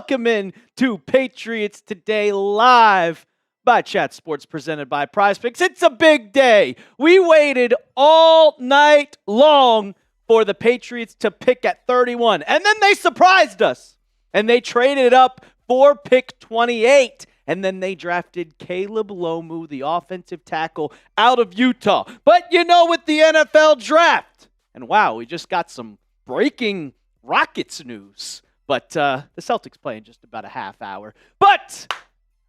welcome in to Patriots Today Live by Chat Sports presented by Prize Picks. It's a big day. We waited all night long for the Patriots to pick at 31, and then they surprised us, and they traded up for pick 28, and then they drafted Caleb Lomu, the offensive tackle out of Utah. But you know, with the NFL draft, and wow, we just got some breaking Rockets news. But the Celtics play in just about a half hour. But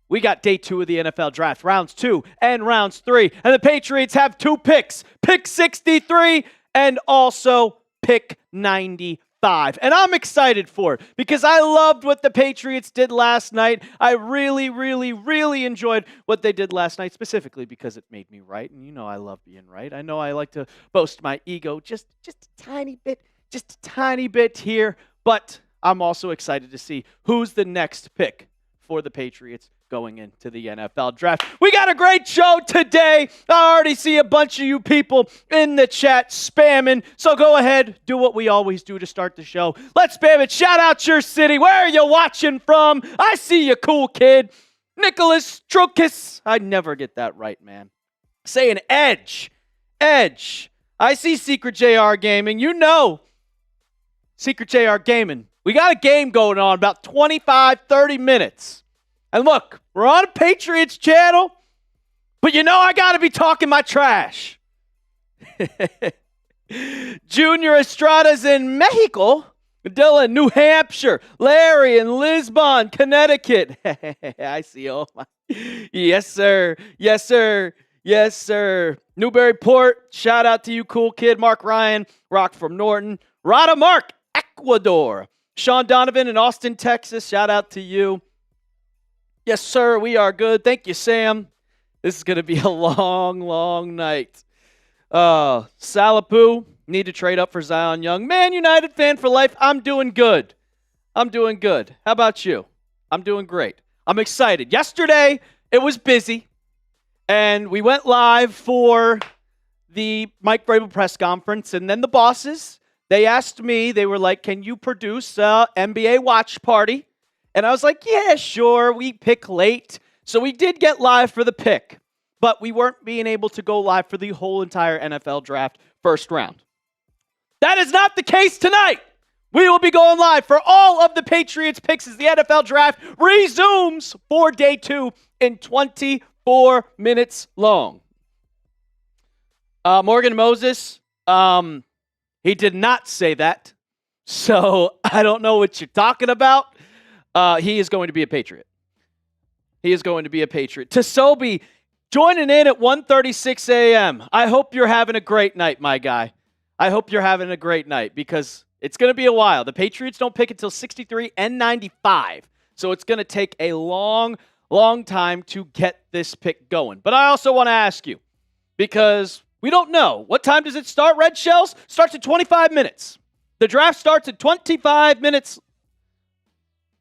we got day 2 of the NFL draft, rounds 2 and rounds 3. And the Patriots have 2 picks, pick 63 and also pick 95. And I'm excited for it because I loved what the Patriots did last night. I really, really, really enjoyed what they did last night, specifically because it made me right. And you know I love being right. I know I like to boast my ego just a tiny bit here. But I'm also excited to see who's the next pick for the Patriots going into the NFL draft. We got a great show today. I already see a bunch of you people in the chat spamming. So go ahead, do what we always do to start the show. Let's spam it. Shout out your city. Where are you watching from? I see you, cool kid. Nicholas Trokis. I never get that right, man. Saying Edge. I see Secret JR Gaming. You know Secret JR Gaming. We got a game going on about 25, 30 minutes. And look, we're on a Patriots channel, but you know I got to be talking my trash. Junior Estrada's in Mexico. Dylan, New Hampshire. Larry in Lisbon, Connecticut. I see. Oh, my. Yes, sir. Newburyport, shout out to you, cool kid. Mark Ryan, Rock from Norton. Rada Mark, Ecuador. Sean Donovan in Austin, Texas. Shout out to you. Yes, sir. We are good. Thank you, Sam. This is going to be a long, long night. Salapu, need to trade up for Zion Young. Man United fan for life. I'm doing good. How about you? I'm doing great. I'm excited. Yesterday, it was busy, and we went live for the Mike Vrabel press conference, and then the bosses, they asked me, they were like, can you produce an NBA watch party? And I was like, yeah, sure. We pick late. So we did get live for the pick, but we weren't being able to go live for the whole entire NFL draft first round. That is not the case tonight. We will be going live for all of the Patriots picks as the NFL draft resumes for day 2 in 24 minutes long. Morgan Moses, he did not say that, so I don't know what you're talking about. He is going to be a Patriot. Tasobi, joining in at 1:36 a.m. I hope you're having a great night, my guy. I hope you're having a great night because it's going to be a while. The Patriots don't pick until 63 and 95, so it's going to take a long, long time to get this pick going. But I also want to ask you, because we don't know. What time does it start, Red Shells? Starts at 25 minutes. The draft starts at 25 minutes.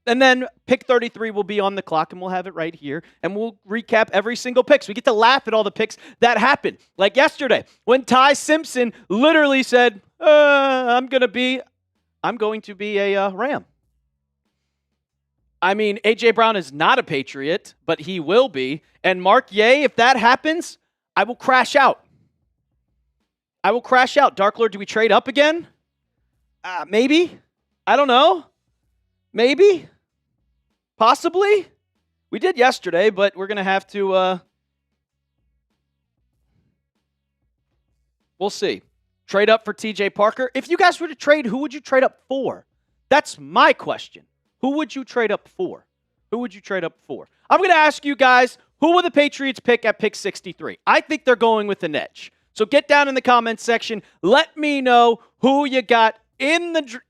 And then pick 33 will be on the clock, and we'll have it right here. And we'll recap every single pick. So we get to laugh at all the picks that happened. Like yesterday, when Ty Simpson literally said, I'm going to be a Ram. I mean, A.J. Brown is not a Patriot, but he will be. And Mark Ye, if that happens, I will crash out. Dark Lord, do we trade up again? Maybe. I don't know. Maybe. Possibly. We did yesterday, but we're going to have to, we'll see. Trade up for TJ Parker. If you guys were to trade, who would you trade up for? That's my question. Who would you trade up for? I'm going to ask you guys, who will the Patriots pick at pick 63? I think they're going with an edge. So get down in the comments section. Let me know who you got in the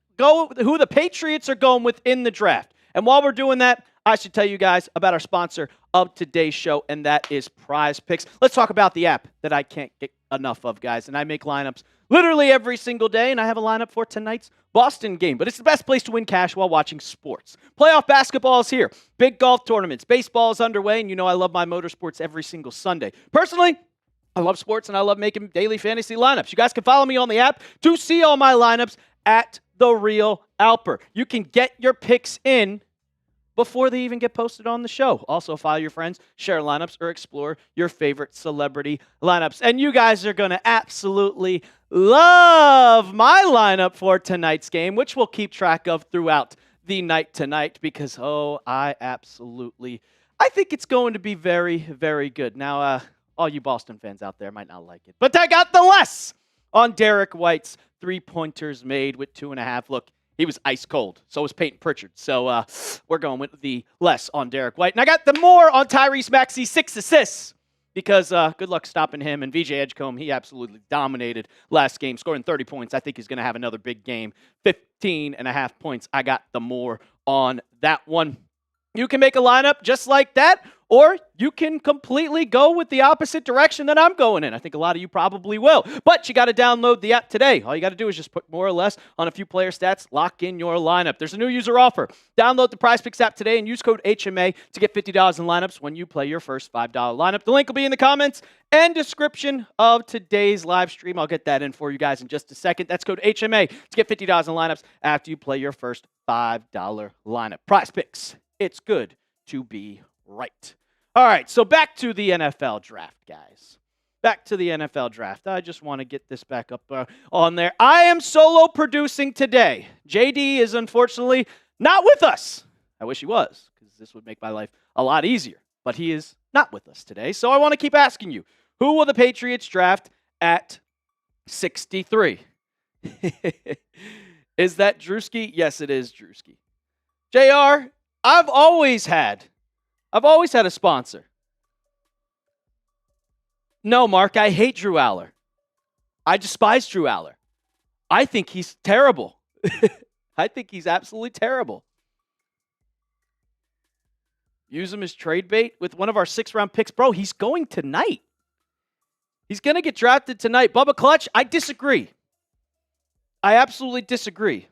who the Patriots are going with in the draft. And while we're doing that, I should tell you guys about our sponsor of today's show, and that is Prize Picks. Let's talk about the app that I can't get enough of, guys. And I make lineups literally every single day, and I have a lineup for tonight's Boston game. But it's the best place to win cash while watching sports. Playoff basketball is here. Big golf tournaments. Baseball is underway, and you know I love my motorsports every single Sunday. Personally, I love sports, and I love making daily fantasy lineups. You guys can follow me on the app to see all my lineups at The Real Alper. You can get your picks in before they even get posted on the show. Also, follow your friends, share lineups, or explore your favorite celebrity lineups. And you guys are going to absolutely love my lineup for tonight's game, which we'll keep track of throughout the night tonight because, I think it's going to be very, very good. Now, all you Boston fans out there might not like it, but I got the less on Derek White's 3-pointers made with 2.5. Look, he was ice cold. So was Peyton Pritchard. So we're going with the less on Derek White. And I got the more on Tyrese Maxey's 6 assists because good luck stopping him. And VJ Edgecombe, he absolutely dominated last game, scoring 30 points. I think he's going to have another big game. 15.5 points. I got the more on that one. You can make a lineup just like that, or you can completely go with the opposite direction that I'm going in. I think a lot of you probably will. But you got to download the app today. All you got to do is just put more or less on a few player stats, lock in your lineup. There's a new user offer. Download the PrizePicks app today and use code HMA to get $50 in lineups when you play your first $5 lineup. The link will be in the comments and description of today's live stream. I'll get that in for you guys in just a second. That's code HMA to get $50 in lineups after you play your first $5 lineup. PrizePicks. It's good to be right. All right, so back to the NFL draft, guys. Back to the NFL draft. I just want to get this back up on there. I am solo producing today. JD is unfortunately not with us. I wish he was, because this would make my life a lot easier. But he is not with us today, so I want to keep asking you, who will the Patriots draft at 63? Is that Drewski? Yes, it is Drewski. JR, I've always had a sponsor. No, Mark, I hate Drew Aller. I despise Drew Aller. I think he's terrible. I think he's absolutely terrible. Use him as trade bait with one of our 6th-round picks. Bro, he's going tonight. He's going to get drafted tonight. Bubba Clutch, I disagree. I absolutely disagree.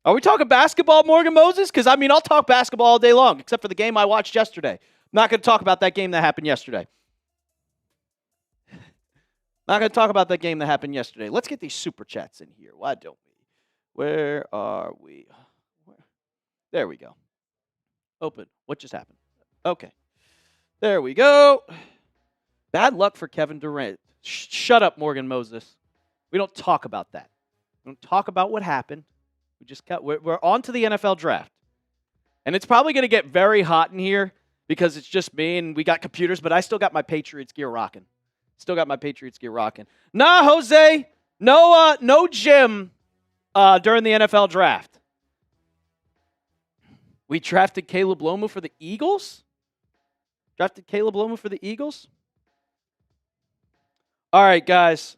Are we talking basketball, Morgan Moses? Because, I'll talk basketball all day long, except for the game I watched yesterday. I'm not going to talk about that game that happened yesterday. Not going to talk about that game that happened yesterday. Let's get these super chats in here. Why don't we? Where are we? There we go. Open. What just happened? Okay. There we go. Bad luck for Kevin Durant. Shut up, Morgan Moses. We don't talk about that. We don't talk about what happened. We're on to the NFL draft. And it's probably going to get very hot in here because it's just me and we got computers, but I still got my Patriots gear rocking. Nah, Jose, no gym during the NFL draft. We drafted Caleb Lomu for the Eagles? All right, guys.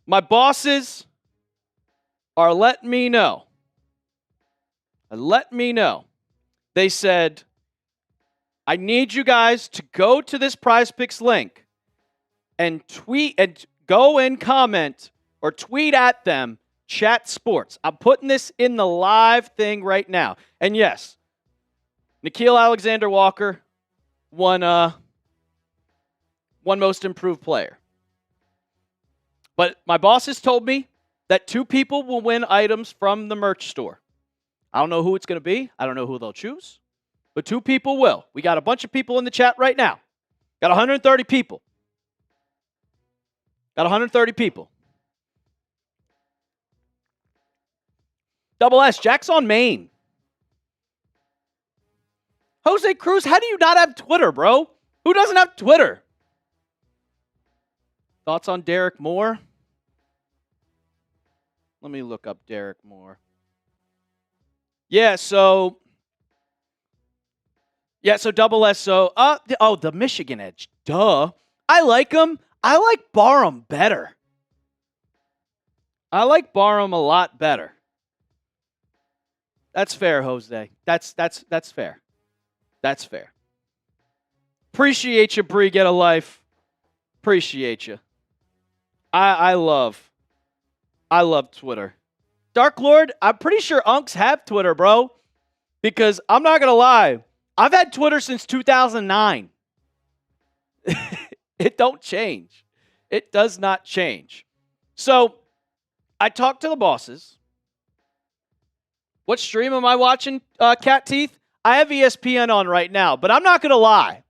My bosses are letting me know. They said, I need you guys to go to this PrizePicks link and tweet and go and comment or tweet at them, Chat Sports. I'm putting this in the live thing right now. And yes, Nickeil Alexander-Walker won most improved player. But my bosses told me that 2 people will win items from the merch store. I don't know who it's going to be. I don't know who they'll choose. But 2 people will. We got a bunch of people in the chat right now. Got 130 people. Double S, Jack's on Maine. Jose Cruz, how do you not have Twitter, bro? Who doesn't have Twitter? Thoughts on Derek Moore? Let me look up Derek Moore. So Double S. So, the Michigan Edge. Duh. I like him. I like Barham better. I like Barham a lot better. That's fair, Jose. That's fair. That's fair. Appreciate you, Bree. Get a life. Appreciate you. I love Twitter. Dark Lord, I'm pretty sure Unks have Twitter, bro. Because I'm not going to lie. I've had Twitter since 2009. It don't change. It does not change. So, I talked to the bosses. What stream am I watching, Cat Teeth? I have ESPN on right now, but I'm not going to lie.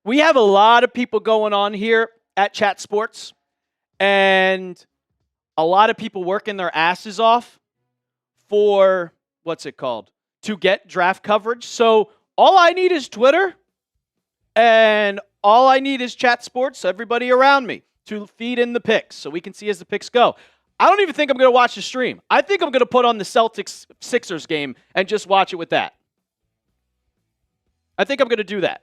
We have a lot of people going on here at Chat Sports, and a lot of people working their asses off for, to get draft coverage. So all I need is Twitter, and all I need is Chat Sports, everybody around me, to feed in the picks so we can see as the picks go. I don't even think I'm going to watch the stream. I think I'm going to put on the Celtics-Sixers game and just watch it with that. I think I'm going to do that.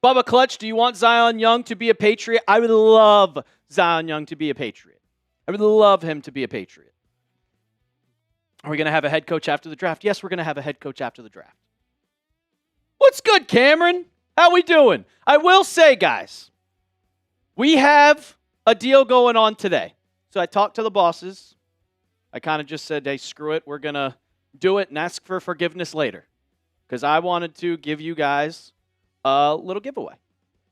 Bubba Clutch, do you want Zion Young to be a Patriot? I would love Zion Young to be a Patriot. I would love him to be a Patriot. Are we going to have a head coach after the draft? Yes, we're going to have a head coach after the draft. What's good, Cameron? How we doing? I will say, guys, we have a deal going on today. So I talked to the bosses. I kind of just said, hey, screw it. We're going to do it and ask for forgiveness later. Because I wanted to give you guys a little giveaway.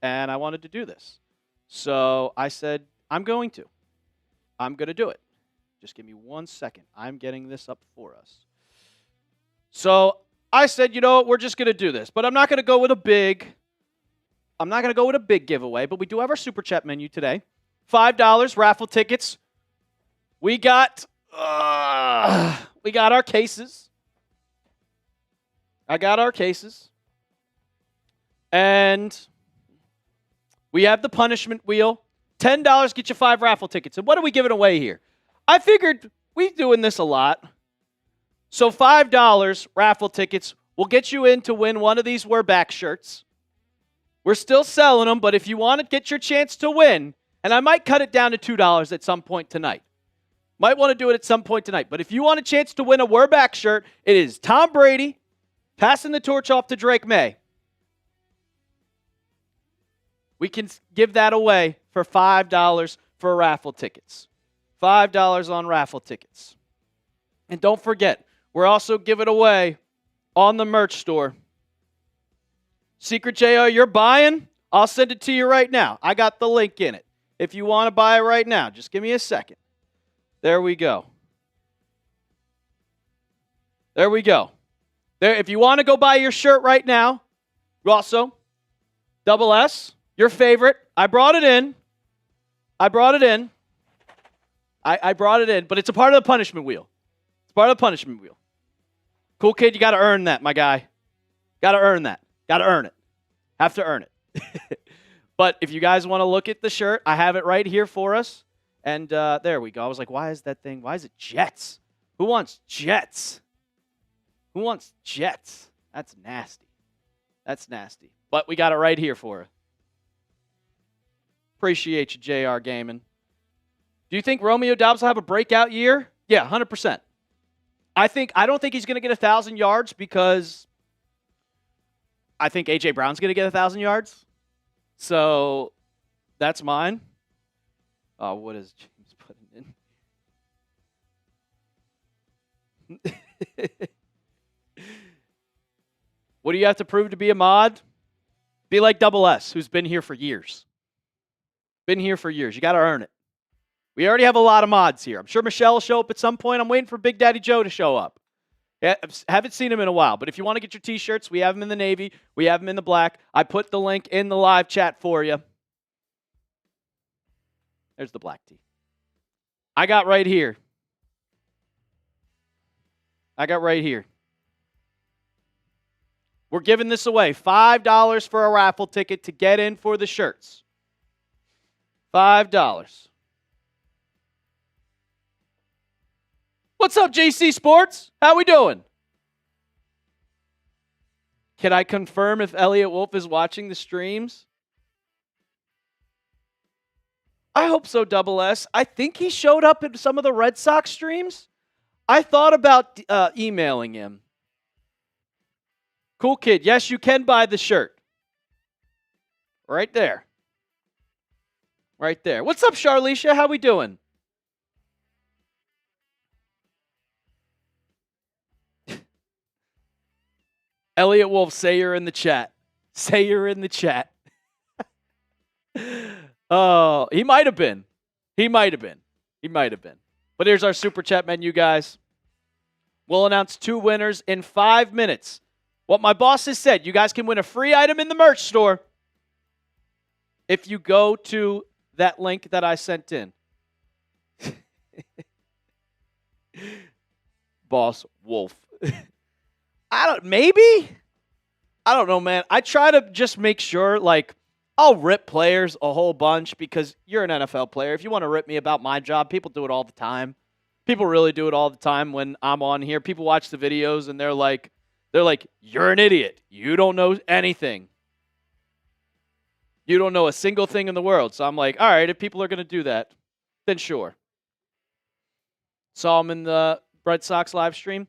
And I wanted to do this. So I said, I'm going to do it. Just give me 1 second. I'm getting this up for us. So I said, you know what, we're just going to do this. But I'm not going to go with a big giveaway, but we do have our Super Chat menu today. $5 raffle tickets. We got our cases. I got our cases. And we have the punishment wheel. $10 get you 5 raffle tickets. And what are we giving away here? I figured we're doing this a lot. So $5 raffle tickets will get you in to win one of these We're Back shirts. We're still selling them, but if you want to get your chance to win, and I might cut it down to $2 at some point tonight. Might want to do it at some point tonight. But if you want a chance to win a We're Back shirt, it is Tom Brady passing the torch off to Drake May. We can give that away for $5 for raffle tickets. $5 on raffle tickets. And don't forget, we're also giving away on the merch store. Secret JR, you're buying? I'll send it to you right now. I got the link in it. If you want to buy it right now, just give me a second. There we go. There we go. There, if you want to go buy your shirt right now, also, Double S, your favorite. I brought it in. I brought it in, but it's a part of the punishment wheel. It's part of the punishment wheel. Cool kid, you got to earn that, my guy. Got to earn that. Got to earn it. Have to earn it. But if you guys want to look at the shirt, I have it right here for us. And there we go. I was like, why is it Jets? Who wants Jets? Who wants Jets? That's nasty. That's nasty. But we got it right here for you. Appreciate you, JR Gaming. Do you think Romeo Doubs will have a breakout year? Yeah, 100%. I don't think he's going to get 1,000 yards because I think A.J. Brown's going to get 1,000 yards. So that's mine. Oh, what is James putting in? What do you have to prove to be a mod? Be like Double S, who's been here for years. Been here for years. You got to earn it. We already have a lot of mods here. I'm sure Michelle will show up at some point. I'm waiting for Big Daddy Joe to show up. Yeah, haven't seen him in a while. But if you want to get your T-shirts, we have them in the navy. We have them in the black. I put the link in the live chat for you. There's the black tee. I got right here. We're giving this away. $5 for a raffle ticket to get in for the shirts. $5. What's up, JC Sports? How we doing? Can I confirm if Elliot Wolf is watching the streams? I hope so, Double S. I think he showed up in some of the Red Sox streams. I thought about emailing him. Cool kid. Yes, you can buy the shirt. Right there. Right there. What's up, Charlicia? How we doing? Elliot Wolf, say you're in the chat. Say you're in the chat. Oh, he might have been. But here's our super chat menu, guys. We'll announce 2 winners in 5 minutes. What my boss has said, you guys can win a free item in the merch store if you go to that link that I sent in. Boss Wolf. Maybe? I don't know, man. I try to just make sure, like, I'll rip players a whole bunch because you're an NFL player. If you want to rip me about my job, people do it all the time. People really do it all the time when I'm on here. People watch the videos and they're like, you're an idiot. You don't know anything. You don't know a single thing in the world. So I'm like, all right, if people are going to do that, then sure. Saw him in the Red Sox live stream.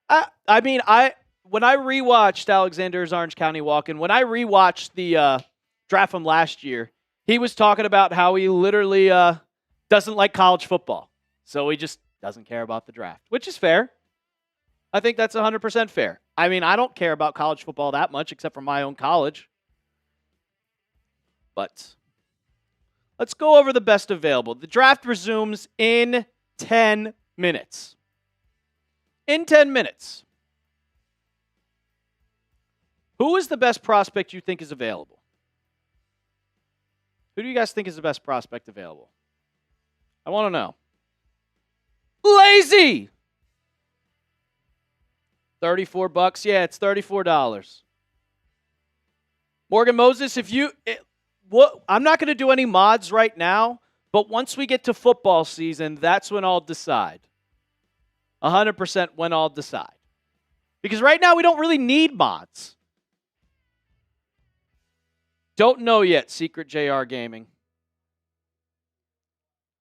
When I rewatched Alexander's Orange County Walk-In, when I rewatched the draft from last year, he was talking about how he literally doesn't like college football. So he just doesn't care about the draft, which is fair. I think that's 100% fair. I mean, I don't care about college football that much except for my own college. But let's go over the best available. The draft resumes in 10 minutes. In 10 minutes. Who is the best prospect you think is available? Who do you guys think is the best prospect available? I want to know. Lazy! $34. Yeah, it's $34. Morgan Moses, I'm not going to do any mods right now, but once we get to football season, that's when I'll decide. 100% when I'll decide. Because right now we don't really need mods. Don't know yet, Secret JR Gaming.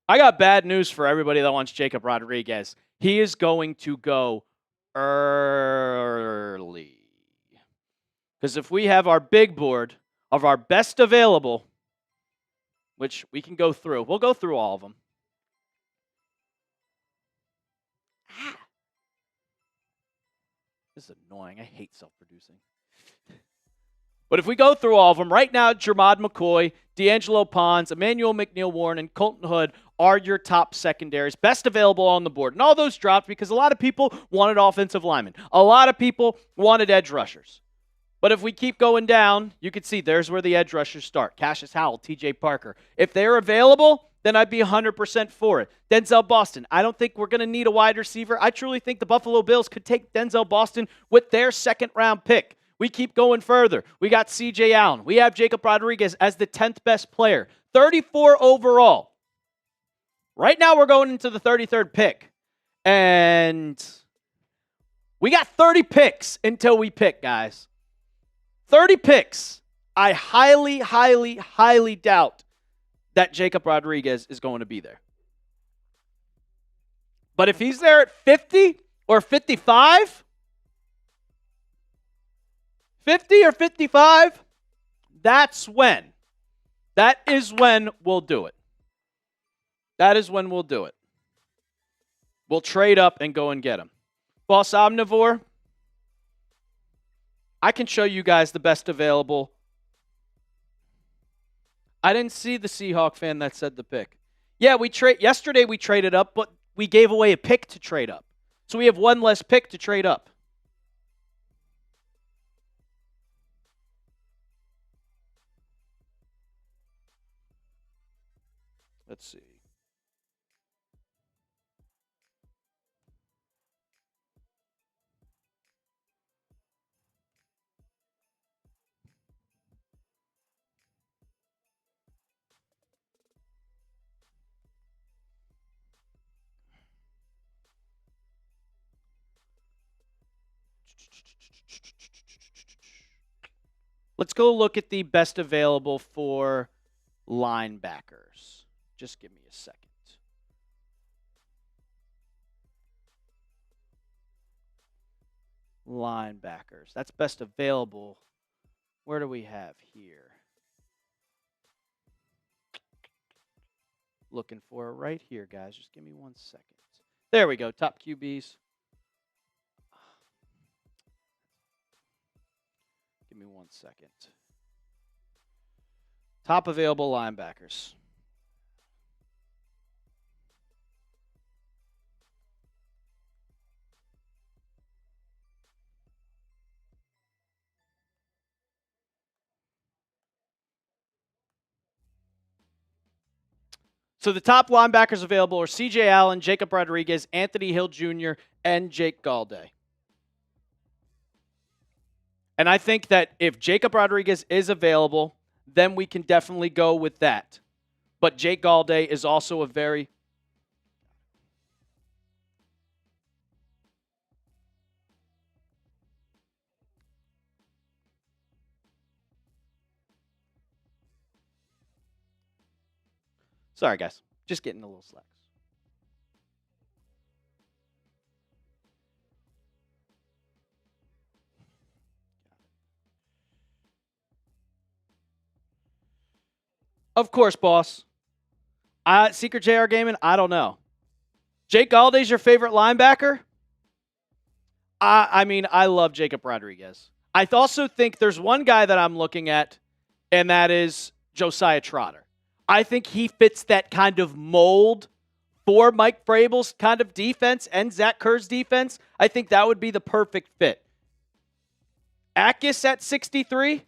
I got bad news for everybody that wants Jacob Rodriguez. He is going to go early. Because if we have our big board of our best available, which we can go through, we'll go through all of them. This is annoying. I hate self-producing. But if we go through all of them, right now, Jermod McCoy, D'Angelo Pons, Emmanuel McNeil-Warren, and Colton Hood are your top secondaries, best available on the board. And all those dropped because a lot of people wanted offensive linemen. A lot of people wanted edge rushers. But if we keep going down, you can see there's where the edge rushers start. Cassius Howell, TJ Parker. If they're available, then I'd be 100% for it. Denzel Boston. I don't think we're going to need a wide receiver. I truly think the Buffalo Bills could take Denzel Boston with their second-round pick. We keep going further. We got C.J. Allen. We have Jacob Rodriguez as the 10th best player. 34 overall. Right now we're going into the 33rd pick. And we got 30 picks until we pick, guys. 30 picks. I highly, highly, highly doubt that Jacob Rodriguez is going to be there. But if he's there at 50 or 55, 50 or 55, that's when. That is when we'll do it. That is when we'll do it. We'll trade up and go and get him. Boss Omnivore, I can show you guys the best available. I didn't see the Seahawk fan that said the pick. Yeah, yesterday we traded up, but we gave away a pick to trade up. So we have one less pick to trade up. Let's see. Let's go look at the best available for linebackers. Just give me a second. Linebackers. That's best available. Where do we have here? Looking for it right here, guys. Just give me 1 second. There we go. Top QBs. Give me 1 second. Top available linebackers. So the top linebackers available are C.J. Allen, Jacob Rodriguez, Anthony Hill Jr., and Jake Galde. And I think that if Jacob Rodriguez is available, then we can definitely go with that. But Jake Galde is also a very... Sorry, guys. Just getting a little slack. Of course, boss. Secret JR Gaming, I don't know. Jake Galde's your favorite linebacker? I mean, I love Jacob Rodriguez. I also think there's one guy that I'm looking at, and that is Josiah Trotter. I think he fits that kind of mold for Mike Vrabel's kind of defense and Zach Kerr's defense. I think that would be the perfect fit. Akis at 63,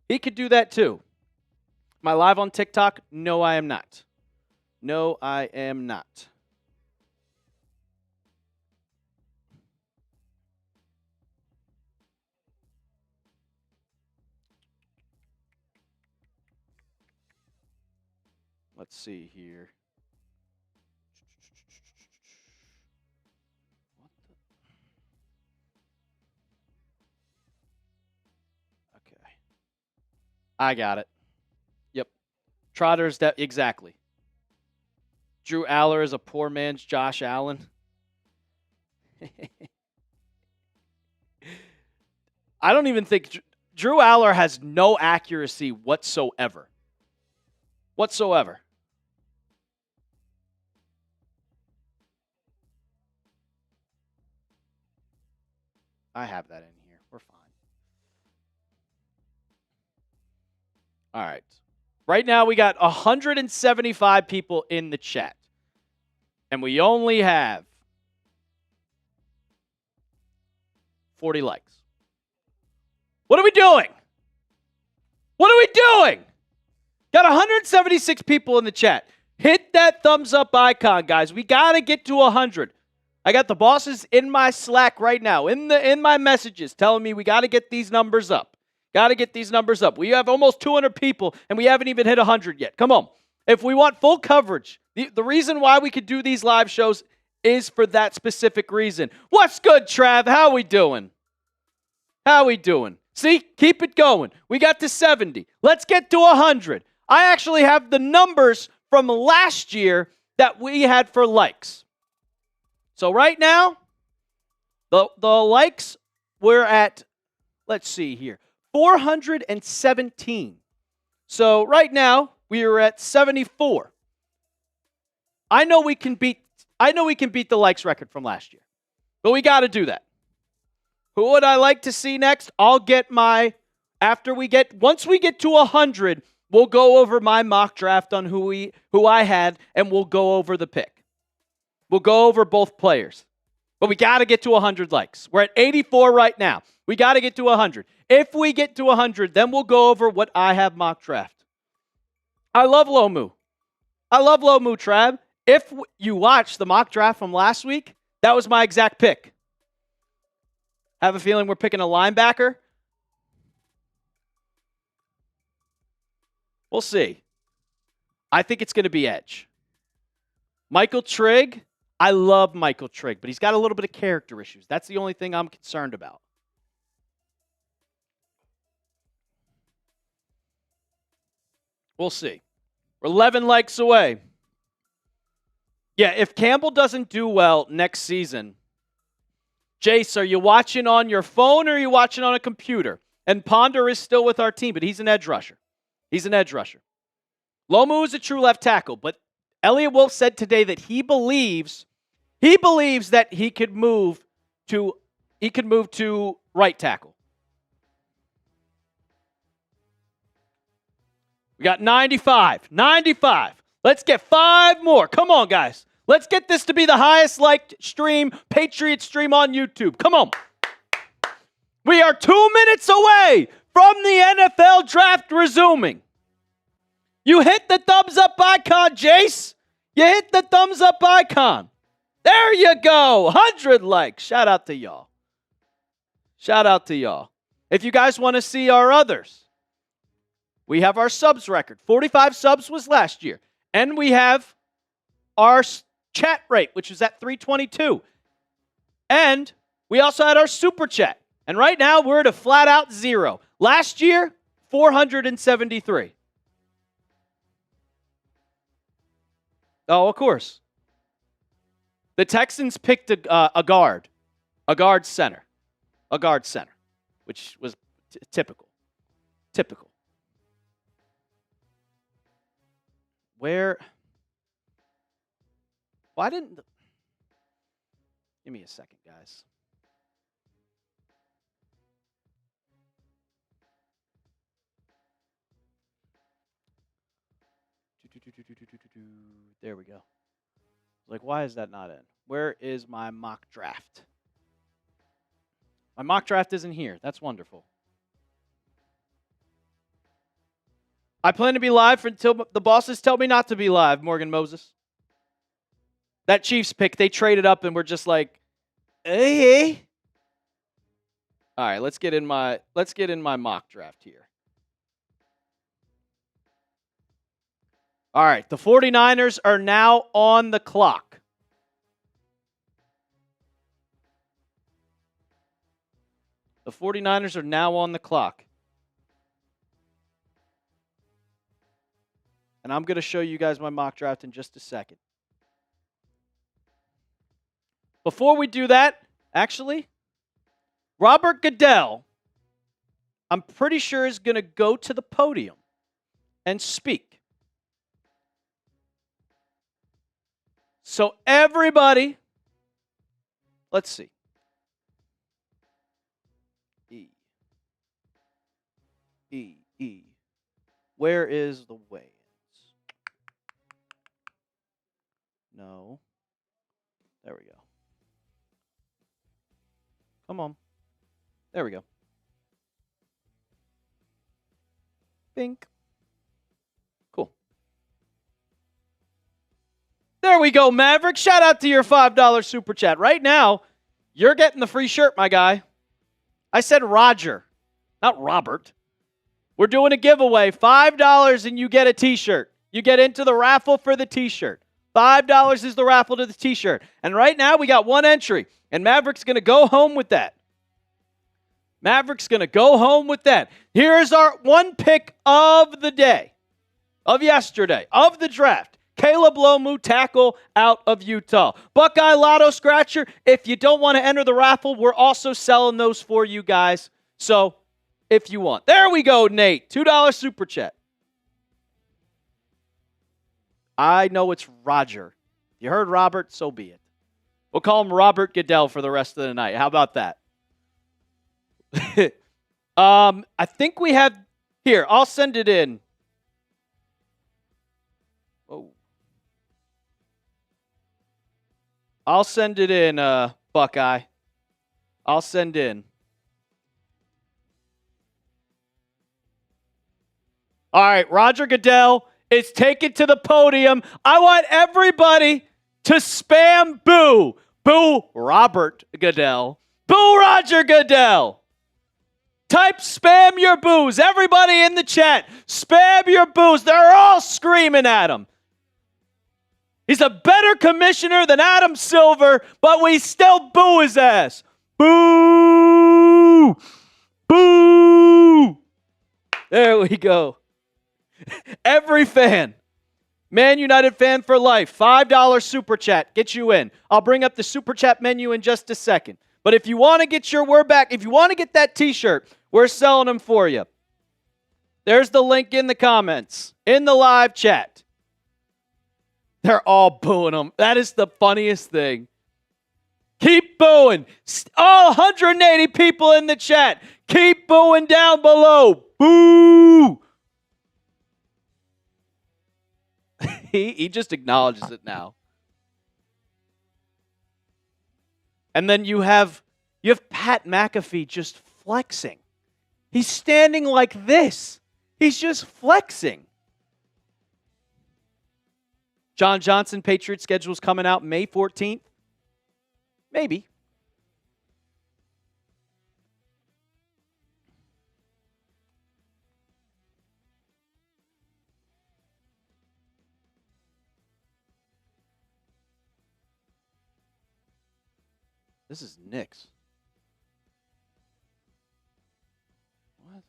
he could do that too. Am I live on TikTok? No, I am not. No, I am not. Let's see here. Okay. I got it. Yep. Trotter's exactly. Drew Aller is a poor man's Josh Allen. I don't even think Drew Aller has no accuracy whatsoever. Whatsoever. I have that in here. We're fine. All right. Right now, we got 175 people in the chat. And we only have 40 likes. What are we doing? What are we doing? Got 176 people in the chat. Hit that thumbs up icon, guys. We got to get to 100. I got the bosses in my Slack right now, in my messages, telling me we got to get these numbers up. Got to get these numbers up. We have almost 200 people, and we haven't even hit 100 yet. Come on. If we want full coverage, the reason why we could do these live shows is for that specific reason. What's good, Trav? How we doing? How we doing? See? Keep it going. We got to 70. Let's get to 100. I actually have the numbers from last year that we had for likes. So right now, the likes, we're at, let's see here, 417. So right now, we are at 74. I know we can beat the likes record from last year. But we got to do that. Who would I like to see next? Once we get to 100, we'll go over my mock draft on who I had, and we'll go over the pick. We'll go over both players. But we got to get to 100 likes. We're at 84 right now. We got to get to 100. If we get to 100, then we'll go over what I have mock draft. I love Lomu. Trav. If you watched the mock draft from last week, that was my exact pick. Have a feeling we're picking a linebacker. We'll see. I think it's going to be edge. Michael Trigg. I love Michael Trigg, but he's got a little bit of character issues. That's the only thing I'm concerned about. We'll see. We're 11 likes away. Yeah, if Campbell doesn't do well next season, Jace, are you watching on your phone or are you watching on a computer? And Ponder is still with our team, but he's an edge rusher. Lomu is a true left tackle, but Elliot Wolf said today that he believes that he could move to right tackle. We got 95. Let's get 5 more. Come on, guys. Let's get this to be the highest liked stream, Patriots stream on YouTube. Come on. We are 2 minutes away from the NFL draft resuming. You hit the thumbs up icon, Jace. You hit the thumbs up icon. There you go. 100 likes. Shout out to y'all. Shout out to y'all. If you guys want to see our others, we have our subs record. 45 subs was last year. And we have our chat rate, which is at 322. And we also had our super chat. And right now, we're at a flat out 0. Last year, 473. Oh, of course. The Texans picked a guard center, which was typical. Why didn't... Give me a second, guys. There we go. Like, why is that not in? Where is my mock draft? My mock draft isn't here. That's wonderful. I plan to be live until the bosses tell me not to be live, Morgan Moses. That Chiefs pick, they traded up and we're just like, hey. All right, let's get in my mock draft here. All right, the 49ers are now on the clock. The 49ers are now on the clock. And I'm going to show you guys my mock draft in just a second. Before we do that, actually, Robert Goodell, I'm pretty sure is going to go to the podium and speak. So everybody, let's see. E. Where is the weigh-ins? No. There we go. Come on. There we go. Bink. Cool. There we go, Maverick. Shout out to your $5 super chat. Right now, you're getting the free shirt, my guy. I said Roger, not Robert. We're doing a giveaway. $5 and you get a t-shirt. You get into the raffle for the t-shirt. $5 is the raffle to the t-shirt. And right now, we got one entry. And Maverick's going to go home with that. Here's our one pick of the day, of yesterday, of the draft. Caleb Lomu, tackle out of Utah. Buckeye Lotto Scratcher, if you don't want to enter the raffle, we're also selling those for you guys. So, if you want. There we go, Nate. $2 super chat. I know it's Roger. You heard Robert, so be it. We'll call him Robert Goodell for the rest of the night. How about that? I think we have... Here, I'll send it in. Oh. I'll send it in, Buckeye. I'll send in. All right, Roger Goodell is taken to the podium. I want everybody to spam boo. Boo Robert Goodell. Boo Roger Goodell. Type spam your boos. Everybody in the chat, spam your boos. They're all screaming at him. He's a better commissioner than Adam Silver, but we still boo his ass. Boo! Boo! There we go. Every fan. Man United fan for life. $5 super chat. Get you in. I'll bring up the super chat menu in just a second. But if you want to get your word back, if you want to get that t-shirt, we're selling them for you. There's the link in the comments, in the live chat. They're all booing them. That is the funniest thing. Keep booing. All 180 people in the chat. Keep booing down below. Boo! He just acknowledges it now. And then you have Pat McAfee just flexing. He's standing like this. He's just flexing. John Johnson, Patriots schedule's coming out May 14th. Maybe. This is Knicks. What?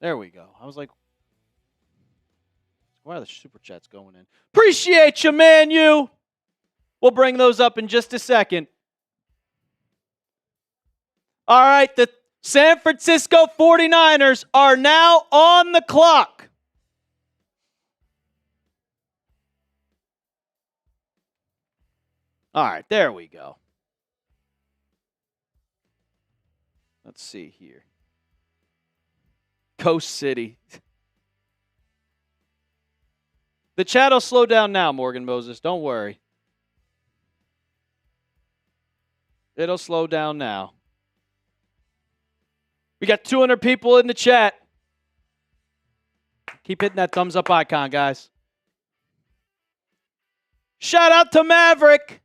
There we go. I was like, why are the super chats going in? Appreciate you, man, you. We'll bring those up in just a second. All right, the San Francisco 49ers are now on the clock. All right, there we go. Let's see here. Coast City. The chat will slow down now, Morgan Moses. Don't worry. It'll slow down now. We got 200 people in the chat. Keep hitting that thumbs up icon, guys. Shout out to Maverick.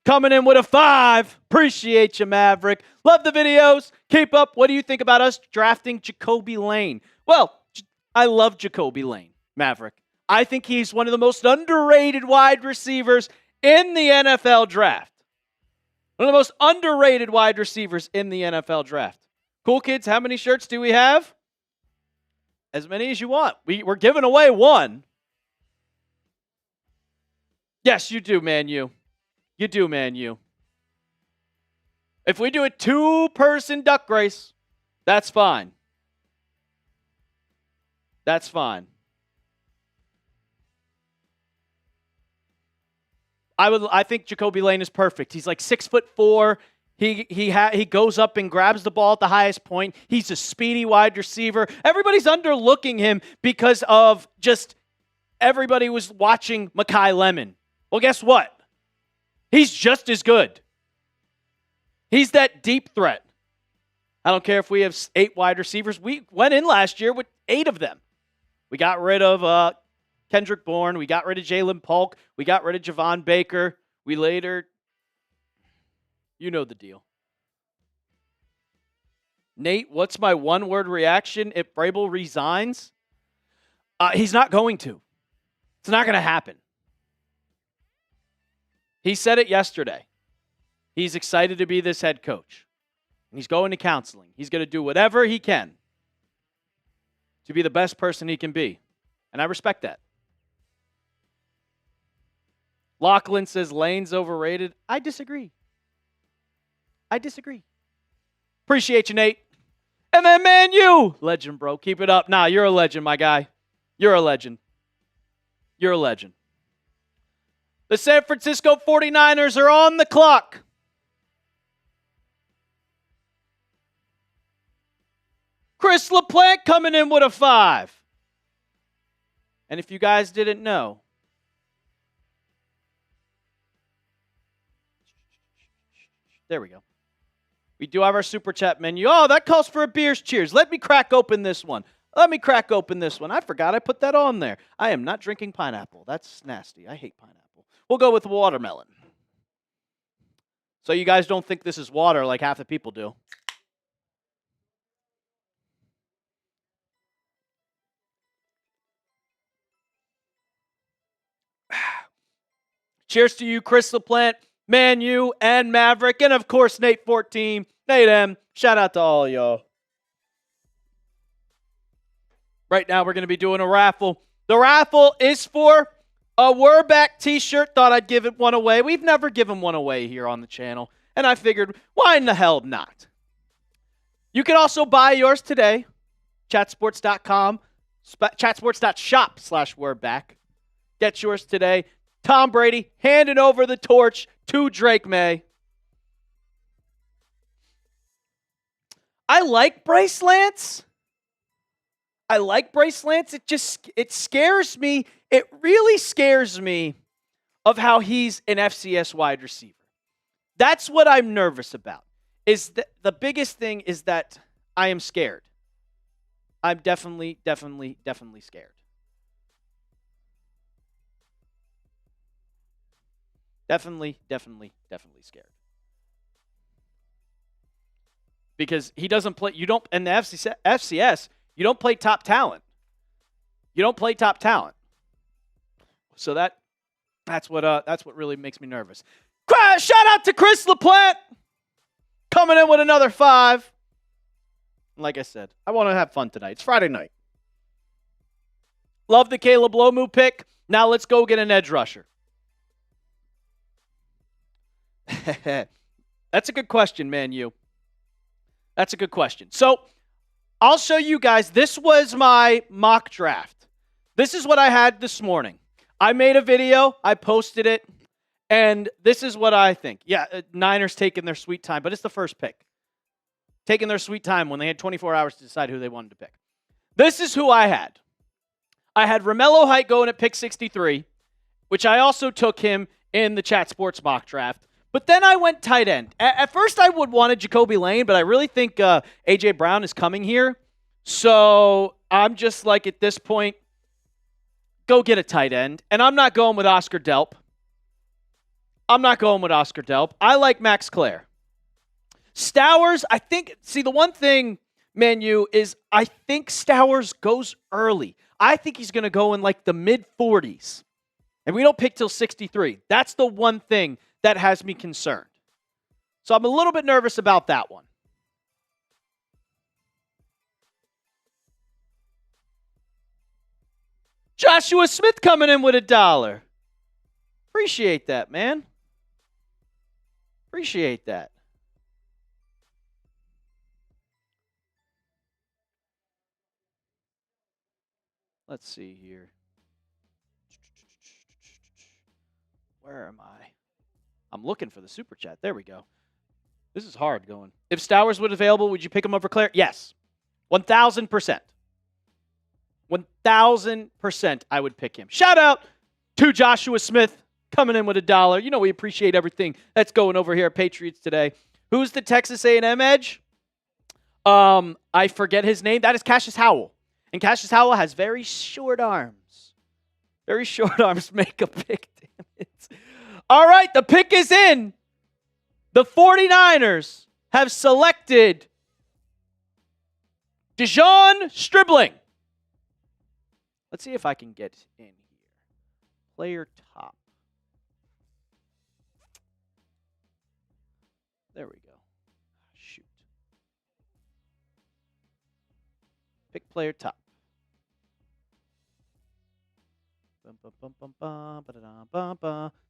Coming in with a 5. Appreciate you, Maverick. Love the videos. Keep up. What do you think about us drafting Jacoby Lane? Well, I love Jacoby Lane, Maverick. I think he's one of the most underrated wide receivers in the NFL draft. One of the most underrated wide receivers in the NFL draft. Cool kids, how many shirts do we have? As many as you want. We're giving away one. Yes, you do, man, you. You do, man, you. If we do a 2-person duck race, that's fine. That's fine. I think Jacoby Lane is perfect. He's like 6'4". He goes up and grabs the ball at the highest point. He's a speedy wide receiver. Everybody's underlooking him because of just everybody was watching Mekhi Lemon. Well, guess what? He's just as good. He's that deep threat. I don't care if we have 8 wide receivers. We went in last year with 8 of them. We got rid of Kendrick Bourne. We got rid of Jalen Polk. We got rid of Javon Baker. We later, you know the deal. Nate, what's my one-word reaction if Vrabel resigns? He's not going to. It's not going to happen. He said it yesterday. He's excited to be this head coach. He's going to counseling. He's going to do whatever he can to be the best person he can be. And I respect that. Lachlan says Lane's overrated. I disagree. Appreciate you, Nate. And then, man, you. Legend, bro. Keep it up. Nah, you're a legend, my guy. You're a legend. You're a legend. The San Francisco 49ers are on the clock. Chris LaPlante coming in with a 5. And if you guys didn't know, there we go. We do have our super chat menu. Oh, that calls for a beers cheers. Let me crack open this one. I forgot I put that on there. I am not drinking pineapple. That's nasty. I hate pineapple. We'll go with watermelon. So you guys don't think this is water like half the people do. Cheers to you, Chris LaPlante, Man U, and Maverick, and of course, Nate 14, Nate M. Shout out to all y'all. Right now, we're going to be doing a raffle. The raffle is for a We're Back t-shirt. Thought I'd give it one away. We've never given one away here on the channel, and I figured, why in the hell not? You can also buy yours today. Chatsports.com, chatsports.shop/wereback. Get yours today. Tom Brady handing over the torch to Drake May. I like Bryce Lance. It scares me. It really scares me of how he's an FCS wide receiver. That's what I'm nervous about. is the biggest thing is that I am scared. I'm definitely scared. Definitely scared. Because he doesn't play, you don't, in the FCS, you don't play top talent. You don't play top talent. So that's what really makes me nervous. Shout out to Chris LaPlante coming in with another 5. Like I said, I want to have fun tonight. It's Friday night. Love the Caleb Lomu pick. Now let's go get an edge rusher. That's a good question, man. That's a good question. So I'll show you guys. This was my mock draft. This is what I had this morning. I made a video. I posted it. And this is what I think. Yeah, Niners taking their sweet time, but it's the first pick. Taking their sweet time when they had 24 hours to decide who they wanted to pick. This is who I had. I had Romelo Height going at pick 63, which I also took him in the Chat Sports mock draft. But then I went tight end. At first, I would wanted Jacoby Lane, but I really think A.J. Brown is coming here. So I'm just like, at this point, go get a tight end. And I'm not going with Oscar Delp. I like Max Klare. Stowers, I think, see, the one thing, Manu, is I think Stowers goes early. I think he's going to go in like the mid-40s. And we don't pick till 63. That's the one thing that has me concerned. So I'm a little bit nervous about that one. Joshua Smith coming in with $1. Appreciate that, man. Appreciate that. Let's see here. Where am I? I'm looking for the super chat. There we go. This is hard going. If Stowers was available, would you pick him over Klare? Yes. 1,000%. 1,000% I would pick him. Shout out to Joshua Smith coming in with $1. You know we appreciate everything that's going over here at Patriots today. Who's the Texas A&M edge? I forget his name. That is Cassius Howell. And Cassius Howell has very short arms. Very short arms make a pick. Damn it. All right, the pick is in. The 49ers have selected Dejon Stribling. Let's see if I can get in here. Player top. There we go. Shoot. Pick player top.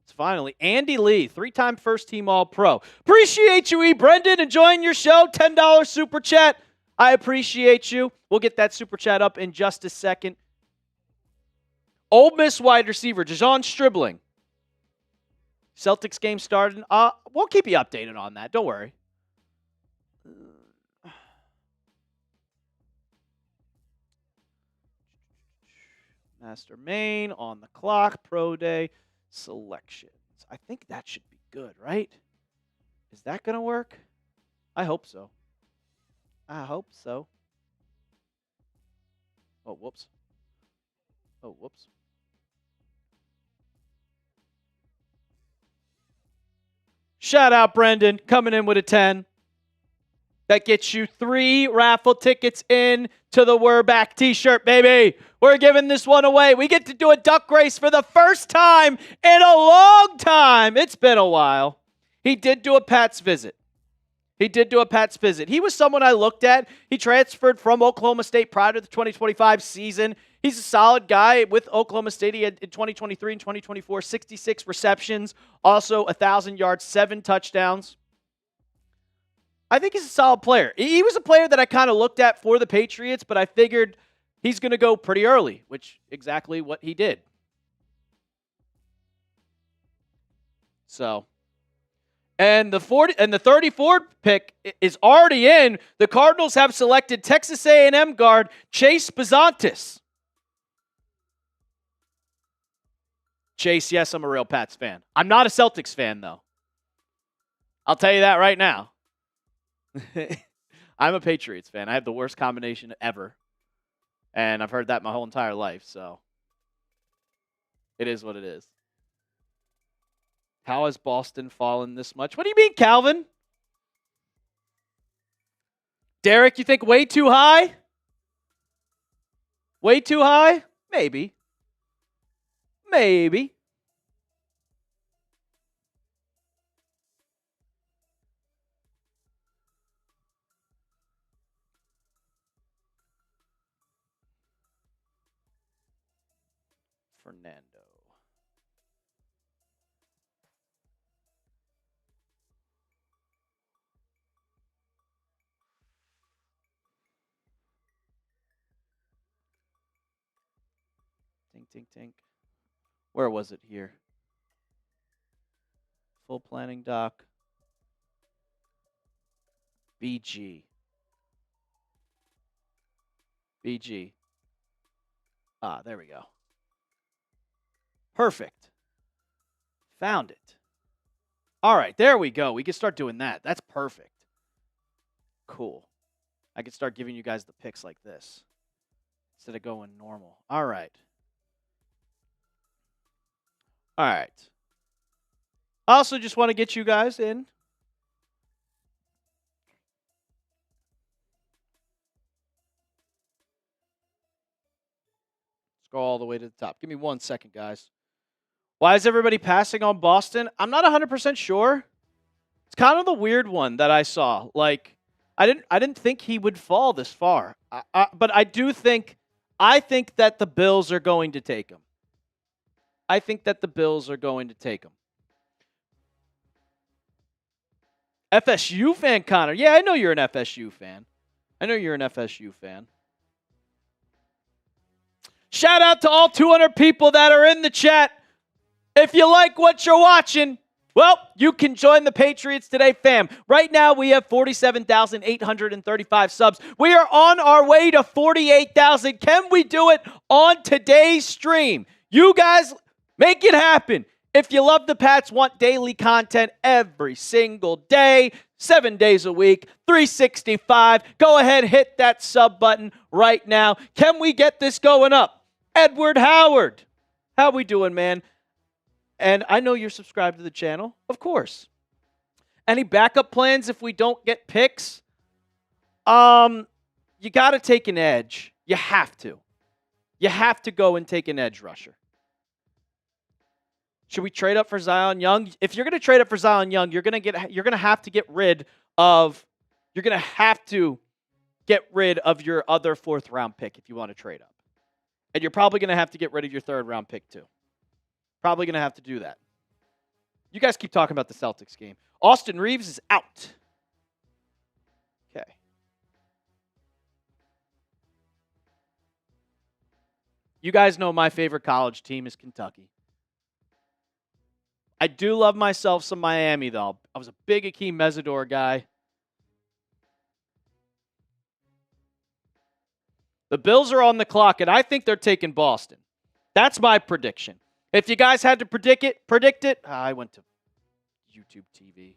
It's finally Andy Lee, 3-time first-team All-Pro. Appreciate you, E. Brendan, enjoying your show. $10 super chat. I appreciate you. We'll get that super chat up in just a second. Ole Miss wide receiver, Dejon Stribling. Celtics game started. We'll keep you updated on that. Don't worry. Master main on the clock. Pro day selections. I think that should be good, right? Is that going to work? I hope so. I hope so. Oh, whoops. Oh, whoops. Shout out, Brendan, coming in with a 10. That gets you 3 raffle tickets in to the We're Back t-shirt, baby. We're giving this one away. We get to do a duck race for the first time in a long time. It's been a while. He did do a Pats visit. He was someone I looked at. He transferred from Oklahoma State prior to the 2025 season. He's a solid guy with Oklahoma State. He had in 2023 and 2024, 66 receptions, also 1,000 yards, 7 touchdowns. I think he's a solid player. He was a player that I kind of looked at for the Patriots, but I figured he's going to go pretty early, which exactly what he did. So, and the 34th pick is already in. The Cardinals have selected Texas A&M guard Chase Bizantis. Chase, yes, I'm a real Pats fan. I'm not a Celtics fan, though. I'll tell you that right now. I'm a Patriots fan. I have the worst combination ever. And I've heard that my whole entire life, so it is what it is. How has Boston fallen this much? What do you mean, Calvin? Derek, you think way too high? Way too high? Maybe. Maybe. Fernando. Tink, tink, tink. Where was it here? Full planning doc. BG. BG. Ah, there we go. Perfect. Found it. All right, there we go. We can start doing that. That's perfect. Cool. I can start giving you guys the picks like this instead of going normal. All right. All right. I also just want to get you guys in. Let's go all the way to the top. Give me 1 second, guys. Why is everybody passing on Boston? I'm not 100% sure. It's kind of the weird one that I saw. Like, I didn't think he would fall this far. But I think that the Bills are going to take him. I think that the Bills are going to take him. FSU fan, Connor. Yeah, I know you're an FSU fan. Shout out to all 200 people that are in the chat. If you like what you're watching, well, you can join the Patriots Today fam. Right now, we have 47,835 subs. We are on our way to 48,000. Can we do it on today's stream? You guys, make it happen. If you love the Pats, want daily content every single day, 7 days a week, 365, go ahead, hit that sub button right now. Can we get this going up? Edward Howard, how we doing, man? And I know you're subscribed to the channel, of course. Any backup plans if we don't get picks? You got to take an edge. You have to. You have to go and take an edge rusher. Should we trade up for Zion Young? If you're going to trade up for Zion Young, you're going to have to get rid of your other 4th round pick if you want to trade up. And you're probably going to have to get rid of your 3rd round pick too. Probably going to have to do that. You guys keep talking about the Celtics game. Austin Reeves is out. Okay. You guys know my favorite college team is Kentucky. I do love myself some Miami, though. I was a big Akeem Mesidor guy. The Bills are on the clock, and I think they're taking Boston. That's my prediction. If you guys had to predict it. I went to YouTube TV.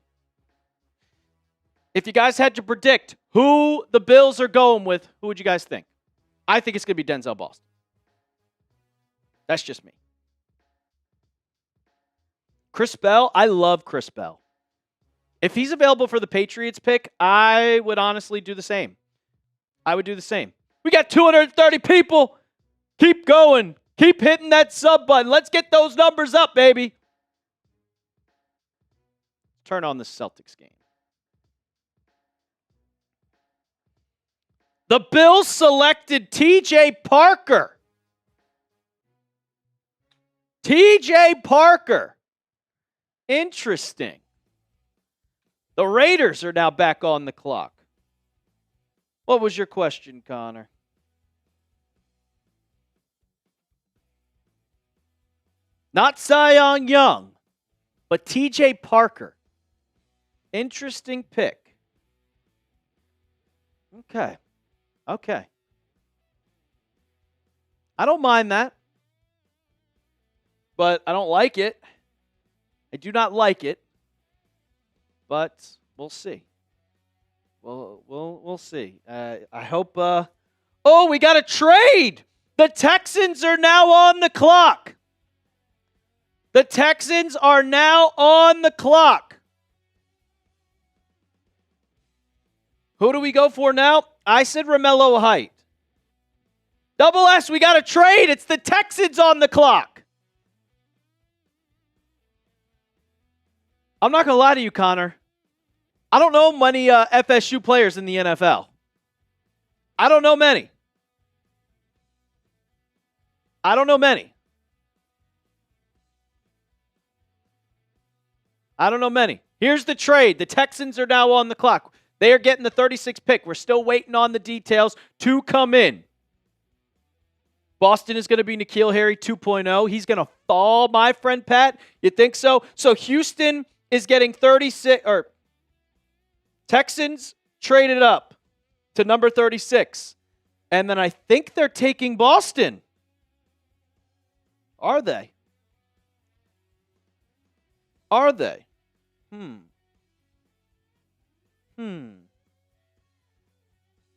If you guys had to predict who the Bills are going with, who would you guys think? I think it's going to be Denzel Boston. That's just me. Chris Bell, I love Chris Bell. If he's available for the Patriots pick, I would honestly do the same. I would do the same. We got 230 people. Keep going. Keep hitting that sub button. Let's get those numbers up, baby. Turn on the Celtics game. The Bills selected TJ Parker. TJ Parker. Interesting. The Raiders are now back on the clock. What was your question, Connor? Not Zion Young, but TJ Parker. Interesting pick. Okay. I don't mind that, but I don't like it. I do not like it, but we'll see. We'll see. I hope. Oh, we got a trade. The Texans are now on the clock. The Texans are now on the clock. Who do we go for now? I said Romelo Height. Double S, we got a trade. It's the Texans on the clock. I'm not going to lie to you, Connor. I don't know many FSU players in the NFL. I don't know many. Here's the trade. The Texans are now on the clock. They are getting the 36th pick. We're still waiting on the details to come in. Boston is going to be N'Keal Harry 2.0. He's going to fall, my friend Pat. You think so? So Houston is getting 36, or Texans traded up to number 36. And then I think they're taking Boston. Are they?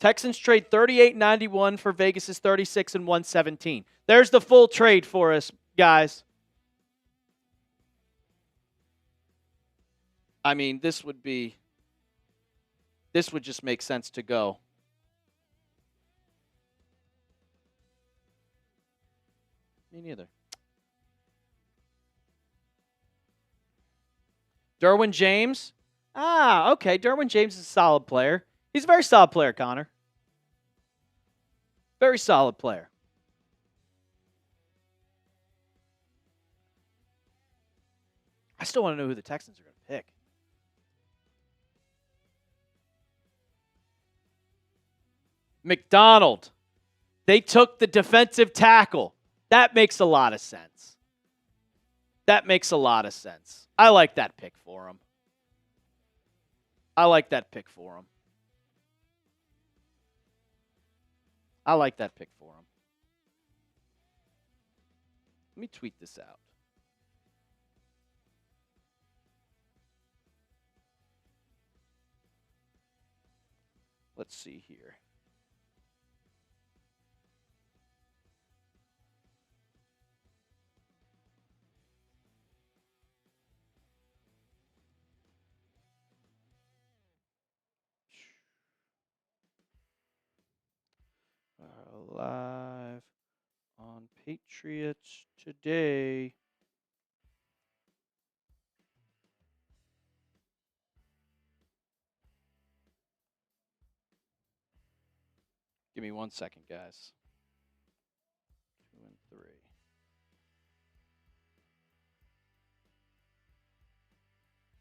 Texans trade 38.91 for Vegas's 36 and 117. There's the full trade for us, guys. I mean, this would just make sense to go. Me neither. Derwin James. Okay. Derwin James is a solid player. He's a very solid player, Connor. Very solid player. I still want to know who the Texans are going to pick. McDonald. They took the defensive tackle. That makes a lot of sense. I like that pick for him. Let me tweet this out. Let's see here. Live on Patriots Today. Give me 1 second, guys. 2 and 3.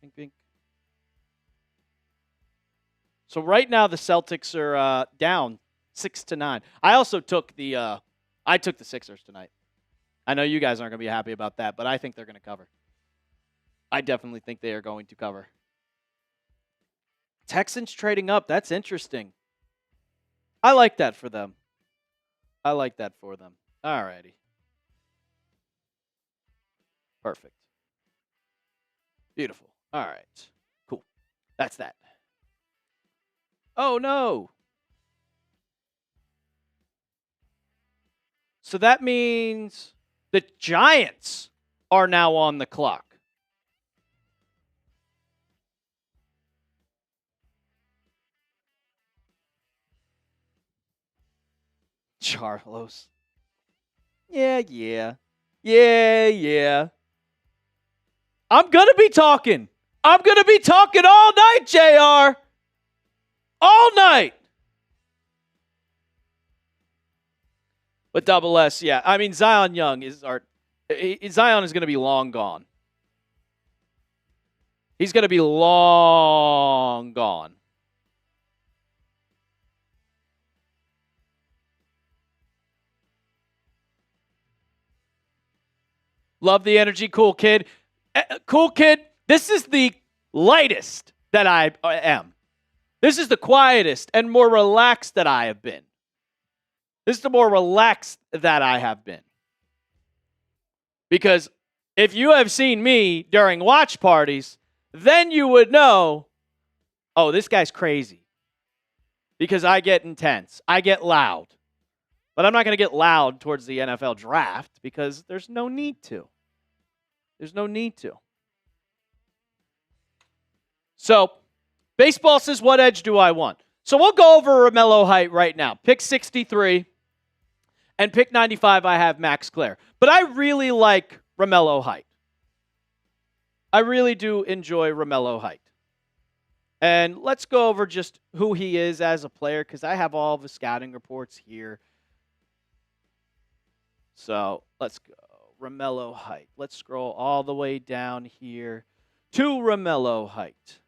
Bink, bink. So right now the Celtics are down 6-9. I also took the Sixers tonight. I know you guys aren't going to be happy about that, but I think they're going to cover. I definitely think they are going to cover. Texans trading up. That's interesting. I like that for them. All righty. Perfect. Beautiful. All right. Cool. That's that. Oh, no. So that means the Giants are now on the clock. Charlos. Yeah. I'm going to be talking all night, JR. All night. But double S, yeah. I mean, Zion is going to be long gone. He's going to be long gone. Love the energy, cool kid. Cool kid, this is the lightest that I am. This is the quietest and more relaxed that I have been. This is the more relaxed that I have been. Because if you have seen me during watch parties, then you would know, oh, this guy's crazy. because I get intense. I get loud. But I'm not going to get loud towards the NFL draft because there's no need to. There's no need to. So, baseball says, what edge do I want? So we'll go over Romelo Height right now. Pick 63 and pick 95, I have Max Klare. But I really like Romelo Height. I really do enjoy Romelo Height. And let's go over just who he is as a player because I have all the scouting reports here. So let's go. Romelo Height. Let's scroll all the way down here to Romelo Height.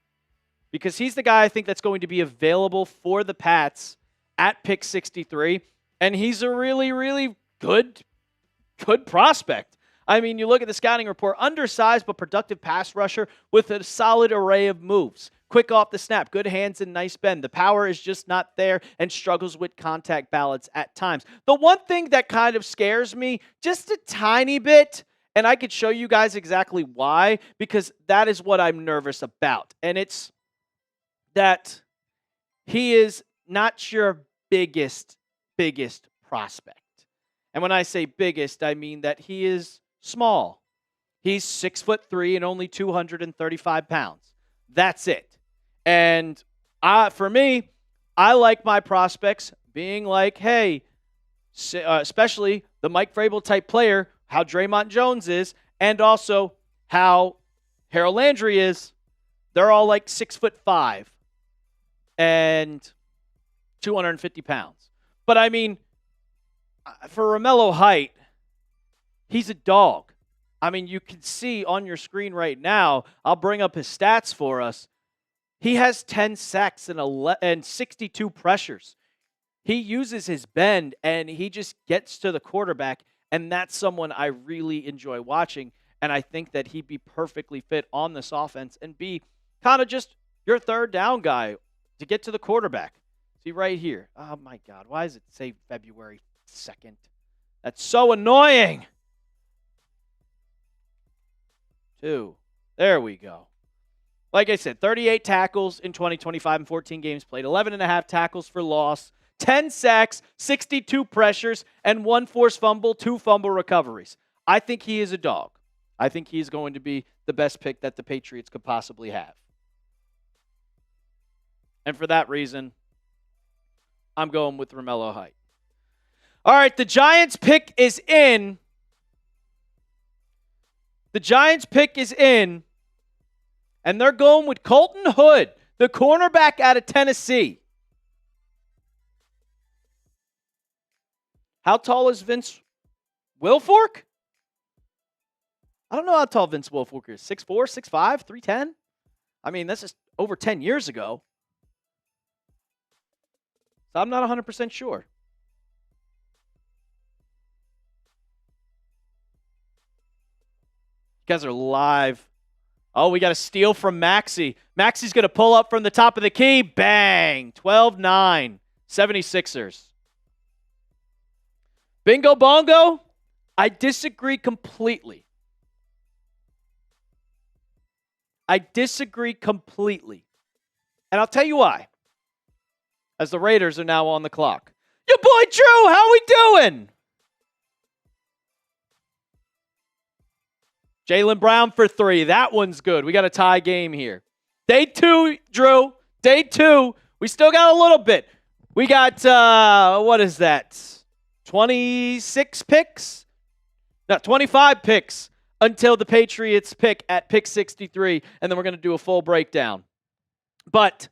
Because he's the guy I think that's going to be available for the Pats at pick 63. And he's a really, really good prospect. I mean, you look at the scouting report, undersized but productive pass rusher with a solid array of moves. Quick off the snap, good hands and nice bend. The power is just not there and struggles with contact balance at times. The one thing that kind of scares me just a tiny bit, and I could show you guys exactly why, because that is what I'm nervous about. And it's that he is not your biggest prospect. And when I say biggest, I mean that he is small. He's 6'3" and only 235 pounds. That's it. And for me, I like my prospects being like, hey, especially the Mike Vrabel type player, how Draymond Jones is, and also how Harold Landry is. They're all like 6'5" and 250 pounds. But I mean, for Romelo Height, he's a dog. I mean, you can see on your screen right now, I'll bring up his stats for us. He has 10 sacks and 62 pressures. He uses his bend, and he just gets to the quarterback, and that's someone I really enjoy watching, and I think that he'd be perfectly fit on this offense and be kind of just your third down guy to get to the quarterback. See right here. Oh, my God. Why does it say February 2nd? That's so annoying. 2. There we go. Like I said, 38 tackles in 2025 and 14 games played, 11.5 tackles for loss, 10 sacks, 62 pressures, and 1 forced fumble, 2 fumble recoveries. I think he is a dog. I think he is going to be the best pick that the Patriots could possibly have. And for that reason, I'm going with Romelo Height. All right, the Giants pick is in. The Giants pick is in. And they're going with Colton Hood, the cornerback out of Tennessee. How tall is Vince Wilfork? I don't know how tall Vince Wilfork is. 6'4", 6'5", 310? I mean, that's just over 10 years ago. So I'm not 100% sure. You guys are live. Oh, we got a steal from Maxey. Maxey's going to pull up from the top of the key. Bang! 12-9. 76ers. Bingo bongo? I disagree completely. And I'll tell you why. As the Raiders are now on the clock. Your boy Drew, how we doing? Jaylen Brown for 3. That one's good. We got a tie game here. Day 2, Drew. Day 2. We still got a little bit. We got, what is that? 26 picks? No, 25 picks until the Patriots pick at pick 63, and then we're going to do a full breakdown. But,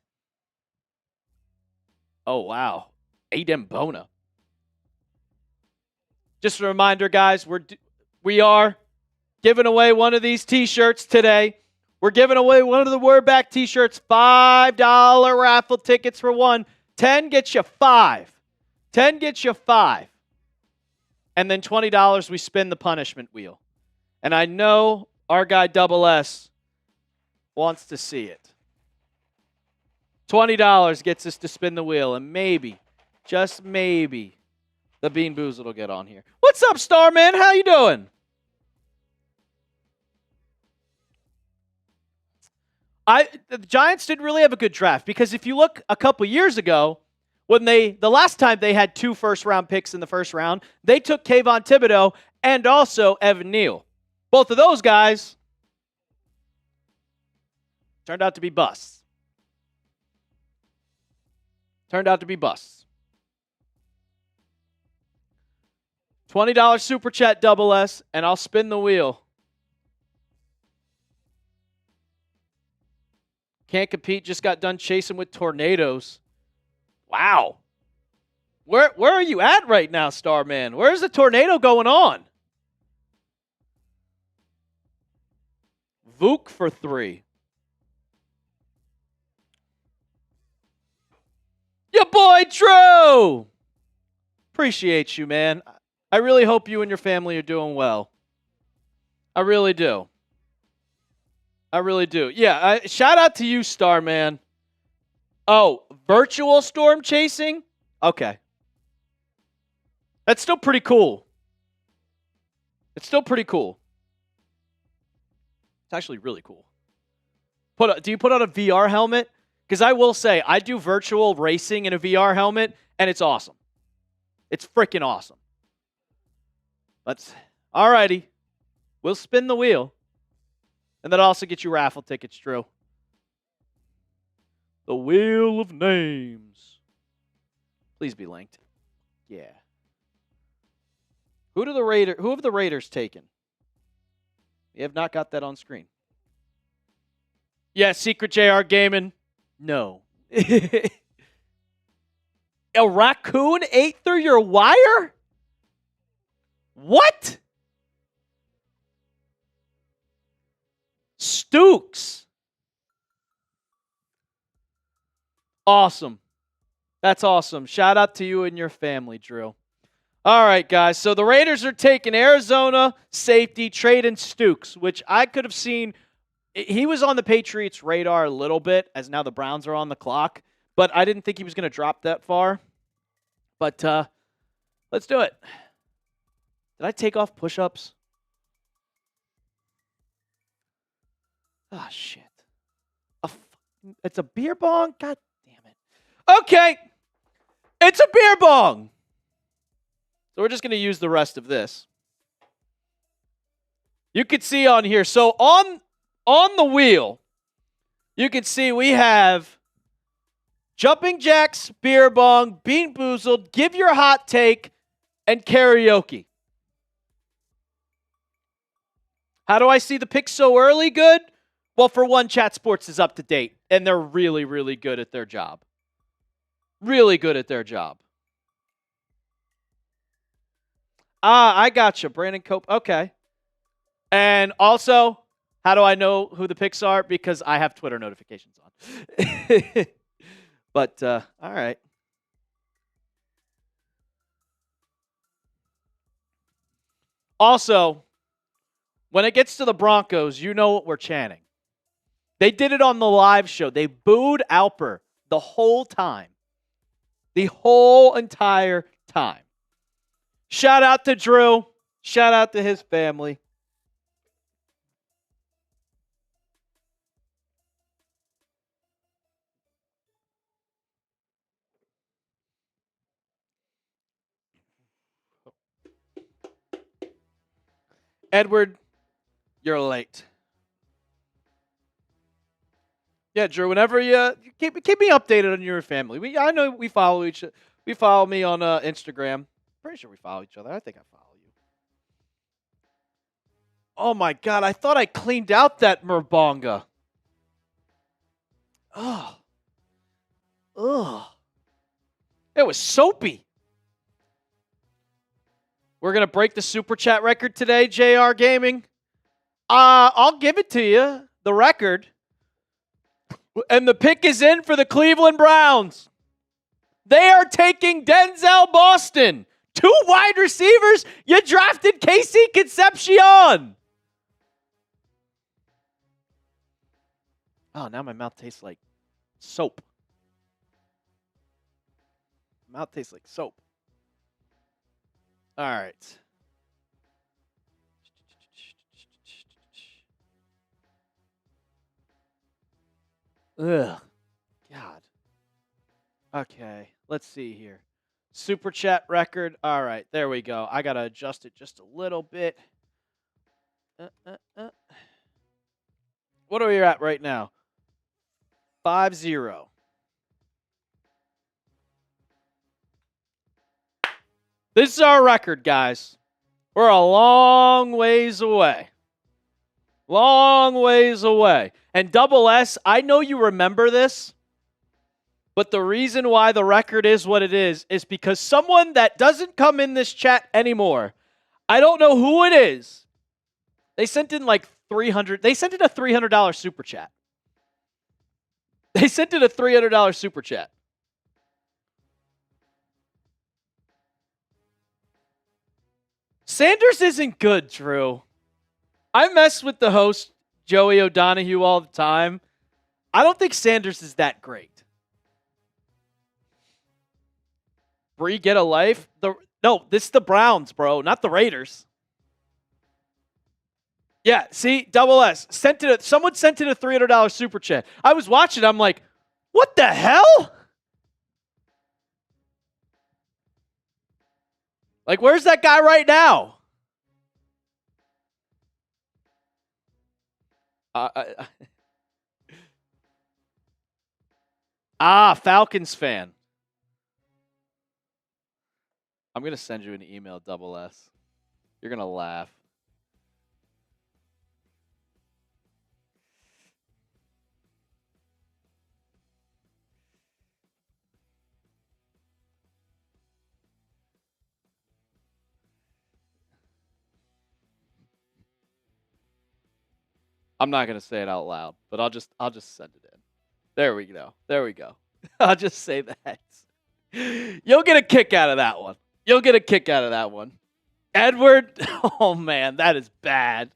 oh, wow. Adem Bona. Just a reminder, guys, we are giving away one of these t-shirts today. We're giving away one of the Word Back t-shirts. $5 raffle tickets for one. 10 gets you 5. 10 gets you 5. And then $20 we spin the punishment wheel. And I know our guy Double S wants to see it. $20 gets us to spin the wheel. And maybe, just maybe, the Bean Boozled will get on here. What's up, Starman? How you doing? The Giants didn't really have a good draft because if you look a couple years ago, when the last time they had 2 first-round picks in the first round, they took Kayvon Thibodeau and also Evan Neal. Both of those guys turned out to be busts. $20 super chat double S, and I'll spin the wheel. Can't compete, just got done chasing with tornadoes. Wow. Where are you at right now, Starman? Where's the tornado going on? Vuk for 3. Your boy Drew! Appreciate you, man. I really hope you and your family are doing well. I really do. Yeah, shout out to you, Starman. Oh, virtual storm chasing? Okay. That's still pretty cool. It's actually really cool. Do you put on a VR helmet? Because I will say, I do virtual racing in a VR helmet, and it's awesome. It's freaking awesome. Alrighty. We'll spin the wheel. And that'll also get you raffle tickets, Drew. The Wheel of Names. Please be linked. Yeah. Who have the Raiders taken? We have not got that on screen. Yeah, Secret JR Gaming. No. A raccoon ate through your wire? What? Stooks. Awesome. That's awesome. Shout out to you and your family, Drew. All right, guys. So the Raiders are taking Arizona safety Traden Stooks, which I could have seen. He was on the Patriots' radar a little bit, as now the Browns are on the clock. But I didn't think he was going to drop that far. But let's do it. Did I take off push-ups? Ah, shit. It's a beer bong? God damn it. Okay. It's a beer bong. So we're just going to use the rest of this. You can see on here. So on the wheel, you can see we have Jumping Jacks, Beer Bong, Bean Boozled, Give Your Hot Take, and Karaoke. How do I see the picks so early? Good. Well, for one, Chat Sports is up to date, and they're really, really good at their job. Really good at their job. I got you. Brandon Cope. Okay. And also, how do I know who the picks are? Because I have Twitter notifications on. But, all right. Also, when it gets to the Broncos, you know what we're chanting. They did it on the live show. They booed Alper the whole time. The whole entire time. Shout out to Drew. Shout out to his family. Edward, you're late. Yeah, Drew. Whenever you keep me updated on your family. I know we follow we follow me on Instagram. Pretty sure we follow each other. I think I follow you. Oh my God! I thought I cleaned out that Merbonga. Ugh. It was soapy. We're gonna break the super chat record today, JR Gaming. I'll give it to you. The record. And the pick is in for the Cleveland Browns. They are taking Denzel Boston. 2 wide receivers. You drafted Casey Concepcion. Oh, now my mouth tastes like soap. Mouth tastes like soap. All right. Ugh. God. Okay. Let's see here. Super chat record. All right, there we go. I got to adjust it just a little bit. What are we at right now? 5-0. This is our record, guys. We're a long ways away. Long ways away. And Double S, I know you remember this, but the reason why the record is what it is because someone that doesn't come in this chat anymore, I don't know who it is, they sent in like they sent in a $300 super chat. They sent in a $300 super chat. Sanders isn't good, Drew. I mess with the host, Joey O'Donohue, all the time. I don't think Sanders is that great. Bree, get a life? No, this is the Browns, bro, not the Raiders. Yeah, see, Double S. Someone sent in a $300 super chat. I was watching, I'm like, what the hell? Like, where's that guy right now? Falcons fan. I'm going to send you an email, Double S. You're going to laugh. I'm not going to say it out loud, but I'll just send it in. There we go. There we go. I'll just say that. You'll get a kick out of that one. You'll get a kick out of that one. Edward, oh man, that is bad.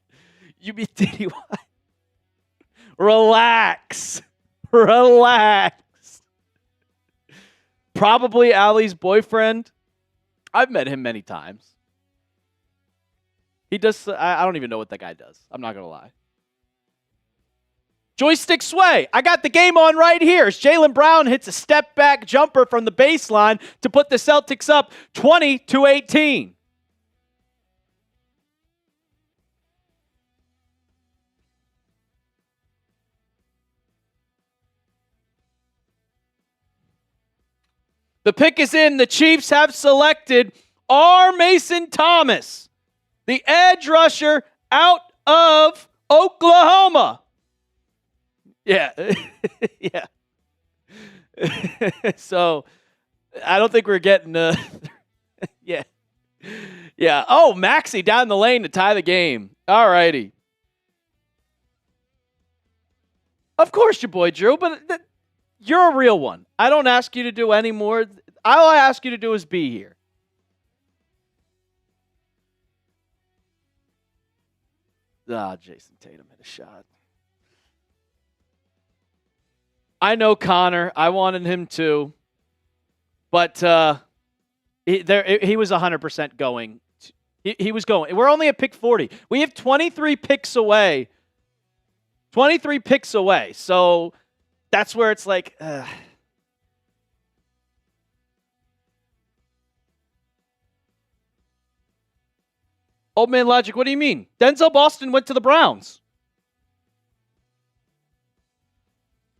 You be DDY. Relax. Relax. Probably Allie's boyfriend. I've met him many times. He does, I don't even know what that guy does. I'm not going to lie. Joystick sway. I got the game on right here. As Jaylen Brown hits a step back jumper from the baseline to put the Celtics up 20-18. The pick is in. The Chiefs have selected R. Mason Thomas, the edge rusher out of Oklahoma. Yeah. Yeah. So, I don't think we're getting yeah. Yeah. Oh, Maxey down the lane to tie the game. All righty. Of course, your boy Drew, but you're a real one. I don't ask you to do any more. All I ask you to do is be here. Jason Tatum hit a shot. I know Connor. I wanted him to. But he was 100% going. He was going. We're only at pick 40. We have 23 picks away. 23 picks away. So that's where it's like... Old man logic, what do you mean? Denzel Boston went to the Browns.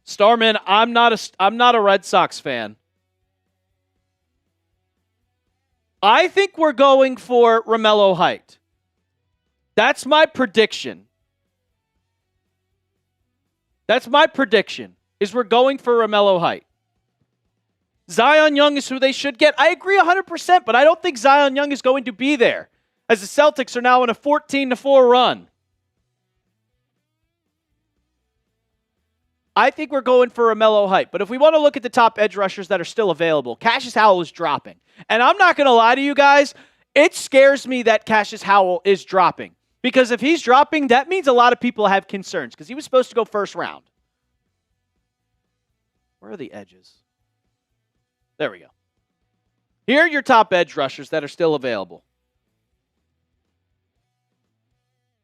Starman, I'm not a Red Sox fan. I think we're going for Romelo Height. That's my prediction. That's my prediction, is we're going for Romelo Height. Zion Young is who they should get. I agree 100%, but I don't think Zion Young is going to be there, as the Celtics are now in a 14-4 run. I think we're going for Romelo Height. But if we want to look at the top edge rushers that are still available, Cassius Howell is dropping. And I'm not going to lie to you guys, it scares me that Cassius Howell is dropping. Because if he's dropping, that means a lot of people have concerns, because he was supposed to go first round. Where are the edges? There we go. Here are your top edge rushers that are still available.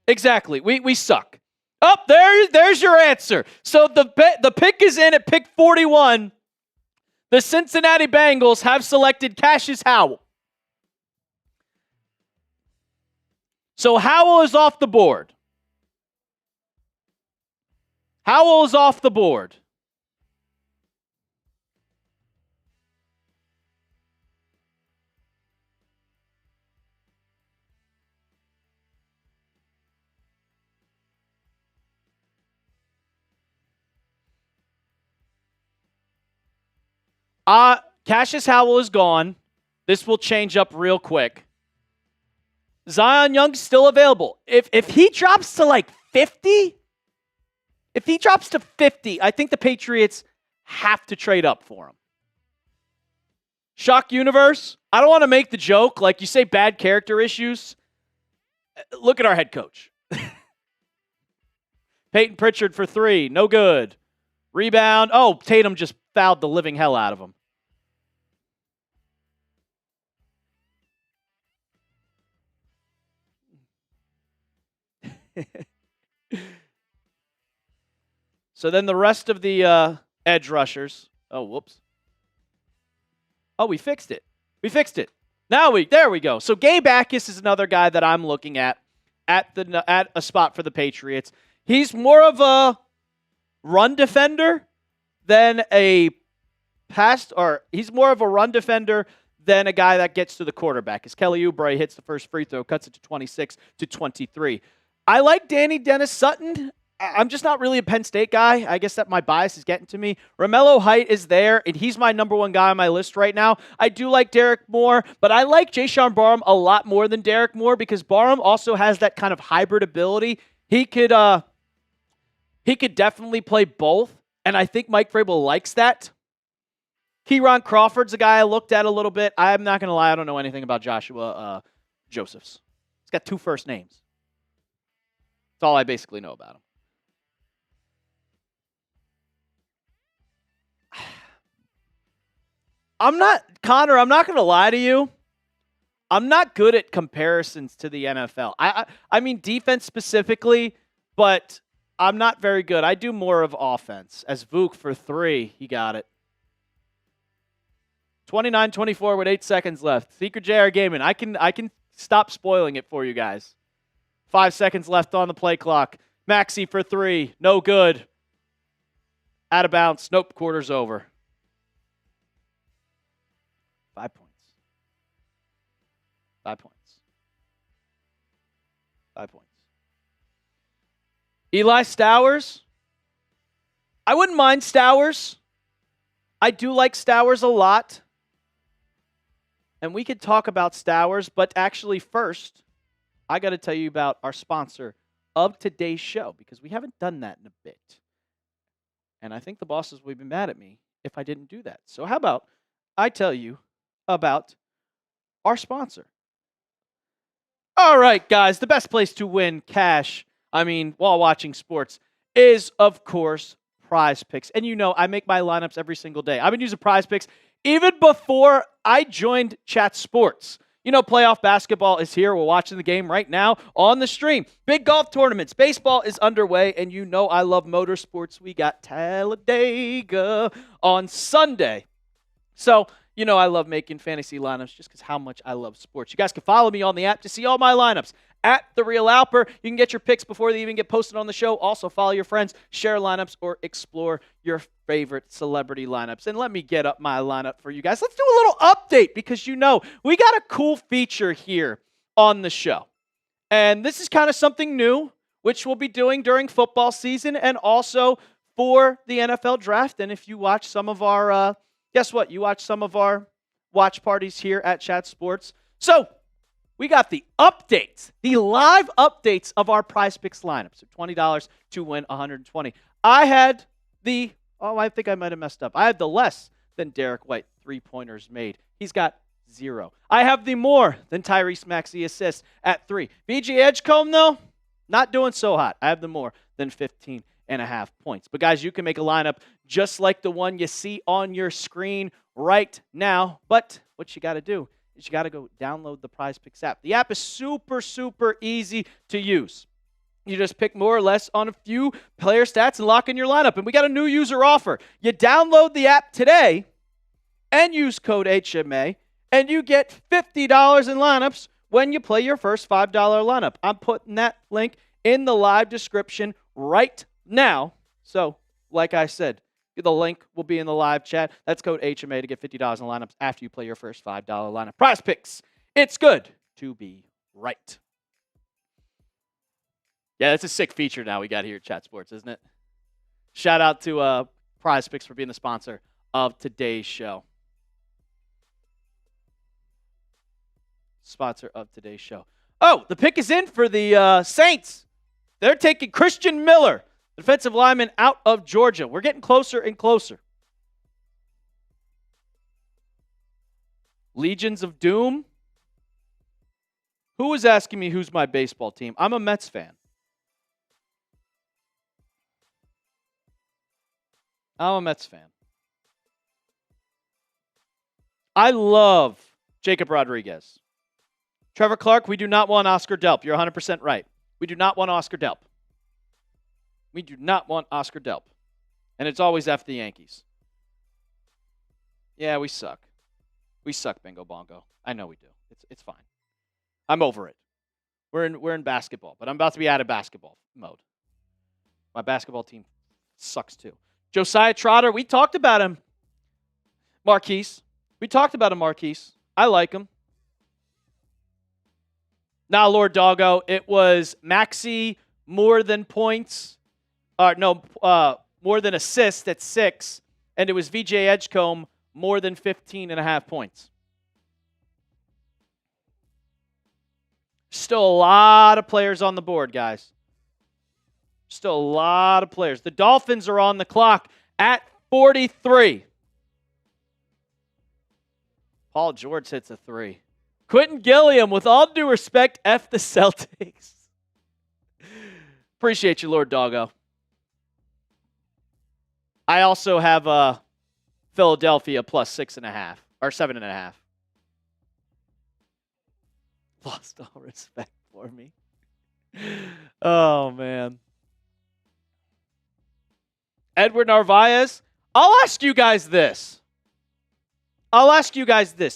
Exactly. We suck. Oh, there's your answer. So the pick is in at pick 41. The Cincinnati Bengals have selected Cassius Howell. So Howell is off the board. Howell is off the board. Cassius Howell is gone. This will change up real quick. Zion Young's still available. If he drops to like 50, I think the Patriots have to trade up for him. Shock Universe, I don't want to make the joke. Like you say, bad character issues. Look at our head coach. Peyton Pritchard for 3. No good. Rebound. Oh, Tatum just fouled the living hell out of him. So then the rest of the edge rushers. Oh, whoops. Oh, we fixed it. There we go. So Gabe Akis is another guy that I'm looking at a spot for the Patriots. He's more of a run defender than a he's more of a run defender than a guy that gets to the quarterback. As Kelly Oubre hits the first free throw, cuts it to 26-23. I like Danny Dennis Sutton. I'm just not really a Penn State guy. I guess that my bias is getting to me. Romelo Height is there, and he's my number one guy on my list right now. I do like Derek Moore, but I like Jayshawn Barham a lot more than Derek Moore because Barham also has that kind of hybrid ability. He could definitely play both, and I think Mike Vrabel likes that. Kieron Crawford's a guy I looked at a little bit. I'm not going to lie. I don't know anything about Joshua Josephs. He's got 2 first names. That's all I basically know about him. I'm not going to lie to you. I'm not good at comparisons to the NFL. I mean defense specifically, but I'm not very good. I do more of offense. As Vuk for 3, he got it. 29-24 with 8 seconds left. Secret JR Gaming. I can stop spoiling it for you guys. 5 seconds left on the play clock. Maxey for 3. No good. Out of bounds. Nope. Quarter's over. 5 points. 5 points. 5 points. Eli Stowers. I wouldn't mind Stowers. I do like Stowers a lot. And we could talk about Stowers, but actually first, I got to tell you about our sponsor of today's show because we haven't done that in a bit. And I think the bosses would be mad at me if I didn't do that. So how about I tell you about our sponsor? All right, guys, the best place to win cash, while watching sports, is, of course, Prize Picks. And you know, I make my lineups every single day. I've been using Prize Picks even before I joined Chat Sports. You know, playoff basketball is here. We're watching the game right now on the stream. Big golf tournaments. Baseball is underway, and you know I love motorsports. We got Talladega on Sunday. So, you know I love making fantasy lineups just because how much I love sports. You guys can follow me on the app to see all my lineups. At The Real Alper, you can get your picks before they even get posted on the show. Also, follow your friends, share lineups, or explore your favorite celebrity lineups. And let me get up my lineup for you guys. Let's do a little update because you know we got a cool feature here on the show. And this is kind of something new, which we'll be doing during football season and also for the NFL draft. And if you watch some of our, guess what? You watch some of our watch parties here at Chat Sports. So, we got the updates, the live updates of our Prize Picks lineup. So $20 to win $120. I had I think I might have messed up. I had the less than Derek White 3-pointers made. He's got 0. I have the more than Tyrese Maxey assists at 3. VJ Edgecombe, though, not doing so hot. I have the more than 15.5 points. But, guys, you can make a lineup just like the one you see on your screen right now. But what you got to do is you got to go download the Prize Picks app. The app is super, super easy to use. You just pick more or less on a few player stats and lock in your lineup. And we got a new user offer. You download the app today, and use code HMA, and you get $50 in lineups when you play your first $5 lineup. I'm putting that link in the live description right now. So, like I said, the link will be in the live chat. That's code HMA to get $50 in lineups after you play your first $5 lineup. Prize Picks. It's good to be right. Yeah, that's a sick feature now we got here at Chat Sports, isn't it? Shout out to Prize Picks for being the sponsor of today's show. Sponsor of today's show. Oh, the pick is in for the Saints. They're taking Christian Miller, defensive lineman out of Georgia. We're getting closer and closer. Legions of Doom. Who was asking me who's my baseball team? I'm a Mets fan. I'm a Mets fan. I love Jacob Rodriguez. Trevor Clark, we do not want Oscar Delp. You're 100% right. We do not want Oscar Delp. We do not want Oscar Delp. And it's always after the Yankees. Yeah, we suck. We suck, Bingo Bongo. I know we do. It's fine. I'm over it. We're in basketball, but I'm about to be out of basketball mode. My basketball team sucks too. Josiah Trotter, we talked about him. Marquise. We talked about him, Marquise. I like him. Nah, Lord Doggo, it was Maxey more than points. More than assists at 6. And it was VJ Edgecombe more than 15.5 points. Still a lot of players on the board, guys. Still a lot of players. The Dolphins are on the clock at 43. Paul George hits a 3. Quentin Gilliam, with all due respect, F the Celtics. Appreciate you, Lord Doggo. I also have Philadelphia plus 6.5 or 7.5. Lost all respect for me. Oh, man. Edward Narvaez, I'll ask you guys this.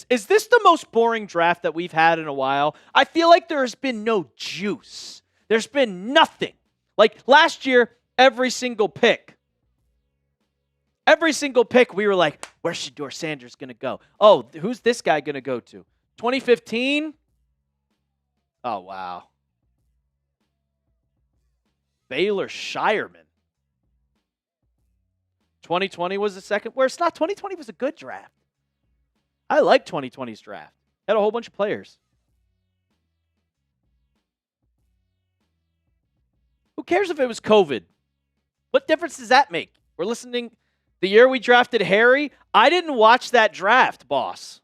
Is this the most boring draft that we've had in a while? I feel like there's been no juice. There's been nothing. Like last year, every single pick, we were like, where's Shedeur Sanders going to go? Oh, who's this guy going to go to? 2015? Oh, wow. Baylor Shireman. 2020 was the second. Where it's not. 2020 was a good draft. I like 2020's draft. Had a whole bunch of players. Who cares if it was COVID? What difference does that make? We're listening. The year we drafted Harry, I didn't watch that draft, boss.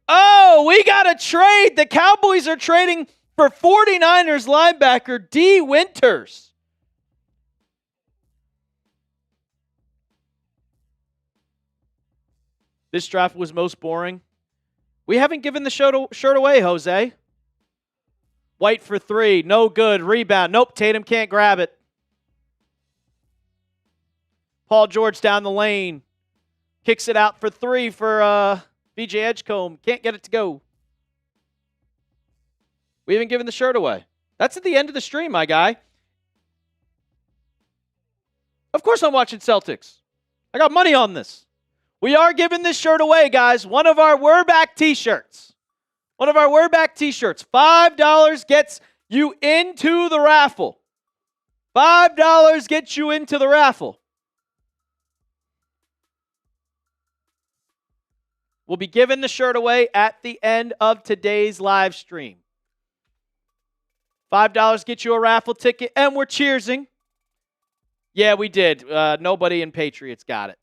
Oh, we got a trade. The Cowboys are trading for 49ers linebacker D. Winters. This draft was most boring. We haven't given the shirt away, Jose. White for 3. No good. Rebound. Nope, Tatum can't grab it. Paul George down the lane. Kicks it out for 3 for VJ Edgecombe. Can't get it to go. We haven't given the shirt away. That's at the end of the stream, my guy. Of course I'm watching Celtics. I got money on this. We are giving this shirt away, guys. One of our We're Back t-shirts. $5 gets you into the raffle. $5 gets you into the raffle. We'll be giving the shirt away at the end of today's live stream. $5 gets you a raffle ticket, and we're cheersing. Yeah, we did. Nobody in Patriots got it.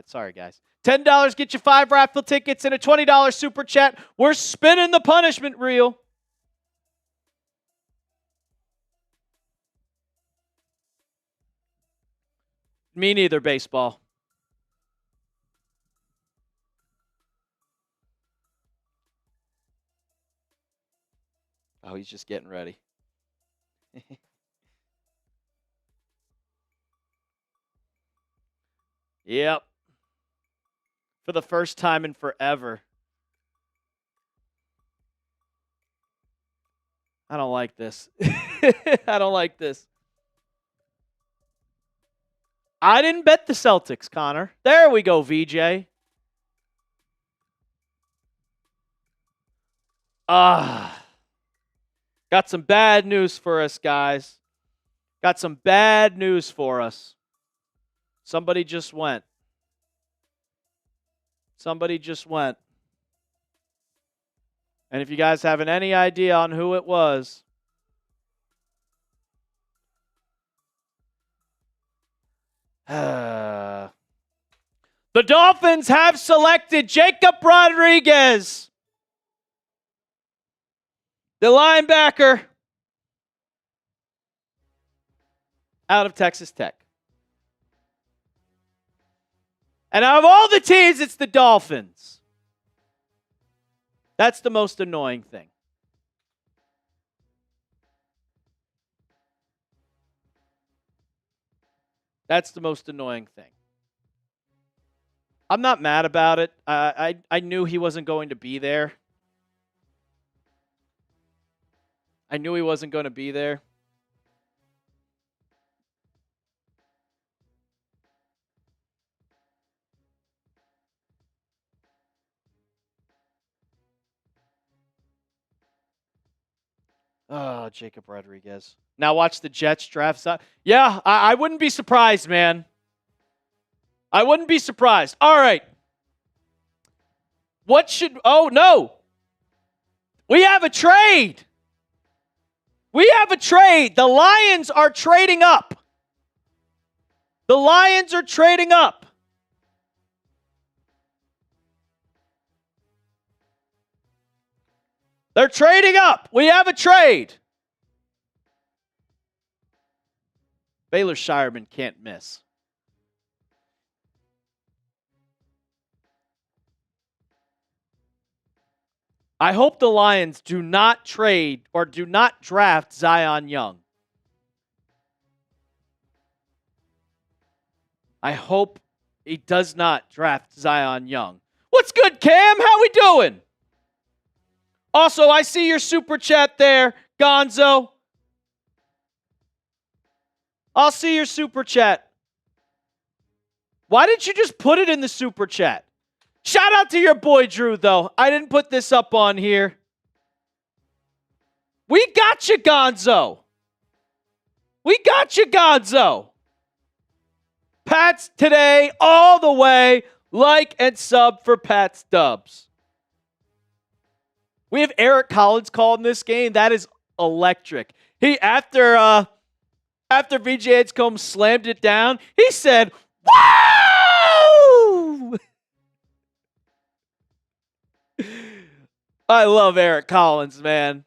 Sorry, guys. $10 get you 5 raffle tickets and a $20 super chat. We're spinning the punishment reel. Me neither, baseball. Oh, he's just getting ready. Yep. For the first time in forever. I don't like this. I don't like this. I didn't bet the Celtics, Connor. There we go, VJ. Got some bad news for us, guys. Got some bad news for us. Somebody just went. Somebody just went. And if you guys haven't any idea on who it was, the Dolphins have selected Jacob Rodriguez, the linebacker out of Texas Tech. And out of all the teams, it's the Dolphins. That's the most annoying thing. That's the most annoying thing. I'm not mad about it. I knew he wasn't going to be there. I knew he wasn't going to be there. Oh, Jacob Rodriguez. Now watch the Jets draft. Yeah, I wouldn't be surprised, man. I wouldn't be surprised. All right. Oh, no. We have a trade. We have a trade. The Lions are trading up. The Lions are trading up. They're trading up. We have a trade. Baylor Shireman can't miss. I hope the Lions do not trade or do not draft Zion Young. I hope he does not draft Zion Young. What's good, Cam? How we doing? Also, I see your super chat there, Gonzo. I'll see your super chat. Why didn't you just put it in the super chat? Shout out to your boy, Drew, though. I didn't put this up on here. We got you, Gonzo. We got you, Gonzo. Pats today, all the way. Like and sub for Pats Dubs. We have Eric Collins calling this game. That is electric. He after VJ Edgecombe slammed it down, he said, "Woo!" I love Eric Collins, man.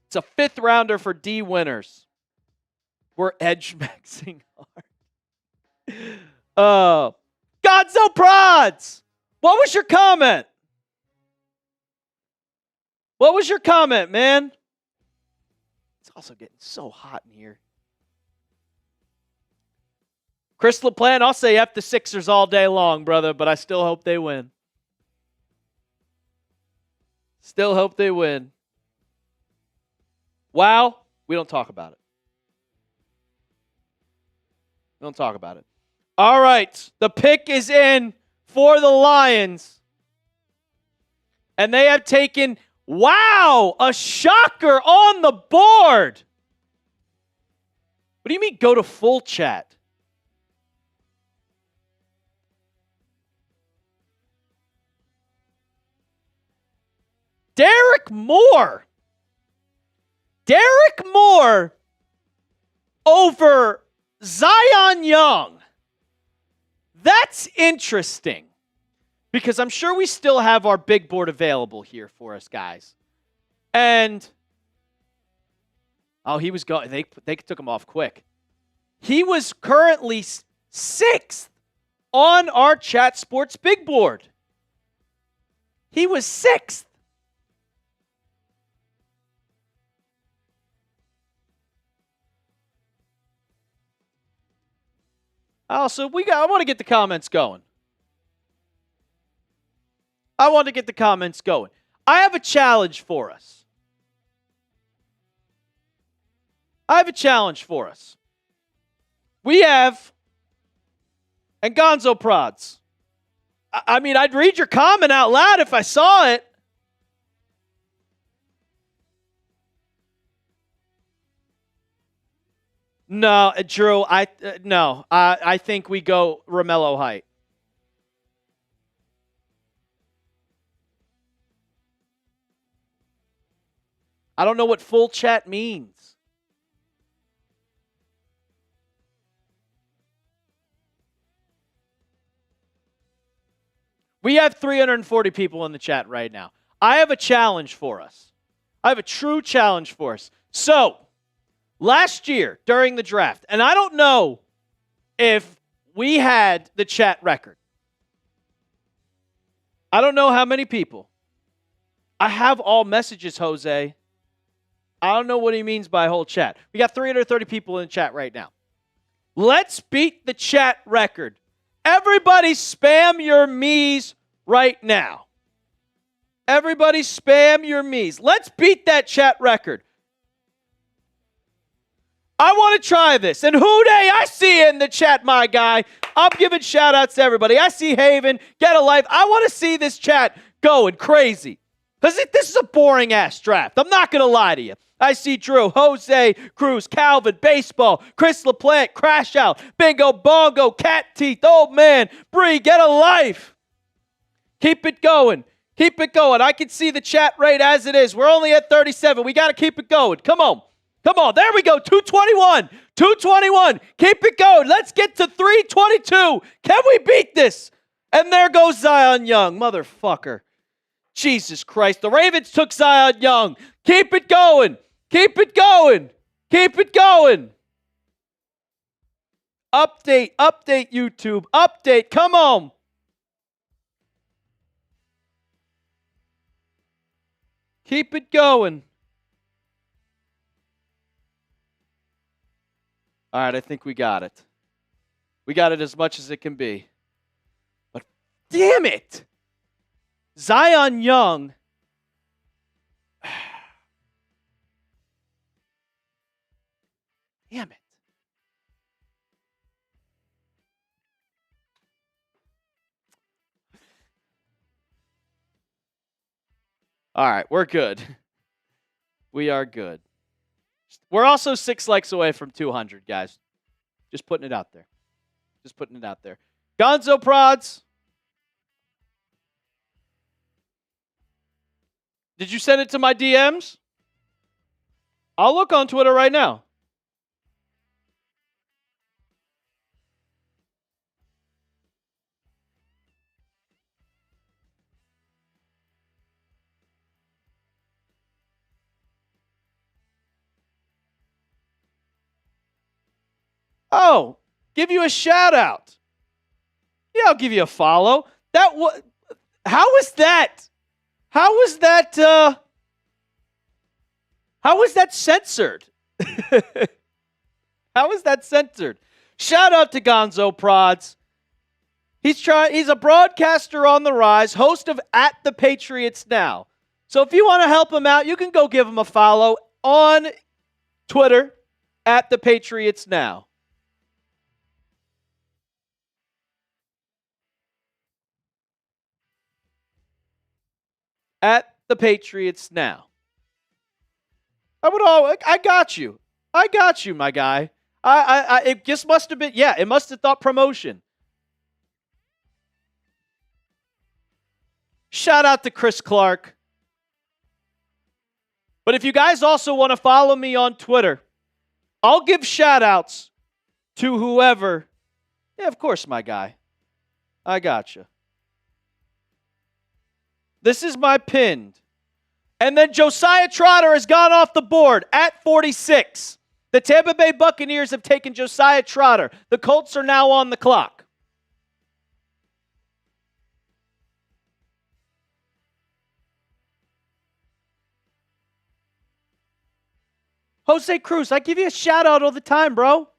It's a 5th rounder for D winners. We're edge maxing hard. Gonzo Prods! What was your comment? What was your comment, man? It's also getting so hot in here. Chris LaPlante, I'll say F the Sixers all day long, brother, but I still hope they win. Still hope they win. Wow, we don't talk about it. We don't talk about it. All right, the pick is in for the Lions. And they have taken, wow, a shocker on the board. What do you mean go to full chat? Derek Moore. Derek Moore over Zion Young. That's interesting because I'm sure we still have our big board available here for us, guys. And, he was going. They took him off quick. He was currently 6th on our Chat Sports big board. He was 6th. I want to get the comments going. I have a challenge for us. We have, and Gonzo Prods. I mean, I'd read your comment out loud if I saw it. No, Drew, I think we go Romelo Height. I don't know what full chat means. We have 340 people in the chat right now. I have a challenge for us. I have a true challenge for us. So, last year during the draft, and I don't know if we had the chat record. I don't know how many people. I have all messages, Jose. I don't know what he means by whole chat. We got 330 people in the chat right now. Let's beat the chat record. Everybody spam your me's right now. Everybody spam your me's. Let's beat that chat record. I want to try this. And Houday, I see in the chat, my guy. I'm giving shout outs to everybody. I see Haven, Get a Life. I want to see this chat going crazy. Because this is a boring ass draft. I'm not going to lie to you. I see Drew, Jose, Cruz, Calvin, Baseball, Chris LaPlante, Crash Out, Bingo, Bongo, Cat Teeth, Old Man, Bree, Get a Life. Keep it going. Keep it going. I can see the chat rate as it is. We're only at 37. We got to keep it going. Come on. Come on. There we go. 221. 221. Keep it going. Let's get to 322. Can we beat this? And there goes Zion Young. Motherfucker. Jesus Christ. The Ravens took Zion Young. Keep it going. Keep it going. Keep it going. Update YouTube. Update. Come on. Keep it going. All right, I think we got it. We got it as much as it can be. But damn it. Zion Young. Damn it. All right, we're good. We are good. We're also 6 likes away from 200, guys. Just putting it out there. Just putting it out there. Gonzo Prods. Did you send it to my DMs? I'll look on Twitter right now. Oh, give you a shout out. Yeah, I'll give you a follow. How was that? How was that censored? How is that censored? Shout out to Gonzo Prods. He's a broadcaster on the rise, host of At the Patriots Now. So if you want to help him out, you can go give him a follow on Twitter, At the Patriots Now. At the Patriots Now. I got you. I got you, my guy. It just must have been, it must have thought promotion. Shout out to Chris Clark. But if you guys also want to follow me on Twitter, I'll give shout outs to whoever. Yeah, of course, my guy. I got you. This is my pinned. And then Josiah Trotter has gone off the board at 46. The Tampa Bay Buccaneers have taken Josiah Trotter. The Colts are now on the clock. Jose Cruz, I give you a shout out all the time, bro.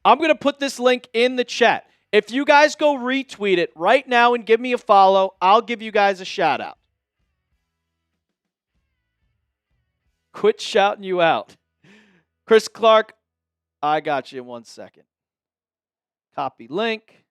I'm going to put this link in the chat. If you guys go retweet it right now and give me a follow, I'll give you guys a shout out. Quit shouting you out. Chris Clark, I got you in 1 second. Copy link.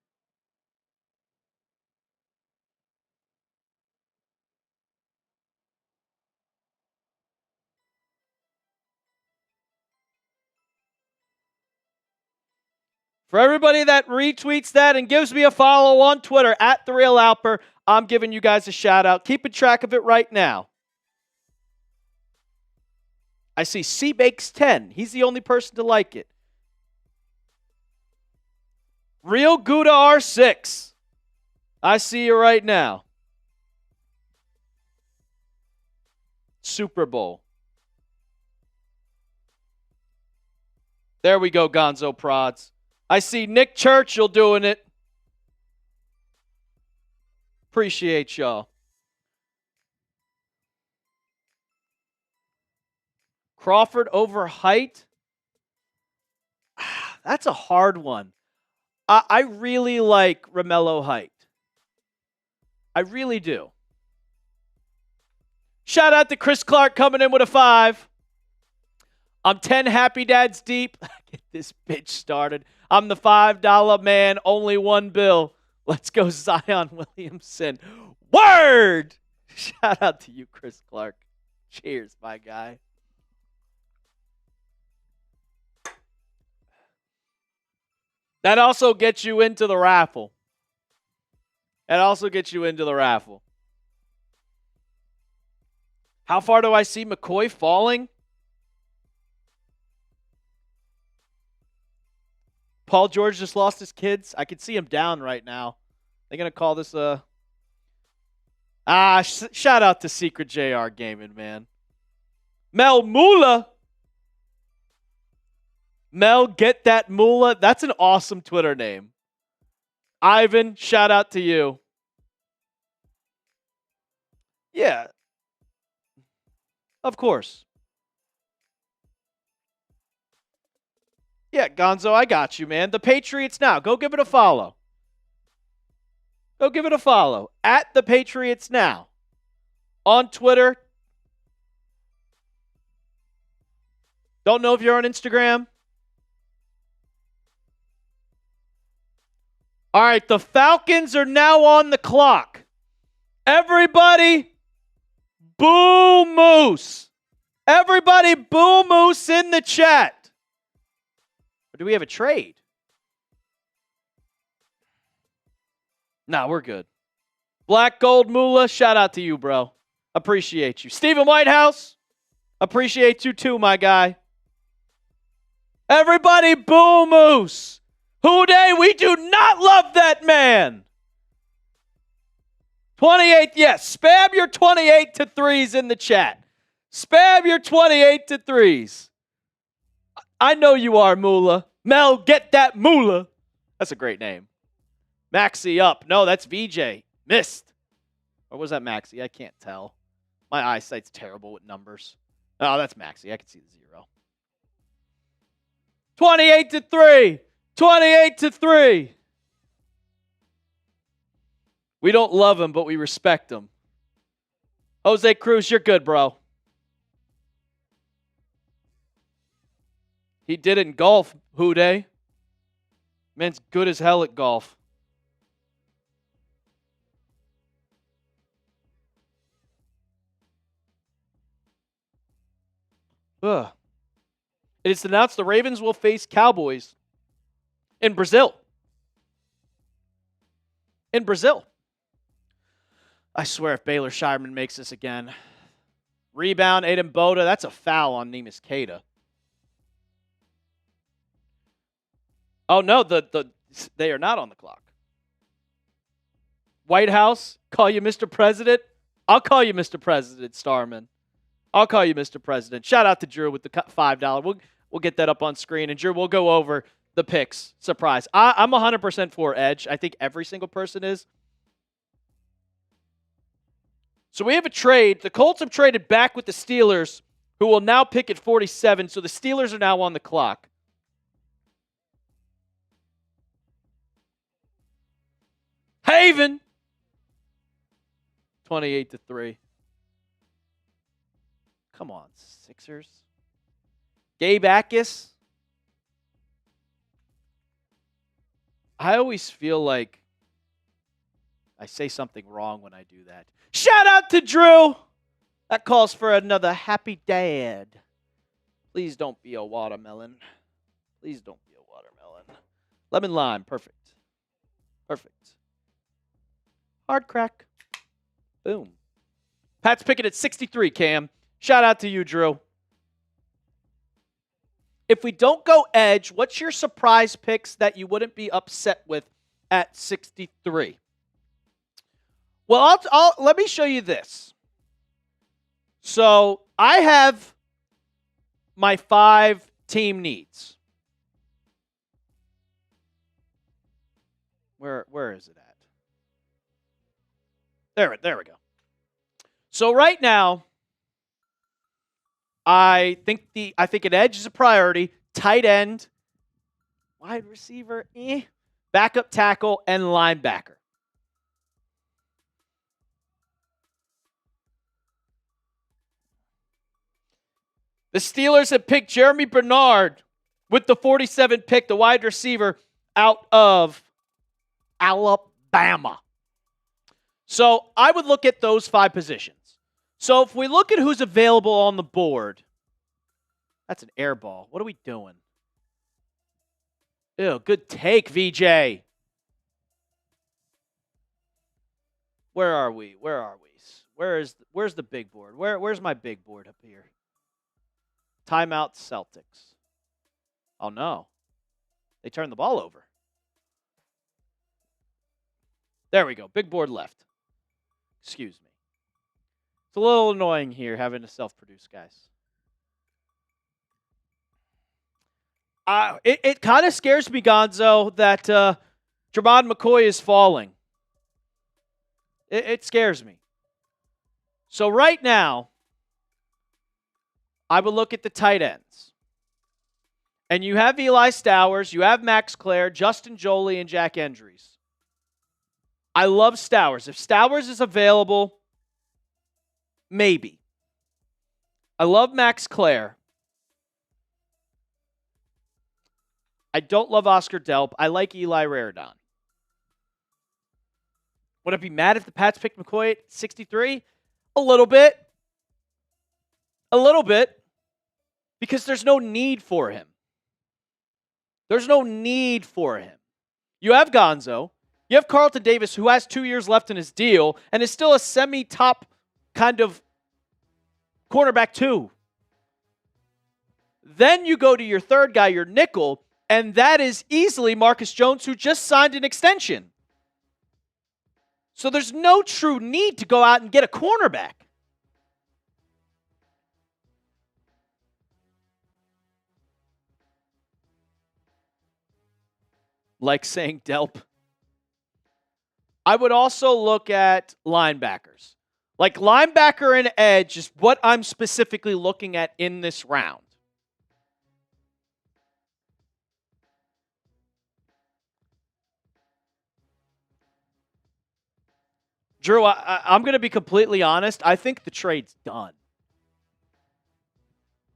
For everybody that retweets that and gives me a follow on Twitter at @TheRealAlper, I'm giving you guys a shout out. Keeping track of it right now. I see CBakes10. He's the only person to like it. Real Gouda R6. I see you right now. Super Bowl. There we go, Gonzo Prods. I see Nick Churchill doing it. Appreciate y'all. Crawford over Height. That's a hard one. I really like Romelo Height. I really do. Shout out to Chris Clark coming in with a 5. I'm 10 happy dads deep. Get this bitch started. I'm the $5 man, only one bill. Let's go Zion Williamson. Word! Shout out to you, Chris Clark. Cheers, my guy. That also gets you into the raffle. How far do I see McCoy falling? Paul George just lost his kids. I can see him down right now. They're going to call this a... shout out to Secret JR Gaming, man. Mel Moolah. Mel, get that moolah. That's an awesome Twitter name. Ivan, shout out to you. Yeah. Of course. Yeah, Gonzo, I got you, man. The Patriots Now. Go give it a follow. At the Patriots Now. On Twitter. Don't know if you're on Instagram. All right, the Falcons are now on the clock. Everybody, boo Moose. Everybody, boo Moose in the chat. Or do we have a trade? Nah, we're good. Black Gold Moolah, shout out to you, bro. Appreciate you. Stephen Whitehouse, appreciate you too, my guy. Everybody, boo Moose. Houday, we do not love that man. 28, yes. Spam your 28 to 3s in the chat. Spam your 28 to 3s. I know you are, Moolah. Mel, get that Moolah. That's a great name. Maxi up. No, that's VJ. Missed. Or was that Maxi? I can't tell. My eyesight's terrible with numbers. Oh, that's Maxi. I can see the 0. 28 to 3. 28 to 3. We don't love him, but we respect him. Jose Cruz, you're good, bro. He did it in golf, Houday. Man's good as hell at golf. Ugh. It is announced the Ravens will face Cowboys in Brazil. I swear if Baylor Shireman makes this again. Rebound, Aiden Boda. That's a foul on Nemus Keita. Oh, no, they are not on the clock. White House, call you Mr. President. I'll call you Mr. President, Starman. I'll call you Mr. President. Shout out to Drew with the $5. We'll get that up on screen. And Drew, we'll go over the picks. Surprise. I'm 100% for Edge. I think every single person is. So we have a trade. The Colts have traded back with the Steelers, who will now pick at 47. So the Steelers are now on the clock. Raven. 28-3. Come on, Sixers. Gabe Akis. I always feel like I say something wrong when I do that. Shout out to Drew. That calls for another happy dad. Please don't be a watermelon. Please don't be a watermelon. Lemon lime. Perfect. Perfect. Hard crack. Boom. Pat's picking at 63, Cam. Shout out to you, Drew. If we don't go edge, what's your surprise picks that you wouldn't be upset with at 63? Well, let me show you this. So I have my 5 team needs. Where is it at? There we go. So right now, I think an edge is a priority. Tight end, wide receiver, backup tackle, and linebacker. The Steelers have picked Jeremy Bernard with the 47th pick, the wide receiver out of Alabama. So I would look at those 5 positions. So if we look at who's available on the board, that's an air ball. What are we doing? Ew, good take, VJ. Where are we? Where's the big board? Where's my big board up here? Timeout Celtics. Oh no. They turned the ball over. There we go. Big board left. Excuse me. It's a little annoying here having to self-produce, guys. It kind of scares me, Gonzo, that Jermon McCoy is falling. It scares me. So right now, I would look at the tight ends. And you have Eli Stowers, you have Max Klare, Justin Joly, and Jack Endries. I love Stowers. If Stowers is available, maybe. I love Max Klare. I don't love Oscar Delp. I like Eli Raridon. Would I be mad if the Pats picked McCoy at 63? A little bit. A little bit. Because there's no need for him. There's no need for him. You have Gonzo. You have Carlton Davis, who has 2 years left in his deal and is still a semi-top kind of cornerback too. Then you go to your third guy, your nickel, and that is easily Marcus Jones, who just signed an extension. So there's no true need to go out and get a cornerback. Like saying Delp. I would also look at linebackers. Like linebacker and edge is what I'm specifically looking at in this round. Drew, I'm going to be completely honest. I think the trade's done.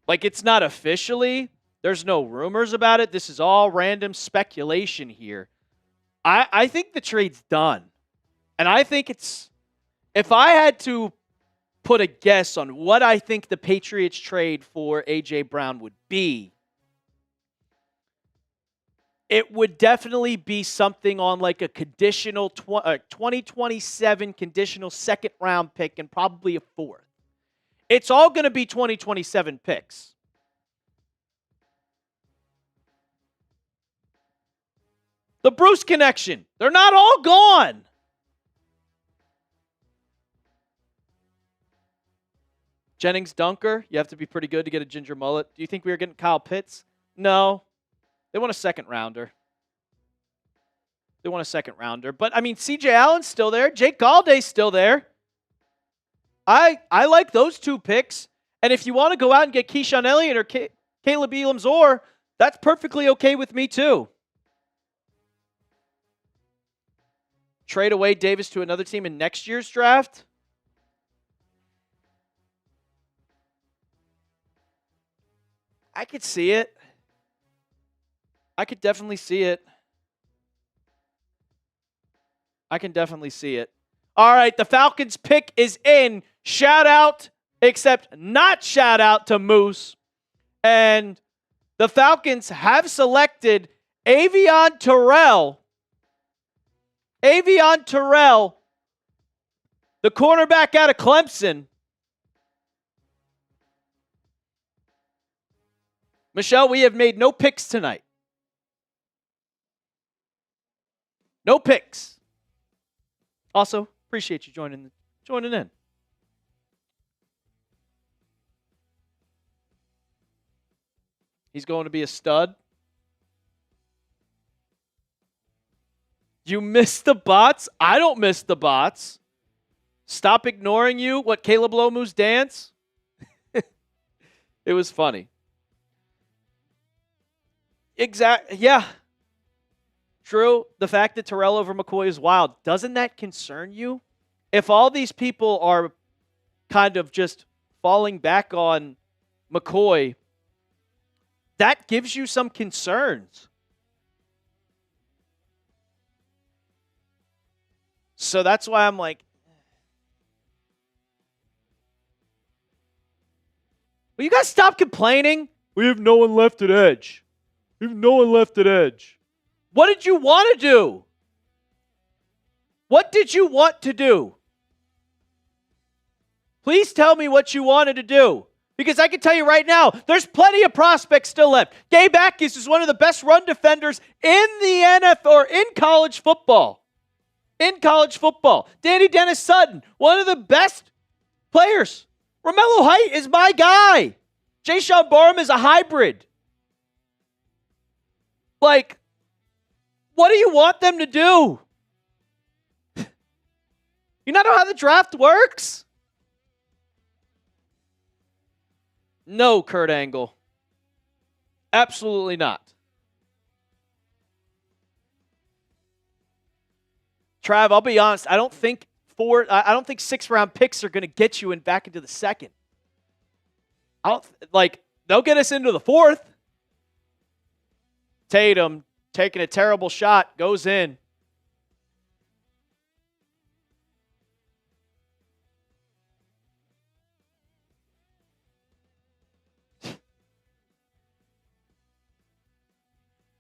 Like, it's not officially. There's no rumors about it. This is all random speculation here. I think the trade's done. And I think it's, if I had to put a guess on what I think the Patriots trade for A.J. Brown would be, it would definitely be something on like a conditional 2027 conditional second round pick and probably a 4th. It's all going to be 2027 picks. The Bruce connection. They're not all gone. Jennings Dunker. You have to be pretty good to get a ginger mullet. Do you think we were getting Kyle Pitts? No. They want a second rounder. But, I mean, C.J. Allen's still there. Jake Gallday's still there. I like those 2 picks. And if you want to go out and get Keyshawn Elliott or Caleb Elam-Zor, that's perfectly okay with me too. trade away Davis to another team in next year's draft? I could see it. I could definitely see it. I can definitely see it. All right, the Falcons pick is in. Shout out, except not shout out to Moose. And the Falcons have selected Avion Terrell. Avion Terrell, the cornerback out of Clemson. Michelle, we have made no picks tonight. No picks. Also, appreciate you joining in. He's going to be a stud. You missed the bots? I don't miss the bots. Stop ignoring you. What, Caleb Lomu's dance? It was funny. Exactly. Yeah. True. The fact that Terrell over McCoy is wild. Doesn't that concern you? If all these people are kind of just falling back on McCoy, that gives you some concerns. So that's why I'm like, will you guys stop complaining? We have no one left at edge. We have no one left at edge. What did you want to do? What did you want to do? Please tell me what you wanted to do. Because I can tell you right now, there's plenty of prospects still left. Gabe Akis is one of the best run defenders in the NFL or in college football. In college football. Danny Dennis Sutton, one of the best players. Romelo Height is my guy. Jayshon Barham is a hybrid. Like, what do you want them to do? You not know how the draft works? No, Kurt Angle. Absolutely not. Trav, I'll be honest. I don't think 6th-round picks are going to get you back into the second. They'll get us into the 4th. Tatum taking a terrible shot, goes in.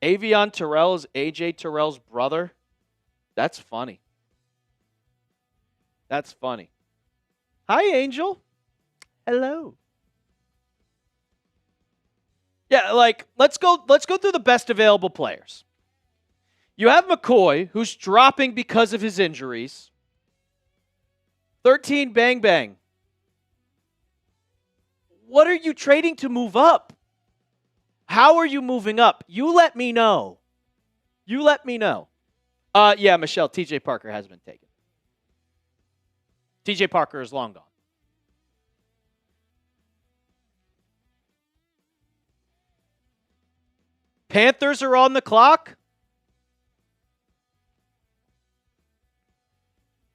Avion Terrell is AJ Terrell's brother. That's funny. That's funny. Hi, Angel. Hello. Yeah, let's go through the best available players. You have McCoy, who's dropping because of his injuries. 13 bang bang. What are you trading to move up? How are you moving up? You let me know. You let me know. Yeah, Michelle, TJ Parker has been taken. TJ Parker is long gone. Panthers are on the clock.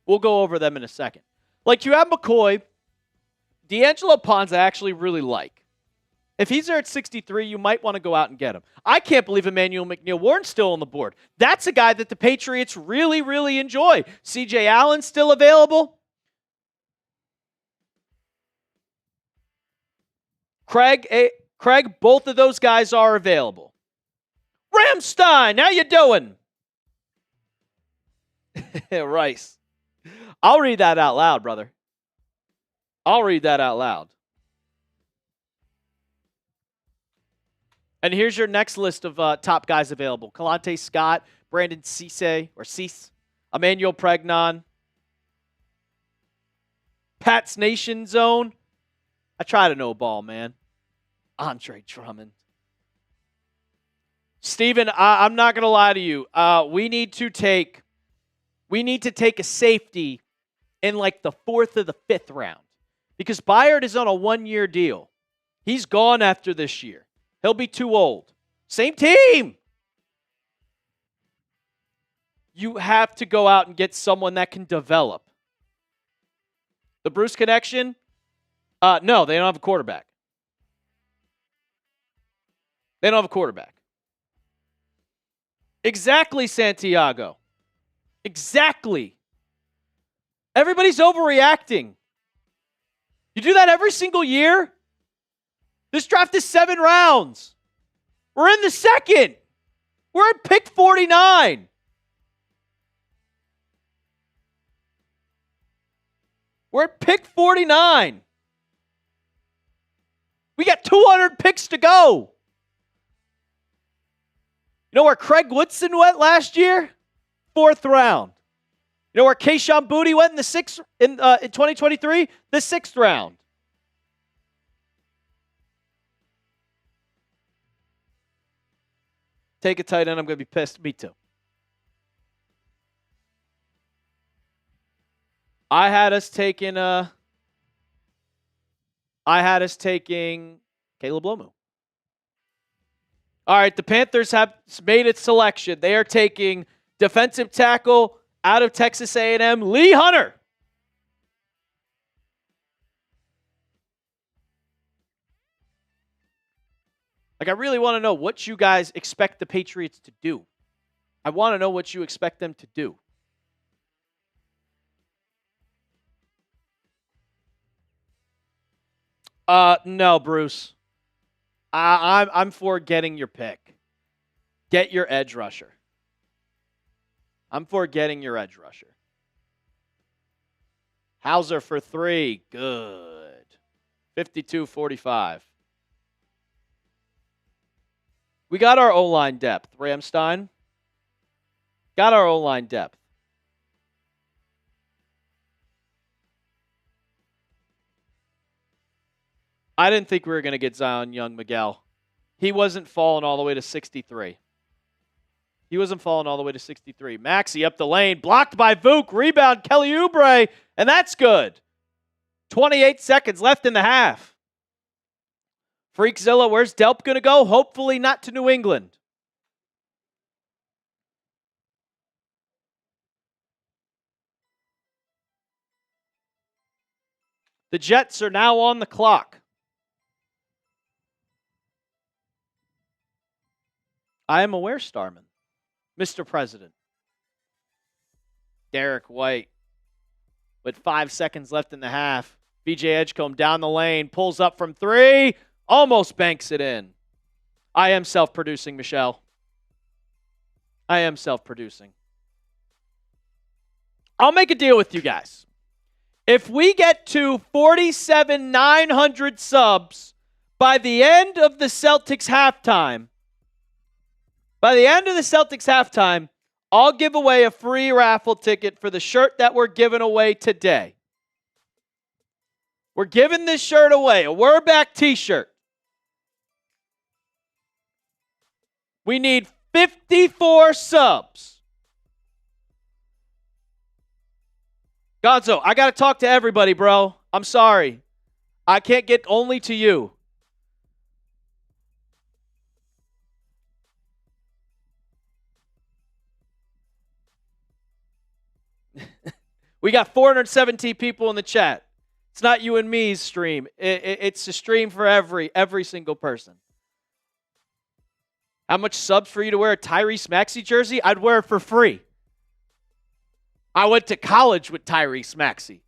We'll go over them in a second. You have McCoy. D'Angelo Ponz I actually really like. If he's there at 63, you might want to go out and get him. I can't believe Emmanuel McNeil-Warren's still on the board. That's a guy that the Patriots really, really enjoy. C.J. Allen's still available. Craig, both of those guys are available. Ramstein, how you doing? Rice. I'll read that out loud, brother. I'll read that out loud. And here's your next list of top guys available. Kalante Scott, Brandon Cease, Emmanuel Pregnon, Pat's Nation Zone. I try to know ball, man. Andre Drummond. Steven, I'm not going to lie to you. We need to take a safety in the 4th or the 5th round because Byard is on a 1-year deal. He's gone after this year. He'll be too old. Same team. You have to go out and get someone that can develop. The Bruce connection? No, they don't have a quarterback. They don't have a quarterback. Exactly, Santiago. Exactly. Everybody's overreacting. You do that every single year? This draft is 7 rounds. We're in the second. We're at pick 49. We're at pick 49. We got 200 picks to go. You know where Craig Woodson went last year? 4th round. You know where Kayshon Boutte went in in 2023? The 6th round. Take a tight end, I'm going to be pissed. Me too. I had us taking Caleb Lomu. All right, the Panthers have made its selection. They are taking defensive tackle out of Texas A&M, Lee Hunter. Like, I really want to know what you guys expect the Patriots to do. I want to know what you expect them to do. No, Bruce. I'm for getting your pick. Get your edge rusher. I'm for getting your edge rusher. Hauser for 3. Good. 52-45. We got our O-line depth, Ramstein. Got our O-line depth. I didn't think we were going to get Zion Young, Miguel. He wasn't falling all the way to 63. He wasn't falling all the way to 63. Maxey up the lane, blocked by Vuk. Rebound, Kelly Oubre, and that's good. 28 seconds left in the half. Freakzilla, where's Delp going to go? Hopefully not to New England. The Jets are now on the clock. I am aware, Starman. Mr. President. Derek White with 5 seconds left in the half. BJ Edgecombe down the lane, pulls up from 3, almost banks it in. I am self-producing, Michelle. I am self-producing. I'll make a deal with you guys. If we get to 47,900 subs by the end of the Celtics halftime, I'll give away a free raffle ticket for the shirt that we're giving away today. We're giving this shirt away, a We're Back t-shirt. We need 54 subs. Gonzo, I got to talk to everybody, bro. I'm sorry. I can't get only to you. We got 417 people in the chat. It's not you and me's stream. It's a stream for every single person. How much subs for you to wear a Tyrese Maxey jersey? I'd wear it for free. I went to college with Tyrese Maxey.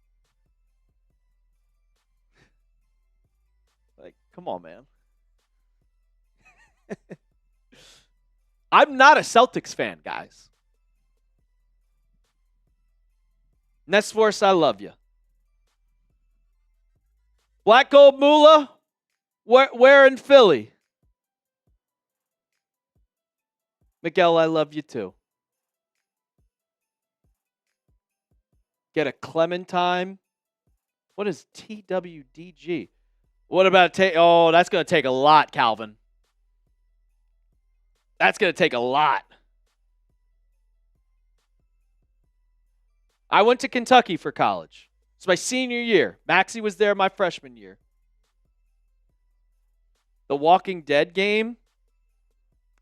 Like, come on, man. I'm not a Celtics fan, guys. Nets Force, I love you. Black Gold Moolah, where in Philly? Miguel, I love you too. Get a Clementine. What is TWDG? What about oh, that's going to take a lot, Calvin. That's going to take a lot. I went to Kentucky for college. It's my senior year. Maxey was there my freshman year. The Walking Dead game.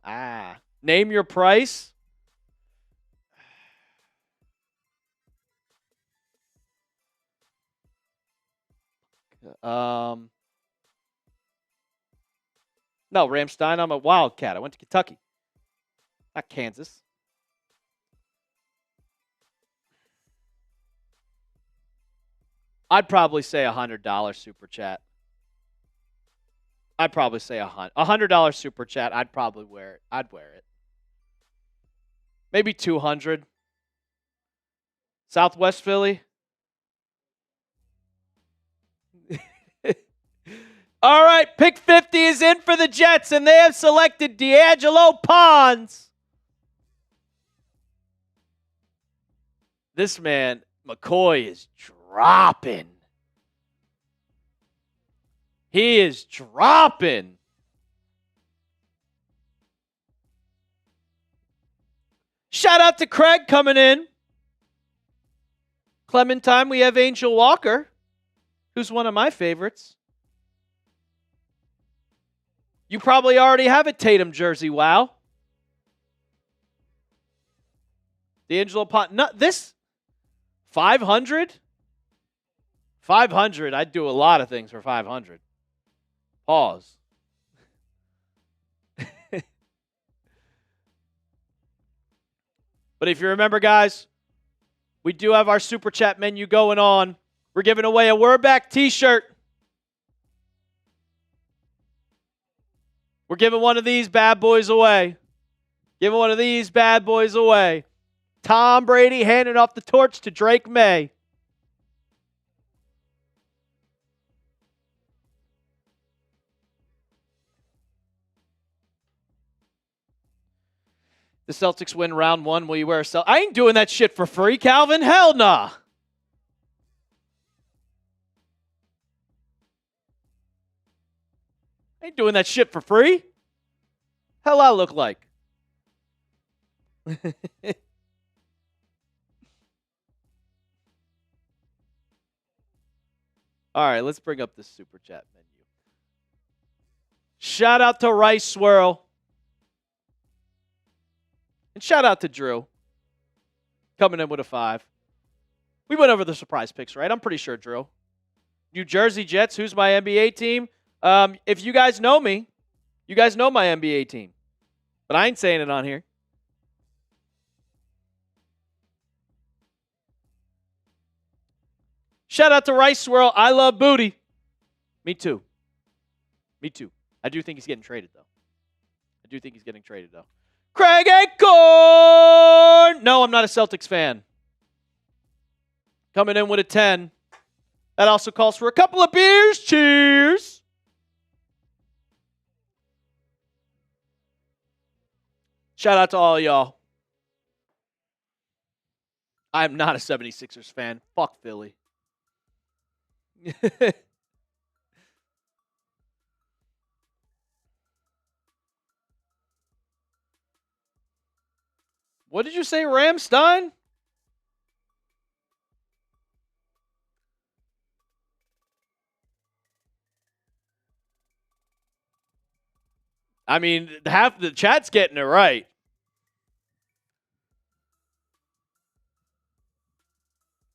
Name your price. No, Ramstein, I'm a Wildcat. I went to Kentucky, not Kansas. I'd probably say $100 super chat. I'd probably say $100 super chat. I'd probably wear it. I'd wear it. Maybe 200. Southwest Philly. All right, pick 50 is in for the Jets, and they have selected D'Angelo Pons. This man, McCoy, is dropping. He is dropping. Shout out to Craig coming in. Clementine, we have Angel Walker, who's one of my favorites. You probably already have a Tatum jersey, wow. D'Angelo Pont. Not this 500? 500. I'd do a lot of things for 500. Pause. But if you remember, guys, we do have our super chat menu going on. We're giving away a We're Back t-shirt. We're giving one of these bad boys away. Giving one of these bad boys away. Tom Brady handing off the torch to Drake May. The Celtics win round one. Will you wear a Celtics? I ain't doing that shit for free, Calvin. Hell nah. I ain't doing that shit for free. Hell I look like. All right, let's bring up the super chat menu. Shout out to Rice Swirl. And shout out to Drew. Coming in with a 5. We went over the surprise picks, right? I'm pretty sure, Drew. New Jersey Jets, who's my NBA team? If you guys know me, you guys know my NBA team. But I ain't saying it on here. Shout out to Rice Swirl. I love booty. Me too. Me too. I do think he's getting traded, though. Craig Acorn! No, I'm not a Celtics fan. Coming in with a 10. That also calls for a couple of beers. Cheers! Shout out to all y'all. I'm not a 76ers fan. Fuck Philly. What did you say, Ramstein? I mean, half the chat's getting it right.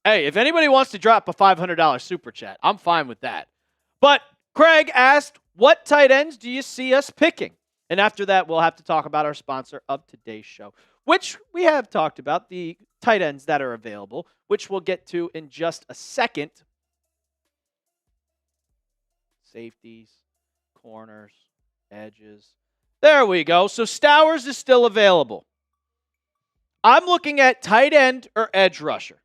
Hey, if anybody wants to drop a $500 super chat, I'm fine with that. But Craig asked, what tight ends do you see us picking? And after that, we'll have to talk about our sponsor of today's show, which we have talked about, the tight ends that are available, which we'll get to in just a second. Safeties, corners, edges. There we go. So Stowers is still available. I'm looking at tight end or edge rusher.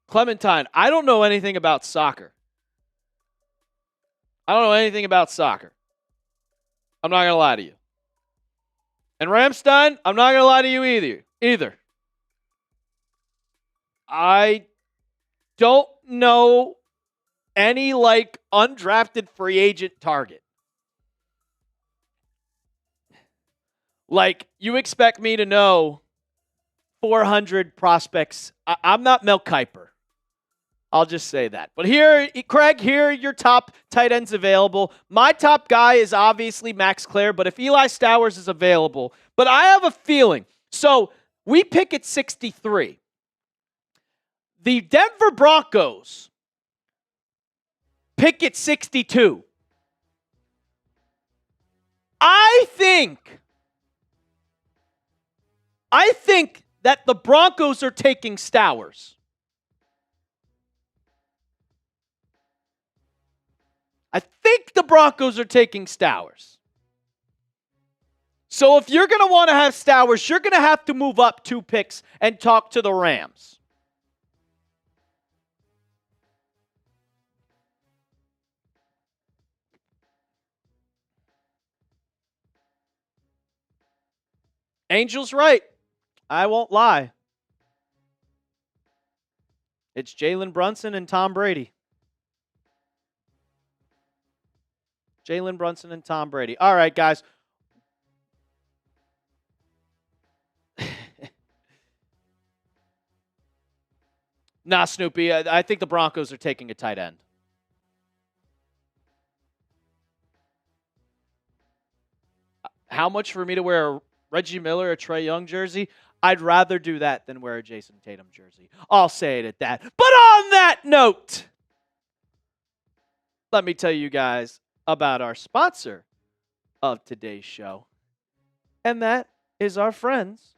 Clementine, I don't know anything about soccer. I'm not going to lie to you. And Ramstein, I'm not going to lie to you either. I don't know any undrafted free agent target. You expect me to know 400 prospects. I'm not Mel Kiper. I'll just say that. But here, Craig, here are your top tight ends available. My top guy is obviously Max Klare, but if Eli Stowers is available, but I have a feeling. So we pick at 63. The Denver Broncos pick at 62. I think that the Broncos are taking Stowers. I think the Broncos are taking Stowers. So if you're going to want to have Stowers, you're going to have to move up 2 picks and talk to the Rams. Angel's right. I won't lie. It's Jalen Brunson and Tom Brady. Jalen Brunson and Tom Brady. All right, guys. Nah, Snoopy. I think the Broncos are taking a tight end. How much for me to wear a Reggie Miller or Trae Young jersey? I'd rather do that than wear a Jason Tatum jersey. I'll say it at that. But on that note, let me tell you guys about our sponsor of today's show. And that is our friends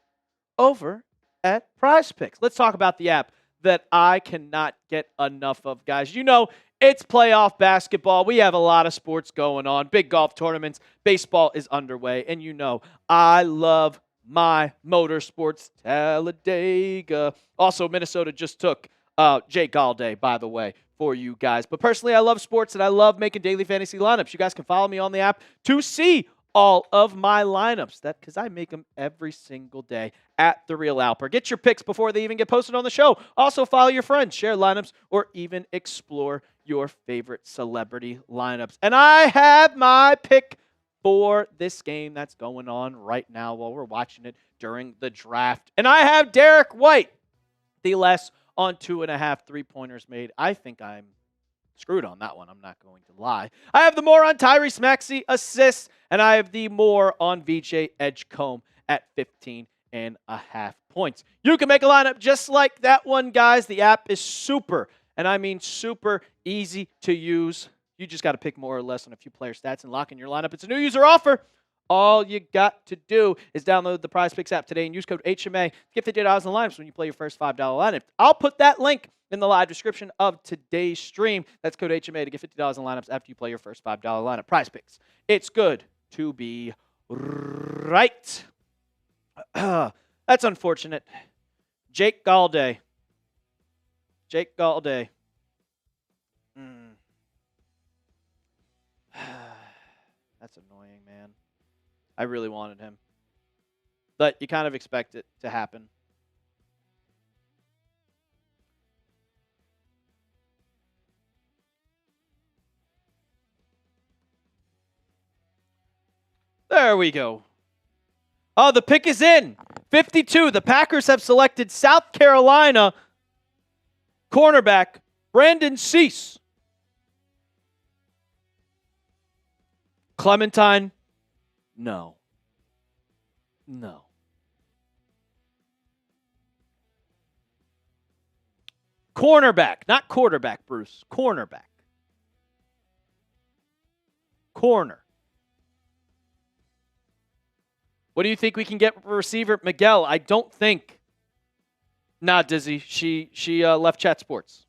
over at Prize Picks. Let's talk about the app that I cannot get enough of, guys. You know, it's playoff basketball. We have a lot of sports going on. Big golf tournaments. Baseball is underway. And you know, I love my motorsports Talladega. Also, Minnesota just took Jake Allday, by the way, for you guys. But personally, I love sports and I love making daily fantasy lineups. You guys can follow me on the app to see all of my lineups. That because I make them every single day at The Real Alper. Get your picks before they even get posted on the show. Also, follow your friends, share lineups, or even explore your favorite celebrity lineups. And I have my pick for this game that's going on right now while we're watching it during the draft. And I have Derek White, the less on 2.5 3-pointers made. I think I'm screwed on that one. I'm not going to lie. I have the more on Tyrese Maxey assists, and I have the more on VJ Edgecombe at 15.5 points. You can make a lineup just like that one, guys. The app is super, and I mean super easy to use. You just got to pick more or less on a few player stats and lock in your lineup. It's a new user offer. All you got to do is download the Prize Picks app today and use code HMA. Get $50 in lineups when you play your first $5 lineup. I'll put that link in the live description of today's stream. That's code HMA to get $50 in lineups after you play your first $5 lineup. Prize Picks. It's good to be right. That's unfortunate. Jake Allday. Jake Allday. That's annoying, man. I really wanted him. But you kind of expect it to happen. There we go. Oh, the pick is in. 52. The Packers have selected South Carolina cornerback Brandon Cease. Clementine? No. No. Cornerback, not quarterback, Bruce. Cornerback. Corner. What do you think we can get for receiver? Miguel, I don't think. Nah, Dizzy. She left Chat Sports.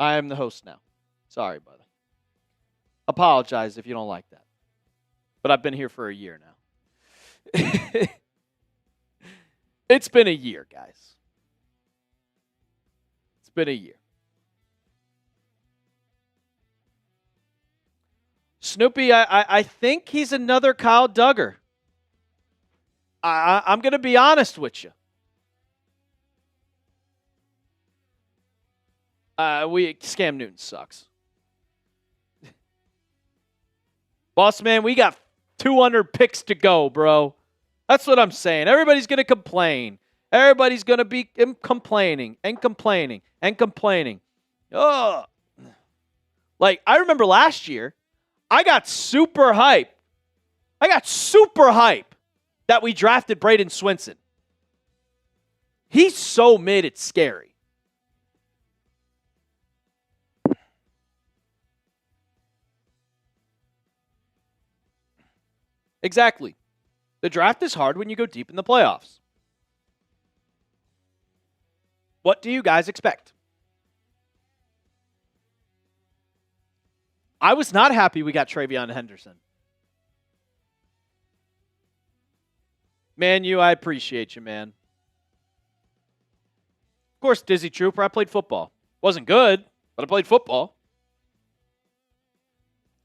I am the host now. Sorry, brother. Apologize if you don't like that. But I've been here for a year now. It's been a year, guys. It's been a year. Snoopy, I think he's another Kyle Duggar. I'm going to be honest with you. Scam Newton sucks. Boss man, we got 200 picks to go, bro. That's what I'm saying. Everybody's going to complain. Everybody's going to be complaining and complaining and complaining. Ugh. Like, I remember last year, I got super hype. That we drafted Braden Swinson. He's so mid, it's scary. Exactly. The draft is hard when you go deep in the playoffs. What do you guys expect? I was not happy we got Travion Henderson. Man, I appreciate you, man. Of course, Dizzy Trooper, I played football. Wasn't good, but I played football.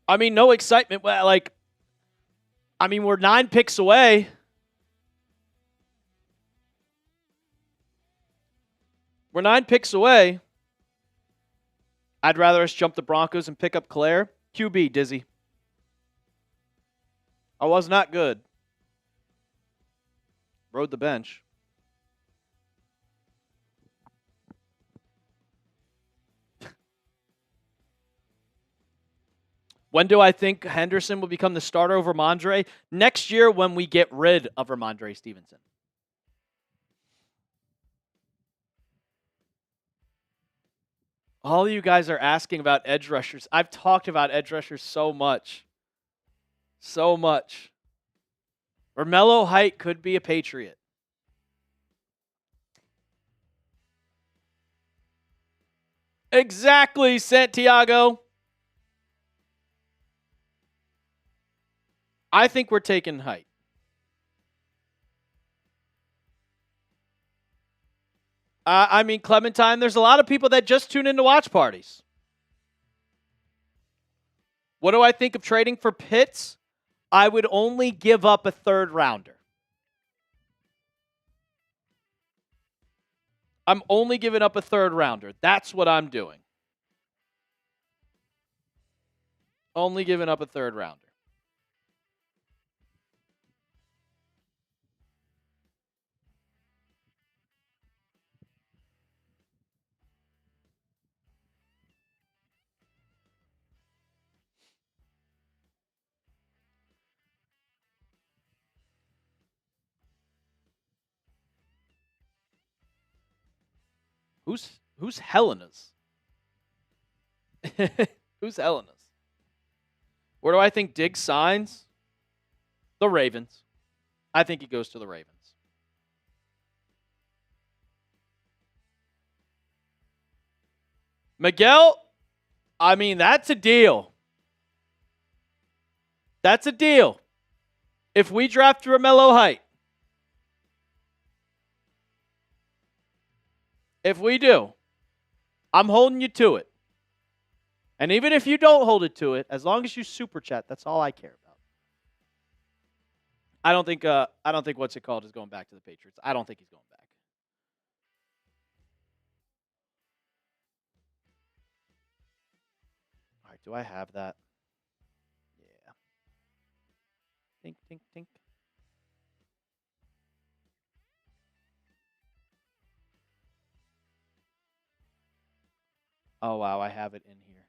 I mean, no excitement. We're 9 picks away. We're 9 picks away. I'd rather us jump the Broncos and pick up Klare. QB, Dizzy. I was not good. Rode the bench. When do I think Henderson will become the starter over Ramondre? Next year when we get rid of Ramondre Stevenson. All of you guys are asking about edge rushers. I've talked about edge rushers so much. So much. Romelo Height could be a Patriot. Exactly, Santiago. I think we're taking Height. Clementine, there's a lot of people that just tune in to watch parties. What do I think of trading for Pitts? I would only give up a 3rd rounder. I'm only giving up a 3rd rounder. That's what I'm doing. Only giving up a 3rd rounder. Who's Helena's? Who's Helena's? Where do I think Diggs signs? The Ravens. I think he goes to the Ravens. Miguel, that's a deal. That's a deal. If we draft Romelo Height, if we do, I'm holding you to it. And even if you don't hold it to it, as long as you super chat, that's all I care about. I don't think what's it called is going back to the Patriots. I don't think he's going back. All right, do I have that? Yeah. Tink, tink, tink. Oh, wow, I have it in here.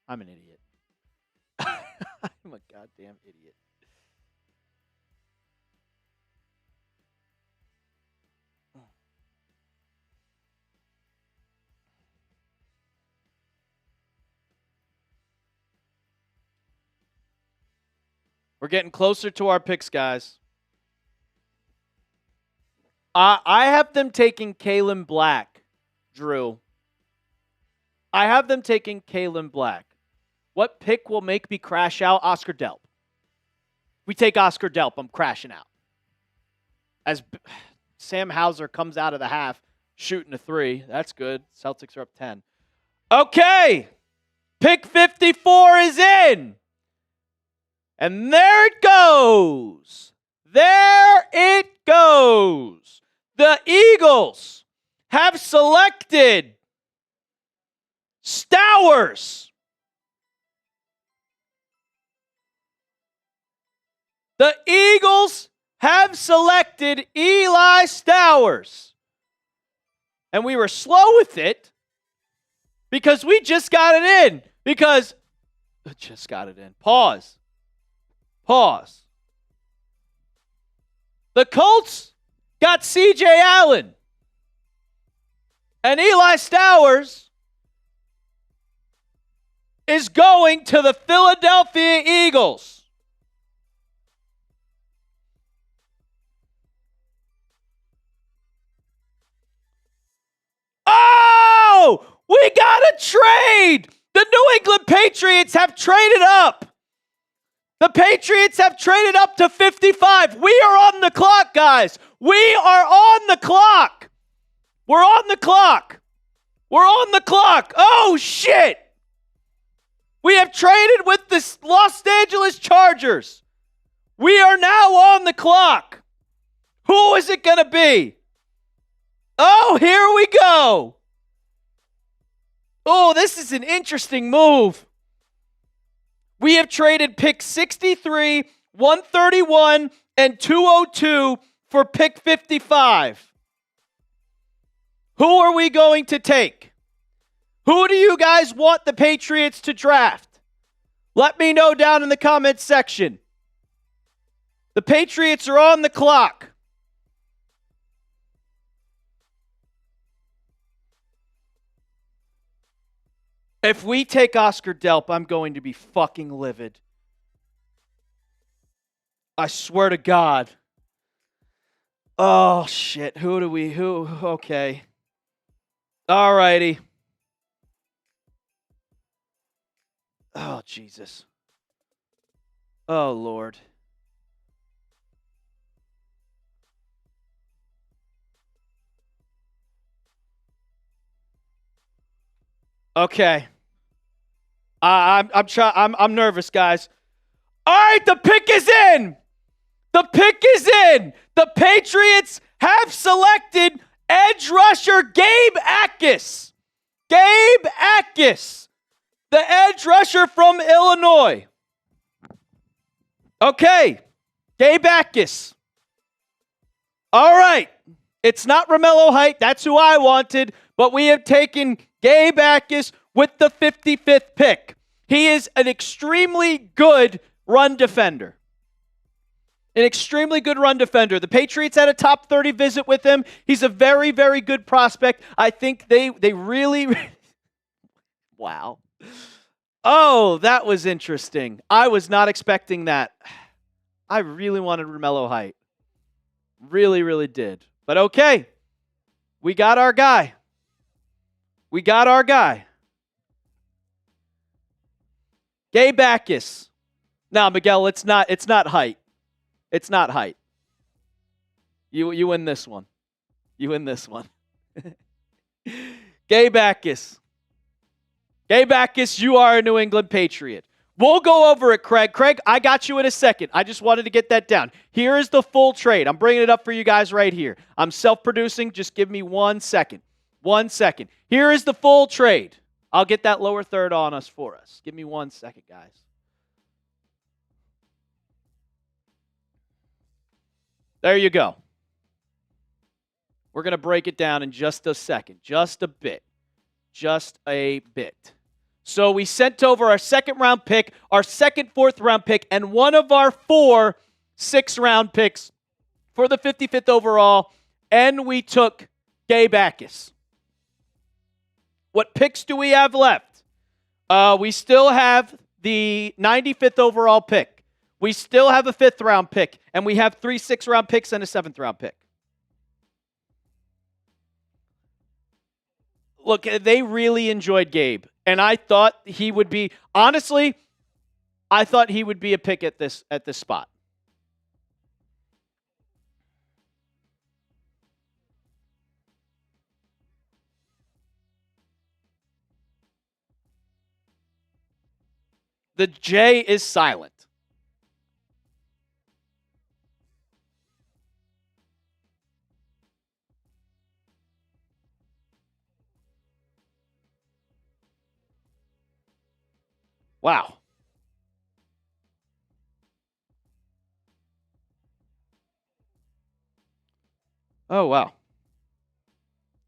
I'm an idiot. I'm a goddamn idiot. We're getting closer to our picks, guys. I have them taking Kalen Black, Drew. I have them taking Kalen Black. What pick will make me crash out? Oscar Delp. We take Oscar Delp, I'm crashing out. As Sam Hauser comes out of the half, shooting a 3. That's good. Celtics are up 10. Okay. Pick 54 is in. And there it goes. There it goes. The Eagles have selected Stowers. The Eagles have selected Eli Stowers. And we were slow with it because we just got it in. Just got it in. Pause. The Colts got C.J. Allen. And Eli Stowers is going to the Philadelphia Eagles. Oh, we got a trade. The New England Patriots have traded up. The Patriots have traded up to 55. We are on the clock, guys. We are on the clock. We're on the clock. We're on the clock. Oh, shit. We have traded with the Los Angeles Chargers. We are now on the clock. Who is it going to be? Oh, here we go. Oh, this is an interesting move. We have traded pick 63, 131, and 202 for pick 55. Who are we going to take? Who do you guys want the Patriots to draft? Let me know down in the comments section. The Patriots are on the clock. If we take Oscar Delp, I'm going to be fucking livid. I swear to God. Oh, shit. Okay. All righty. Oh, Jesus. Oh, Lord. Okay. I'm nervous, guys. All right, the pick is in. The pick is in. The Patriots have selected edge rusher Gabe Akis. Gabe Akis, the edge rusher from Illinois. Okay, Gabe Akis. All right. It's not Romelo Height. That's who I wanted. But we have taken Gabe Akis with the 55th pick. He is an extremely good run defender. An extremely good run defender. The Patriots had a top 30 visit with him. He's a very, very good prospect. I think they really... Wow. Oh, that was interesting. I was not expecting that. I really wanted Romelo Height. Really, really did. But okay. We got our guy. We got our guy. Gabe Akis. Now, Miguel, it's not Height. It's not Height. You win this one. You win this one. Gabe Akis. Gabe Akis, you are a New England Patriot. We'll go over it, Craig. Craig, I got you in a second. I just wanted to get that down. Here is the full trade. I'm bringing it up for you guys right here. I'm self-producing. Just give me 1 second. 1 second. Here is the full trade. I'll get that lower third on us for us. Give me 1 second, guys. There you go. We're going to break it down in just a second. Just a bit. Just a bit. So we sent over our second-round pick, our second fourth-round pick, and one of our 4 sixth-round picks for the 55th overall, and we took Gabe Akis. What picks do we have left? We still have the 95th overall pick. We still have a 5th-round pick, and we have 3 6th-round picks and a 7th-round pick. Look, they really enjoyed Gabe, and I thought he would be, honestly, I thought he would be a pick at this spot. The J is silent. Wow. Oh, wow.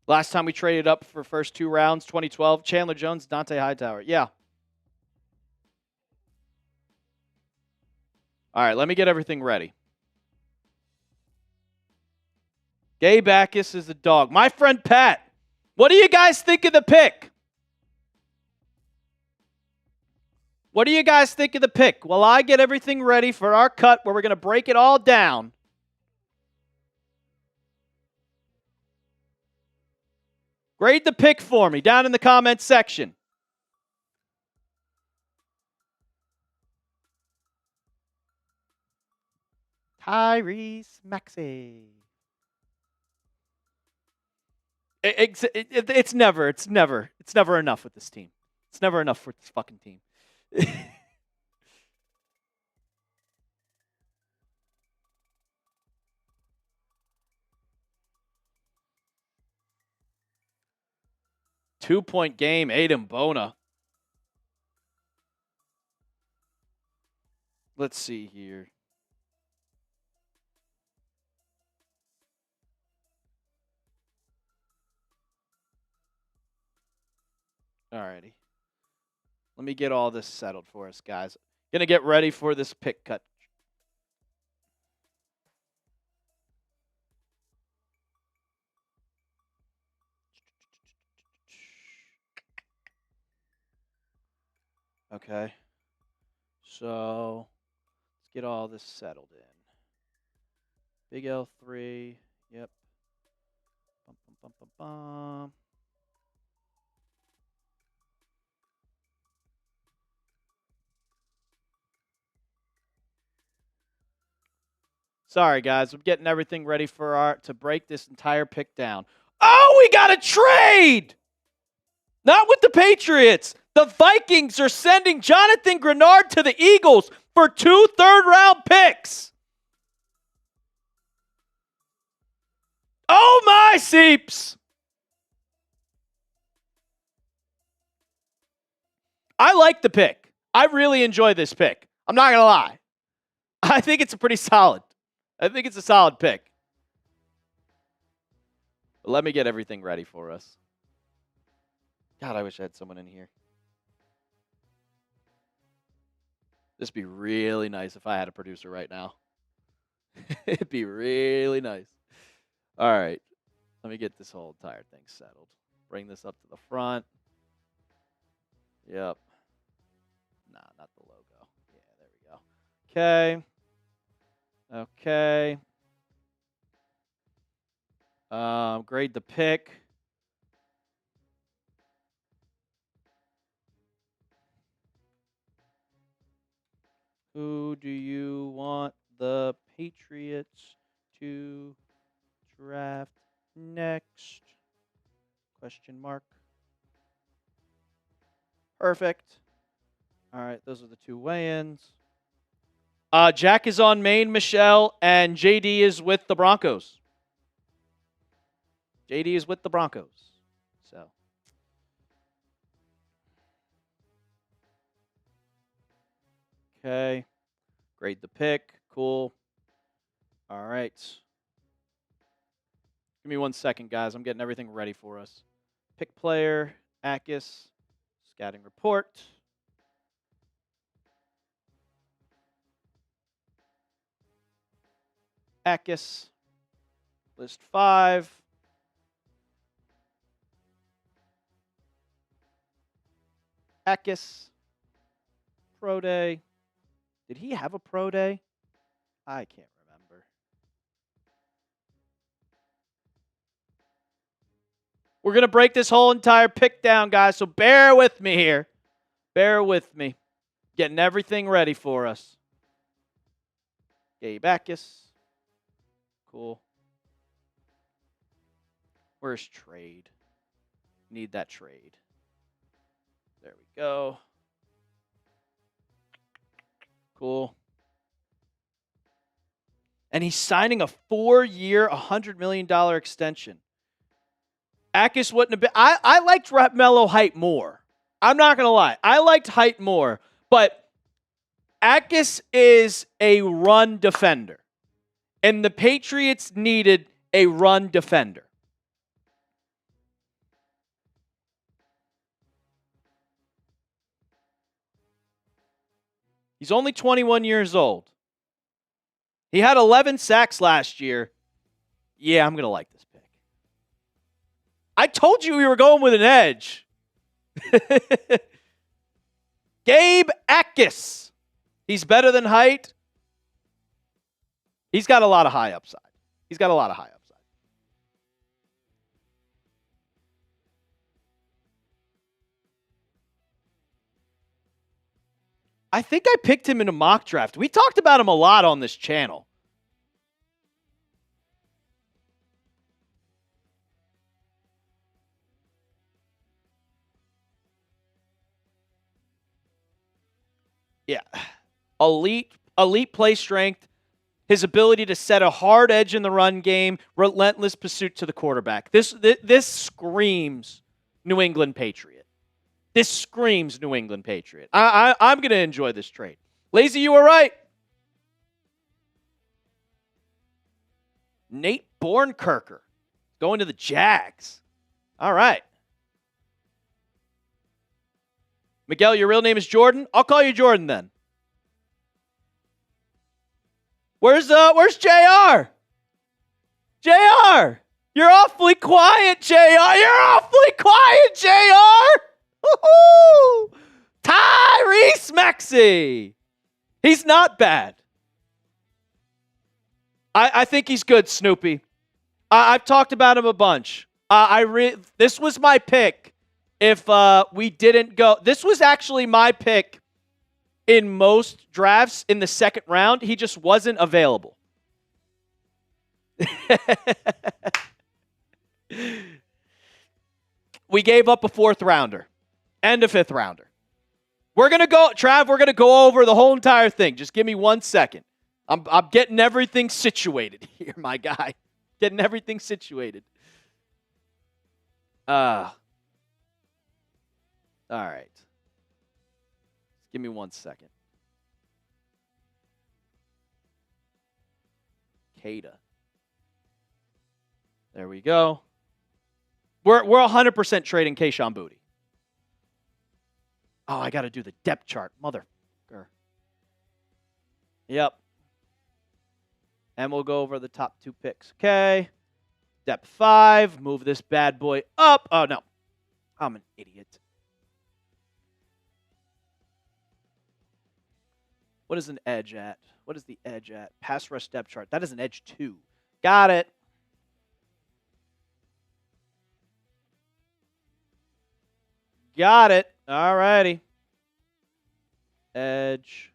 Last time we traded up for first 2 rounds, 2012, Chandler Jones, Dante Hightower. Yeah. All right, let me get everything ready. Gabe Akis is a dog. My friend Pat, what do you guys think of the pick? What do you guys think of the pick? Well, I get everything ready for our cut where we're going to break it all down. Grade the pick for me down in the comments section. Tyrese Maxey. It's never enough with this team. It's never enough for this fucking team. 2-point game, Aiden Bona. Let's see here. Alrighty. Let me get all this settled for us, guys. Gonna get ready for this pick cut. Okay. So let's get all this settled in. Big L3. Yep. Bum, bum, bum, bum, bum. Sorry, guys. I'm getting everything ready for to break this entire pick down. Oh, we got a trade! Not with the Patriots. The Vikings are sending Jonathan Grenard to the Eagles for 2 third-round picks. Oh, my seeps. I like the pick. I really enjoy this pick. I'm not going to lie. I think it's a pretty solid. I think it's a solid pick. But let me get everything ready for us. God, I wish I had someone in here. This would be really nice if I had a producer right now. It'd be really nice. All right. Let me get this whole entire thing settled. Bring this up to the front. Yep. Nah, not the logo. Yeah, there we go. Okay. Grade the pick. Who do you want the Patriots to draft next? Question mark. Perfect. All right, those are the 2 weigh-ins. Jack is on Maine, Michelle, and JD is with the Broncos. JD is with the Broncos. So. Okay. Grade the pick. Cool. All right. Give me 1 second, guys. I'm getting everything ready for us. Pick player, Akis, scouting report. Akis, list 5. Akis, pro day. Did he have a pro day? I can't remember. We're going to break this whole entire pick down, guys, so bear with me here. Bear with me. Getting everything ready for us. Gabe Akis. Cool. Where's trade? Need that trade. There we go. Cool. And he's signing a 4-year, $100 million extension. Akis wouldn't have been. I liked Romelo Height more. I'm not going to lie. I liked Height more. But Akis is a run defender. And the Patriots needed a run defender. He's only 21 years old. He had 11 sacks last year. Yeah, I'm going to like this pick. I told you we were going with an edge. Gabe Akis. He's better than Height. He's got a lot of high upside. He's got a lot of high upside. I think I picked him in a mock draft. We talked about him a lot on this channel. Yeah. Elite play strength, his ability to set a hard edge in the run game, relentless pursuit to the quarterback. This screams New England Patriot. This screams New England Patriot. I'm going to enjoy this trade. Lazy, you were right. Nate Bornkirker going to the Jags. All right. Miguel, your real name is Jordan? I'll call you Jordan then. Where's JR? JR! You're awfully quiet, JR! You're awfully quiet, JR! Woohoo! Tyrese Maxey! He's not bad. I think he's good, Snoopy. I've talked about him a bunch. This was my pick if we didn't go. This was actually my pick in most drafts in the second round. He just wasn't available. We gave up a 4th rounder and a 5th rounder. We're going to go, Trav, we're going to go over the whole entire thing. Just give me 1 second. I'm getting everything situated here, my guy. Getting everything situated. All right. Give me 1 second. Kada. There we go. We're 100% trading Kayshon Boutte. Oh, I got to do the depth chart. Motherfucker. Yep. And we'll go over the top 2 picks. Okay. Depth 5. Move this bad boy up. Oh, no. I'm an idiot. What is an edge at? What is the edge at? Pass rush depth chart. That is an edge 2. Got it. Got it. All righty. Edge.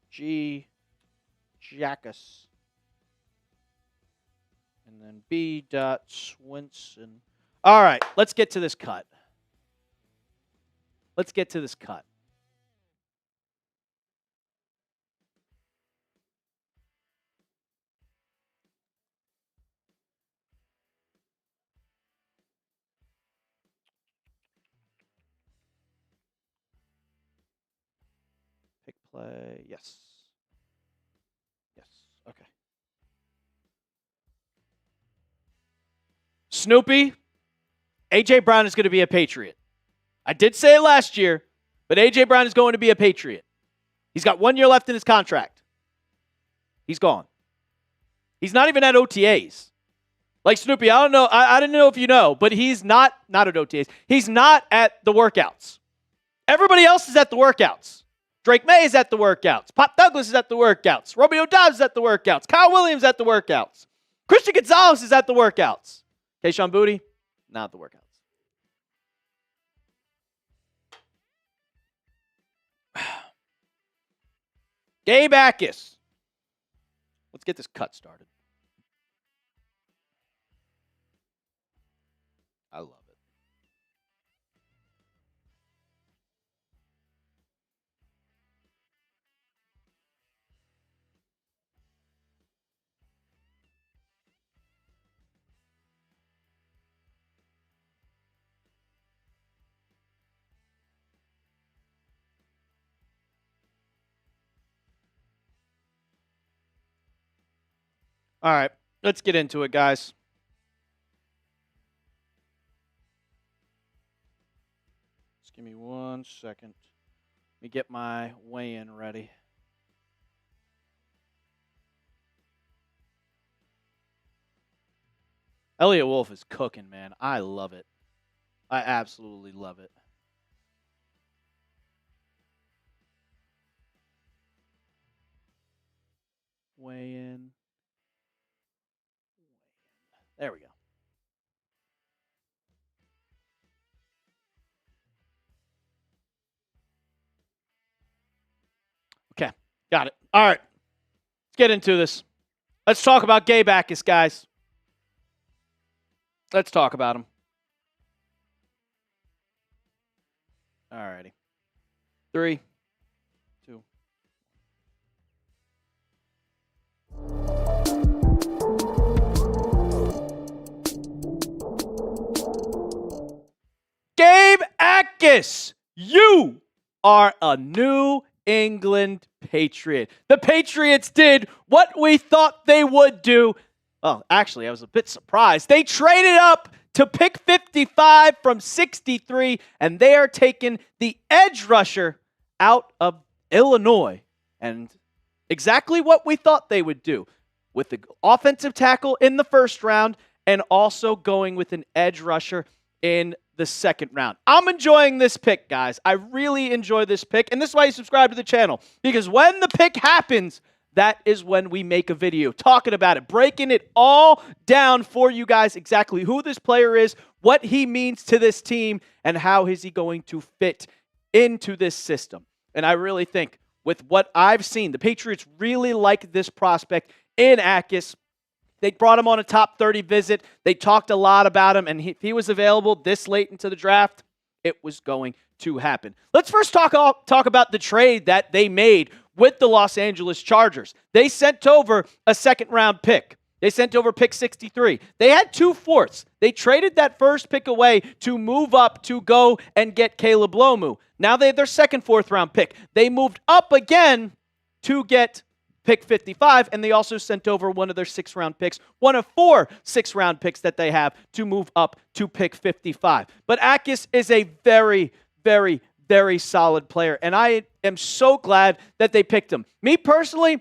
G. Jackus. And then B. Swinson. All right, let's get to this cut. Let's get to this cut. Pick play. Yes. Yes. Okay. Snoopy, A.J. Brown is going to be a Patriot. I did say it last year, but A.J. Brown is going to be a Patriot. He's got 1 year left in his contract. He's gone. He's not even at OTAs. Like Snoopy, I don't know. I didn't know if you know, but he's not at OTAs. He's not at the workouts. Everybody else is at the workouts. Drake May is at the workouts. Pop Douglas is at the workouts. Romeo Dobbs is at the workouts. Kyle Williams is at the workouts. Christian Gonzalez is at the workouts. Kayshon Boutte, not at the workouts. Gabe Akis. Let's get this cut started. I love it. All right, let's get into it, guys. Just give me 1 second. Let me get my weigh-in ready. Elliott Wolf is cooking, man. I love it. I absolutely love it. Weigh in. There we go. Okay, got it. All right, let's get into this. Let's talk about Gabe Akis, guys. Let's talk about him. All righty. 3, 2. Gabe Akis, you are a New England Patriot. The Patriots did what we thought they would do. Well, actually, I was a bit surprised. They traded up to pick 55 from 63, and they are taking the edge rusher out of Illinois. And exactly what we thought they would do, with the offensive tackle in the first round and also going with an edge rusher in the second round. I'm enjoying this pick, guys. I really enjoy this pick, and this is why you subscribe to the channel, because when the pick happens, that is when we make a video talking about it, breaking it all down for you guys, exactly who this player is, what he means to this team, and how is he going to fit into this system. And I really think with what I've seen, the Patriots really like this prospect in Akis. They brought him on a top 30 visit. They talked a lot about him, and if he was available this late into the draft, it was going to happen. Let's first talk about the trade that they made with the Los Angeles Chargers. They sent over a second-round pick. They sent over pick 63. They had 2 fourths. They traded that first pick away to move up to go and get Caleb Lomu. Now they have their second fourth-round pick. They moved up again to get pick 55, and they also sent over one of their 6th-round picks, one of 4 6th-round picks that they have to move up to pick 55. But Akis is a very, very, very solid player, and I am so glad that they picked him. Me personally,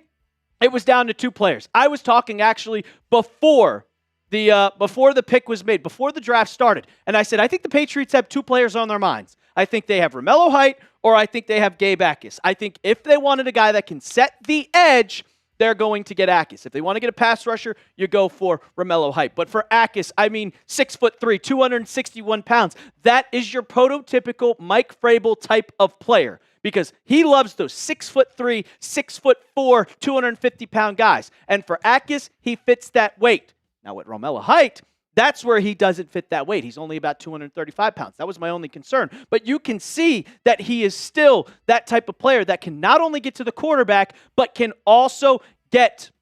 it was down to 2 players. I was talking actually before the pick was made, before the draft started, and I said, I think the Patriots have 2 players on their minds. I think they have Romelo Height, or I think they have Gabe Akis. I think if they wanted a guy that can set the edge, they're going to get Akis. If they want to get a pass rusher, you go for Romelo Height. But for Akis, I mean 6'3", 261 pounds. That is your prototypical Mike Vrabel type of player, because he loves those 6'3", 6'4", 250-pound guys. And for Akis, he fits that weight. Now with Romelo Height, that's where he doesn't fit that weight. He's only about 235 pounds. That was my only concern. But you can see that he is still that type of player that can not only get to the quarterback, but can also get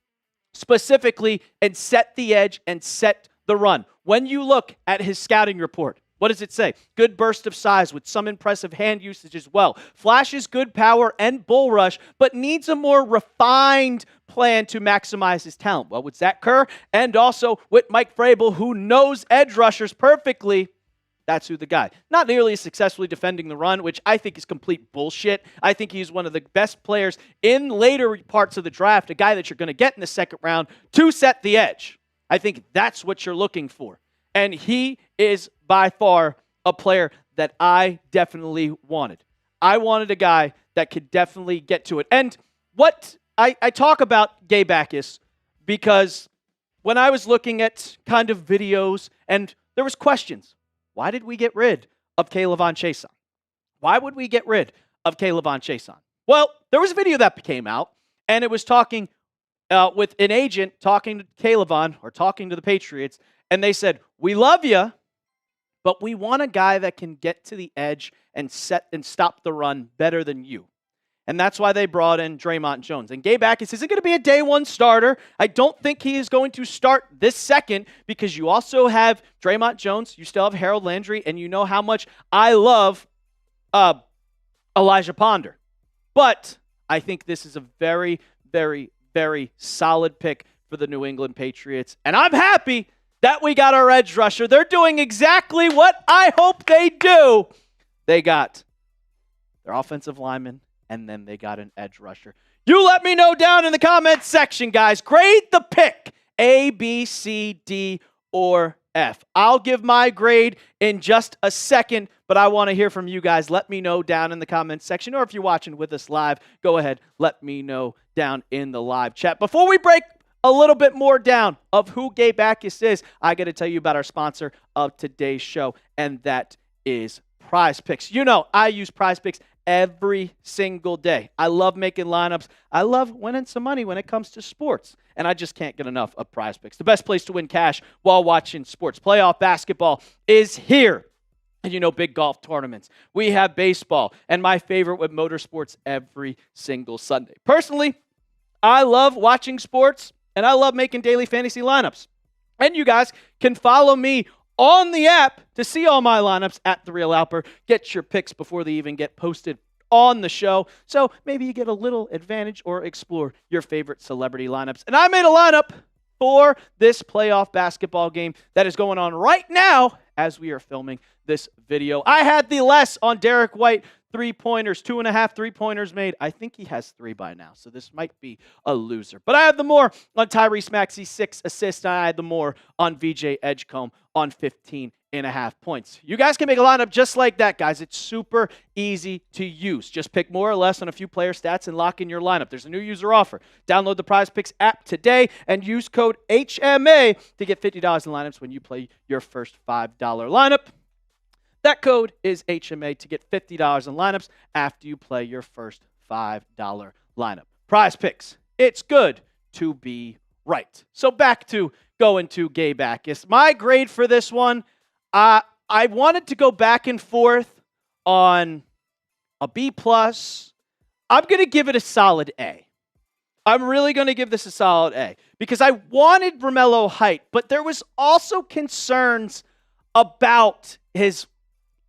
specifically and set the edge and set the run. When you look at his scouting report, what does it say? Good burst of size with some impressive hand usage as well. Flashes good power and bull rush, but needs a more refined plan to maximize his talent. Well, with Zach Kerr and also with Mike Vrabel, who knows edge rushers perfectly, that's who the guy. Not nearly as successfully defending the run, which I think is complete bullshit. I think he's one of the best players in later parts of the draft, a guy that you're going to get in the second round to set the edge. I think that's what you're looking for. And he is by far a player that I definitely wanted. I wanted a guy that could definitely get to it. And what I talk about Gabe Akis because when I was looking at kind of videos and there was questions. Why did we get rid of K'Lavon Chaisson? Why would we get rid of K'Lavon Chaisson? Well, there was a video that came out and it was talking with an agent talking to K'Lavon or talking to the Patriots, and they said, we love you, but we want a guy that can get to the edge and set and stop the run better than you. And that's why they brought in Dre'Mont Jones. And Gabe Akis isn't going to be a day 1 starter. I don't think he is going to start this second because you also have Dre'Mont Jones. You still have Harold Landry. And you know how much I love Elijah Ponder. But I think this is a very, very, very solid pick for the New England Patriots. And I'm happy that we got our edge rusher. They're doing exactly what I hope they do. They got their offensive lineman, and then they got an edge rusher. You let me know down in the comments section, guys. Grade the pick, A, B, C, D, or F. I'll give my grade in just a second, but I want to hear from you guys. Let me know down in the comments section, or if you're watching with us live, go ahead, let me know down in the live chat. Before we break a little bit more down of who Gabe Akis is, I got to tell you about our sponsor of today's show, and that is Prize Picks. You know, I use Prize Picks every single day. I love making lineups. I love winning some money when it comes to sports. And I just can't get enough of Prize Picks. The best place to win cash while watching sports. Playoff basketball is here. And you know, big golf tournaments. We have baseball. And my favorite with motorsports every single Sunday. Personally, I love watching sports. And I love making daily fantasy lineups. And you guys can follow me on the app to see all my lineups at The Real Alper. Get your picks before they even get posted on the show. So maybe you get a little advantage or explore your favorite celebrity lineups. And I made a lineup for this playoff basketball game that is going on right now as we are filming this video. I had the less on Derek White. 3-pointers, 2.5 3-pointers made. I think he has 3 by now, so this might be a loser. But I have the more on Tyrese Maxey, 6 assists, and I had the more on VJ Edgecombe on 15.5 points. You guys can make a lineup just like that, guys. It's super easy to use. Just pick more or less on a few player stats and lock in your lineup. There's a new user offer. Download the Prize Picks app today and use code HMA to get $50 in lineups when you play your first $5 lineup. That code is HMA to get $50 in lineups after you play your first $5 lineup. Prize Picks. It's good to be right. So back to going to Gabe Akis. My grade for this one, I wanted to go back and forth on a B+. I'm going to give it a solid A. I'm really going to give this a solid A because I wanted Romelo Height, but there was also concerns about his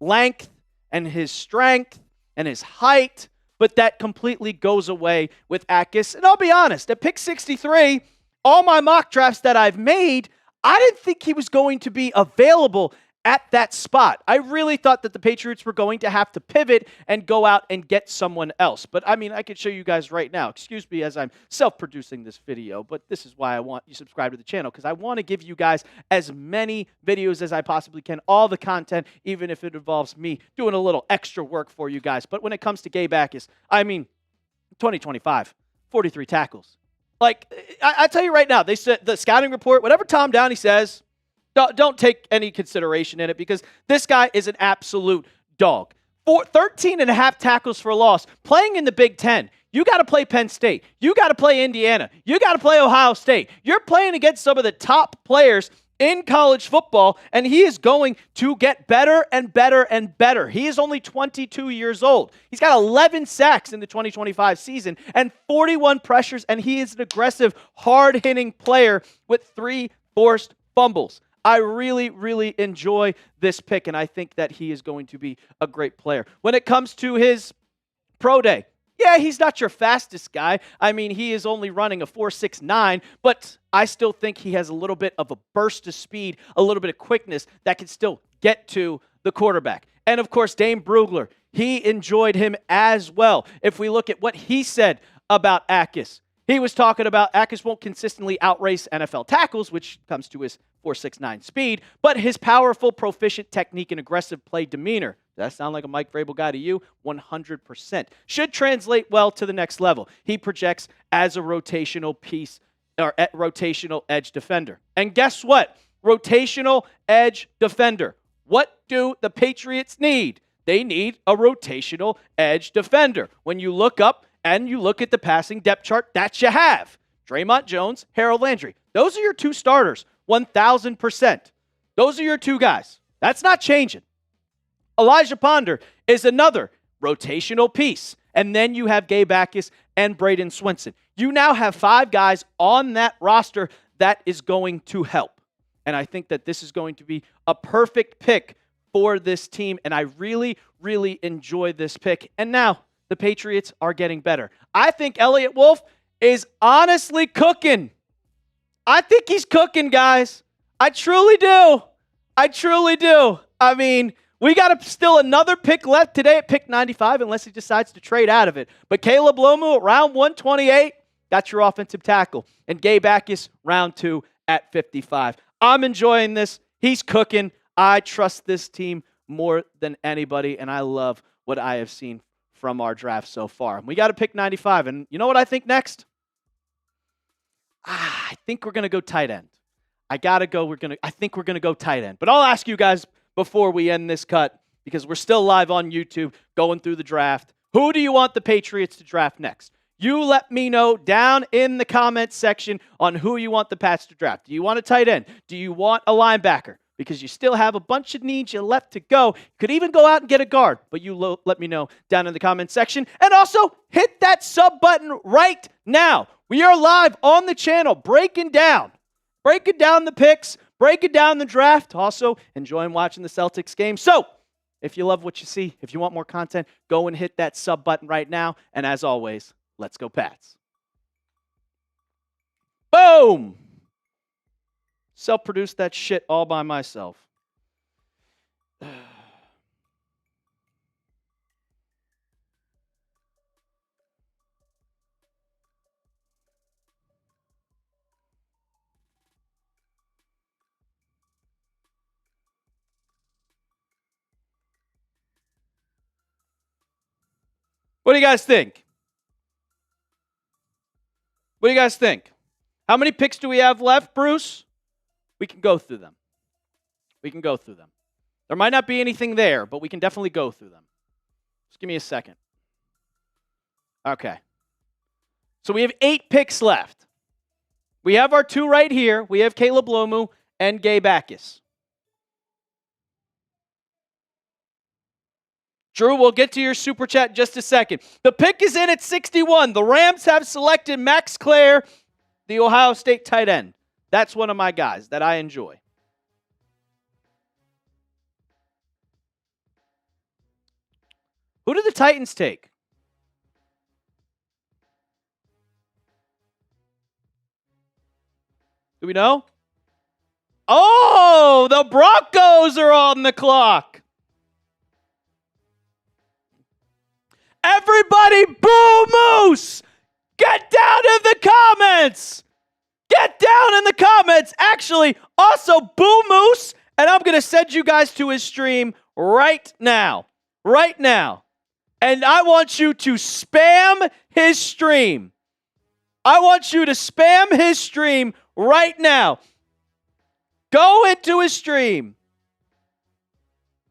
length and his strength and his height, but that completely goes away with Akis. And I'll be honest, at pick 63, all my mock drafts that I've made, I didn't think he was going to be available at that spot. I really thought that the Patriots were going to have to pivot and go out and get someone else. But I mean, I could show you guys right now. Excuse me as I'm self-producing this video, but this is why I want you to subscribe to the channel, because I want to give you guys as many videos as I possibly can, all the content, even if it involves me doing a little extra work for you guys. But when it comes to Gabe Akis, I mean, 2025, 43 tackles. Like, I tell you right now, they said the scouting report, whatever Tom Downey says, don't take any consideration in it because this guy is an absolute dog. 13.5 tackles for loss. Playing in the Big Ten, you got to play Penn State. You got to play Indiana. You got to play Ohio State. You're playing against some of the top players in college football, and he is going to get better and better and better. He is only 22 years old. He's got 11 sacks in the 2025 season and 41 pressures, and he is an aggressive, hard-hitting player with 3 forced fumbles. I really, really enjoy this pick, and I think that he is going to be a great player. When it comes to his pro day, yeah, he's not your fastest guy. I mean, he is only running a 4.69, but I still think he has a little bit of a burst of speed, a little bit of quickness that can still get to the quarterback. And, of course, Dane Brugler, he enjoyed him as well. If we look at what he said about Akis, he was talking about Akis won't consistently outrace NFL tackles, which comes to his 4.69 speed, but his powerful, proficient technique and aggressive play demeanor. Does that sound like a Mike Vrabel guy to you? 100%. Should translate well to the next level. He projects as a rotational piece or rotational edge defender. And guess what? Rotational edge defender. What do the Patriots need? They need a rotational edge defender. When you look up and you look at the passing depth chart that you have, Draymond Jones, Harold Landry. Those are your 2 starters, 1,000%. Those are your 2 guys. That's not changing. Elijah Ponder is another rotational piece. And then you have Gabe Akis and Braden Swinson. You now have 5 guys on that roster that is going to help. And I think that this is going to be a perfect pick for this team. And I really, really enjoy this pick. And now the Patriots are getting better. I think Elliott Wolf is honestly cooking. I think he's cooking, guys. I truly do. I truly do. I mean, we got still another pick left today at pick 95 unless he decides to trade out of it. But Caleb Lomu, round 128, got your offensive tackle. And Gabe Akis, round 2 at 55. I'm enjoying this. He's cooking. I trust this team more than anybody, and I love what I have seen from our draft so far. We got to pick 95, and you know what I think next? I think we're going to go tight end. I think we're going to go tight end. But I'll ask you guys before we end this cut, because we're still live on YouTube going through the draft. Who do you want the Patriots to draft next? You let me know down in the comments section on who you want the Pats to draft. Do you want a tight end? Do you want a linebacker? Because you still have a bunch of needs you left to go. You could even go out and get a guard, but you let me know down in the comments section. And also, hit that sub button right now. We are live on the channel breaking down the picks, breaking down the draft, also enjoying watching the Celtics game. So, if you love what you see, if you want more content, go and hit that sub button right now. And as always, let's go Pats. Boom! Self-produced that shit all by myself. What do you guys think? What do you guys think? How many picks do we have left, Bruce? We can go through them. There might not be anything there, but we can definitely go through them. Just give me a second. Okay. So we have 8 picks left. We have our 2 right here. We have Caleb Lomu and Gabe Akis. Drew, we'll get to your super chat in just a second. The pick is in at 61. The Rams have selected Max Klare, the Ohio State tight end. That's one of my guys that I enjoy. Who did the Titans take? Do we know? Oh, the Broncos are on the clock. Everybody boo Moose! Get down in the comments! Get down in the comments! Actually, also boo Moose, and I'm going to send you guys to his stream right now. Right now. And I want you to spam his stream. I want you to spam his stream right now. Go into his stream.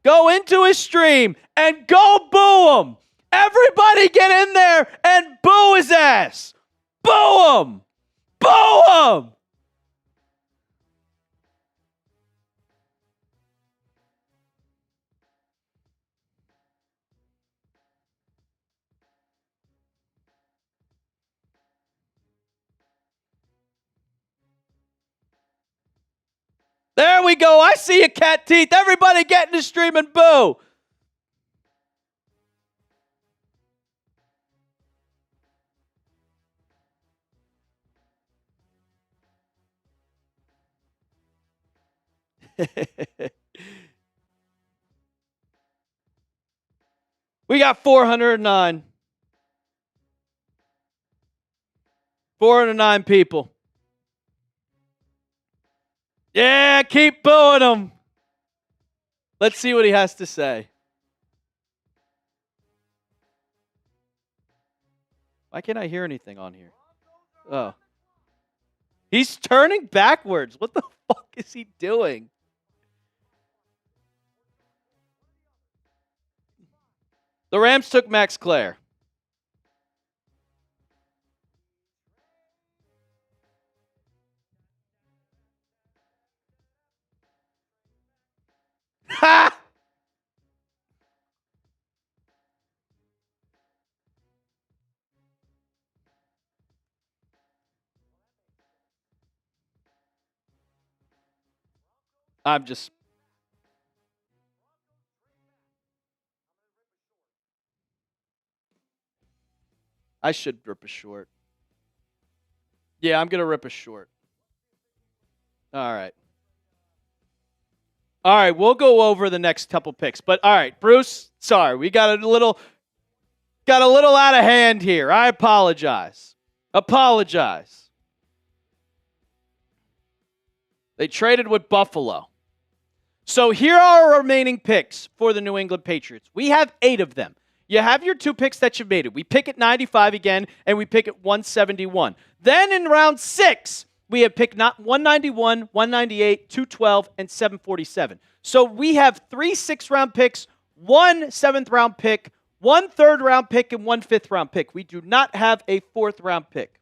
Go into his stream and go boo him. Everybody get in there and boo his ass. Boo him. Boo him. There we go. I see you, cat teeth. Everybody get in the stream and boo. We got 409. 409 people. Yeah, keep booing him. Let's see what he has to say. Why can't I hear anything on here? Oh. He's turning backwards. What the fuck is he doing? The Rams took Max Klare. Ha! I should rip a short. Yeah, I'm going to rip a short. All right. All right, we'll go over the next couple picks. But all right, Bruce, sorry. We got a little out of hand here. I apologize. They traded with Buffalo. So here are our remaining picks for the New England Patriots. We have 8 of them. You have your 2 picks that you've made it. We pick at 95 again, and we pick at 171. Then in round 6, we have picked 191, 198, 212, and 747. So we have 3 6th-round picks, 1 7th-round pick, 1 3rd-round pick, and 1 5th-round pick. We do not have a 4th-round pick.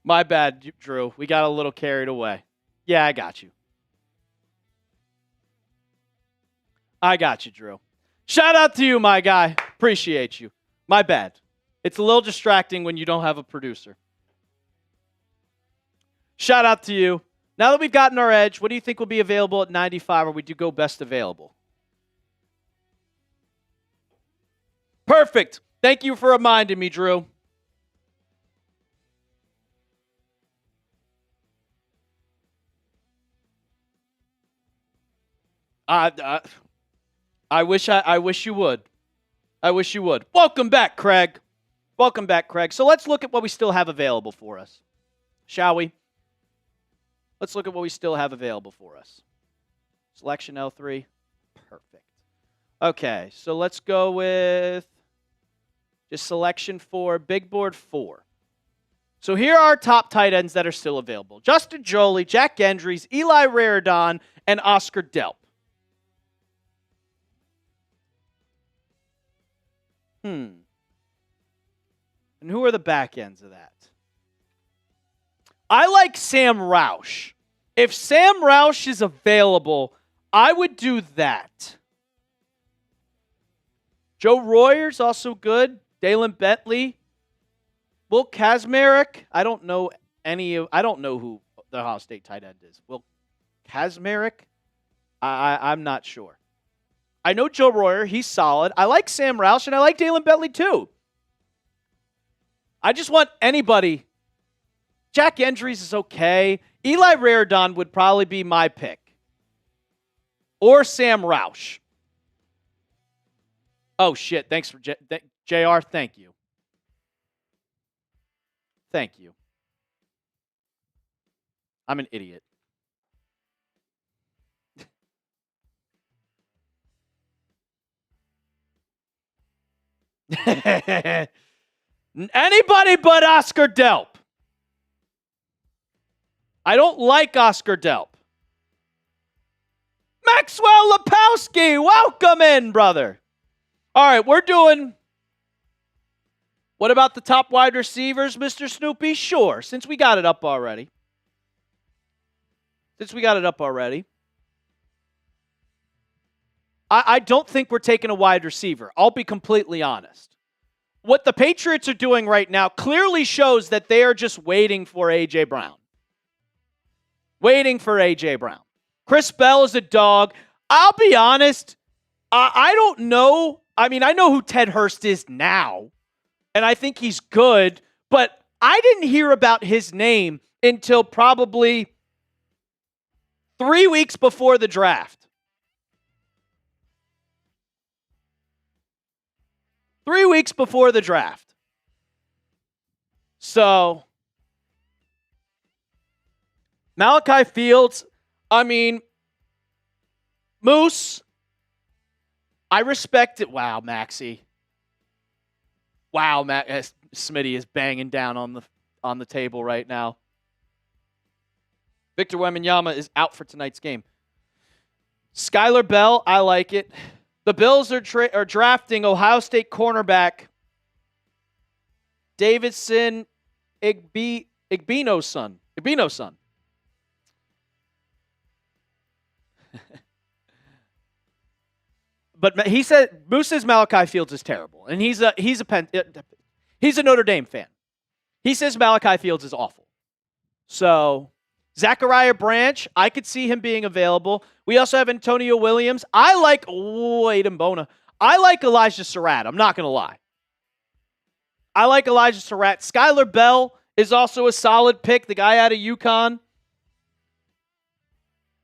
My bad, Drew. We got a little carried away. Yeah, I got you. I got you, Drew. Shout out to you, my guy. Appreciate you. My bad. It's a little distracting when you don't have a producer. Shout out to you. Now that we've gotten our edge, what do you think will be available at 95, or would you go best available? Perfect. Thank you for reminding me, Drew. I wish you would. I wish you would. Welcome back, Craig. Welcome back, Craig. So let's look at what we still have available for us. Shall we? Let's look at what we still have available for us. Selection L3. Perfect. Okay, so let's go with just selection 4, big board 4. So here are our top tight ends that are still available. Justin Joly, Jack Gendries, Eli Raridon, and Oscar Delp. And who are the back ends of that? I like Sam Roush. If Sam Roush is available, I would do that. Joe Royer's also good. Dalen Bentley. Will Kazmarek. I don't know who the Ohio State tight end is. Will Kazmarek? I'm not sure. I know Joe Royer. He's solid. I like Sam Roush, and I like Dalen Bentley too. I just want anybody. Jack Gendries is okay. Eli Raridon would probably be my pick. Or Sam Roush. Oh, shit. Thanks for JR. Thank you. Thank you. I'm an idiot. Anybody but Oscar Delp. I don't like Oscar Delp. Maxwell Lepowski, welcome in, brother. All right, we're doing. What about the top wide receivers, Mr. Snoopy? Sure, since we got it up already. I don't think we're taking a wide receiver. I'll be completely honest. What the Patriots are doing right now clearly shows that they are just waiting for A.J. Brown. Chris Bell is a dog. I'll be honest. I don't know. I mean, I know who Ted Hurst is now, and I think he's good, but I didn't hear about his name until probably 3 weeks before the draft. 3 weeks before the draft. So, Malachi Fields, I mean, Moose, I respect it. Wow, Maxie. Wow, Smitty is banging down on the table right now. Victor Wembanyama is out for tonight's game. Skylar Bell, I like it. The Bills are drafting Ohio State cornerback Davidson Igbino's son. But he said Moose says Malachi Fields is terrible, and he's a Notre Dame fan. He says Malachi Fields is awful. So, Zachariah Branch, I could see him being available. We also have Antonio Williams. I like Aiden Bona. I like Elijah Surratt. I'm not going to lie. I like Elijah Surratt. Skylar Bell is also a solid pick, the guy out of UConn.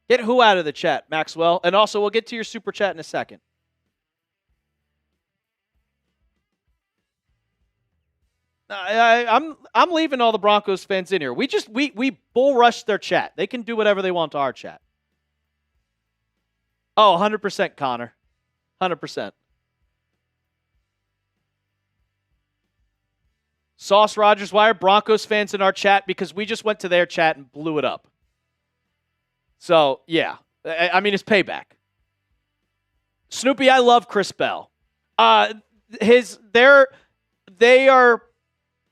Get who out of the chat, Maxwell? And also, we'll get to your super chat in a second. I'm leaving all the Broncos fans in here. We bull rush their chat. They can do whatever they want to our chat. Oh, 100% Connor. 100%. Sauce Rogers, why are Broncos fans in our chat? Because we just went to their chat and blew it up. So, yeah. I mean, it's payback. Snoopy, I love Chris Bell.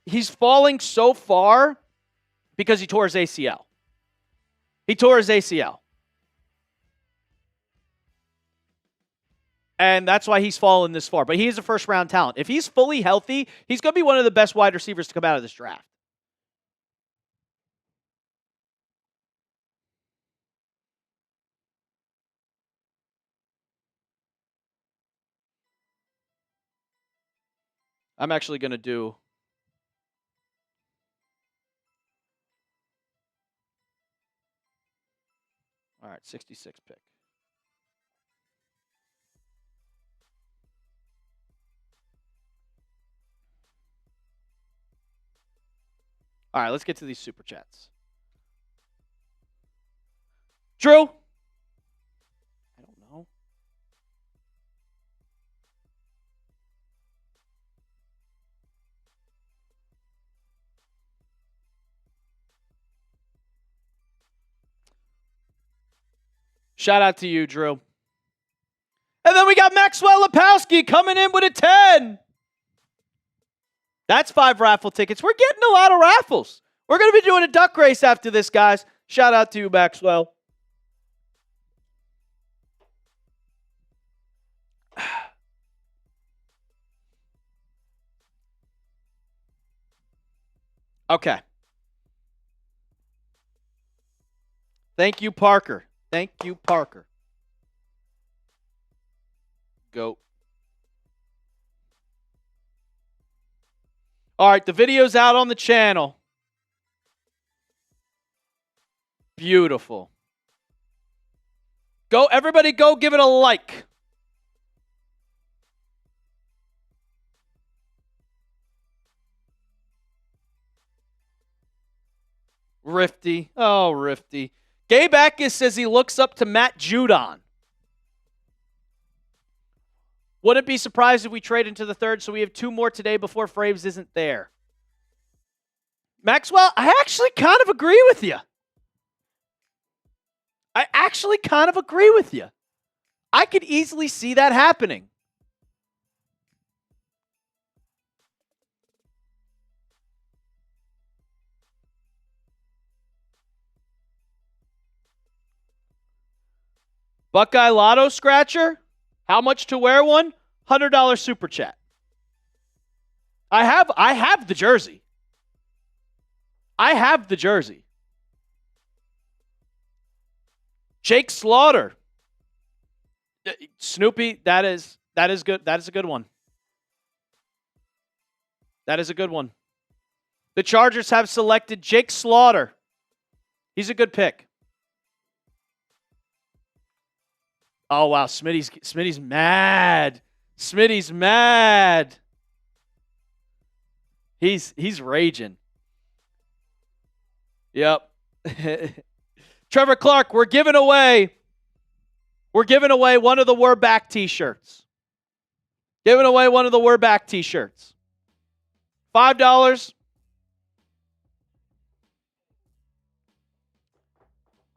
He's falling so far because he tore his ACL. He tore his ACL. And that's why he's fallen this far. But he is a first-round talent. If he's fully healthy, he's going to be one of the best wide receivers to come out of this draft. I'm actually going to do... All right, 66 pick. All right, let's get to these super chats. Drew? I don't know. Shout out to you, Drew. And then we got Maxwell Lepowski coming in with a 10. That's 5 raffle tickets. We're getting a lot of raffles. We're going to be doing a duck race after this, guys. Shout out to you, Maxwell. Okay. Thank you, Parker. Thank you, Parker. Go. All right, the video's out on the channel. Beautiful. Go, everybody go give it a like. Rifty. Oh, Rifty. Gabe Akis says he looks up to Matt Judon. Wouldn't be surprised if we trade into the third, so we have 2 more today before Fraves isn't there. Maxwell, I actually kind of agree with you. I could easily see that happening. Buckeye Lotto Scratcher? How much to wear one? $100 super chat. I have the jersey. Jake Slaughter. Snoopy, that is good. That is a good one. The Chargers have selected Jake Slaughter. He's a good pick. Oh, wow. Smitty's mad. He's raging. Yep. Trevor Clark, we're giving away one of the We're Back t-shirts. $5.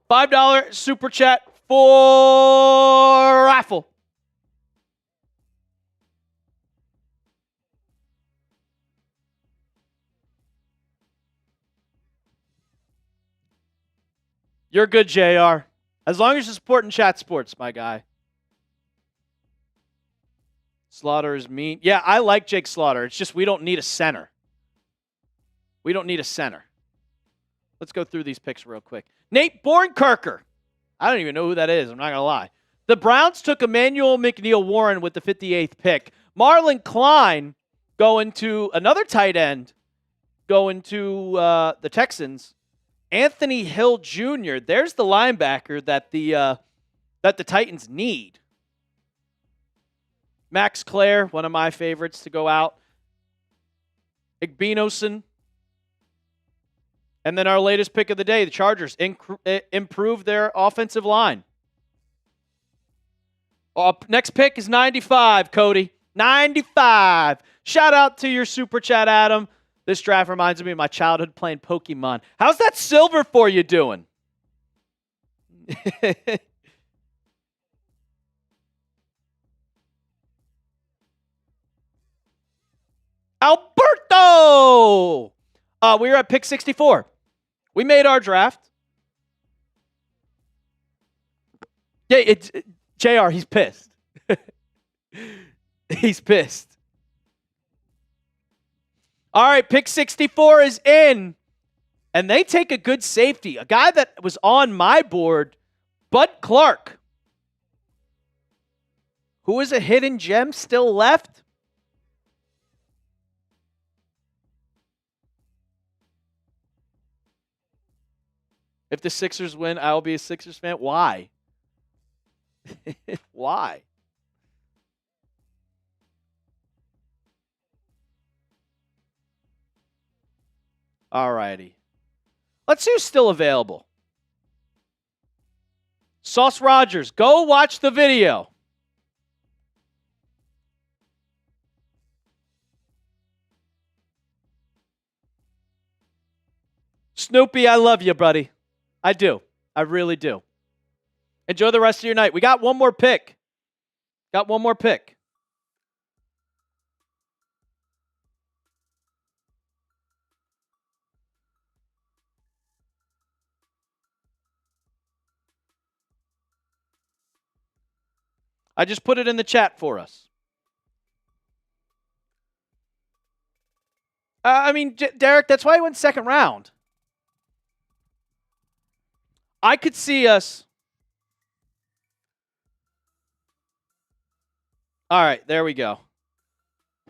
$5 super chat for raffle. You're good, JR. As long as you're supporting Chat Sports, my guy. Slaughter is mean. Yeah, I like Jake Slaughter. It's just we don't need a center. Let's go through these picks real quick. Nate Bornkirker. I don't even know who that is. I'm not going to lie. The Browns took Emmanuel McNeil-Warren with the 58th pick. Marlon Klein going to another tight end, going to the Texans. Anthony Hill Jr. There's the linebacker that the Titans need. Max Klare, one of my favorites to go out. Igbinosun. And then our latest pick of the day, the Chargers improve their offensive line. Next pick is 95, Cody. 95. Shout out to your super chat, Adam. This draft reminds me of my childhood playing Pokemon. How's that silver for you doing? Alberto! We were at pick 64. We made our draft. Yeah, JR, he's pissed. He's pissed. All right, pick 64 is in. And they take a good safety. A guy that was on my board, Bud Clark. Who is a hidden gem still left? If the Sixers win, I'll be a Sixers fan. Why? Why? All righty. Let's see who's still available. Sauce Rogers, go watch the video. Snoopy, I love you, buddy. I do. I really do. Enjoy the rest of your night. We got one more pick. Got one more pick. I just put it in the chat for us. Derek, that's why I went second round. I could see us. All right, there we go.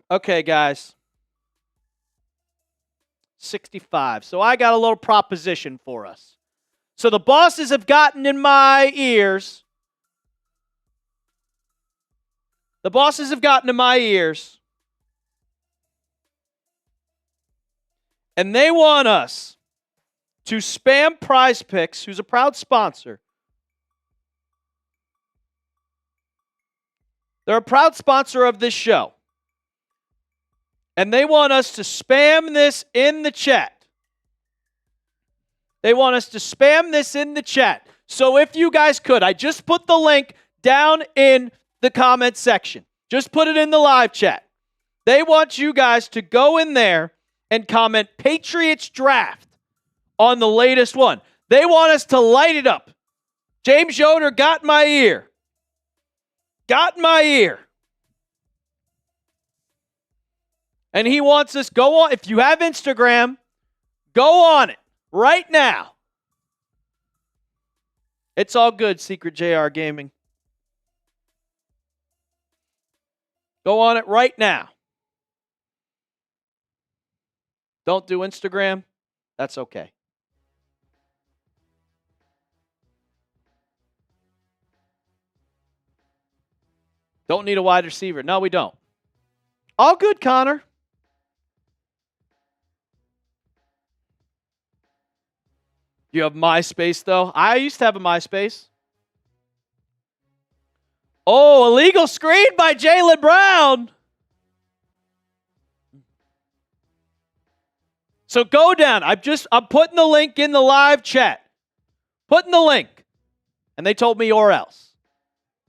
Okay, guys. 65. So I got a little proposition for us. So the bosses have gotten in my ears. The bosses have gotten in my ears. And they want us to spam Prize Picks, who's a proud sponsor. They're a proud sponsor of this show. And they want us to spam this in the chat. They want us to spam this in the chat. So if you guys could, I just put the link down in the comment section. Just put it in the live chat. They want you guys to go in there and comment Patriots draft on the latest one. They want us to light it up. James Yoder got my ear. Got my ear. And he wants us, go on. If you have Instagram, go on it right now. It's all good, Secret JR Gaming. Go on it right now. Don't do Instagram. That's okay. Don't need a wide receiver. No, we don't. All good, Connor. You have MySpace, though? I used to have a MySpace. Oh, illegal screen by Jaylen Brown. So go down. I'm putting the link in the live chat. Putting the link. And they told me or else.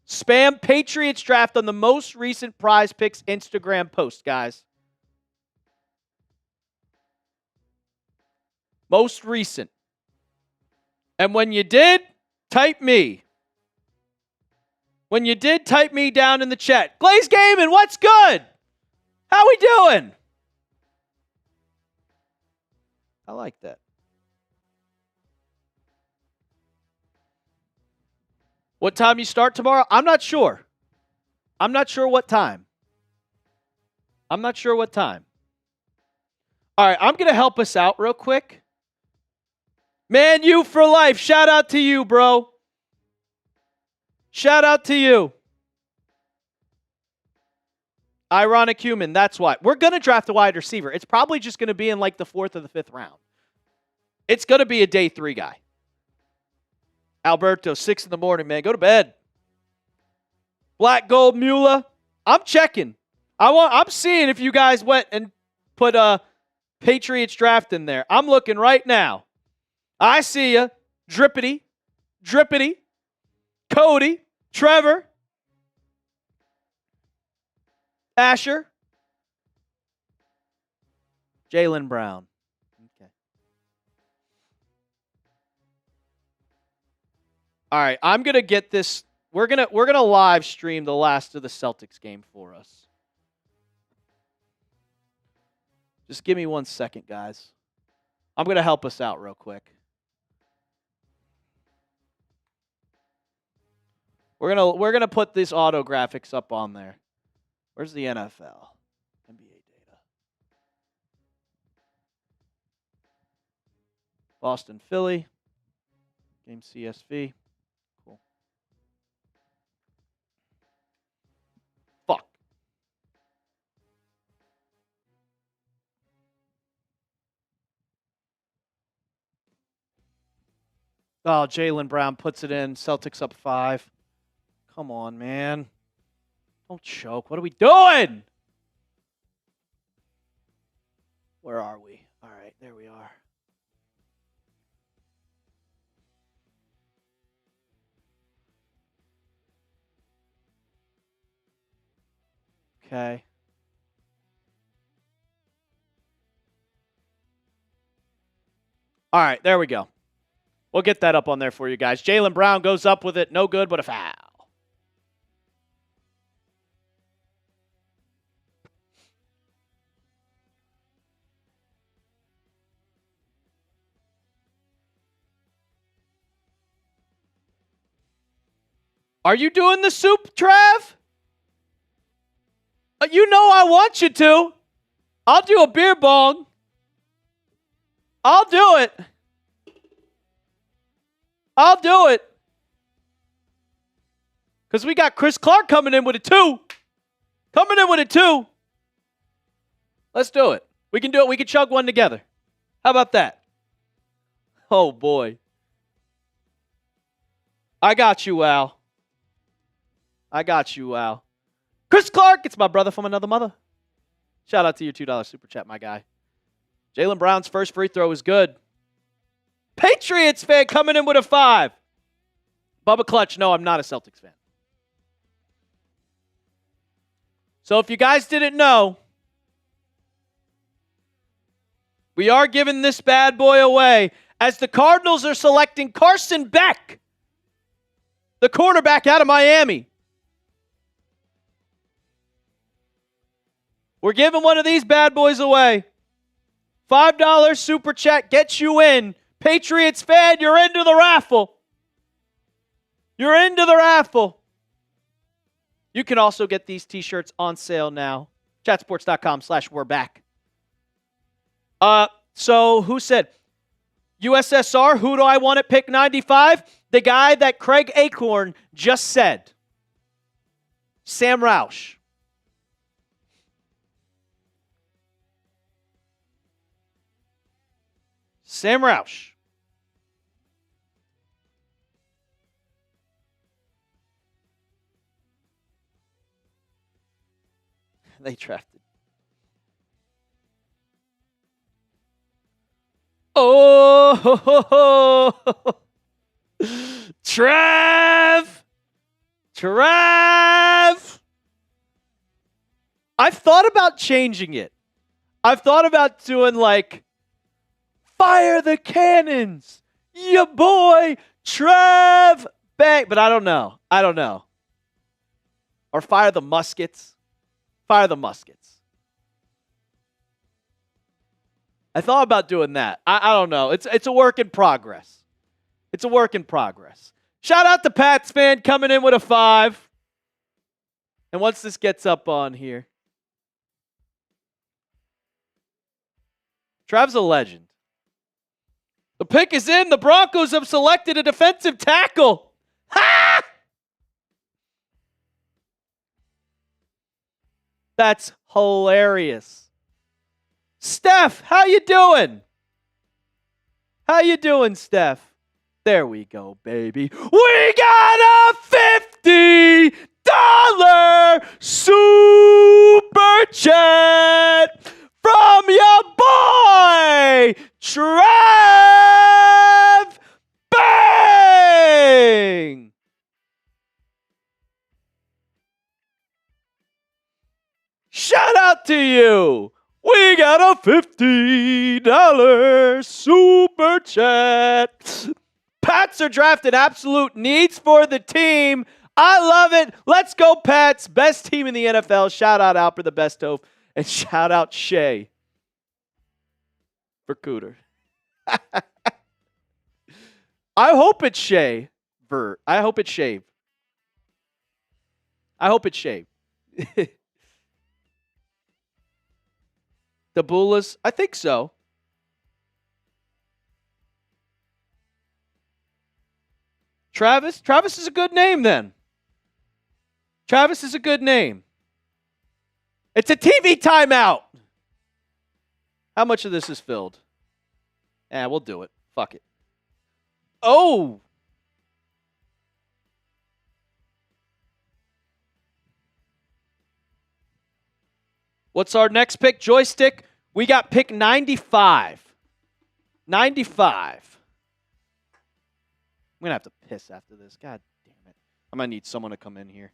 Spam Patriots draft on the most recent Prize Picks Instagram post, guys. Most recent. And when you did, type me. When you did, type me down in the chat. Glaze Gaming, what's good? How we doing? I like that. What time you start tomorrow? I'm not sure. I'm not sure what time. I'm not sure what time. All right, I'm going to help us out real quick. Man, you for life. Shout out to you, bro. Shout out to you. Ironic human, that's why. We're going to draft a wide receiver. It's probably just going to be in like the 4th or the 5th round. It's going to be a day 3 guy. Alberto, 6 in the morning, man. Go to bed. Black Gold Mula. I'm checking. I'm seeing if you guys went and put a Patriots draft in there. I'm looking right now. I see ya. Drippity. Cody. Trevor. Asher. Jaylen Brown. Okay. All right, I'm gonna get this. We're gonna live stream the last of the Celtics game for us. Just give me 1 second, guys. I'm gonna help us out real quick. We're gonna put these auto graphics up on there. Where's the NFL? NBA data. Boston, Philly. Game CSV. Cool. Fuck. Oh, Jaylen Brown puts it in. Celtics up 5. Come on, man. Don't choke. What are we doing? Where are we? All right, there we are. Okay. All right, there we go. We'll get that up on there for you guys. Jaylen Brown goes up with it. No good, but a foul. Are you doing the soup, Trav? You know I want you to. I'll do a beer bong. I'll do it. I'll do it. Because we got Chris Clark coming in with a 2. Coming in with a 2. Let's do it. We can do it. We can chug one together. How about that? Oh, boy. I got you, Al. I got you, Al. Chris Clark, it's my brother from another mother. Shout out to your $2 super chat, my guy. Jaylen Brown's first free throw is good. Patriots fan coming in with a 5. Bubba Clutch, no, I'm not a Celtics fan. So if you guys didn't know, we are giving this bad boy away as the Cardinals are selecting Carson Beck, the quarterback out of Miami. We're giving one of these bad boys away. $5 super chat gets you in. Patriots fan, you're into the raffle. You're into the raffle. You can also get these t-shirts on sale now. Chatsports.com/we're-back. So who said? USSR, who do I want at pick 95? The guy that Craig Acorn just said. Sam Roush. Sam Roush. They drafted. Oh, Trav. I've thought about changing it. I've thought about doing like, fire the cannons, ya boy, Trav Bang. But I don't know. Or fire the muskets. Fire the muskets. I thought about doing that. I don't know. It's a work in progress. Shout out to Pats fan coming in with a 5. And once this gets up on here, Trav's a legend. The pick is in. The Broncos have selected a defensive tackle. Ha! That's hilarious. Steph, how you doing? How you doing, Steph? There we go, baby. We got a $50 super chat from your boy, Trev Bang! Shout out to you. We got a $50 super chat. Pats are drafting absolute needs for the team. I love it. Let's go, Pats. Best team in the NFL. Shout out Alper the Best Hope. And shout out Shay for Cooter. I hope it's Shay. I hope it's Shave. I hope it's Shave. The Bulas? I think so. Travis? Travis is a good name then. Travis is a good name. It's a TV timeout. How much of this is filled? We'll do it. Fuck it. Oh. What's our next pick? Joystick. We got pick 95. 95. I'm going to have to piss after this. God damn it. I'm going to need someone to come in here.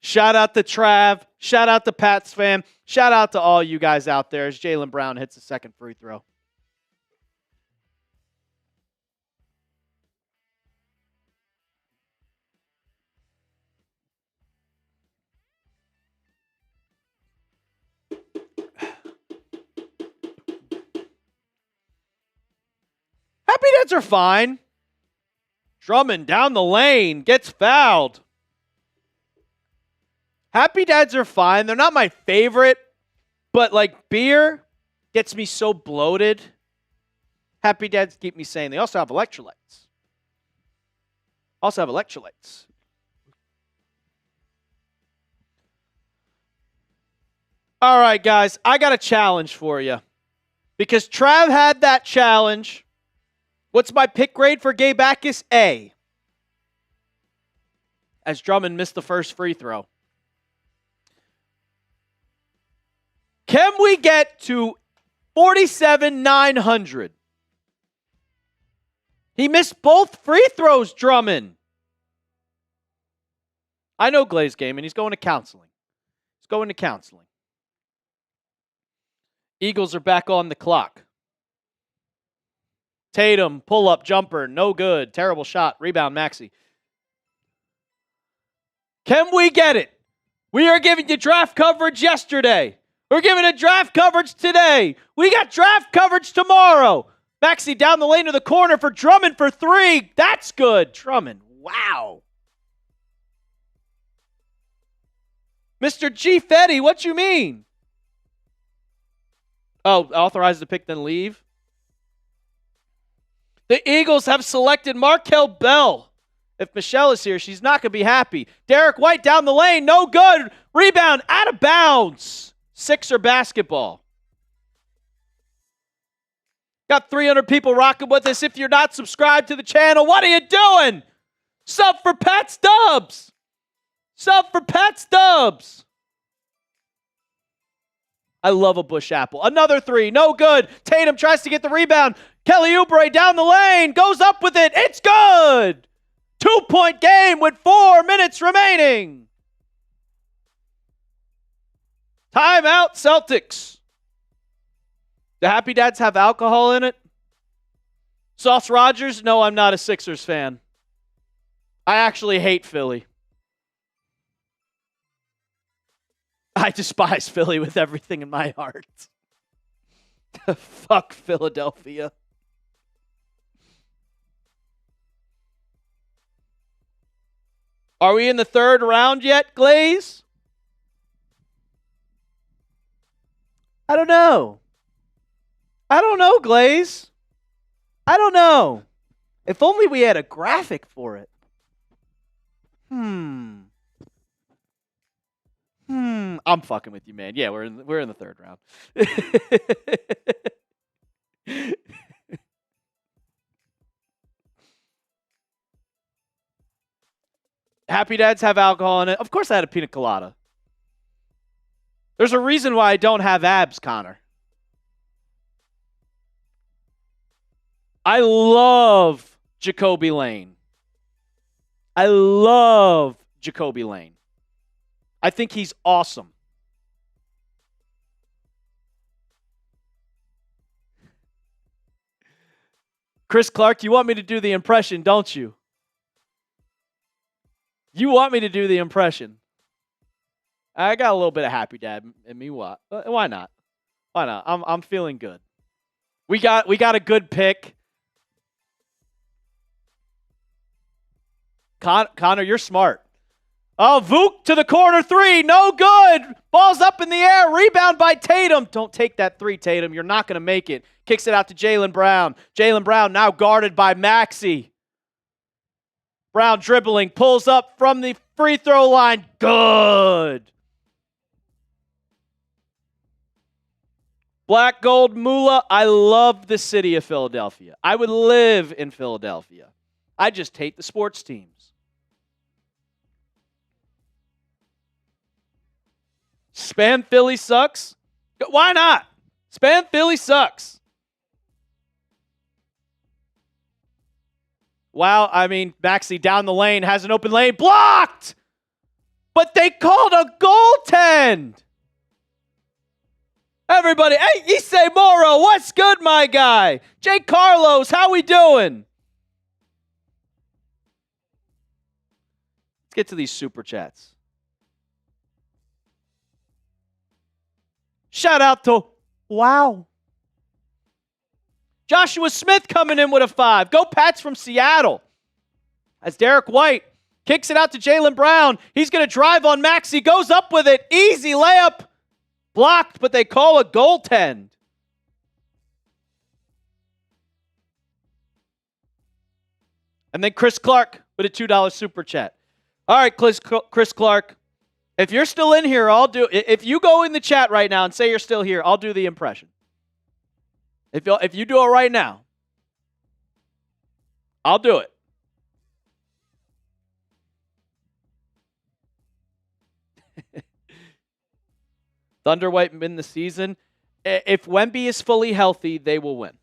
Shout out to Trav. Shout out to Pats fam. Shout out to all you guys out there as Jaylen Brown hits the second free throw. Happy Dads are fine. Drummond down the lane gets fouled. Happy Dads are fine. They're not my favorite, but like beer gets me so bloated. Happy Dads keep me sane. They also have electrolytes. All right, guys. I got a challenge for you. Because Trav had that challenge. What's my pick grade for Gabe Akis? A. As Drummond missed the first free throw. Can we get to 47,900? He missed both free throws, Drummond. I know Glaze Gaming. He's going to counseling. Eagles are back on the clock. Tatum, pull-up, jumper, no good. Terrible shot. Rebound, Maxey. Can we get it? We are giving you draft coverage yesterday. We're giving it draft coverage today. We got draft coverage tomorrow. Maxey down the lane to the corner for Drummond for 3. That's good. Drummond, wow. Mr. G. Fetty, what you mean? Oh, authorize the pick, then leave? The Eagles have selected Markel Bell. If Michelle is here, she's not going to be happy. Derek White down the lane, no good. Rebound, out of bounds. Sixer basketball. Got 300 people rocking with us. If you're not subscribed to the channel, what are you doing? Sub for Pat Stubbs. I love a bush apple. Another 3, no good. Tatum tries to get the rebound. Kelly Oubre down the lane, goes up with it. It's good. 2-point game with 4 minutes remaining. Timeout, Celtics. The Happy Dads have alcohol in it? Sauce Rogers? No, I'm not a Sixers fan. I actually hate Philly. I despise Philly with everything in my heart. Fuck Philadelphia. Are we in the third round yet, Glaze? I don't know. Glaze. I don't know. If only we had a graphic for it. I'm fucking with you, man. Yeah, we're in the third round. Happy Dads have alcohol in it. Of course I had a pina colada. There's a reason why I don't have abs, Connor. I love Jacoby Lane. I think he's awesome. Chris Clark, you want me to do the impression, don't you? You want me to do the impression. I got a little bit of Happy Dad in me. What? Why not? Why not? I'm feeling good. We got a good pick. Connor, you're smart. Oh, Vuk to the corner three. No good. Ball's up in the air. Rebound by Tatum. Don't take that three, Tatum. You're not going to make it. Kicks it out to Jaylen Brown. Jaylen Brown now guarded by Maxey. Brown dribbling. Pulls up from the free throw line. Good. Black Gold Moolah. I love the city of Philadelphia. I would live in Philadelphia. I just hate the sports teams. Spam Philly sucks? Why not? Spam Philly sucks. Wow, I mean, Maxey down the lane, has an open lane, blocked! But they called a goaltend! Everybody, hey, Issei Moro, what's good, my guy? Jay Carlos, how we doing? Let's get to these super chats. Shout out to Wow. Joshua Smith coming in with a 5. Go Pats from Seattle. As Derek White kicks it out to Jaylen Brown. He's going to drive on Maxey. Goes up with it. Easy layup. Blocked, but they call a goaltend. And then Chris Clark with a $2 super chat. All right, Chris Clark. If you're still in here, I'll do. If you go in the chat right now and say you're still here, I'll do the impression. If you do it right now, I'll do it. Thunder might win the season. If Wemby is fully healthy, they will win.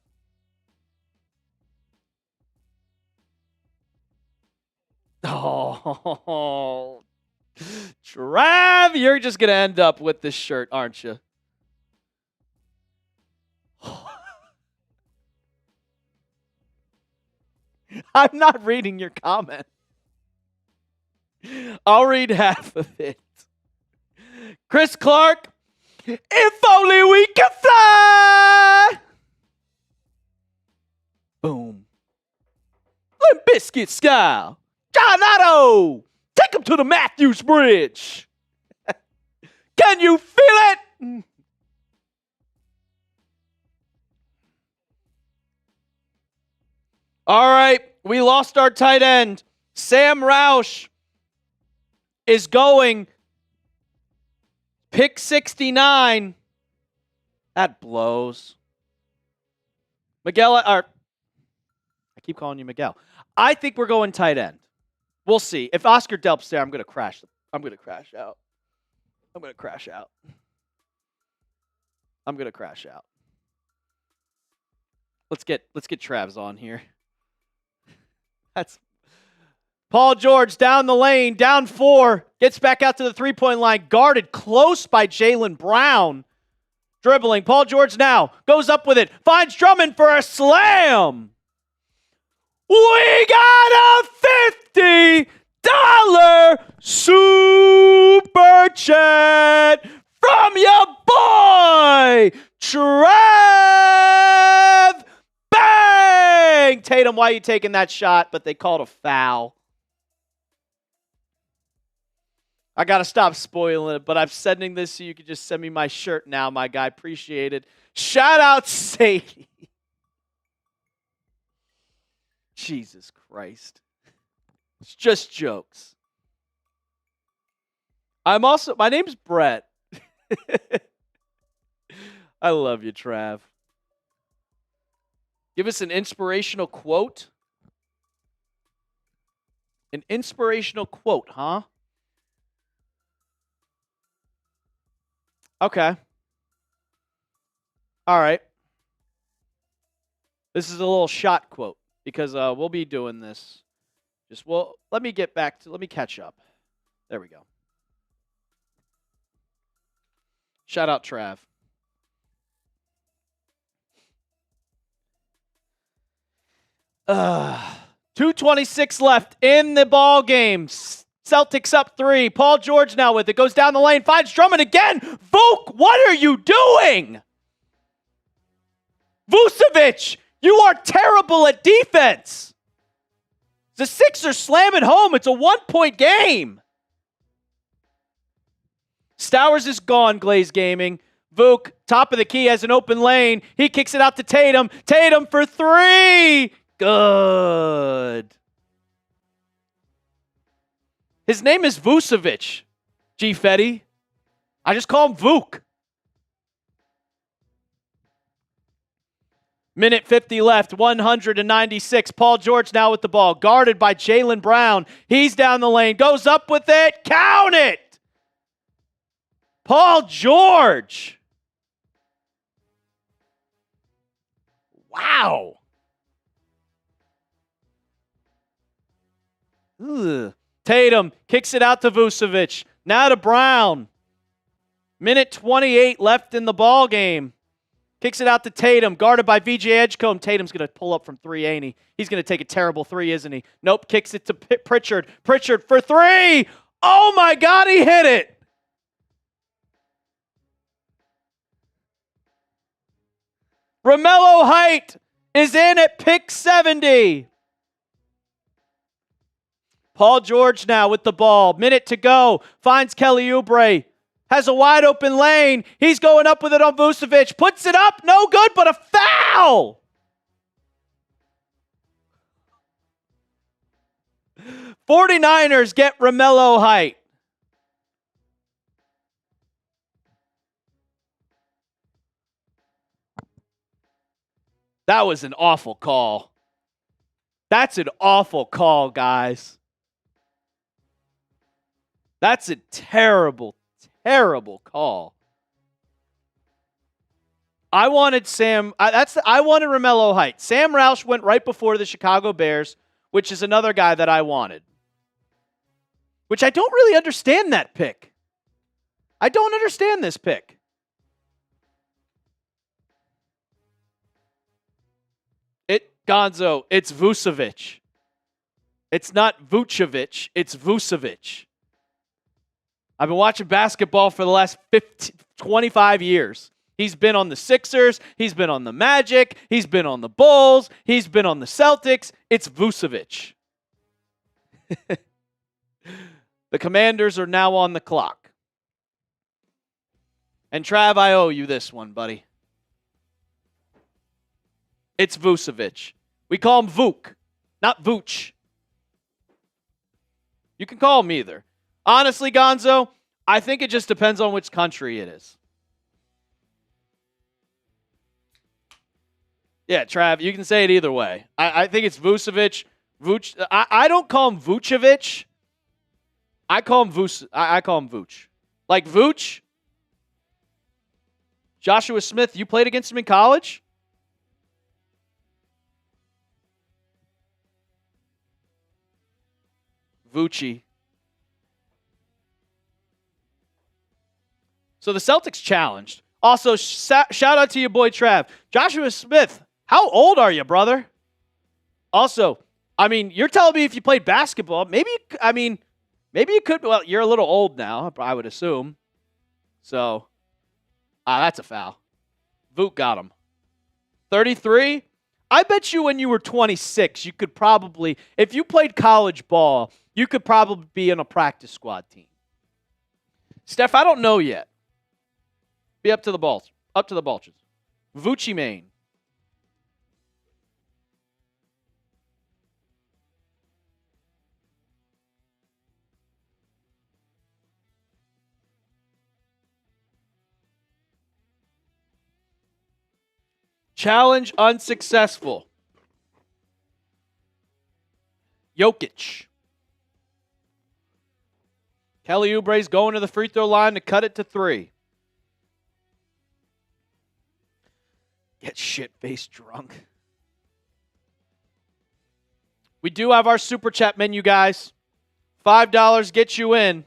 Oh, Trav, you're just going to end up with this shirt, aren't you? I'm not reading your comment. I'll read half of it. Chris Clark, if only we could fly. Boom. Limp Bizkit style. John Otto, take him to the Matthews Bridge. Can you feel it? All right, we lost our tight end. Sam Roush is going pick 69. That blows. Miguel, I keep calling you Miguel. I think we're going tight end. We'll see. If Oscar Delp's there, I'm going to crash out. I'm going to crash out. Let's get Travs on here. That's Paul George down the lane, down 4, gets back out to the three-point line, guarded close by Jaylen Brown. Dribbling, Paul George now goes up with it, finds Drummond for a slam. We got a $50 super chat from your boy, Trav. Bang! Tatum, why are you taking that shot? But they called a foul. I got to stop spoiling it, but I'm sending this so you can just send me my shirt now, my guy. Appreciate it. Shout out Sadie. Jesus Christ. It's just jokes. My name's Brett. I love you, Trav. Give us an inspirational quote. An inspirational quote, huh? Okay. All right. This is a little shot quote because we'll be doing this. Let me catch up. There we go. Shout out Trav. Uh, 2:26 left in the ball game. Celtics up 3. Paul George now with it. Goes down the lane. Finds Drummond again. Vuk, what are you doing? Vucevic, you are terrible at defense. The Sixers slam it home. It's a 1-point game. Stowers is gone, Glaze Gaming. Vuk, top of the key, has an open lane. He kicks it out to Tatum. Tatum for 3. Good. His name is Vucevic, G. Fetty. I just call him Vuk. Minute 50 left, 196. Paul George now with the ball, guarded by Jaylen Brown. He's down the lane, goes up with it. Count it! Paul George. Wow. Ugh. Tatum kicks it out to Vucevic. Now to Brown. Minute 28 left in the ball game. Kicks it out to Tatum, guarded by VJ Edgecombe. Tatum's going to pull up from 3, ain't he? He's going to take a terrible 3, isn't he? Nope, kicks it to Pritchard. Pritchard for 3. Oh, my God, he hit it. Romelo Height is in at pick 70. Paul George now with the ball. Minute to go. Finds Kelly Oubre. Has a wide open lane. He's going up with it on Vucevic. Puts it up. No good, but a foul. '49ers get Romelo Height. That was an awful call. That's an awful call, guys. That's a terrible, terrible call. I wanted Romelo Height. Sam Roush went right before the Chicago Bears, which is another guy that I wanted. Which I don't really understand that pick. I don't understand this pick. Gonzo, it's Vucevic. It's not Vucevic, it's Vucevic. I've been watching basketball for the last 25 years. He's been on the Sixers. He's been on the Magic. He's been on the Bulls. He's been on the Celtics. It's Vucevic. The Commanders are now on the clock. And Trav, I owe you this one, buddy. It's Vucevic. We call him Vuk, not Vooch. You can call him either. Honestly, Gonzo, I think it just depends on which country it is. Yeah, Trav, you can say it either way. I think it's Vucevic. Vooch. I don't call him Vucevic. I call him Vooch. Like Vooch. Joshua Smith, you played against him in college? Vucci. So the Celtics challenged. Also, shout out to your boy Trav. Joshua Smith, how old are you, brother? Also, I mean, you're telling me if you played basketball, maybe you could. Well, you're a little old now, I would assume. So, that's a foul. Vuk got him. 33. I bet you when you were 26, you could probably, if you played college ball, you could probably be in a practice squad team. Steph, I don't know yet. Be up to the balls. Up to the Balches. Vucci Main. Challenge unsuccessful. Jokic. Kelly Oubre's going to the free throw line to cut it to 3. Get shit-faced drunk. We do have our super chat menu, guys. $5 gets you in.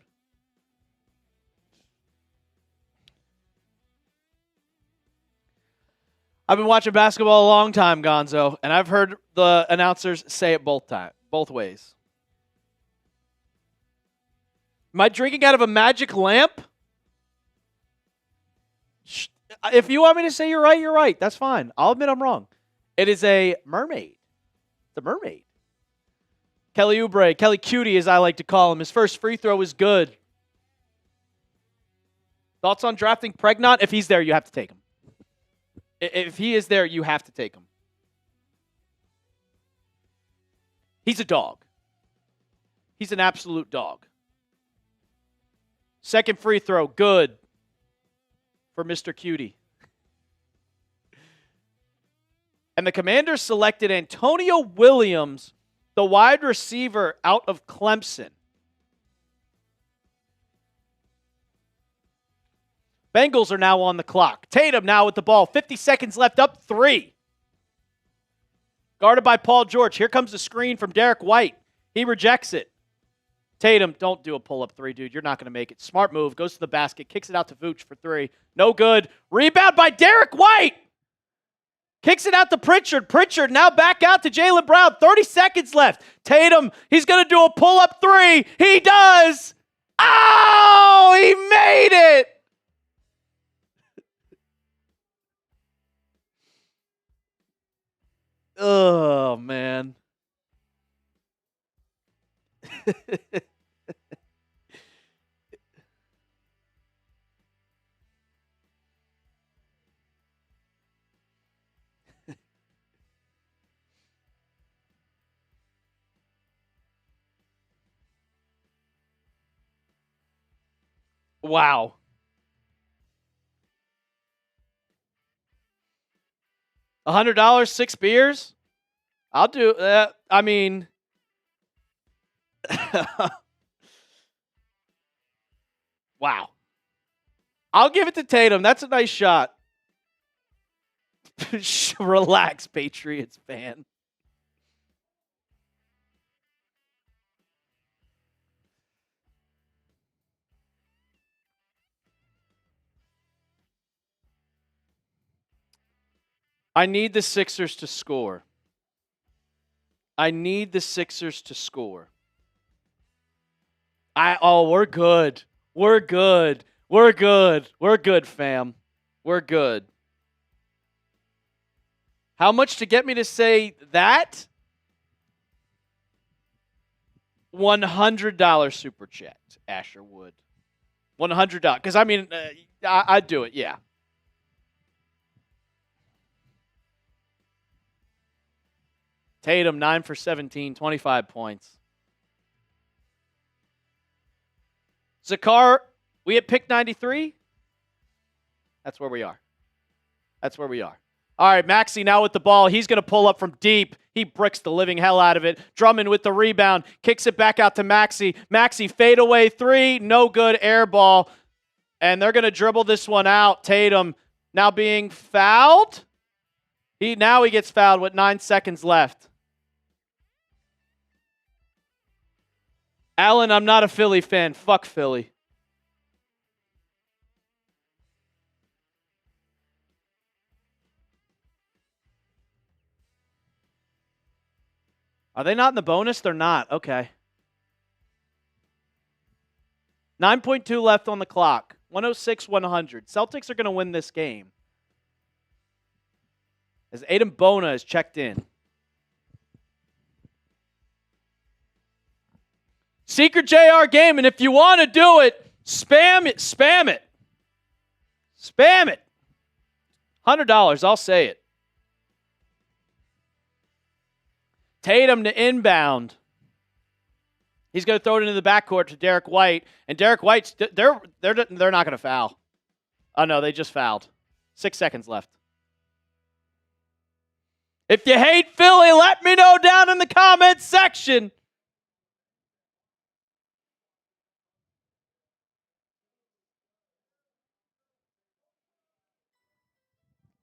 I've been watching basketball a long time, Gonzo, and I've heard the announcers say it both ways. Am I drinking out of a magic lamp? If you want me to say you're right, you're right. That's fine. I'll admit I'm wrong. It is a mermaid. It's a mermaid. Kelly Oubre, Kelly Cutie as I like to call him. His first free throw is good. Thoughts on drafting Pregnant? If he's there, you have to take him. If he is there, you have to take him. He's a dog. He's an absolute dog. Second free throw, good for Mr. Cutie. And the Commanders selected Antonio Williams, the wide receiver out of Clemson. Bengals are now on the clock. Tatum now with the ball. 50 seconds left, up 3. Guarded by Paul George. Here comes the screen from Derek White. He rejects it. Tatum, don't do a pull-up 3, dude. You're not going to make it. Smart move. Goes to the basket. Kicks it out to Vooch for 3. No good. Rebound by Derek White. Kicks it out to Pritchard. Pritchard now back out to Jaylen Brown. 30 seconds left. Tatum, he's going to do a pull-up 3. He does. Oh, he made it. Oh, man. Wow. $100, 6 beers? I'll do that. I mean, wow. I'll give it to Tatum. That's a nice shot. Relax, Patriots fan. I need the Sixers to score. I need the Sixers to score. We're good. We're good. We're good. We're good, fam. We're good. How much to get me to say that? $100 super chat, Asher Wood. $100. Because, I mean, I'd do it, yeah. Tatum, 9 for 17, 25 points. Zakar, we at pick 93? That's where we are. That's where we are. All right, Maxey now with the ball. He's going to pull up from deep. He bricks the living hell out of it. Drummond with the rebound. Kicks it back out to Maxey. Maxey fadeaway 3. No good. Air ball. And they're going to dribble this one out. Tatum now being fouled. He gets fouled with 9 seconds left. Allen, I'm not a Philly fan. Fuck Philly. Are they not in the bonus? They're not. Okay. 9.2 left on the clock. 106-100. Celtics are going to win this game. As Aiden Bona is checked in. Secret JR game, and if you want to do it, Spam it. Spam it. Spam it. $100. I'll say it. Tatum to inbound. He's going to throw it into the backcourt to Derek White. And Derek White's, they're not going to foul. Oh, no, they just fouled. 6 seconds left. If you hate Philly, let me know down in the comments section.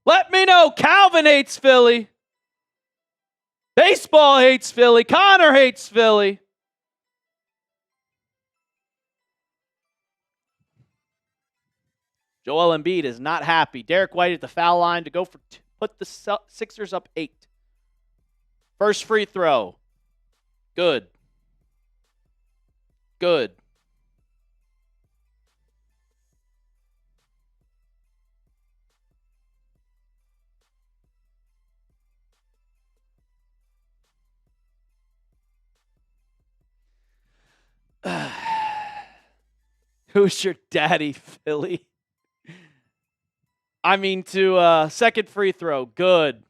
Let me know. Calvin hates Philly. Baseball hates Philly. Connor hates Philly. Joel Embiid is not happy. Derek White at the foul line to go for put the Sixers up 8. First free throw. Good. Good. Who's your daddy, Philly? I mean, to second free throw. Good.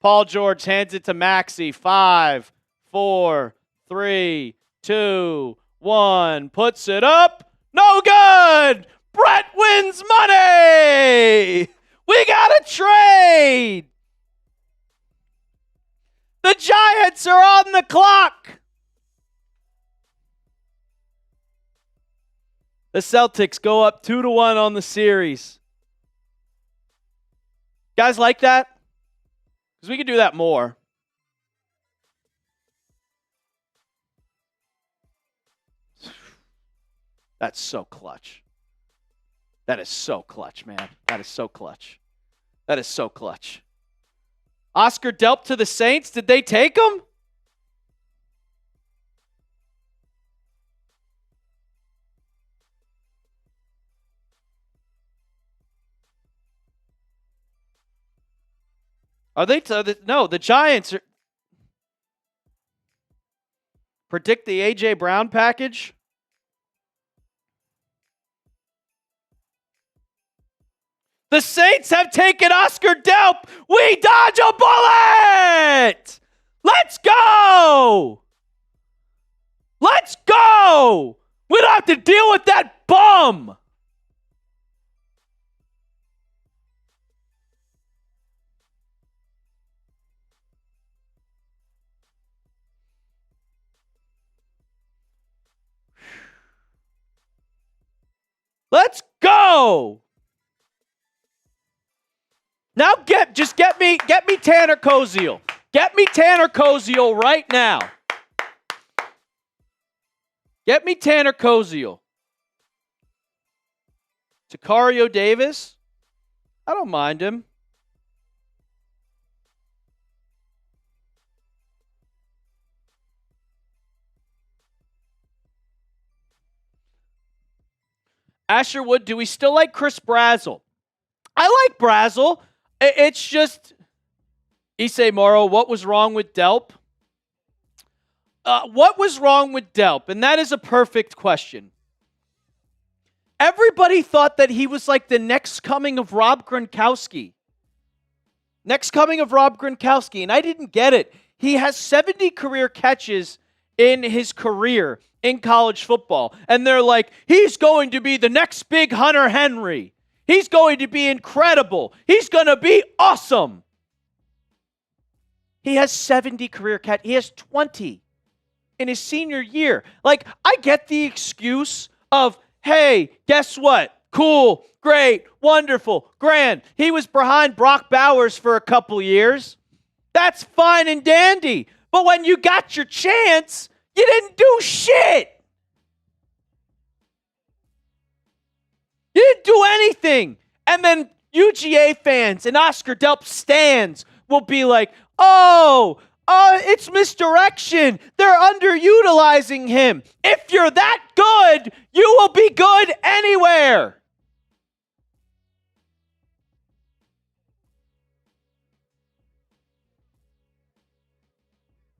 Paul George hands it to Maxey. 5, 4, 3, 2, 1. Puts it up. No good. Brett wins money. We got a trade. The Giants are on the clock. The Celtics go up 2-1 on the series. Guys like that? Because we could do that more. That's so clutch. That is so clutch, man. That is so clutch. That is so clutch. Oscar Delp to the Saints. Did they take him? Are they? No, the Giants are. Predict the A.J. Brown package? The Saints have taken Oscar Delp. We dodge a bullet! Let's go! Let's go! We don't have to deal with that bum! Let's go! Now get me Tanner Koziel. Get me Tanner Koziel right now. Get me Tanner Koziel. Takario Davis? I don't mind him. Asherwood, do we still like Chris Brazzell? I like Brazzell. It's just, Issei Moro, what was wrong with Delp? What was wrong with Delp? And that is a perfect question. Everybody thought that he was like the next coming of Rob Gronkowski. Next coming of Rob Gronkowski. And I didn't get it. He has 70 career catches in his career in college football. And they're like, he's going to be the next big Hunter Henry. He's going to be incredible. He's going to be awesome. He has 70 career catches. He has 20 in his senior year. Like, I get the excuse of, hey, guess what? Cool, great, wonderful, grand. He was behind Brock Bowers for a couple years. That's fine and dandy. But when you got your chance, you didn't do shit. You didn't do anything. And then UGA fans and Oscar Delp stands will be like, it's misdirection. They're underutilizing him. If you're that good, you will be good anywhere.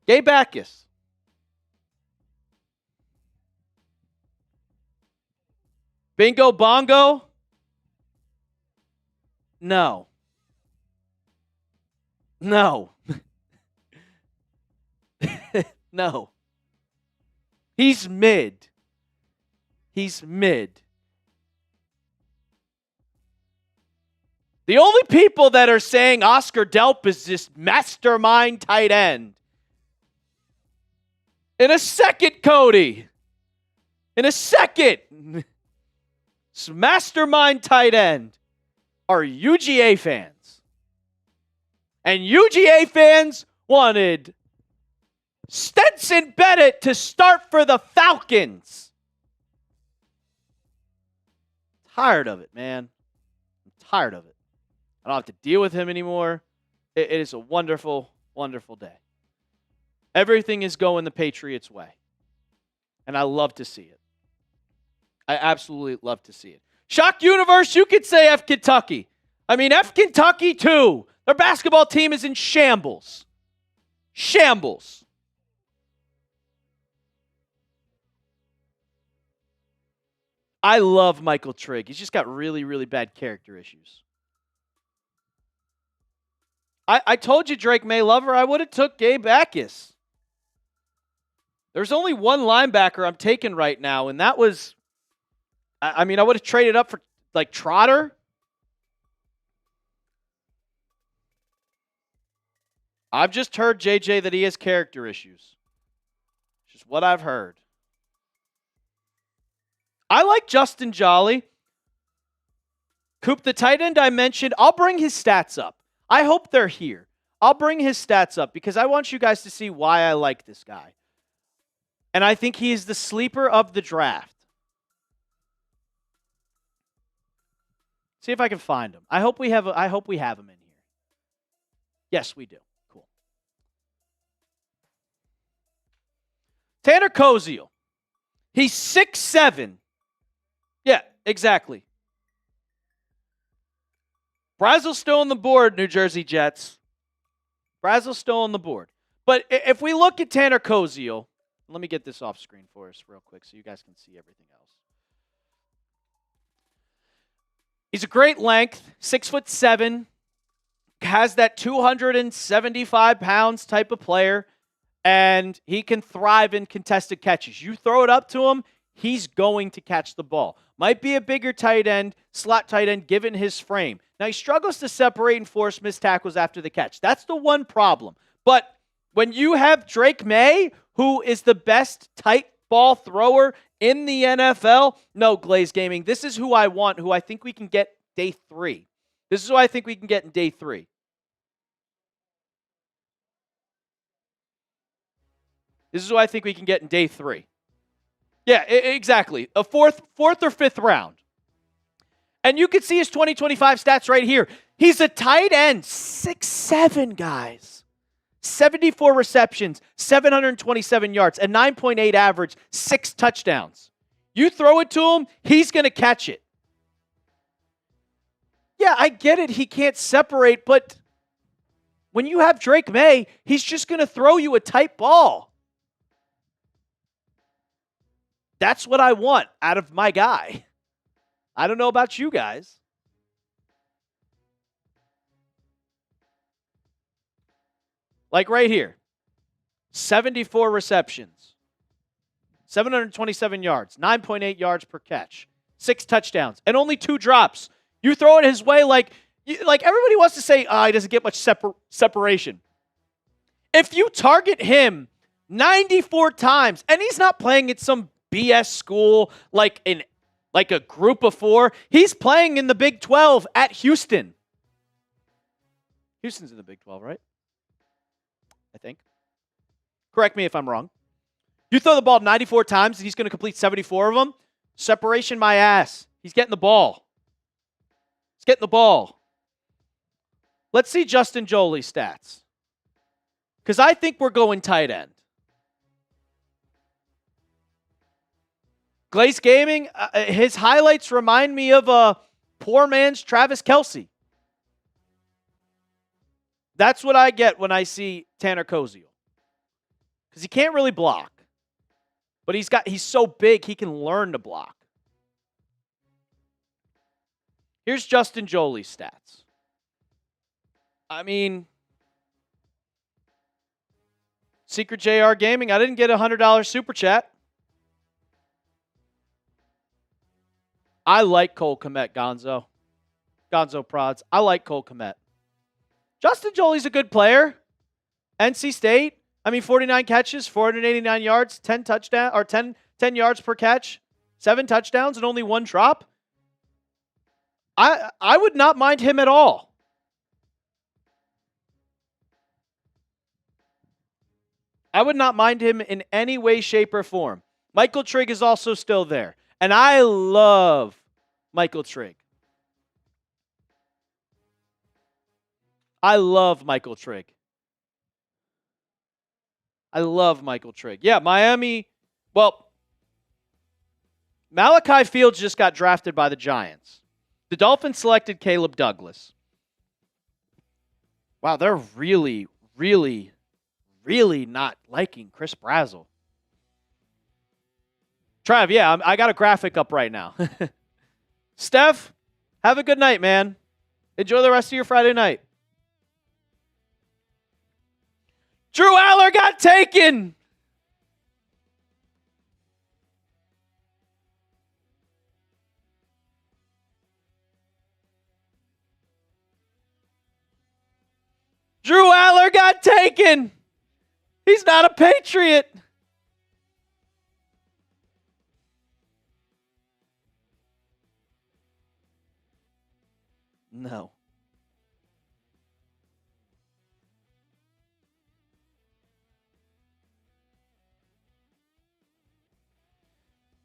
Gabe Akis. Bingo bongo? No. No. No. He's mid. He's mid. The only people that are saying Oscar Delp is this mastermind tight end. In a second, Cody. In a second. This mastermind tight end are UGA fans. And UGA fans wanted Stetson Bennett to start for the Falcons. Tired of it, man. I'm tired of it. I don't have to deal with him anymore. It is a wonderful, wonderful day. Everything is going the Patriots' way. And I love to see it. I absolutely love to see it. Shock Universe, you could say F Kentucky. I mean, F Kentucky too. Their basketball team is in shambles. Shambles. I love Michael Trigg. He's just got really, really bad character issues. I told you, Drake May lover, I would have took Gabe Akis. There's only one linebacker I'm taking right now, and that was, I mean, I would have traded up for, like, Trotter. I've just heard, JJ, that he has character issues. It's just what I've heard. I like Justin Jolly. Coop, the tight end I mentioned, I'll bring his stats up. I hope they're here. I'll bring his stats up because I want you guys to see why I like this guy. And I think he is the sleeper of the draft. See if I can find him. I hope we have him in here. Yes, we do. Cool. Tanner Koziel. He's 6'7". Yeah, exactly. Brazel's still on the board, New Jersey Jets. Brazel's still on the board. But if we look at Tanner Koziel, let me get this off screen for us real quick so you guys can see everything else. He's a great length, 6'7", has that 275 pounds type of player, and he can thrive in contested catches. You throw it up to him, he's going to catch the ball. Might be a bigger tight end, slot tight end, given his frame. Now, he struggles to separate and force missed tackles after the catch. That's the one problem. But when you have Drake May, who is the best tight ball thrower in the NFL, no, Glaze Gaming, this is who I want, who I think we can get day 3. This is who I think we can get in day 3. This is who I think we can get in day 3. Yeah, exactly. A fourth or fifth round. And you can see his 2025 stats right here. He's a tight end, 6'7", guys. 74 receptions, 727 yards, a 9.8 average, 6 touchdowns. You throw it to him, he's going to catch it. Yeah, I get it. He can't separate, but when you have Drake May, he's just going to throw you a tight ball. That's what I want out of my guy. I don't know about you guys. Like right here, 74 receptions, 727 yards, 9.8 yards per catch, 6 touchdowns, and only 2 drops. You throw it his way like everybody wants to say, he doesn't get much separation. If you target him 94 times, and he's not playing at some BS school like a group of 4, he's playing in the Big 12 at Houston. Houston's in the Big 12, right? I think. Correct me if I'm wrong. You throw the ball 94 times and he's going to complete 74 of them. Separation my ass. He's getting the ball. He's getting the ball. Let's see Justin Jolie's stats. Because I think we're going tight end. Glaze Gaming, his highlights remind me of a poor man's Travis Kelce. That's what I get when I see Tanner Koziel. Because he can't really block. But he's so big, he can learn to block. Here's Justin Joly's stats. I mean, Secret JR Gaming, I didn't get a $100 super chat. I like Cole Kmet, Gonzo. Gonzo Prods. I like Cole Kmet. Justin Joly's a good player. NC State, 49 catches, 489 yards, 10 touchdown or 10 yards per catch, 7 touchdowns and only 1 drop. I would not mind him at all. I would not mind him in any way, shape, or form. Michael Trigg is also still there. And I love Michael Trigg. I love Michael Trigg. Yeah, Miami. Well, Malachi Fields just got drafted by the Giants. The Dolphins selected Caleb Douglas. Wow, they're really, really, really not liking Chris Brazzell. Trav, yeah, I got a graphic up right now. Steph, have a good night, man. Enjoy the rest of your Friday night. Drew Aller got taken. Drew Aller got taken. He's not a Patriot. No.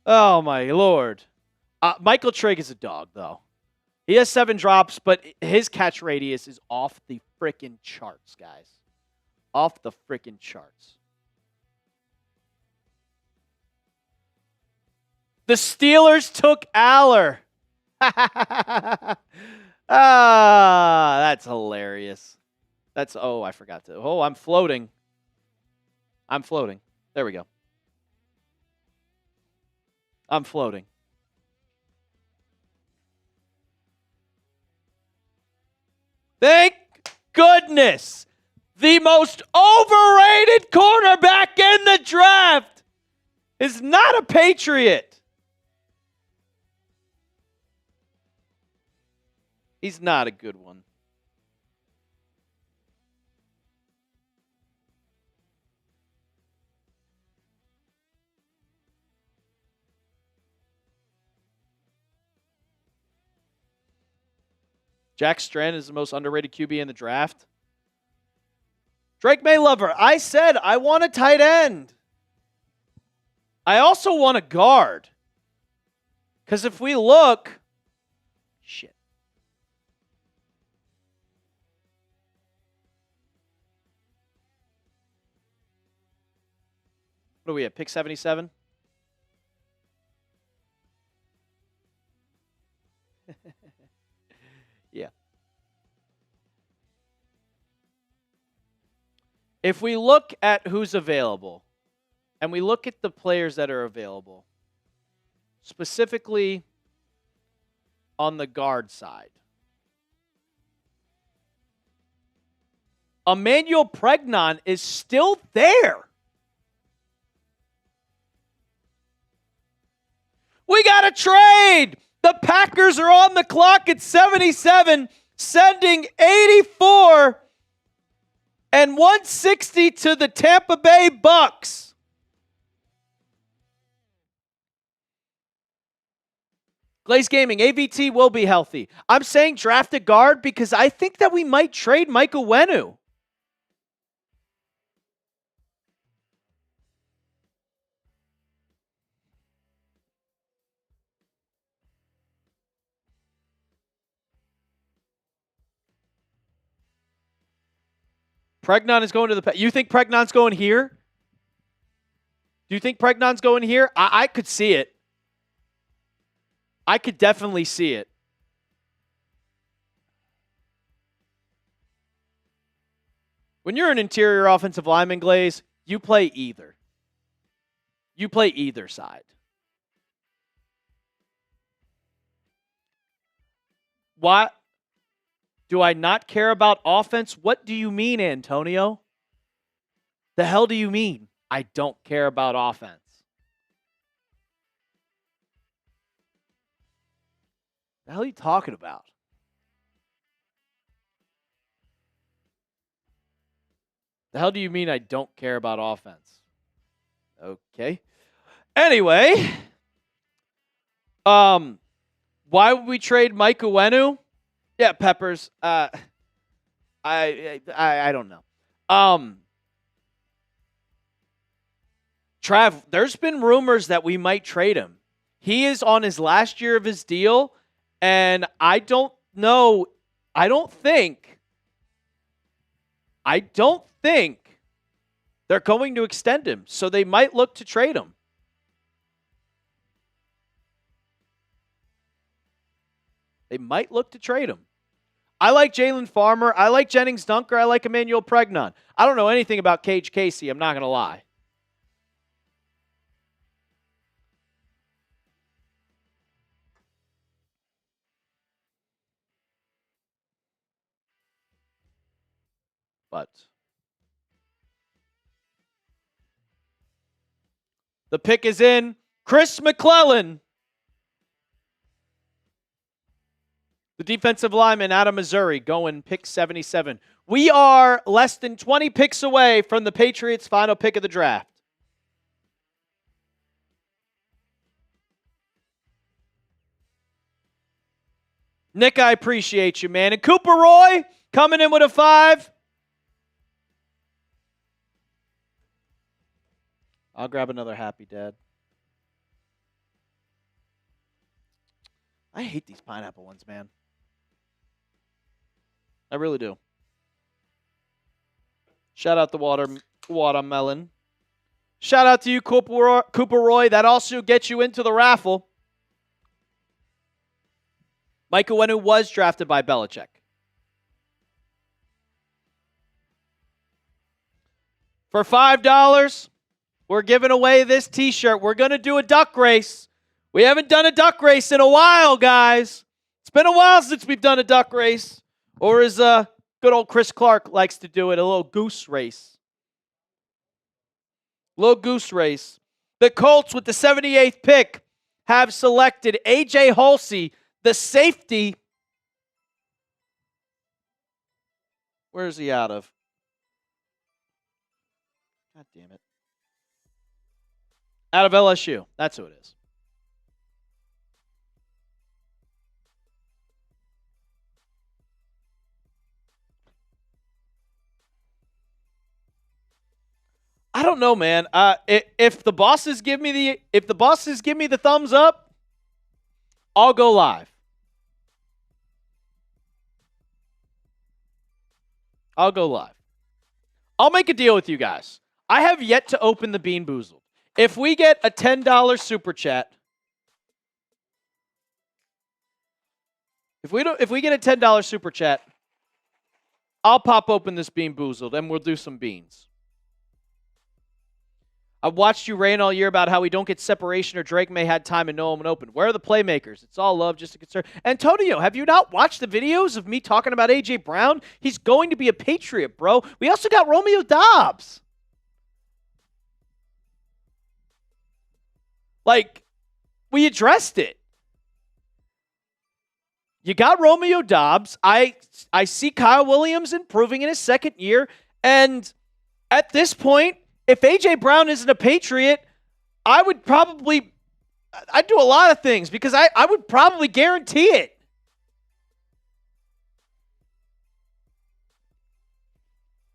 Oh, my Lord. Michael Trigg is a dog, though. He has 7 drops, but his catch radius is off the freaking charts, guys. Off the freaking charts. The Steelers took Aller. That's hilarious. I forgot to. Oh, I'm floating. There we go. I'm floating. Thank goodness. The most overrated cornerback in the draft is not a Patriot. He's not a good one. Jack Strand is the most underrated QB in the draft. Drake Maylover, I said I want a tight end. I also want a guard. Because if we look, shit. What are we at? Pick 77? Yeah. If we look at who's available, and we look at the players that are available, specifically on the guard side, Emmanuel Pregnon is still there. We got a trade. The Packers are on the clock at 77, sending 84 and 160 to the Tampa Bay Bucks. Glaze Gaming, AVT will be healthy. I'm saying draft a guard because I think that we might trade Michael Wenu. Pregnon is going to the... You think Pregnon's going here? Do you think Pregnon's going here? I could see it. I could definitely see it. When you're an interior offensive lineman, Glaze, you play either. You play either side. Why do I not care about offense? What do you mean, Antonio? The hell do you mean I don't care about offense? The hell are you talking about? The hell do you mean I don't care about offense? Okay. Anyway, why would we trade Mike Uwenu? Yeah, Peppers. I don't know. Trav, there's been rumors that we might trade him. He is on his last year of his deal, and I don't know. I don't think they're going to extend him, so they might look to trade him. They might look to trade him. I like Jalen Farmer. I like Jennings Dunker. I like Emmanuel Pregnon. I don't know anything about Cage Casey. I'm not going to lie. But the pick is in. Chris McClellan, the defensive lineman out of Missouri, going pick 77. We are less than 20 picks away from the Patriots' final pick of the draft. Nick, I appreciate you, man. And Cooper Roy coming in with a 5. I'll grab another Happy Dad. I hate these pineapple ones, man. I really do. Shout out the watermelon. Shout out to you, Cooper Roy. That also gets you into the raffle. Mike Uwenu was drafted by Belichick. For $5, we're giving away this t-shirt. We're going to do a duck race. We haven't done a duck race in a while, guys. It's been a while since we've done a duck race. Or as good old Chris Clark likes to do it, a little goose race. Little goose race. The Colts with the 78th pick have selected A.J. Halsey, the safety. Where is he out of? God damn it. Out of LSU. That's who it is. I don't know, man. If the bosses give me the thumbs up, I'll go live. I'll go live. I'll make a deal with you guys. I have yet to open the Bean Boozled. If we get a $10 super chat, if we get a $10 super chat, I'll pop open this Bean Boozled and we'll do some beans. I've watched you rain all year about how we don't get separation or Drake may had time and no one open. Where are the playmakers? It's all love, just a concern. Antonio, have you not watched the videos of me talking about A.J. Brown? He's going to be a Patriot, bro. We also got Romeo Doubs. Like, we addressed it. You got Romeo Doubs. I see Kyle Williams improving in his second year. And at this point, if A.J. Brown isn't a Patriot, I'd do a lot of things because I would probably guarantee it.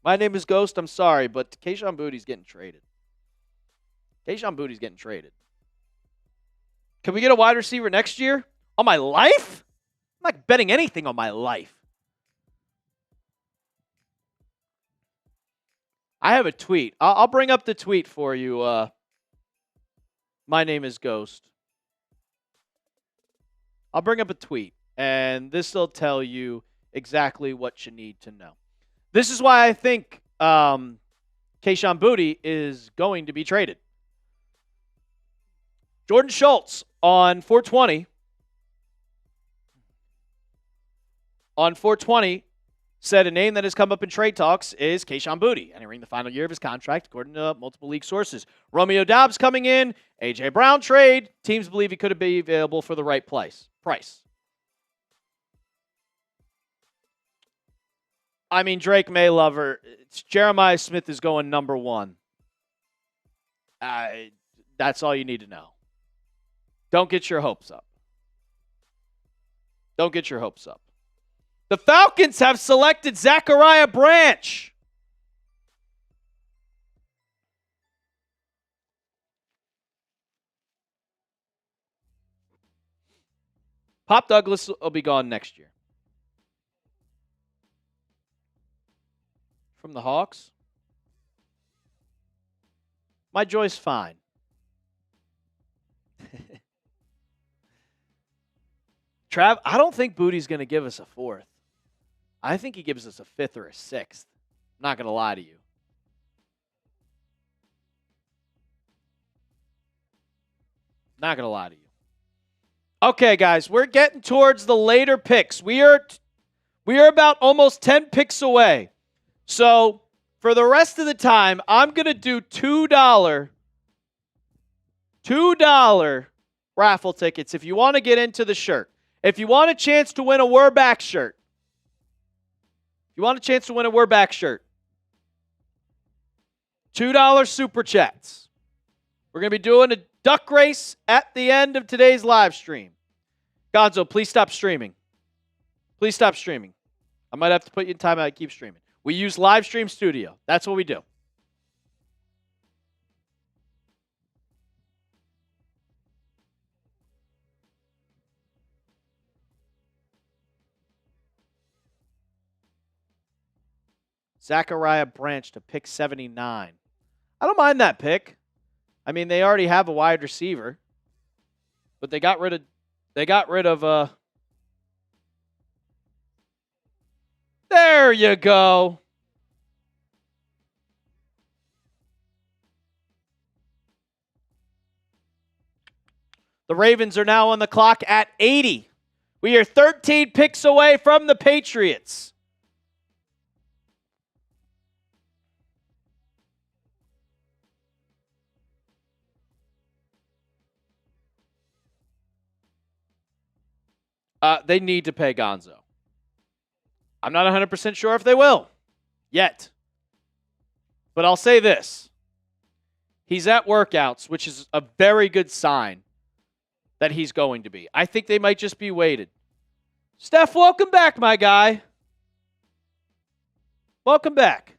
My name is Ghost. I'm sorry, but Kayshon Boutte's getting traded. Can we get a wide receiver next year? On my life? I'm not betting anything on my life. I have a tweet. I'll bring up the tweet for you. My name is Ghost. I'll bring up a tweet, and this will tell you exactly what you need to know. This is why I think Kayshon Boutte is going to be traded. Jordan Schultz on 420 on 420 said a name that has come up in trade talks is Kayshon Boutte, entering the final year of his contract, according to multiple league sources. Romeo Doubs coming in, A.J. Brown trade. Teams believe he could be available for the right price. I mean, Drake Maylover, Jeremiah Smith is going number one. That's all you need to know. Don't get your hopes up. Don't get your hopes up. The Falcons have selected Zachariah Branch. Pop Douglas will be gone next year. From the Hawks? My joy's fine. Trav, I don't think Boutte's going to give us a fourth. I think he gives us a fifth or a sixth. I'm not going to lie to you. Not going to lie to you. Okay, guys, we're getting towards the later picks. We are about almost 10 picks away. So for the rest of the time, I'm going to do $2 raffle tickets if you want to get into the shirt. If you want a chance to win a We're Back shirt. $2 super chats. We're going to be doing a duck race at the end of today's live stream. Gonzo, please stop streaming. Please stop streaming. I might have to put you in timeout and keep streaming. We use Live Stream Studio. That's what we do. Zachariah Branch to pick 79. I don't mind that pick. I mean, they already have a wide receiver, but they got rid of there you go. The Ravens are now on the clock at 80. We are 13 picks away from the Patriots. They need to pay Gonzo. I'm not 100% sure if they will yet. But I'll say this. He's at workouts, which is a very good sign that he's going to be. I think they might just be waited. Steph, welcome back, my guy. Welcome back.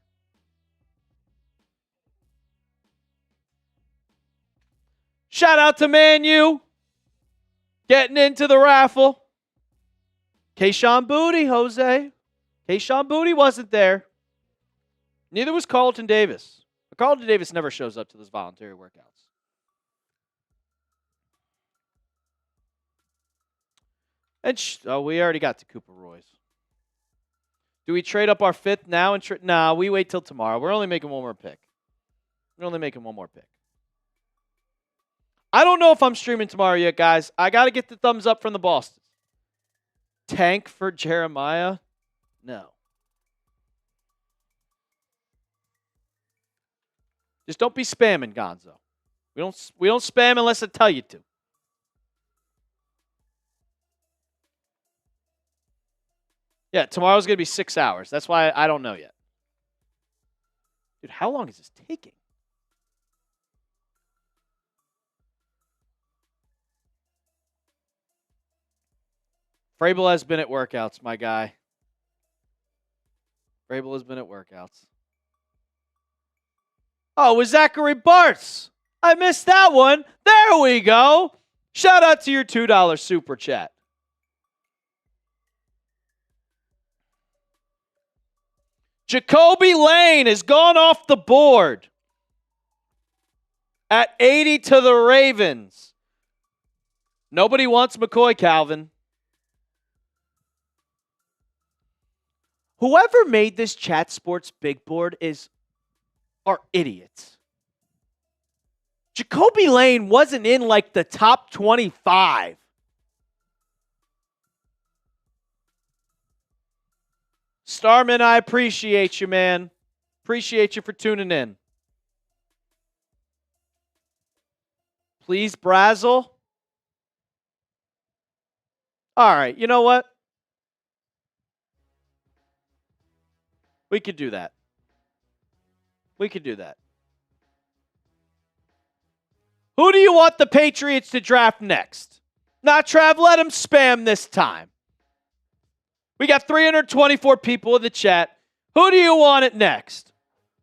Shout out to Man U. Getting into the raffle. Kayshon Boutte, Jose. Kayshon Boutte wasn't there. Neither was Carlton Davis. But Carlton Davis never shows up to those voluntary workouts. And we already got to Cooper Roy's. Do we trade up our fifth now? Nah, we wait till tomorrow. We're only making one more pick. I don't know if I'm streaming tomorrow yet, guys. I got to get the thumbs up from the Bostons. Tank for Jeremiah? No. Just don't be spamming, Gonzo. We don't spam unless I tell you to. Yeah, tomorrow's going to be 6 hours. That's why I don't know yet. Dude, how long is this taking? Vrabel has been at workouts, my guy. Vrabel has been at workouts. Oh, it was Zachary Bartz. I missed that one. There we go. Shout out to your $2 super chat. Jacoby Lane has gone off the board at 80 to the Ravens. Nobody wants McCoy, Calvin. Whoever made this Chat Sports big board are idiots. Jacoby Lane wasn't in like the top 25. Starman, I appreciate you, man. Appreciate you for tuning in. Please, Brazel. All right, you know what? We could do that. We could do that. Who do you want the Patriots to draft next? Not Trav, let him spam this time. We got 324 people in the chat. Who do you want it next?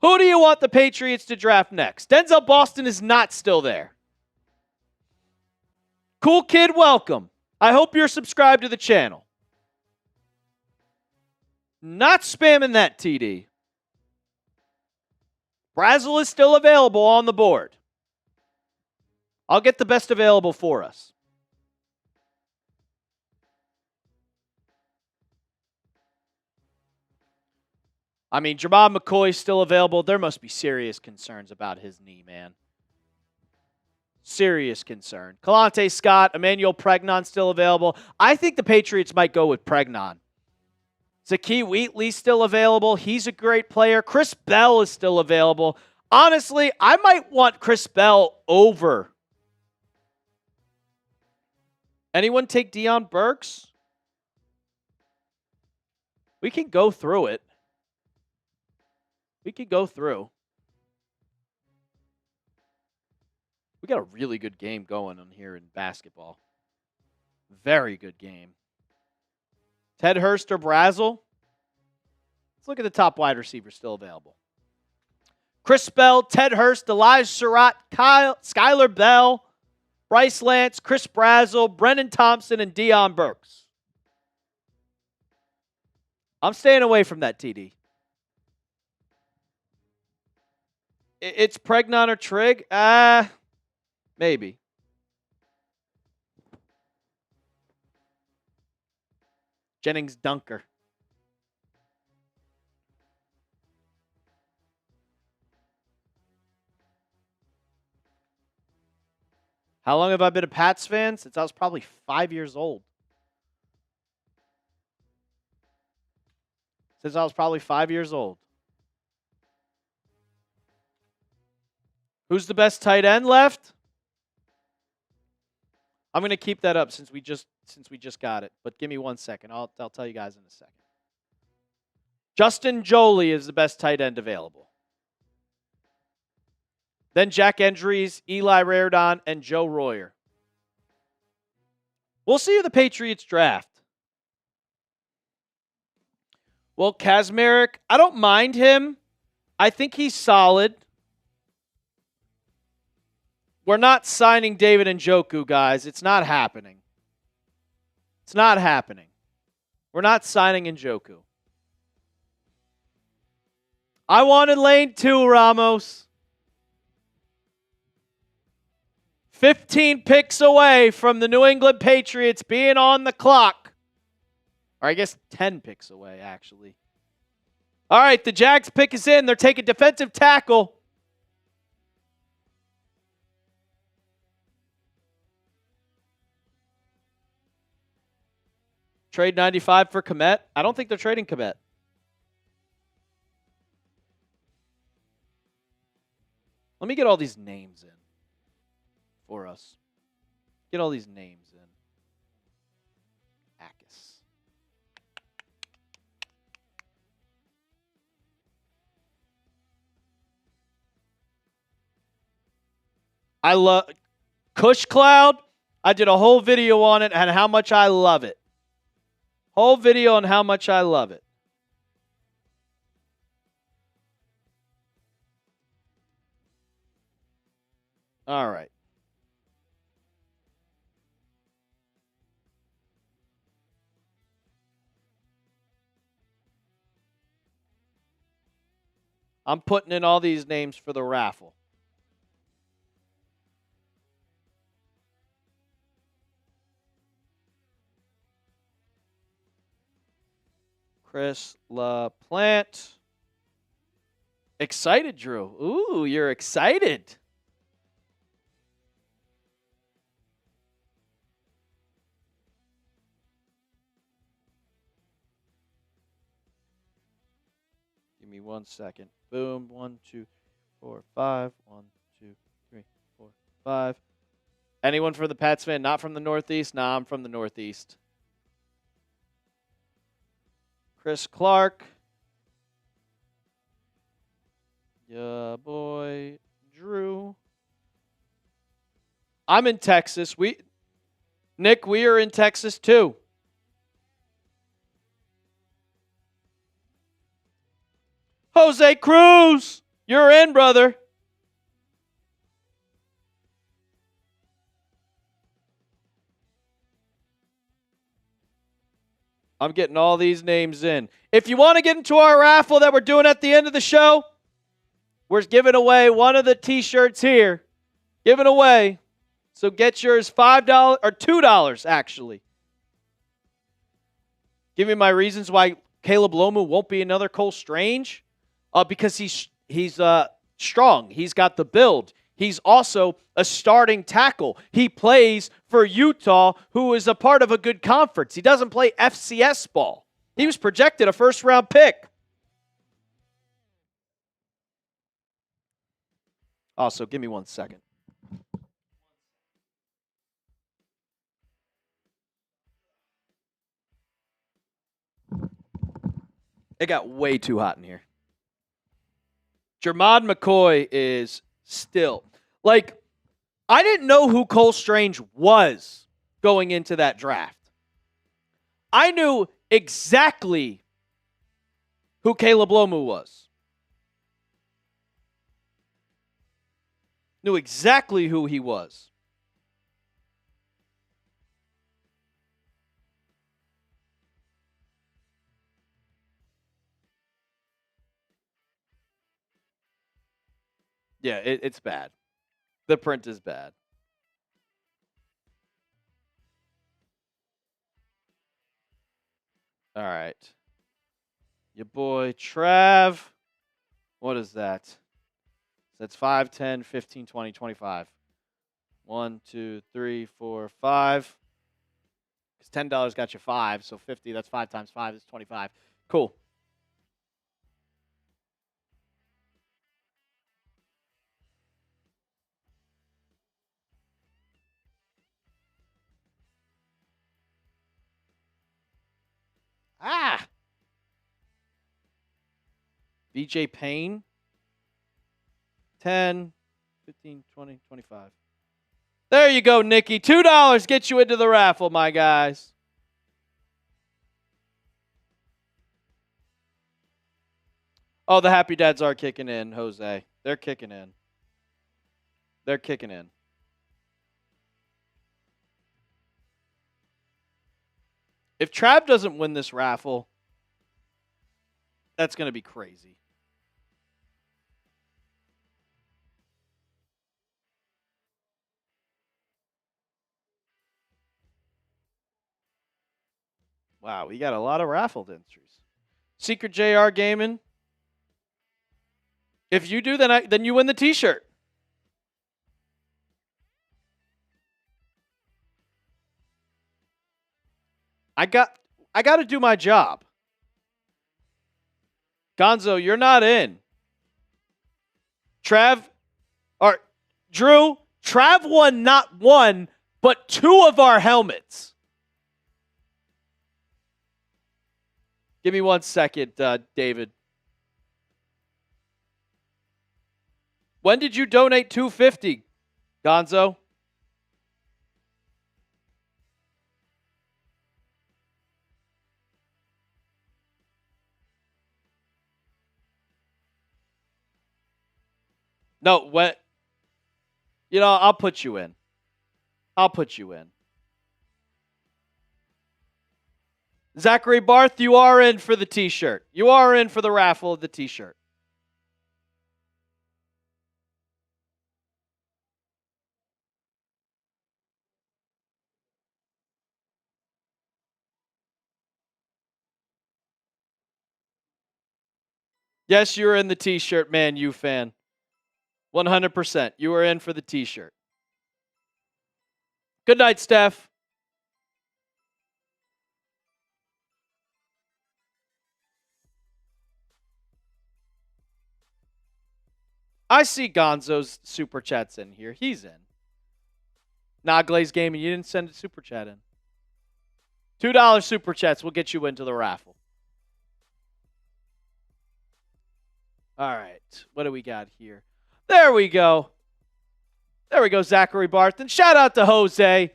Who do you want the Patriots to draft next? Denzel Boston is not still there. Cool Kid, welcome. I hope you're subscribed to the channel. Not spamming that, TD. Brazel is still available on the board. I'll get the best available for us. I mean, Jermon McCoy's still available. There must be serious concerns about his knee, man. Serious concern. Kalante Scott, Emmanuel Pregnon still available. I think the Patriots might go with Pregnon. Zakee Wheatley still available. He's a great player. Chris Bell is still available. Honestly, I might want Chris Bell over. Anyone take Deion Burks? We can go through it. We could go through. We got a really good game going on here in basketball. Very good game. Ted Hurst or Brazel? Let's look at the top wide receivers still available. Chris Bell, Ted Hurst, Elijah Surratt, Skylar Bell, Bryce Lance, Chris Brazel, Brennan Thompson, and Deion Burks. I'm staying away from that, TD. It's Pregnon or Trig? Maybe. Jennings Dunker. How long have I been a Pats fan? Since I was probably 5 years old. Since I was probably 5 years old. Who's the best tight end left? I'm going to keep that up since we just got it. But give me 1 second. I'll tell you guys in a second. Justin Jolie is the best tight end available. Then Jack Endries, Eli Raridon, and Joe Royer. We'll see who the Patriots draft. Well, Kazmarek, I don't mind him. I think he's solid. We're not signing David Njoku, guys. It's not happening. It's not happening. We're not signing Njoku. I wanted lane 2, Ramos. 15 picks away from the New England Patriots being on the clock. Or I guess 10 picks away, actually. All right, the Jags pick is in. They're taking defensive tackle. Trade 95 for Kmet? I don't think they're trading Kmet. Let me get all these names in for us. Get all these names in. Akis. I love Kush Cloud. I did a whole video on it and how much I love it. Whole video on how much I love it. All right. I'm putting in all these names for the raffle. Chris LaPlante. Excited, Drew. Ooh, you're excited. me 1 second. Boom. 1, 2, 4, 5. 1, 2, 3, 4, 5. Anyone for the Pats fan not from the Northeast? Nah, I'm from the Northeast. Chris Clark. Yeah, boy. Drew. I'm in Texas. Nick, we are in Texas too. Jose Cruz, you're in, brother. I'm getting all these names in. If you want to get into our raffle that we're doing at the end of the show, we're giving away one of the t-shirts here. Giving away. So get yours $5 or $2 actually. Give me my reasons why Caleb Lomu won't be another Cole Strange. Because he's strong. He's got the build. He's also a starting tackle. He plays for Utah, who is a part of a good conference. He doesn't play FCS ball. He was projected a first-round pick. Also, give me 1 second. It got way too hot in here. Jermod McCoy is still. I didn't know who Cole Strange was going into that draft. I knew exactly who Caleb Lomu was. Knew exactly who he was. Yeah, it's bad. The print is bad. All right. Your boy Trav. What is that? That's 5, 10, 15, 20, 25. 1, 2, 3, 4, 5. Because $10 got you 5, so 50, that's 5 times 5 is 25. Cool. Ah! BJ Payne. 10, 15, 20, 25. There you go, Nikki. $2 gets you into the raffle, my guys. Oh, the Happy Dads are kicking in, Jose. They're kicking in. They're kicking in. If Trav doesn't win this raffle, that's going to be crazy. Wow, we got a lot of raffle entries. Secret JR Gaming. If you do, then you win the T-shirt. I got to do my job. Gonzo, you're not in. Trav, or Drew, Trav won not one, but 2 of our helmets. Give me 1 second, David. When did you donate $250, Gonzo? No, when? I'll put you in. I'll put you in. Zachary Barth, you are in for the T-shirt. You are in for the raffle of the T-shirt. Yes, you're in the T-shirt, Man U fan. 100%. You are in for the T-shirt. Good night, Steph. I see Gonzo's super chats in here. He's in. Nah, Glaze Gaming, you didn't send a super chat in. $2 super chats will get you into the raffle. All right. What do we got here? There we go. There we go, Zachary Barton. Shout out to Jose.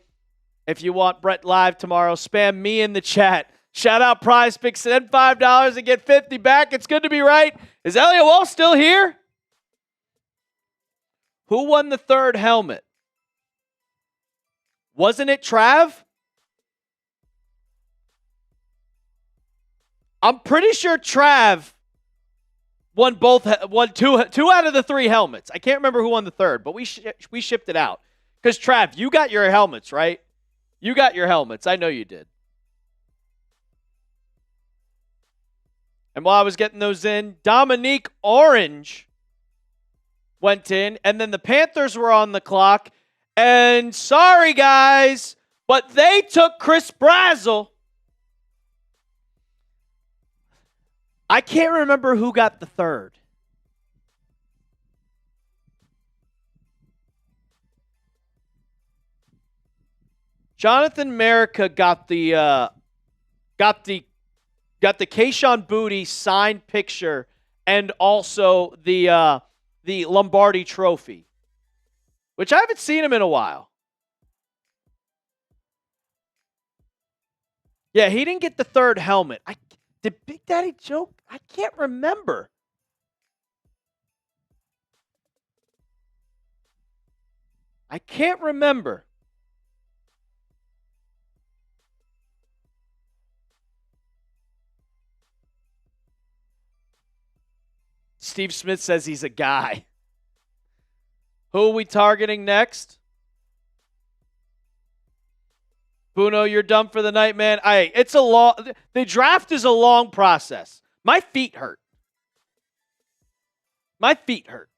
If you want Brett live tomorrow, spam me in the chat. Shout out Prize Picks. Send $5 and get 50 back. It's good to be right. Is Elliot Wall still here? Who won the third helmet? Wasn't it Trav? I'm pretty sure Trav won two out of the 3 helmets. I can't remember who won the third, but we shipped it out. Because Trav, you got your helmets, right? You got your helmets. I know you did. And while I was getting those in, Dominique Orange went in, and then the Panthers were on the clock. And sorry, guys, but they took Chris Brazzell. I can't remember who got the third. Jonathan Merica got the Keyshawn Booty signed picture and also the Lombardi Trophy, which I haven't seen him in a while. Yeah, he didn't get the third helmet. Did Big Daddy joke? I can't remember. I can't remember. Steve Smith says he's a guy. Who are we targeting next? Buno, you're done for the night, man. The draft is a long process. My feet hurt. My feet hurt.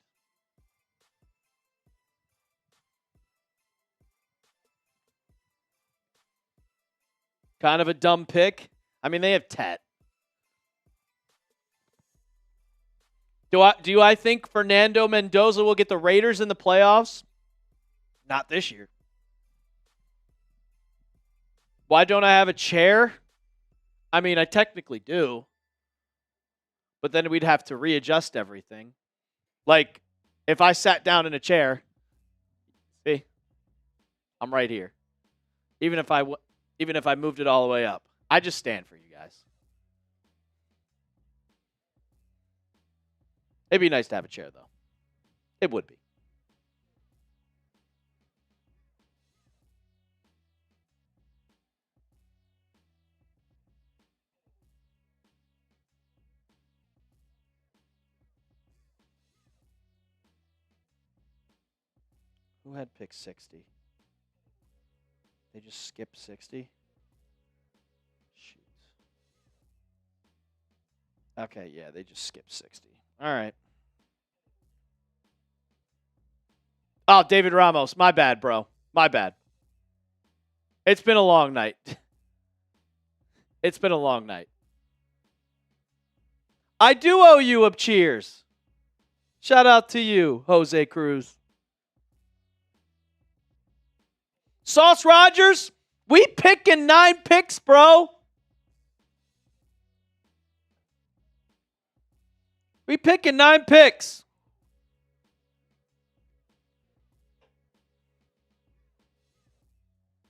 Kind of a dumb pick. I mean, they have Tet. Do I think Fernando Mendoza will get the Raiders in the playoffs? Not this year. Why don't I have a chair? I mean, I technically do. But then we'd have to readjust everything. Like, if I sat down in a chair, see, I'm right here. Even if I moved it all the way up. I just stand for you guys. It'd be nice to have a chair, though. It would be. Who had pick 60? They just skipped 60? Shoot. Okay, yeah, they just skipped 60. All right. Oh, David Ramos. My bad, bro. My bad. It's been a long night. It's been a long night. I do owe you a cheers. Shout out to you, Jose Cruz. Sauce Rogers, we picking 9 picks, bro. We picking 9 picks.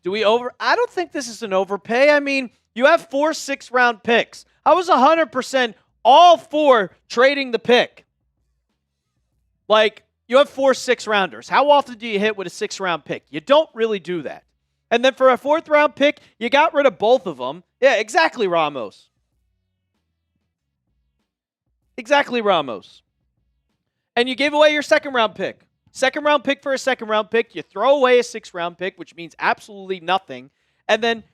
I don't think this is an overpay. I mean, you have 4 6-round picks. I was 100% all for trading the pick. Like, you have 4 6-rounders. How often do you hit with a 6-round pick? You don't really do that. And then for a 4th-round pick, you got rid of both of them. Yeah, exactly, Ramos. Exactly, Ramos. And you gave away your 2nd-round pick. 2nd-round pick for a 2nd-round pick. You throw away a 6th-round pick, which means absolutely nothing. And then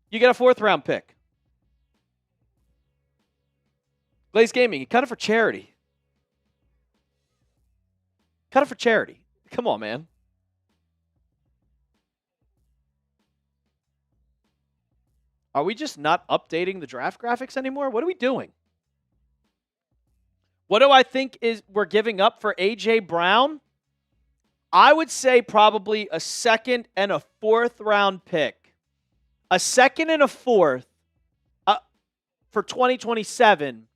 you get a 4th-round pick. Blaze Gaming, you cut it for charity. Cut it for charity. Come on, man. Are we just not updating the draft graphics anymore? What are we doing? What do I think we're giving up for A.J. Brown? I would say probably a second and a fourth round pick. A second and a fourth for 2027.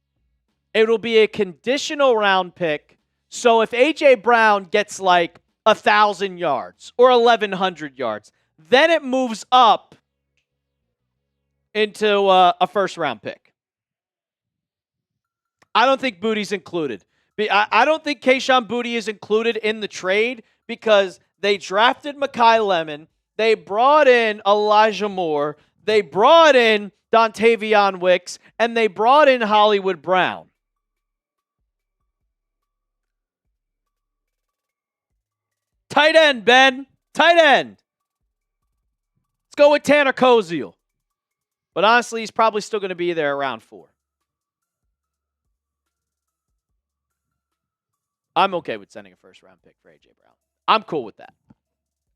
It'll be a conditional round pick. So if A.J. Brown gets like 1,000 yards or 1,100 yards, then it moves up into a first round pick. I don't think Booty's included. I don't think Kayshon Boutte is included in the trade because they drafted Mekhi Lemon. They brought in Elijah Moore. They brought in Dontavion Wicks. And they brought in Hollywood Brown. Tight end, Ben. Tight end. Let's go with Tanner Koziel. But honestly, he's probably still going to be there around 4. I'm okay with sending a first-round pick for A.J. Brown. I'm cool with that.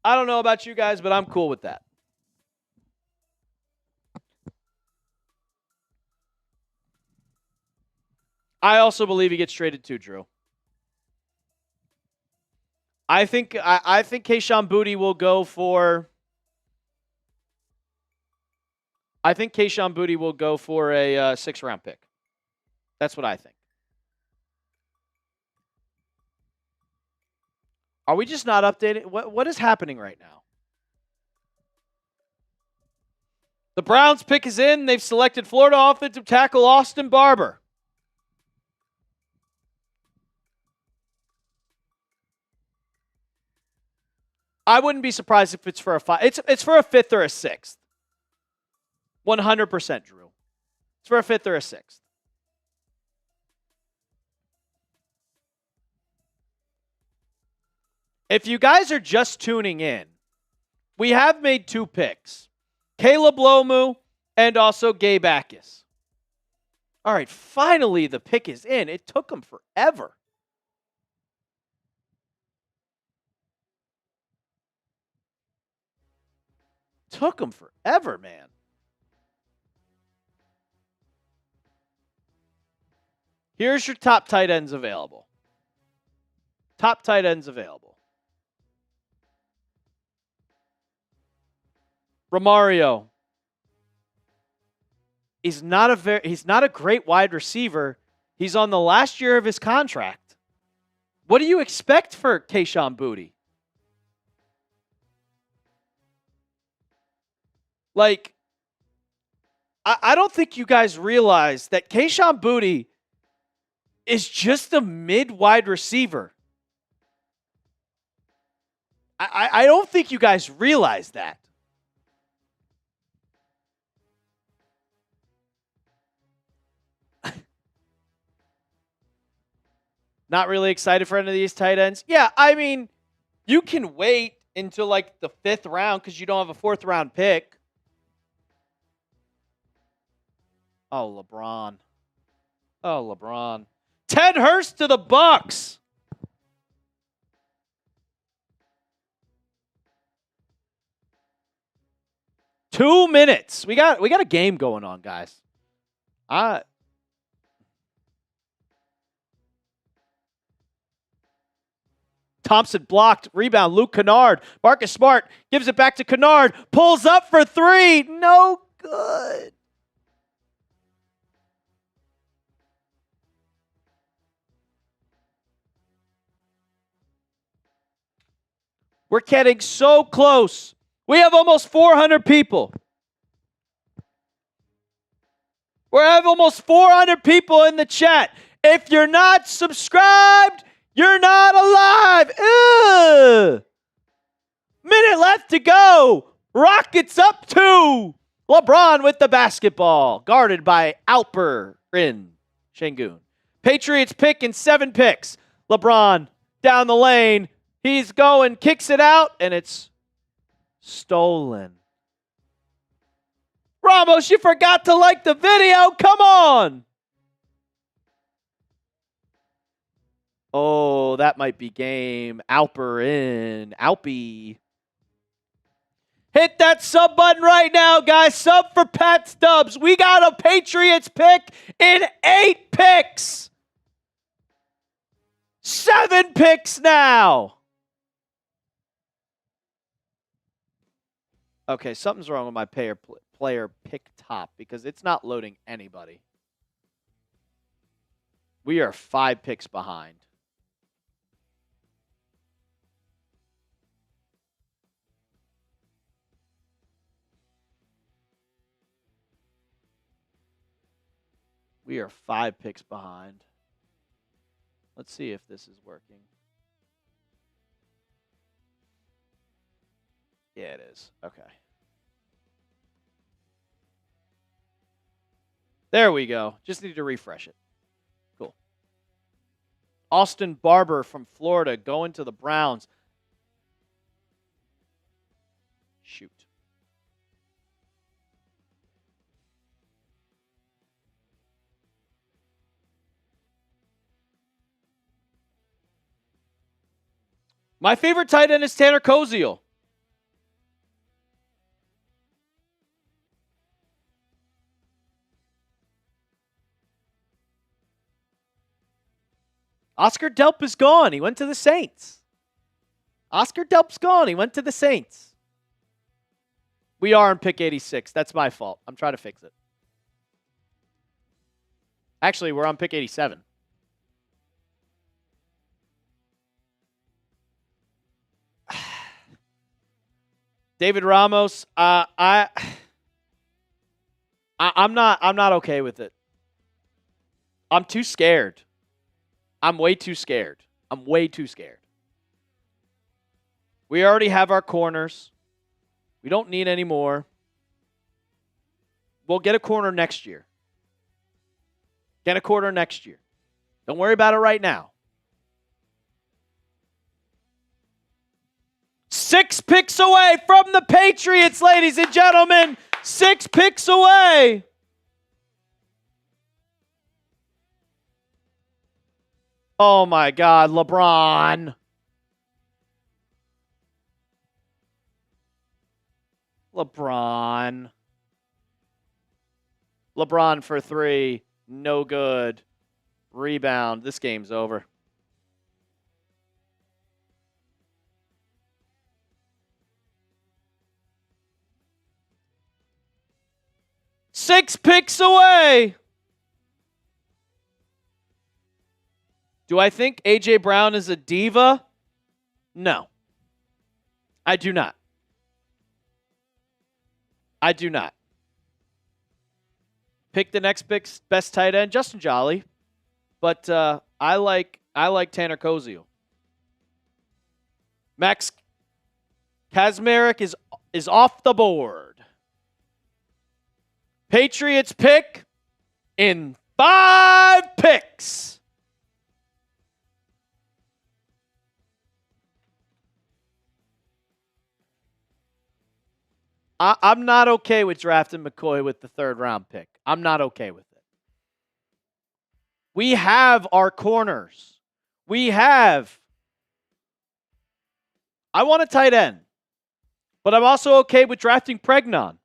I don't know about you guys, but I'm cool with that. I also believe he gets traded too, Drew. I think Kayshon Boutte will go for. I think Kayshon Boutte will go for a 6th-round pick. That's what I think. Are we just not updating? What is happening right now? The Browns pick is in. They've selected Florida offensive tackle Austin Barber. I wouldn't be surprised if it's for a 5. It's for a 5th or a 6th. 100%, Drew. It's for a 5th or a 6th. If you guys are just tuning in, we have made 2 picks. Caleb Lomu and also Gabe Akis. All right, finally the pick is in. It took them forever. Took them forever, man. Here's your top tight ends available. Top tight ends available. Romario is he's not a great wide receiver. He's on the last year of his contract. What do you expect for Kayshon Boutte? Like, I don't think you guys realize that Kayshon Boutte is just a mid-wide receiver. I don't think you guys realize that. Not really excited for any of these tight ends. Yeah, I mean, you can wait until like the 5th round because you don't have a 4th round pick. Oh, LeBron. Oh, LeBron. Ted Hurst to the Bucks. Two minutes. We got a game going on, guys. Thompson blocked. Rebound. Luke Kennard. Marcus Smart gives it back to Kennard. Pulls up for 3. No good. We're getting so close. We have almost 400 people. We have almost 400 people in the chat. If you're not subscribed, you're not alive. Ugh. Minute left to go. Rockets up 2. LeBron with the basketball. Guarded by Alper in Şengün. Patriots pick in 7 picks. LeBron down the lane. He's going, kicks it out, and it's stolen. Ramos, you forgot to like the video. Come on. Oh, that might be game. Alper in. Alpy. Hit that sub button right now, guys. Sub for Pat Stubbs. We got a Patriots pick in 8 picks. 7 picks now. Okay, something's wrong with my player pick top because it's not loading anybody. We are 5 picks behind. We are 5 picks behind. Let's see if this is working. Yeah, it is. Okay. There we go. Just need to refresh it. Cool. Austin Barber from Florida going to the Browns. Shoot. My favorite tight end is Tanner Koziel. Oscar Delp is gone. He went to the Saints. Oscar Delp's gone. He went to the Saints. We are on pick 86. That's my fault. I'm trying to fix it. Actually, we're on pick 87. David Ramos, I'm not okay with it. I'm too scared. I'm way too scared. I'm way too scared. We already have our corners. We don't need any more. We'll get a corner next year. Get a corner next year. Don't worry about it right now. 6 picks away from the Patriots, ladies and gentlemen. 6 picks away. Oh, my God, LeBron. LeBron for 3. No good. Rebound. This game's over. Six picks away. Do I think A.J. Brown is a diva? No. I do not. I do not. Pick the next best tight end, Justin Jolly. But I like Tanner Koziel. Max Kazmarek is off the board. Patriots pick in 5 picks. I'm not okay with drafting McCoy with the 3rd round pick. I'm not okay with it. We have our corners. I want a tight end. But I'm also okay with drafting Pregnon.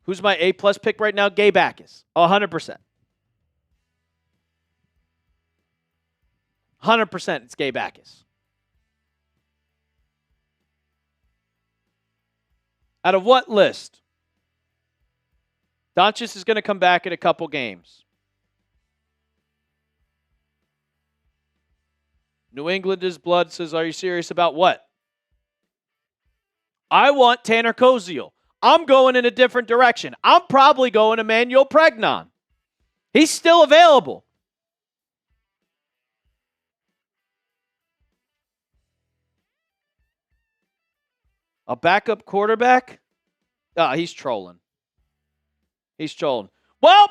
Who's my A-plus pick right now? Gabe Akis. 100%. 100% it's Gabe Akis. Out of what list? Doncic is going to come back in a couple games. New England's blood says, are you serious about what? I want Tanner Koziel. I'm going in a different direction. I'm probably going Emmanuel Pregnon. He's still available. A backup quarterback? Oh, he's trolling. He's trolling. Well,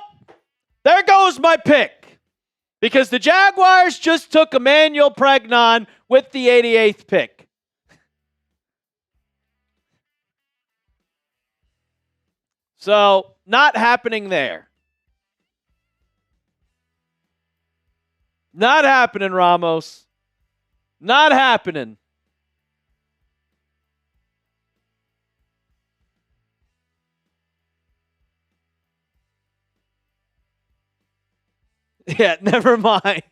there goes my pick. Because the Jaguars just took Emmanuel Pregnon with the 88th pick. So, not happening there. Not happening, Ramos. Not happening. Yeah, never mind.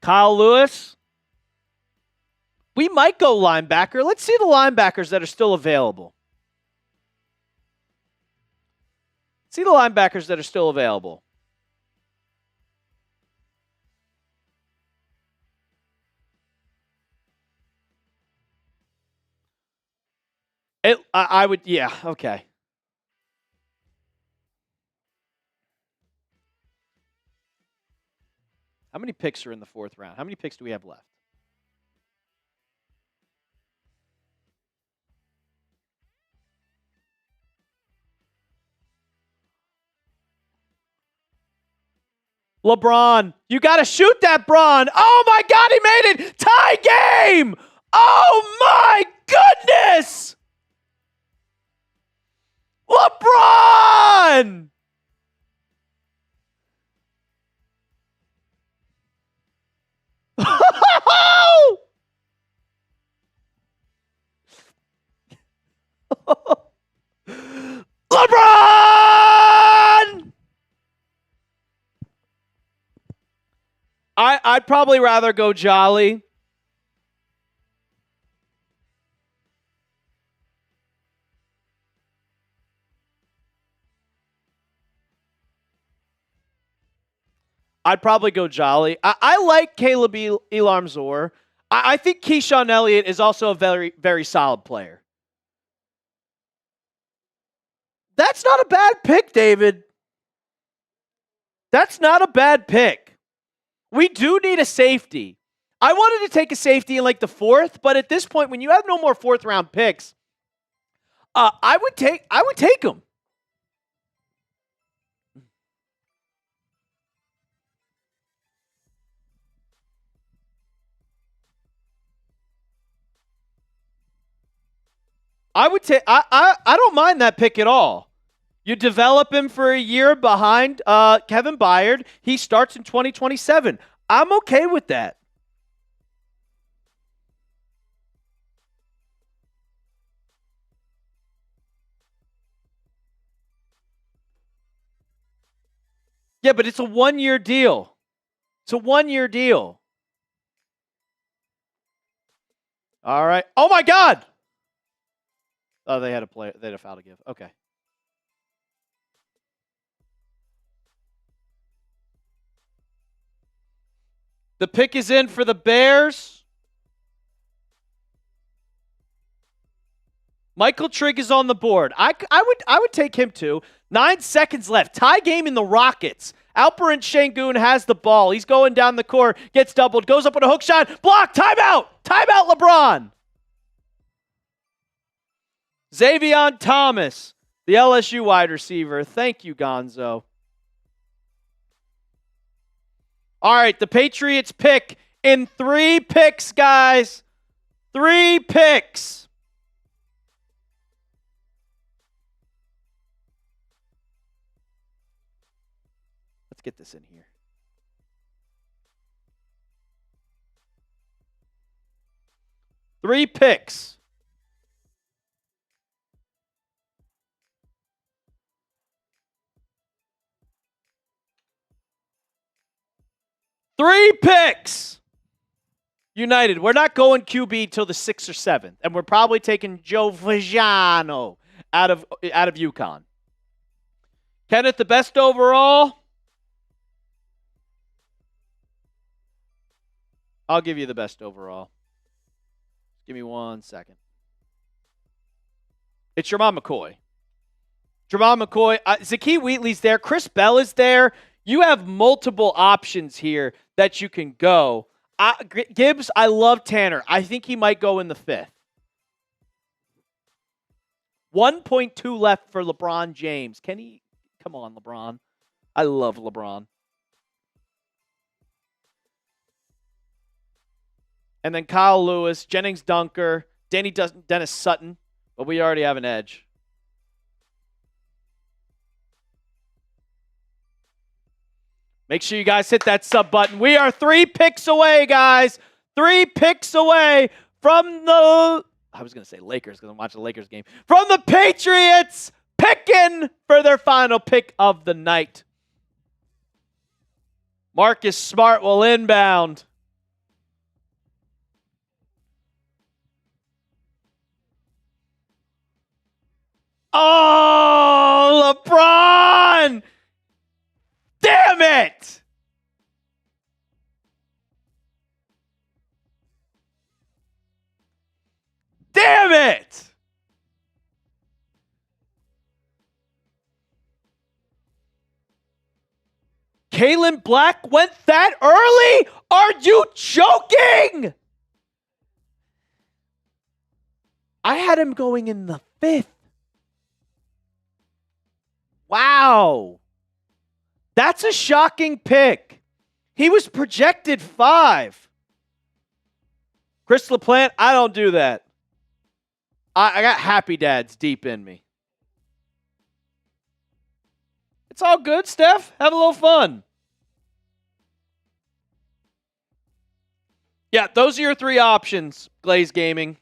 Kyle Lewis. We might go linebacker. Let's see the linebackers that are still available. See the linebackers that are still available. I would, yeah, okay. How many picks are in the 4th round? How many picks do we have left? LeBron, you got to shoot that, Bron. Oh my God, he made it. Tie game. Oh my goodness. LeBron. LeBron! I'd probably rather go Jolly. I'd probably go Jolly. I like Caleb Elarmzor. I think Keyshawn Elliott is also a very, very solid player. That's not a bad pick, David. That's not a bad pick. We do need a safety. I wanted to take a safety in like the 4th, but at this point, when you have no more 4th round picks, I would take him. I would take. I don't mind that pick at all. You develop him for a year behind Kevin Byard. He starts in 2027. I'm okay with that. Yeah, but it's a 1-year deal. It's a 1-year deal. All right. Oh my God. Oh, they had a play. They had a foul to give. Okay. The pick is in for the Bears. Michael Trigg is on the board. I would take him too. 9 seconds left. Tie game in the Rockets. Alperen Sengun has the ball. He's going down the court. Gets doubled. Goes up with a hook shot. Block. Timeout. Timeout, LeBron. Xavion Thomas, the LSU wide receiver. Thank you, Gonzo. All right, the Patriots pick in 3 picks, guys. 3 picks. Let's get this in here. Three picks. Three picks. United. We're not going QB till the 6th or 7th, and we're probably taking Joe Vajano out of UConn. Kenneth, the best overall. I'll give you the best overall. Give me 1 second. It's Jermon McCoy. Jermon McCoy. Zakee Wheatley's there. Chris Bell is there. You have multiple options here that you can go. Gibbs, I love Tanner. I think he might go in the 5th. 1.2 left for LeBron James. Can he? Come on, LeBron. I love LeBron. And then Kyle Lewis, Jennings Dunker, Dennis Sutton. But we already have an edge. Make sure you guys hit that sub button. We are 3 picks away, guys. 3 picks away from the... I was going to say Lakers because I'm watching the Lakers game. From the Patriots picking for their final pick of the night. Marcus Smart will inbound. Oh, LeBron! Damn it! Damn it! Kalen Black went that early? Are you joking? I had him going in the 5th. Wow. That's a shocking pick. He was projected 5. Chris LaPlante, I don't do that. I got happy dads deep in me. It's all good, Steph. Have a little fun. Yeah, those are your 3 options, Glaze Gaming.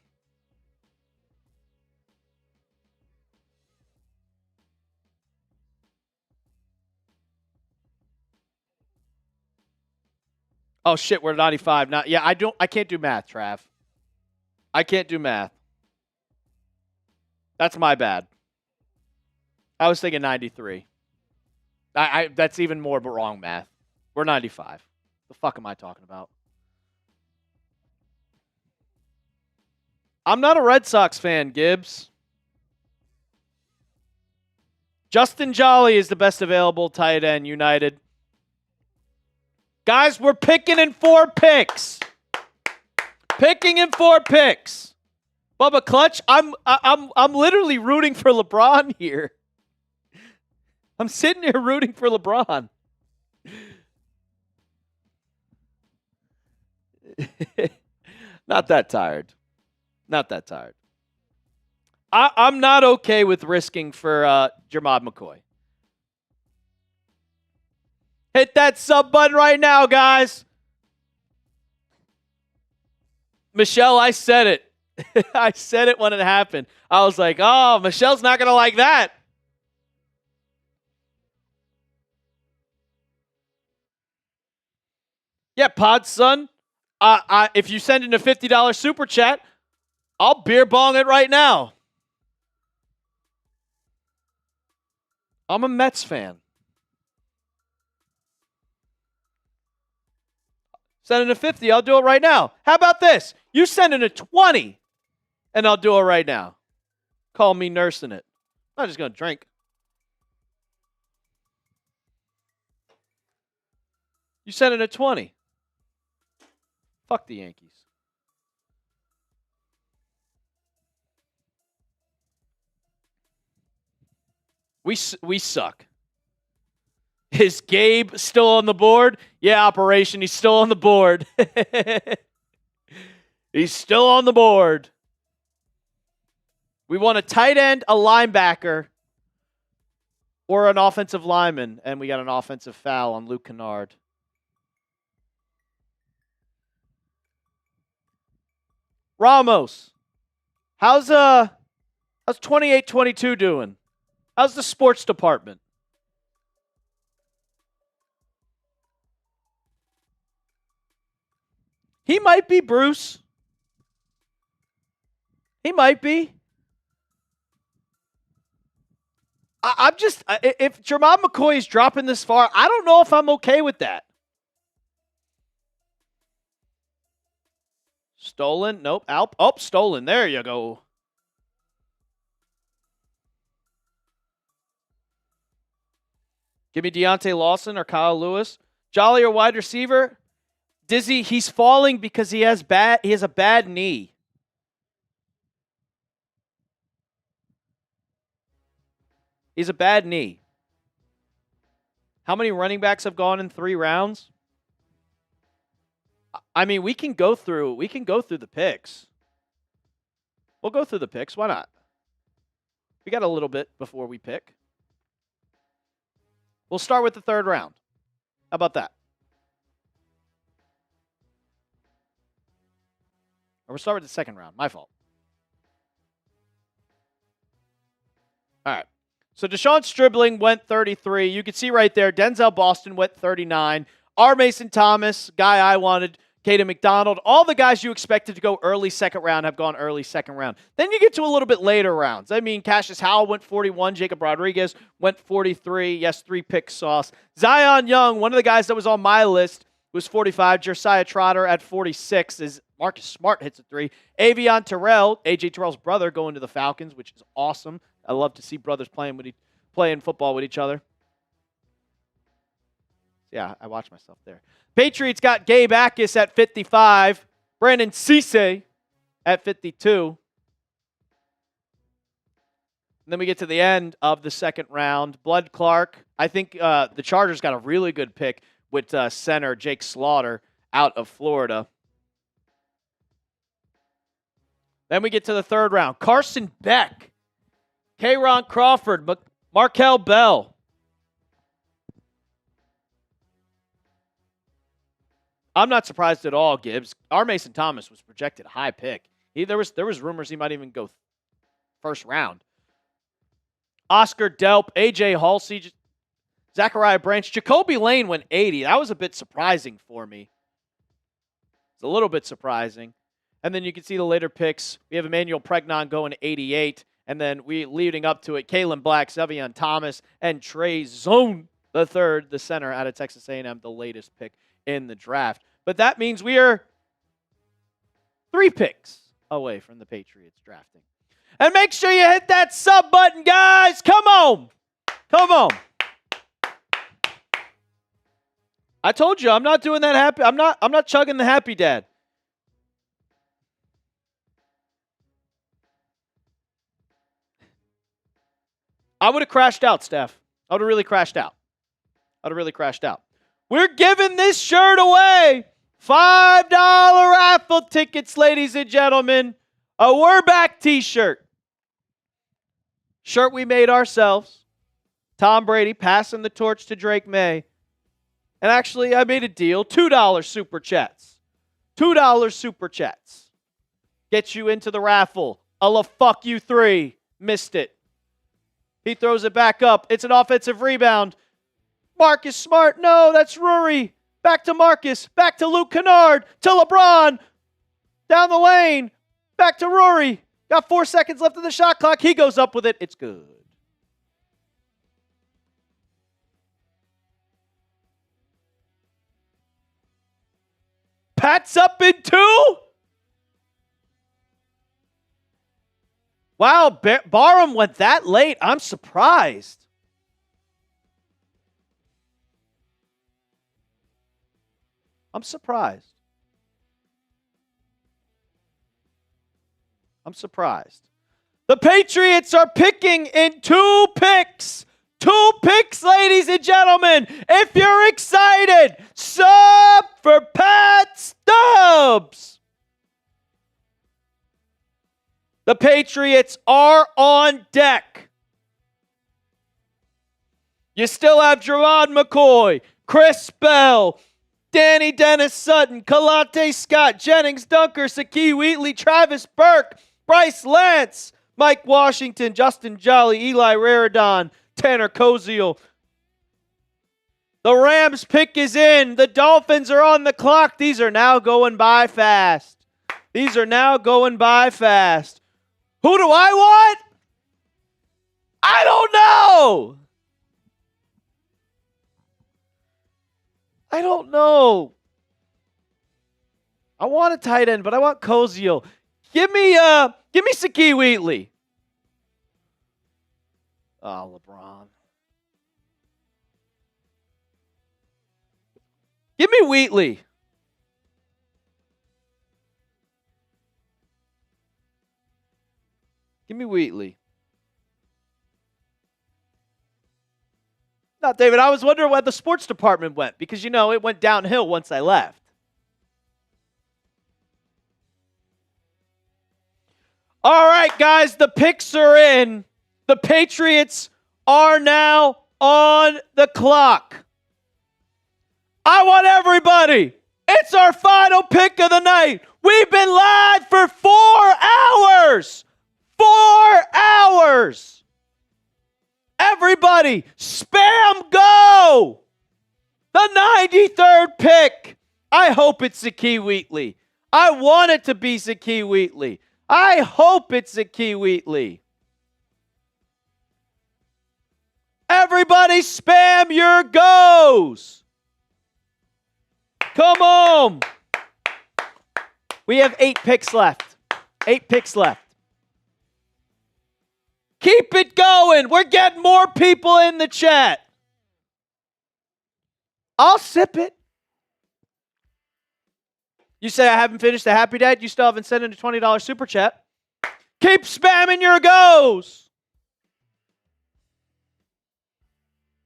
Oh shit, we're 95. Yeah, I can't do math, Trav. I can't do math. That's my bad. I was thinking 93. That's even more but wrong math. We're 95. The fuck am I talking about? I'm not a Red Sox fan, Gibbs. Justin Jolly is the best available tight end, United. Guys, we're picking in 4 picks. Picking in 4 picks. Bubba Clutch, I'm literally rooting for LeBron here. I'm sitting here rooting for LeBron. Not that tired. Not that tired. I'm not okay with risking for Jermod McCoy. Hit that sub button right now, guys. Michelle, I said it. I said it when it happened. I was like, oh, Michelle's not going to like that. Yeah, Pod Son. If you send in a $50 super chat, I'll beer bong it right now. I'm a Mets fan. Send in a 50, I'll do it right now. How about this? You send in a 20, and I'll do it right now. Call me nursing it. I'm just going to drink. You send in a 20. Fuck the Yankees. We suck. Is Gabe still on the board? Yeah, Operation. He's still on the board. He's still on the board. We want a tight end, a linebacker, or an offensive lineman, and we got an offensive foul on Luke Kennard. Ramos, how's 28-22 doing? How's the sports department? He might be, Bruce. He might be. I'm just, if Jermod McCoy is dropping this far, I don't know if I'm okay with that. Stolen? Nope. Alp. Oh, stolen. There you go. Give me Deontay Lawson or Kyle Lewis. Jolly or wide receiver. Dizzy, he's falling because he has a bad knee. He's a bad knee. How many running backs have gone in 3 rounds? I mean, we can go through the picks. We'll go through the picks. Why not? We got a little bit before we pick. We'll start with the 3rd round. How about that? Or we'll start with the 2nd round. My fault. All right. So Deshaun Stribling went 33. You can see right there, Denzel Boston went 39. R. Mason Thomas, guy I wanted, Caden McDonald, all the guys you expected to go early second round have gone early second round. Then you get to a little bit later rounds. I mean, Cassius Howell went 41. Jacob Rodriguez went 43. Yes, 3-pick sauce. Zion Young, one of the guys that was on my list, was 45. Josiah Trotter at 46 as Marcus Smart hits a 3. Avion Terrell, A.J. Terrell's brother, going to the Falcons, which is awesome. I love to see brothers playing football with each other. Yeah, I watch myself there. Patriots got Gabe Akis at 55. Brandon Cisse at 52. And then we get to the end of the second round. Blood Clark. I think the Chargers got a really good pick with center Jake Slaughter out of Florida. Then we get to the third round. Carson Beck, K'Ron Crawford, Markel Bell. I'm not surprised at all, Gibbs. R. Mason Thomas was projected a high pick. There was rumors he might even go first round. Oscar Delp, A.J. Halsey, Zachariah Branch, Jacoby Lane went 80. That was a bit surprising for me. It's a little bit surprising. And then you can see the later picks. We have Emmanuel Pregnon going 88. And then leading up to it, Kalen Black, Zevion Thomas, and Trey Zone the third, the center out of Texas A&M, the latest pick in the draft. But that means we are 3 picks away from the Patriots drafting. And make sure you hit that sub button, guys. Come on. Come on. I told you I'm not doing that happy. I'm not chugging the happy dad. I would have crashed out, Steph. I would have really crashed out. We're giving this shirt away. $5 raffle tickets, ladies and gentlemen. A We're Back t-shirt. Shirt we made ourselves. Tom Brady passing the torch to Drake May. And actually, I made a deal. $2 super chats. $2 super chats. Get you into the raffle. Fuck you 3. Missed it. He throws it back up. It's an offensive rebound. Marcus Smart. No, that's Rory. Back to Marcus. Back to Luke Kennard. To LeBron. Down the lane. Back to Rory. Got 4 seconds left of the shot clock. He goes up with it. It's good. Pat's up in 2. Wow, Barham went that late. I'm surprised. I'm surprised. The Patriots are picking in 2 picks. 2 picks, ladies and gentlemen. If you're excited, sub for Pat Stubbs. The Patriots are on deck. You still have Jerron McCoy, Chris Bell, Danny Dennis Sutton, Kalate Scott, Jennings Dunker, Saki Wheatley, Travis Burke, Bryce Lance, Mike Washington, Justin Jolly, Eli Raridon, Tanner Koziel. The Rams pick is in. The Dolphins are on the clock. These are now going by fast. Who do I want? I don't know. I want a tight end, but I want Koziel. Give me Saki Wheatley. Oh, LeBron. Give me Wheatley. No, David, I was wondering where the sports department went because, it went downhill once I left. All right, guys, the picks are in. The Patriots are now on the clock. I want everybody. It's our final pick of the night. We've been live for 4 hours. 4 hours. Everybody, spam go! The 93rd pick. I hope it's Zakee Wheatley. I want it to be Zakee Wheatley. I hope it's Zakee Wheatley. Everybody spam your goes. Come on. We have 8 picks left. 8 picks left. Keep it going. We're getting more people in the chat. I'll sip it. You say I haven't finished the Happy Dad? You still haven't sent in a $20 super chat. Keep spamming your goes.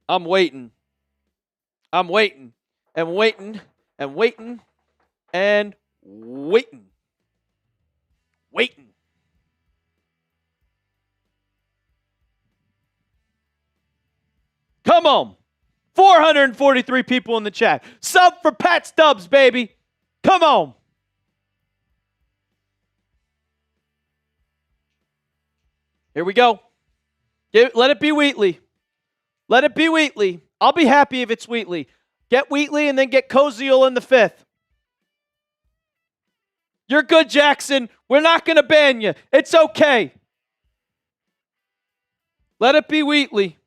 I'm waiting. I'm waiting and waiting and waiting and waiting. Waiting. Come on. 443 people in the chat. Sub for Pat Stubbs, baby. Come on. Here we go. Let it be Wheatley. Let it be Wheatley. I'll be happy if it's Wheatley. Get Wheatley and then get Koziel in the 5th. You're good, Jackson. We're not going to ban you. It's okay. Let it be Wheatley.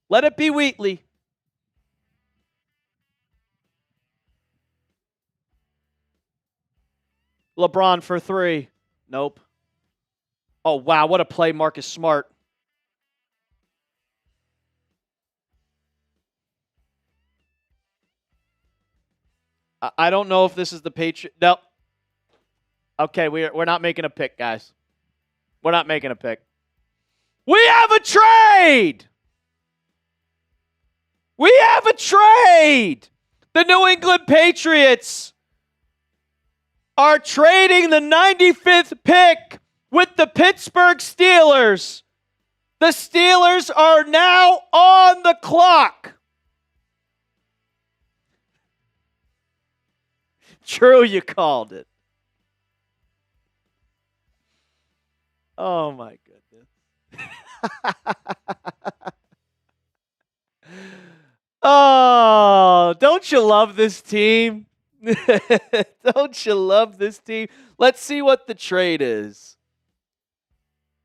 Let it be Wheatley. LeBron for 3. Nope. Oh, wow. What a play, Marcus Smart. I don't know if this is the Patriot. Nope. Okay, we're not making a pick, guys. We're not making a pick. We have a trade! We have a trade! The New England Patriots are trading the 95th pick with the Pittsburgh Steelers. The Steelers are now on the clock. True, you called it. Oh, my goodness. Oh, don't you love this team? Don't you love this team? Let's see what the trade is.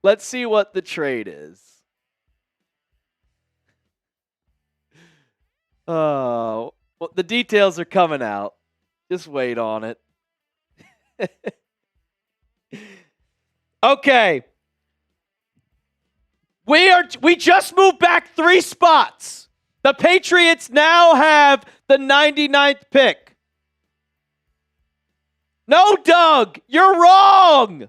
Let's see what the trade is. Oh, well, the details are coming out. Just wait on it. Okay. We just moved back 3 spots. The Patriots now have the 99th pick. No, Doug, you're wrong.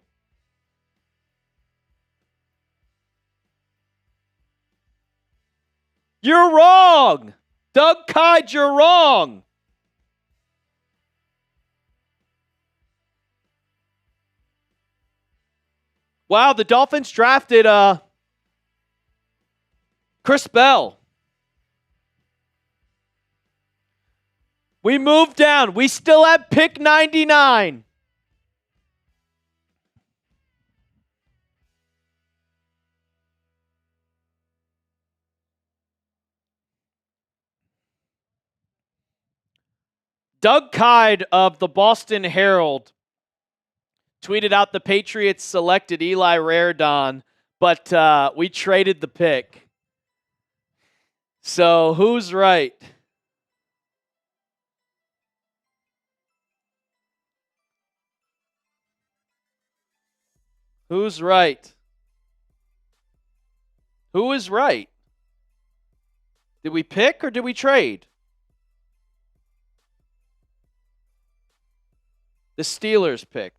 You're wrong. Doug Kide, you're wrong. Wow, the Dolphins drafted Chris Bell. We moved down. We still have pick 99. Doug Kide of the Boston Herald tweeted out the Patriots selected Eli Raridon, but we traded the pick. So who's right? Who's right? Who is right? Did we pick or did we trade? The Steelers picked.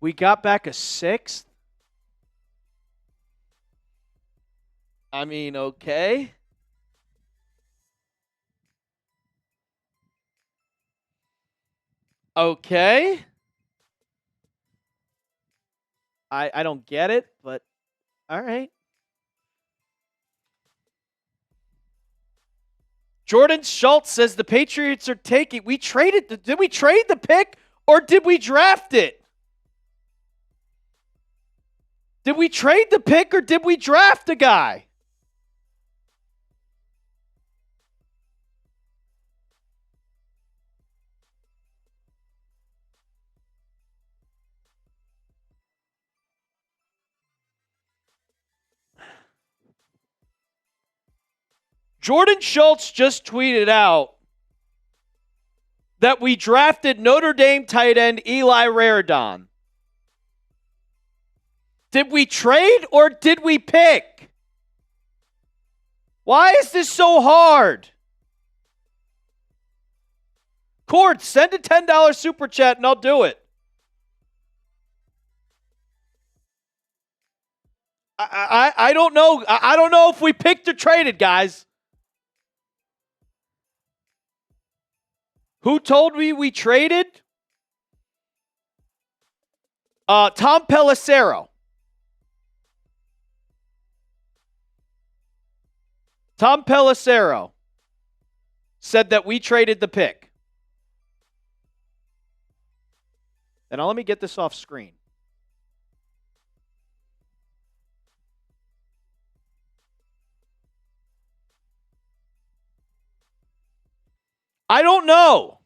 We got back a 6th? I mean, okay. Okay. I don't get it, but all right. Jordan Schultz says the Patriots are taking. Did we trade the pick or did we draft it? Did we trade the pick or did we draft a guy? Jordan Schultz just tweeted out that we drafted Notre Dame tight end Eli Raridon. Did we trade or did we pick? Why is this so hard? Cord, send a $10 super chat and I'll do it. I don't know. I don't know if we picked or traded, guys. Who told me we traded? Tom Pelissero. Tom Pelissero said that we traded the pick. And now let me get this off screen. I don't know.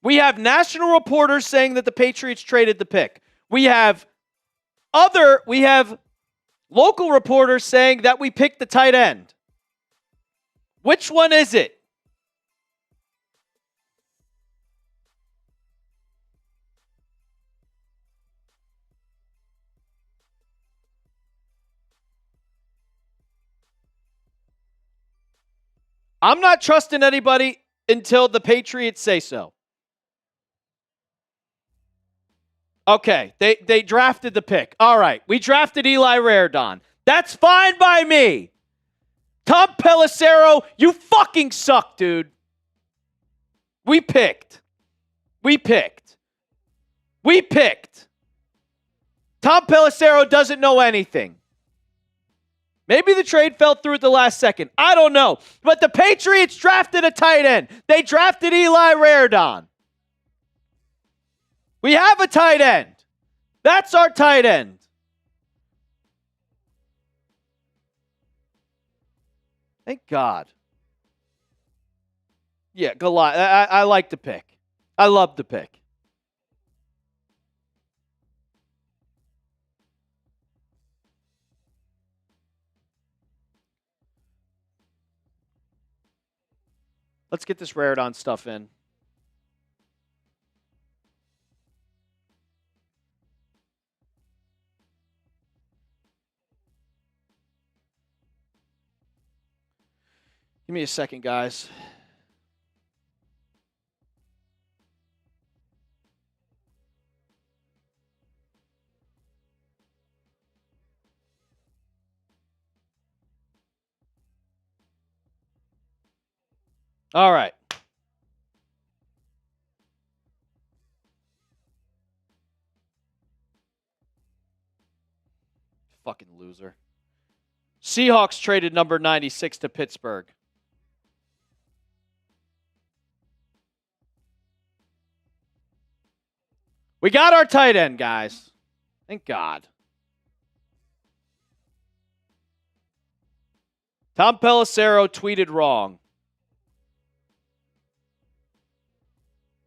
We have national reporters saying that the Patriots traded the pick. We have local reporters saying that we picked the tight end. Which one is it? I'm not trusting anybody until the Patriots say so. Okay, they drafted the pick. All right, we drafted Eli Raridon. That's fine by me. Tom Pelissero, you fucking suck, dude. We picked. Tom Pelissero doesn't know anything. Maybe the trade fell through at the last second. I don't know. But the Patriots drafted a tight end. They drafted Eli Raridon. We have a tight end. That's our tight end. Thank God. Yeah, Goliath. I like the pick. I love the pick. Let's get this Raridon stuff in. Give me a second, guys. All right. Fucking loser. Seahawks traded number 96 to Pittsburgh. We got our tight end, guys. Thank God. Tom Pelissero tweeted wrong.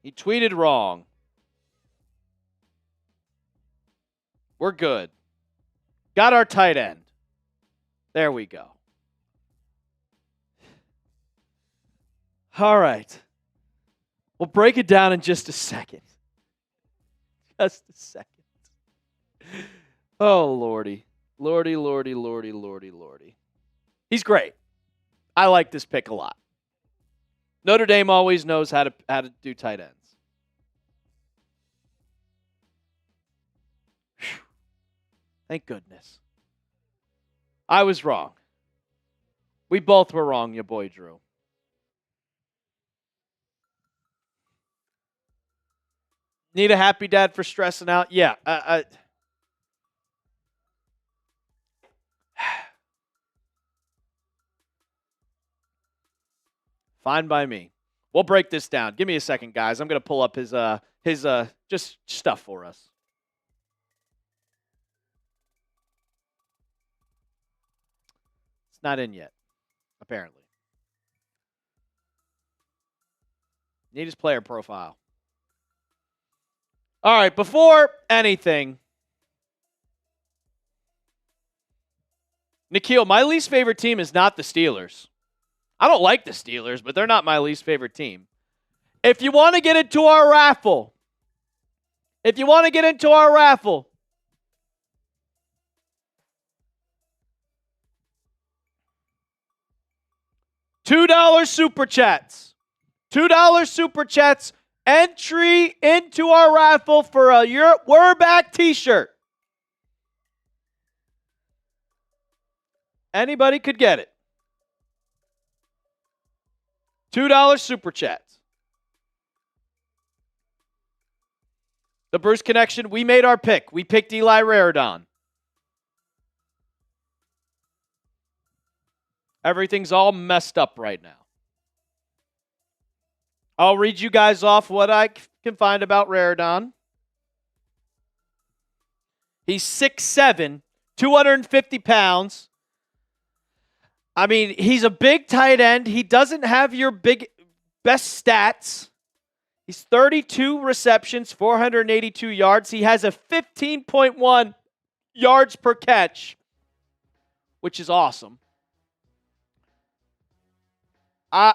He tweeted wrong. We're good. Got our tight end. There we go. All right. We'll break it down in just a second. Just a second. Oh, Lordy. Lordy, Lordy, Lordy, Lordy, Lordy. He's great. I like this pick a lot. Notre Dame always knows how to do tight ends. Whew. Thank goodness. I was wrong. We both were wrong, your boy Drew. Need a happy dad for stressing out? Yeah. Fine by me. We'll break this down. Give me a second, guys. I'm going to pull up his just stuff for us. It's not in yet, apparently. Need his player profile. All right, before anything, Nikhil, my least favorite team is not the Steelers. I don't like the Steelers, but they're not my least favorite team. If you want to get into our raffle, $2 super chats. $2 super chats. Entry into our raffle for a We're Back t-shirt. Anybody could get it. $2 super chats. The Bruce Connection, we made our pick. We picked Eli Raridon. Everything's all messed up right now. I'll read you guys off what I can find about Raridon. He's 6'7", 250 pounds. I mean, he's a big tight end. He doesn't have your best stats. He's 32 receptions, 482 yards. He has a 15.1 yards per catch, which is awesome. I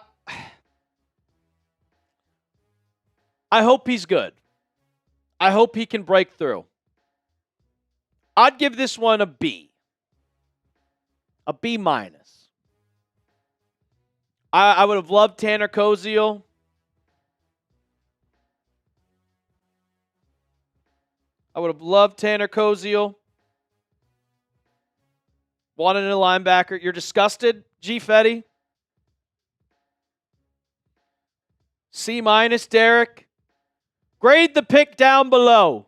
hope he's good. I hope he can break through. I'd give this one a B. A B minus. I would have loved Tanner Koziel. Wanted a linebacker. You're disgusted, G. Fetty? C minus, Derek. Grade the pick down below.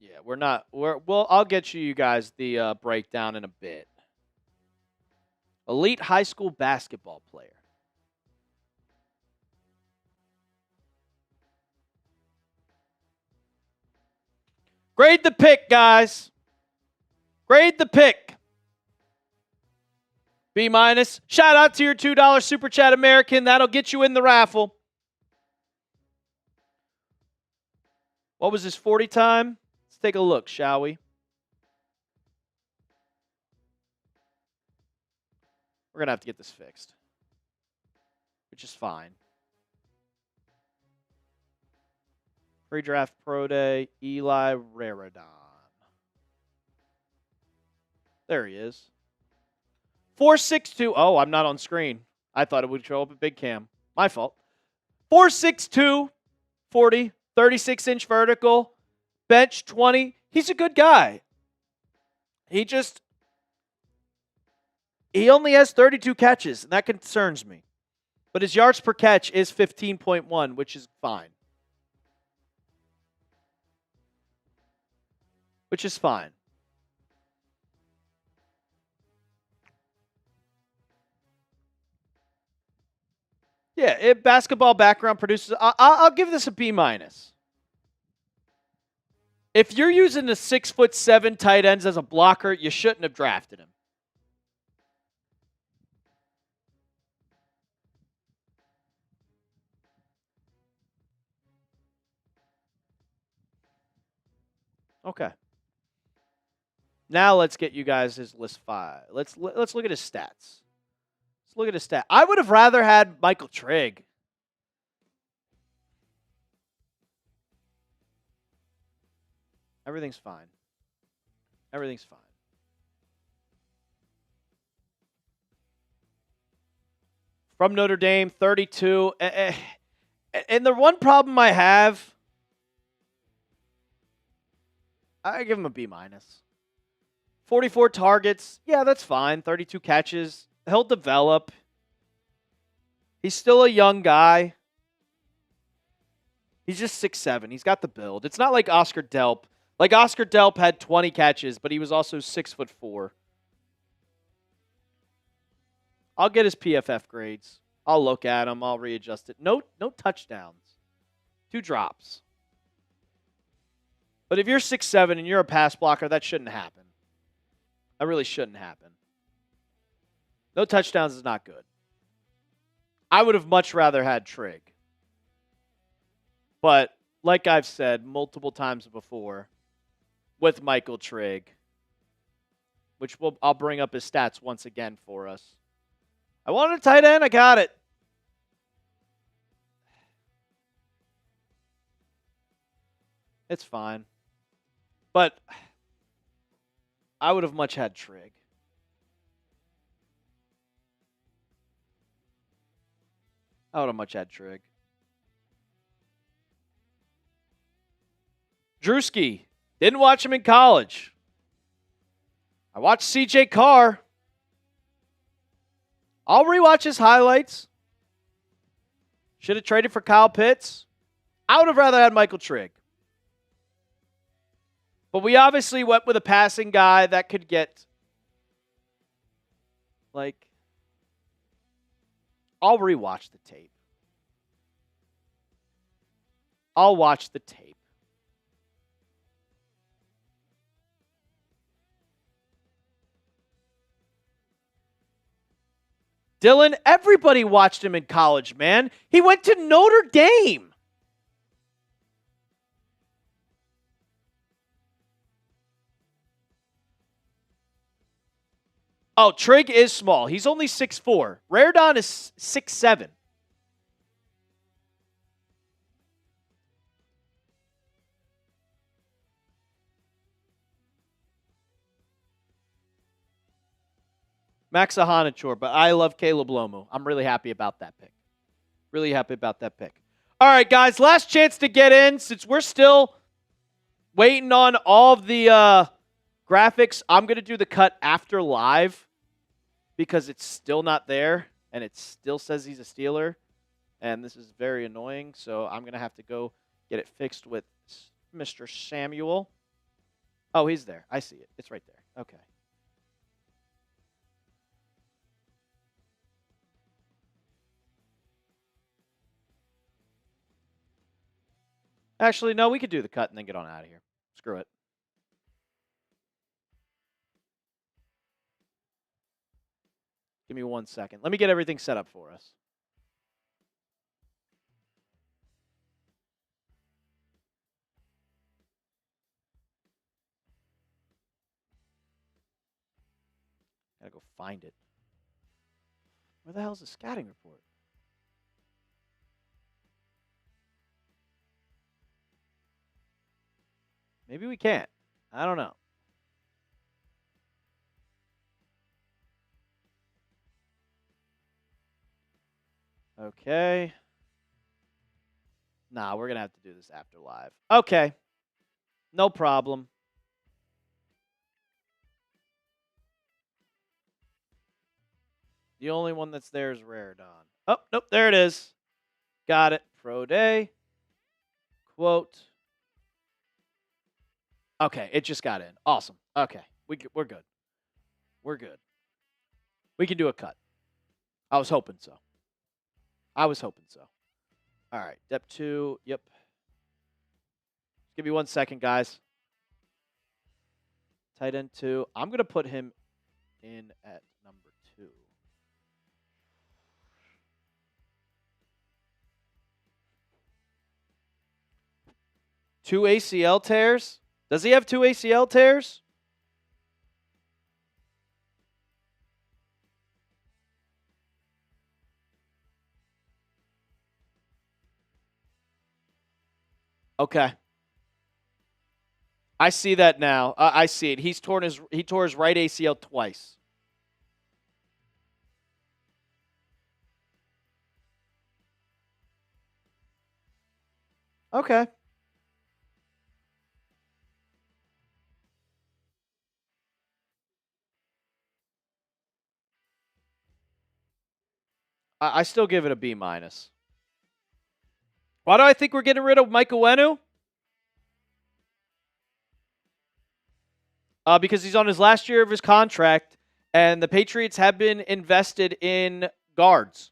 Yeah, I'll get you guys the breakdown in a bit. Elite high school basketball player. Grade the pick, guys. Grade the pick. B minus. Shout out to your $2 Super Chat American. That'll get you in the raffle. What was his 40 time? Let's take a look, shall we? We're going to have to get this fixed, which is fine. Pre-draft pro day, Eli Raridon. There he is. 4.62. Oh, I'm not on screen. I thought it would show up at Big Cam. My fault. 4.62, 40, 36-inch vertical, bench 20. He's a good guy. He only has 32 catches, and that concerns me. But his yards per catch is 15.1, which is fine. Yeah, basketball background produces. I'll give this a B minus. If you're using the 6'7" tight ends as a blocker, you shouldn't have drafted him. Okay. Now let's get you guys his list 5. Let's look at his stats. Look at his stat. I would have rather had Michael Trigg. Everything's fine. From Notre Dame, 32. And the one problem I have, I give him a B minus. 44 targets. Yeah, that's fine. 32 catches. He'll develop. He's still a young guy. He's just 6'7". He's got the build. It's not like Oscar Delp Like Oscar Delp had 20 catches, but he was also 6'4". I'll get his PFF grades. I'll look at him. I'll readjust it. No touchdowns. 2 drops. But if you're 6'7" and you're a pass blocker, that shouldn't happen. That really shouldn't happen. No touchdowns is not good. I would have much rather had Trig. But like I've said multiple times before with Michael Trigg, which I'll bring up his stats once again for us. I wanted a tight end. I got it. It's fine. But I would have much had Trigg. I would have much had Trigg. Drewski. Didn't watch him in college. I watched CJ Carr. I'll rewatch his highlights. Should have traded for Kyle Pitts. I would have rather had Michael Trigg. But we obviously went with a passing guy that could get, like, I'll rewatch the tape. I'll watch the tape. Dylan, everybody watched him in college, man. He went to Notre Dame. Oh, Trigg is small. He's only 6'4". Raridon is 6'7". Max Ahanichor, but I love Caleb Lomu. I'm really happy about that pick. Really happy about that pick. All right, guys, last chance to get in. Since we're still waiting on all of the graphics, I'm going to do the cut after live because it's still not there, and it still says he's a Steeler, and this is very annoying, so I'm going to have to go get it fixed with Mr. Samuel. Oh, he's there. I see it. It's right there. Okay. Actually, no, we could do the cut and then get on out of here. Screw it. Give me 1 second. Let me get everything set up for us. Gotta go find it. Where the hell is the scouting report? Maybe we can't. I don't know. Okay. Nah, we're going to have to do this after live. Okay. No problem. The only one that's there is Raridon. Oh, nope, there it is. Got it. Pro day. Quote. Okay, it just got in. Awesome. Okay, we're good. We're good. We can do a cut. I was hoping so. All right, depth 2. Yep. Give me 1 second, guys. Tight end 2. I'm going to put him in at number 2. Two ACL tears? Does he have 2 ACL tears? Okay. I see that now. I see it. He tore his right ACL twice. Okay. I still give it a B-. Why do I think we're getting rid of Michael Wenu? because he's on his last year of his contract, and the Patriots have been invested in guards.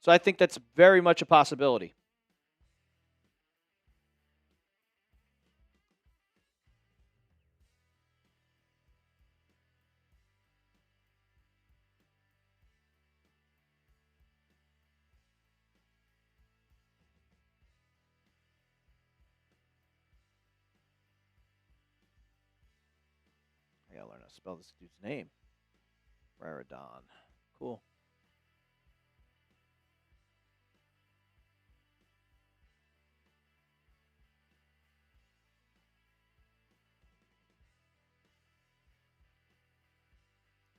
So I think that's very much a possibility. I gotta learn how to spell this dude's name. Raridon. Cool.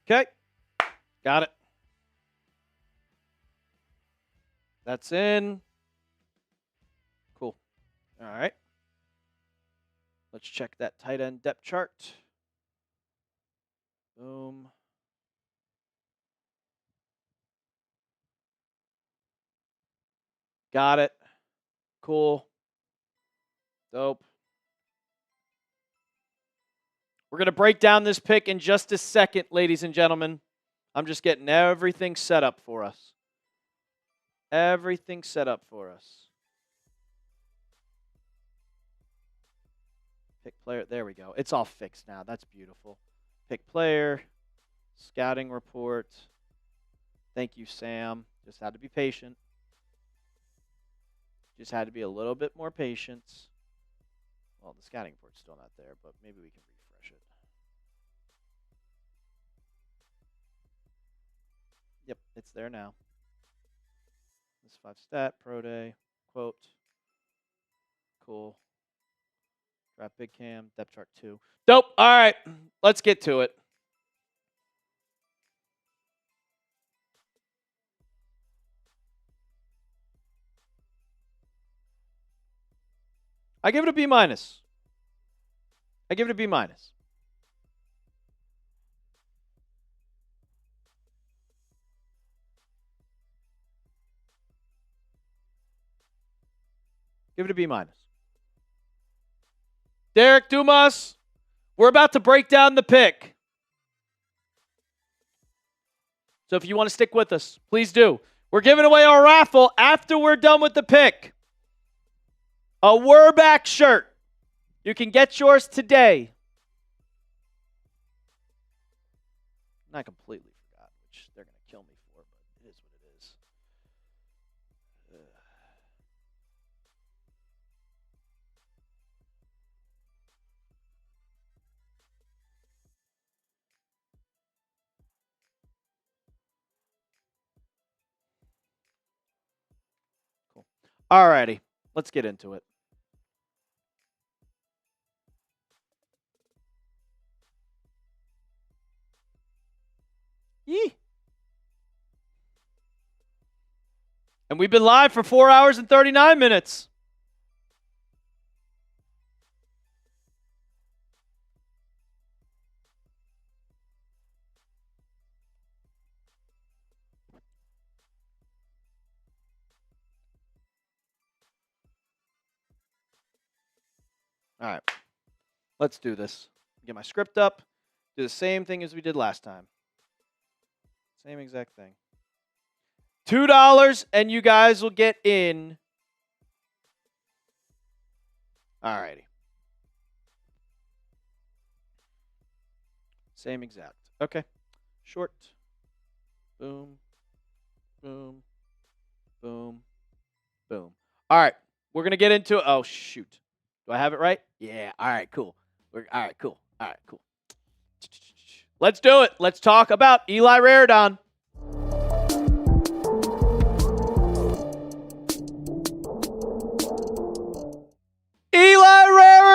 Okay. Got it. That's in. Cool. All right. Let's check that tight end depth chart. Boom. Got it. Cool. Dope. We're going to break down this pick in just a second, ladies and gentlemen. I'm just getting everything set up for us. Everything set up for us. Pick player. There we go. It's all fixed now. That's beautiful. Pick player. Scouting report. Thank you, Sam. Just had to be patient. Just had to be a little bit more patient. Well, the scouting report's still not there, but maybe we can refresh it. Yep, it's there now. This 5 stat, pro day, quote. Cool. Draft big cam, depth chart 2. Dope. All right, let's get to it. I give it a B-. I give it a B-. Give it a B-. Derek Dumas, we're about to break down the pick. So if you want to stick with us, please do. We're giving away our raffle after we're done with the pick. A We're Back shirt. You can get yours today. I completely forgot, which they're going to kill me for, but it is what it is. Cool. All righty. Let's get into it. Yee. And we've been live for 4 hours and 39 minutes. All right. Let's do this. Get my script up. Do the same thing as we did last time. Same exact thing. $2 and you guys will get in. All righty. Same exact. Okay. Short. Boom. Boom. Boom. Boom. All right. We're going to get into it. Oh, shoot. Do I have it right? Yeah. All right, cool. All right, cool. All right, cool. Let's do it. Let's talk about Eli Raridon. Eli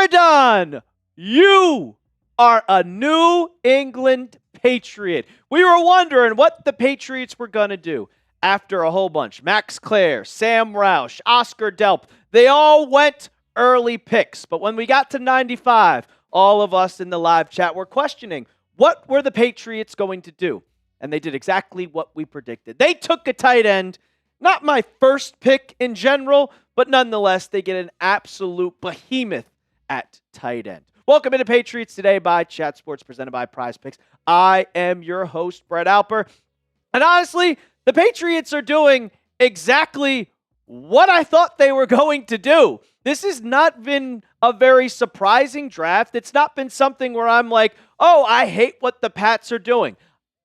Raridon, you are a New England Patriot. We were wondering what the Patriots were going to do after a whole bunch. Max Klare, Sam Roush, Oscar Delp, they all went early picks. But when we got to 95, all of us in the live chat were questioning, what were the Patriots going to do? And they did exactly what we predicted. They took a tight end, not my first pick in general, but nonetheless, they get an absolute behemoth at tight end. Welcome into Patriots Today by Chat Sports, presented by Prize Picks. I am your host, Brett Alper. And honestly, the Patriots are doing exactly what I thought they were going to do. This has not been a very surprising draft. It's not been something where I'm like, oh, I hate what the Pats are doing.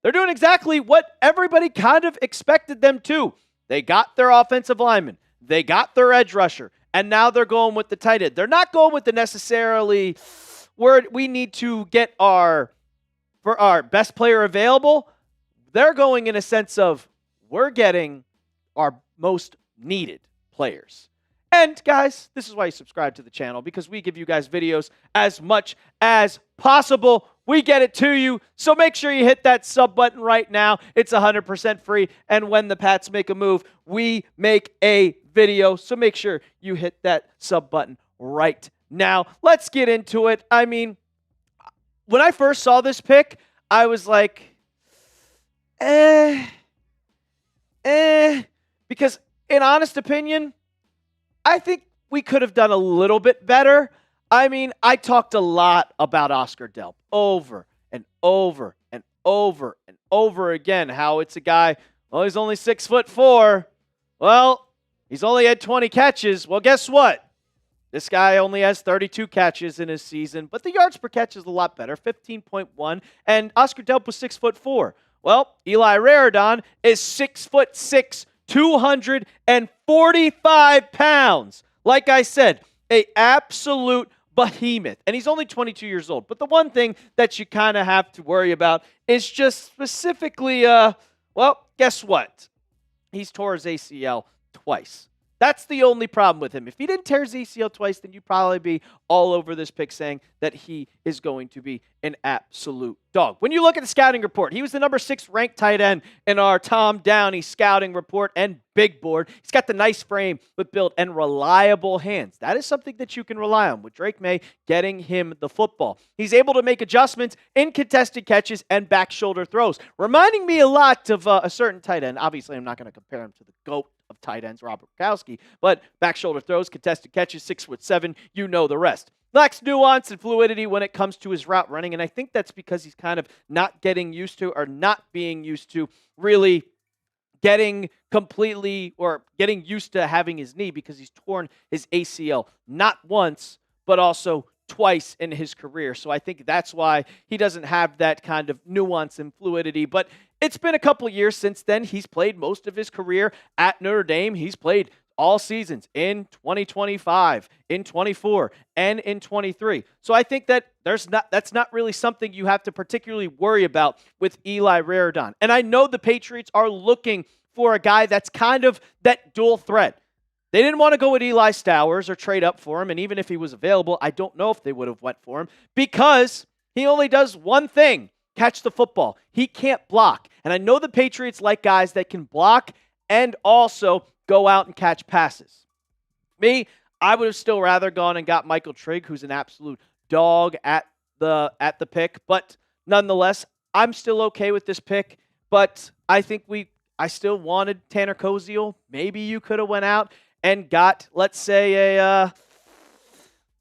They're doing exactly what everybody kind of expected them to. They got their offensive lineman. They got their edge rusher. And now they're going with the tight end. They're not going with the necessarily where we need to get for our best player available. They're going in a sense of we're getting our most needed players. And guys, this is why you subscribe to the channel, because we give you guys videos as much as possible. We get it to you, so make sure you hit that sub button right now. It's 100% free, and when the Pats make a move, we make a video, so make sure you hit that sub button right now. Let's get into it. I mean, when I first saw this pick, I was like, because in honest opinion, I think we could have done a little bit better. I mean, I talked a lot about Oscar Delp over and over and over and over again, how it's a guy, well, he's only 6'4". Well, he's only had 20 catches. Well, guess what? This guy only has 32 catches in his season, but the yards per catch is a lot better, 15.1, and Oscar Delp was 6'4". Well, Eli Raridon is 6'6", 245 pounds. Like I said, an absolute behemoth. And he's only 22 years old. But the one thing that you kind of have to worry about is just specifically, well, guess what? He's tore his ACL twice. That's the only problem with him. If he didn't tear his ACL twice, then you'd probably be all over this pick saying that he is going to be an absolute dog. When you look at the scouting report, he was the number 6 ranked tight end in our Tom Downey scouting report and big board. He's got the nice frame with build and reliable hands. That is something that you can rely on with Drake May getting him the football. He's able to make adjustments in contested catches and back shoulder throws, reminding me a lot of a certain tight end. Obviously, I'm not going to compare him to the GOAT of tight ends, Robert Gronkowski, but back shoulder throws, contested catches, 6'7", you know the rest. Lacks nuance and fluidity when it comes to his route running, and I think that's because he's kind of not getting used to or not being used to really getting completely or getting used to having his knee, because he's torn his ACL not once, but also twice in his career. So I think that's why he doesn't have that kind of nuance and fluidity. But it's been a couple of years since then. He's played most of his career at Notre Dame. He's played all seasons in 2025, in 24, and in 23. So I think that that's not really something you have to particularly worry about with Eli Raridon. And I know the Patriots are looking for a guy that's kind of that dual threat. They didn't want to go with Eli Stowers or trade up for him, and even if he was available, I don't know if they would have went for him, because he only does one thing: catch the football. He can't block. And I know the Patriots like guys that can block and also go out and catch passes. Me, I would have still rather gone and got Michael Trigg, who's an absolute dog at the pick. But nonetheless, I'm still okay with this pick. But I think I still wanted Tanner Koziel. Maybe you could have went out and got, let's say, a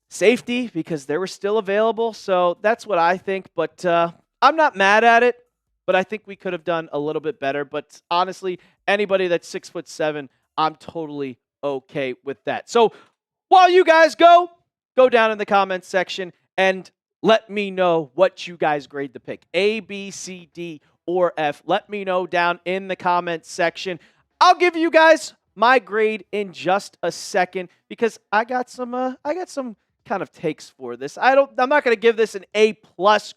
safety, because they were still available. So that's what I think. But I'm not mad at it. But I think we could have done a little bit better. But honestly, anybody that's 6'7", I'm totally okay with that. So while you guys go down in the comments section and let me know what you guys grade the pick. A, B, C, D, or F. Let me know down in the comments section. I'll give you guys my grade in just a second, because I got some kind of takes for this. I'm not going to give this an A+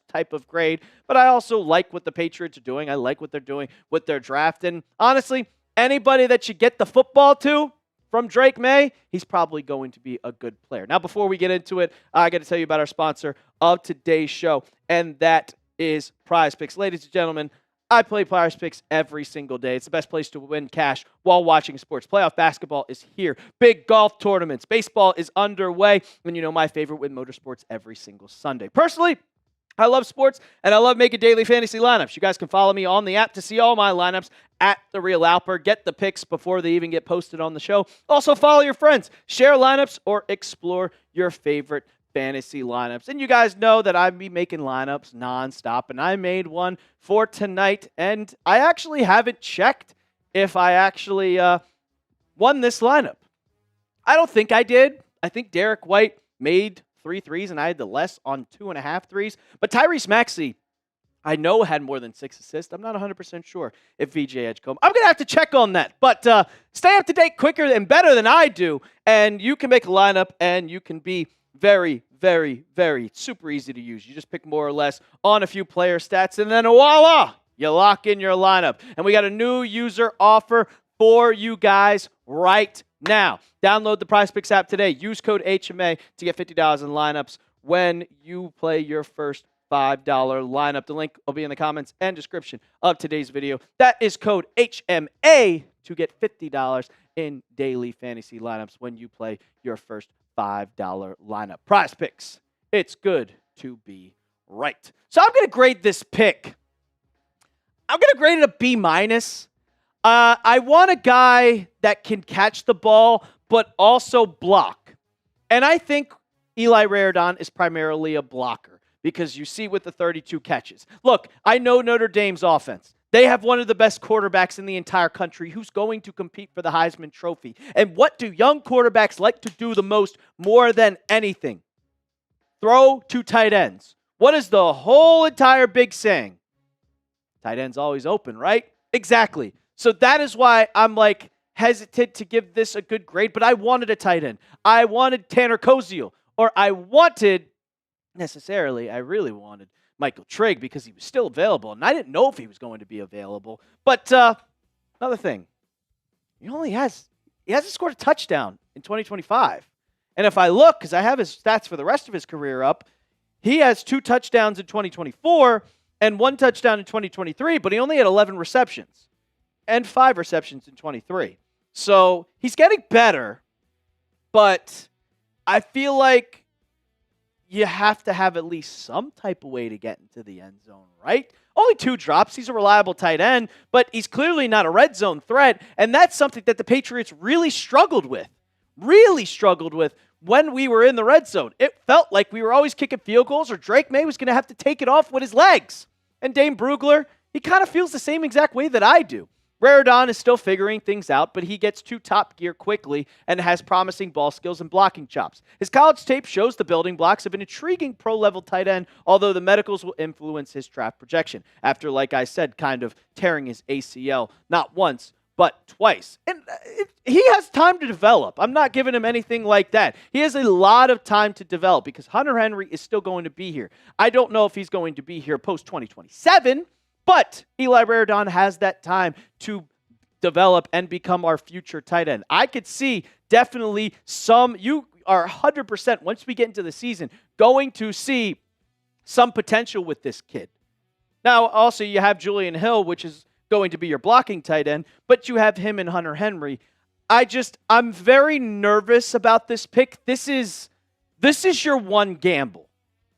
type of grade, but I also like what the Patriots are doing. I like what they're doing with their draft. And honestly, anybody that you get the football to from Drake May, he's probably going to be a good player. Now, before we get into it, I got to tell you about our sponsor of today's show, and that is Prize Picks. Ladies and gentlemen, I play Prize Picks every single day. It's the best place to win cash while watching sports. Playoff basketball is here. Big golf tournaments. Baseball is underway. And you know my favorite, with motorsports every single Sunday. Personally, I love sports, and I love making daily fantasy lineups. You guys can follow me on the app to see all my lineups at The Real Alper. Get the picks before they even get posted on the show. Also, follow your friends, share lineups, or explore your favorite fantasy lineups. And you guys know that I'd be making lineups nonstop, and I made one for tonight, and I actually haven't checked if I actually won this lineup. I don't think I did. I think Derek White made 3 threes, and I had the less on 2.5 threes. But Tyrese Maxey, I know, had more than 6 assists. I'm not 100% sure if VJ Edgecombe. I'm going to have to check on that. But stay up to date quicker and better than I do, and you can make a lineup, and you can be very, very, very super easy to use. You just pick more or less on a few player stats, and then voila, you lock in your lineup. And we got a new user offer for you guys right now. Download the PrizePicks app today. Use code HMA to get $50 in lineups when you play your first $5 lineup. The link will be in the comments and description of today's video. That is code HMA to get $50 in daily fantasy lineups when you play your first $5 lineup. PrizePicks. It's good to be right. So I'm going to grade this pick. I'm going to grade it a B-. I want a guy that can catch the ball, but also block. And I think Eli Raridon is primarily a blocker because you see with the 32 catches. Look, I know Notre Dame's offense. They have one of the best quarterbacks in the entire country who's going to compete for the Heisman Trophy. And what do young quarterbacks like to do the most more than anything? Throw to tight ends. What is the whole entire big saying? Tight end's always open, right? Exactly. So that is why I'm hesitant to give this a good grade, but I wanted a tight end. I wanted Tanner Koziel, or I really wanted Michael Trigg because he was still available, and I didn't know if he was going to be available. But another thing, he hasn't scored a touchdown in 2025. And if I look, because I have his stats for the rest of his career up, he has 2 touchdowns in 2024 and 1 touchdown in 2023, but he only had 11 receptions and 5 receptions in 23. So he's getting better, but I feel like you have to have at least some type of way to get into the end zone, right? Only 2 drops. He's a reliable tight end, but he's clearly not a red zone threat, and that's something that the Patriots really struggled with when we were in the red zone. It felt like we were always kicking field goals, or Drake May was going to have to take it off with his legs. And Dane Brugler, he kind of feels the same exact way that I do. Raridon is still figuring things out, but he gets to top gear quickly and has promising ball skills and blocking chops. His college tape shows the building blocks of an intriguing pro-level tight end, although the medicals will influence his draft projection after, like I said, kind of tearing his ACL not once, but twice. And he has time to develop. I'm not giving him anything like that. He has a lot of time to develop because Hunter Henry is still going to be here. I don't know if he's going to be here post-2027, but Eli Raridon has that time to develop and become our future tight end. I could see definitely you are 100%, once we get into the season, going to see some potential with this kid. Now, also, you have Julian Hill, which is going to be your blocking tight end, but you have him and Hunter Henry. I'm very nervous about this pick. This is your one gamble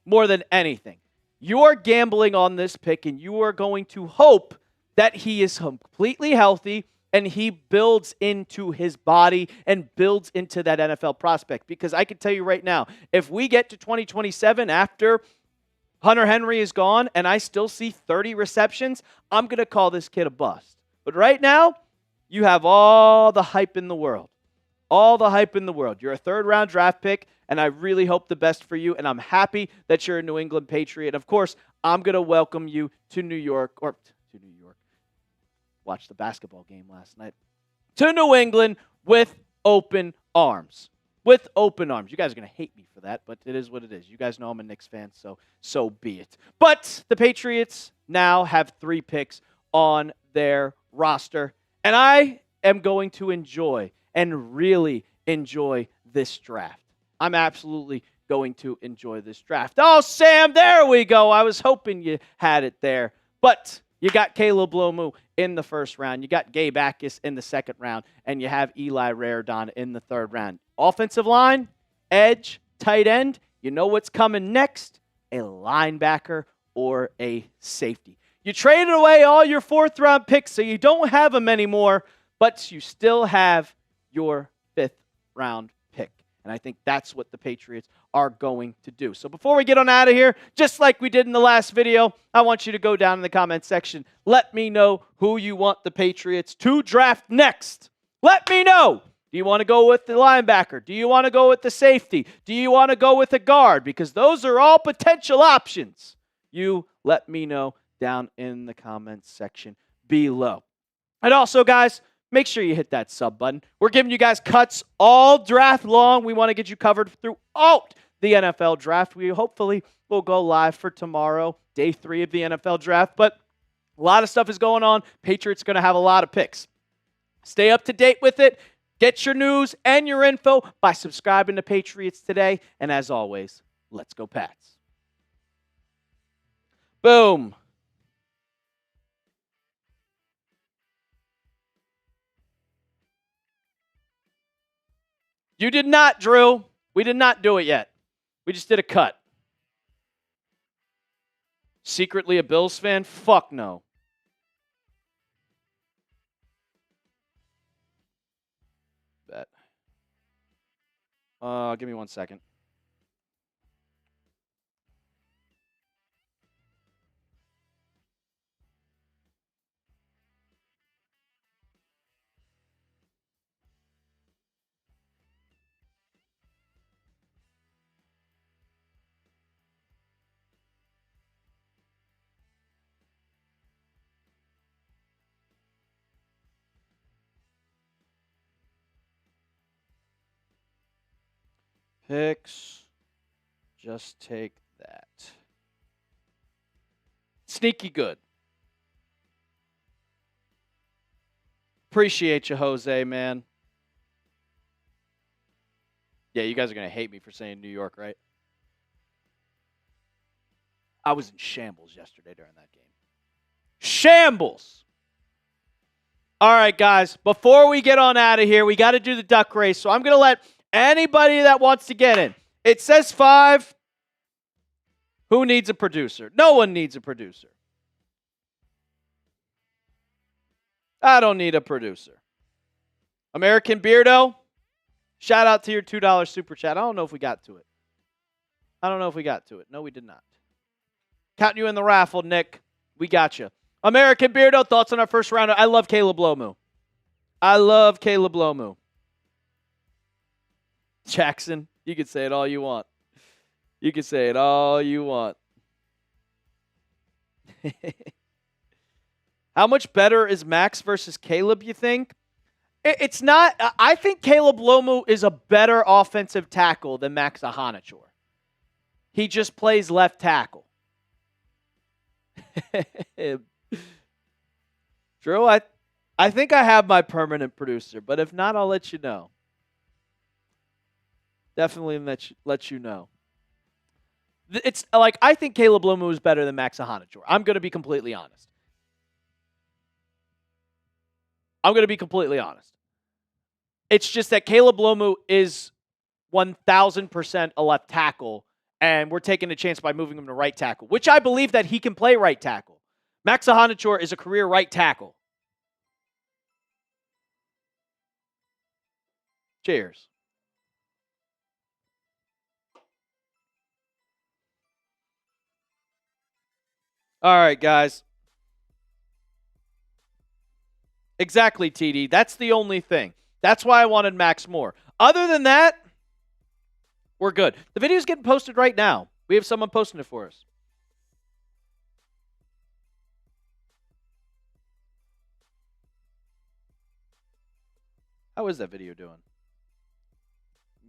more than anything. You're gambling on this pick, and you are going to hope that he is completely healthy and he builds into his body and builds into that NFL prospect. Because I can tell you right now, if we get to 2027 after Hunter Henry is gone and I still see 30 receptions, I'm going to call this kid a bust. But right now, you have all the hype in the world. All the hype in the world. You're a 3rd-round draft pick, and I really hope the best for you, and I'm happy that you're a New England Patriot. Of course, I'm going to welcome you to New York. Watched the basketball game last night. To New England with open arms. With open arms. You guys are going to hate me for that, but it is what it is. You guys know I'm a Knicks fan, so be it. But the Patriots now have 3 picks on their roster, and I am going to enjoy and really enjoy this draft. I'm absolutely going to enjoy this draft. Oh, Sam, there we go. I was hoping you had it there. But you got Caleb Lomu in the 1st round. You got Gabe Akis in the 2nd round. And you have Eli Raridon in the 3rd round. Offensive line, edge, tight end. You know what's coming next? A linebacker or a safety. You traded away all your 4th-round picks, so you don't have them anymore. But you still have your 5th-round pick. And I think that's what the Patriots are going to do. So before we get on out of here, just like we did in the last video, I want you to go down in the comment section. Let me know who you want the Patriots to draft next. Let me know. Do you want to go with the linebacker? Do you want to go with the safety? Do you want to go with the guard? Because those are all potential options. You let me know down in the comments section below. And also, guys, make sure you hit that sub button. We're giving you guys cuts all draft long. We want to get you covered throughout the NFL draft. We hopefully will go live for tomorrow, day 3 of the NFL draft. But a lot of stuff is going on. Patriots are going to have a lot of picks. Stay up to date with it. Get your news and your info by subscribing to Patriots Today. And as always, let's go Pats. Boom. You did not, Drew. We did not do it yet. We just did a cut. Secretly a Bills fan? Fuck no. Bet. Give me 1 second. Picks. Just take that. Sneaky good. Appreciate you, Jose, man. Yeah, you guys are going to hate me for saying New York, right? I was in shambles yesterday during that game. Shambles! All right, guys, before we get on out of here, we got to do the duck race. So I'm going to let anybody that wants to get in. It says 5. Who needs a producer? No one needs a producer. I don't need a producer. American Beardo, shout out to your $2 super chat. I don't know if we got to it. No, we did not. Counting you in the raffle, Nick. We got you. American Beardo, thoughts on our first rounder? I love Caleb Lomu. Jackson, you can say it all you want. How much better is Max versus Caleb, you think? It's not. I think Caleb Lomu is a better offensive tackle than Max Ahanachour. He just plays left tackle. Drew, I think I have my permanent producer, but if not, I'll let you know. Definitely let you know. It's like I think Caleb Lomu is better than Max Ahanachour. I'm going to be completely honest. It's just that Caleb Lomu is 1,000% a left tackle, and we're taking a chance by moving him to right tackle, which I believe that he can play right tackle. Max Ahanachour is a career right tackle. Cheers. All right, guys. Exactly, TD. That's the only thing. That's why I wanted Max more. Other than that, we're good. The video's getting posted right now. We have someone posting it for us. How is that video doing?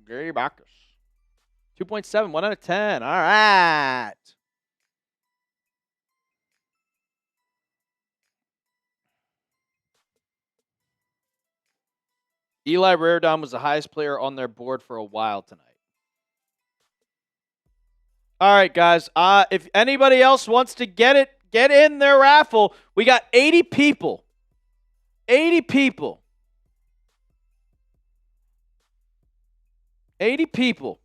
Gabe Akis. 2.7, 1 out of 10. All right. Eli Raridon was the highest player on their board for a while tonight. All right, guys. If anybody else wants to get in their raffle. We got 80 people. 80 people. 80 people.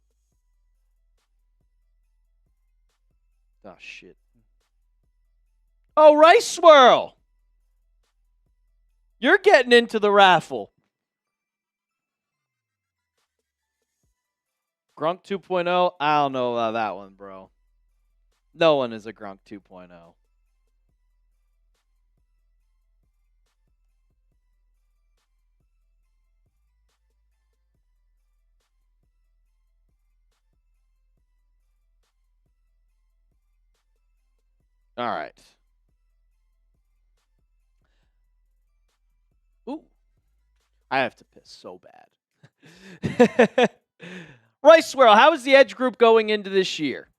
Oh, shit. Oh, Rice Swirl. You're getting into the raffle. Grunk 2.0? I don't know about that one, bro. No one is a Grunk 2.0. All right. Ooh. I have to piss so bad. Rice Swirl, how is the edge group going into this year?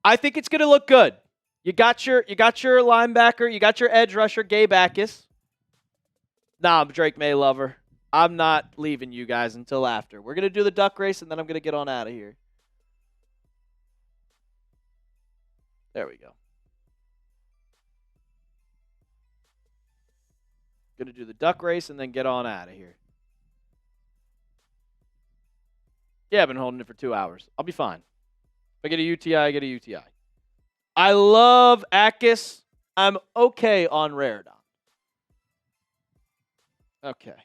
I think it's going to look good. You got your linebacker, you got your edge rusher, Gabe Akis. Nah, I'm Drake May lover. I'm not leaving you guys until after. We're going to do the duck race, and then I'm going to get on out of here. There we go. Going to do the duck race and then get on out of here. Yeah, I've been holding it for 2 hours. I'll be fine. If I get a UTI, I get a UTI. I love Akis. I'm okay on Raridon. Okay.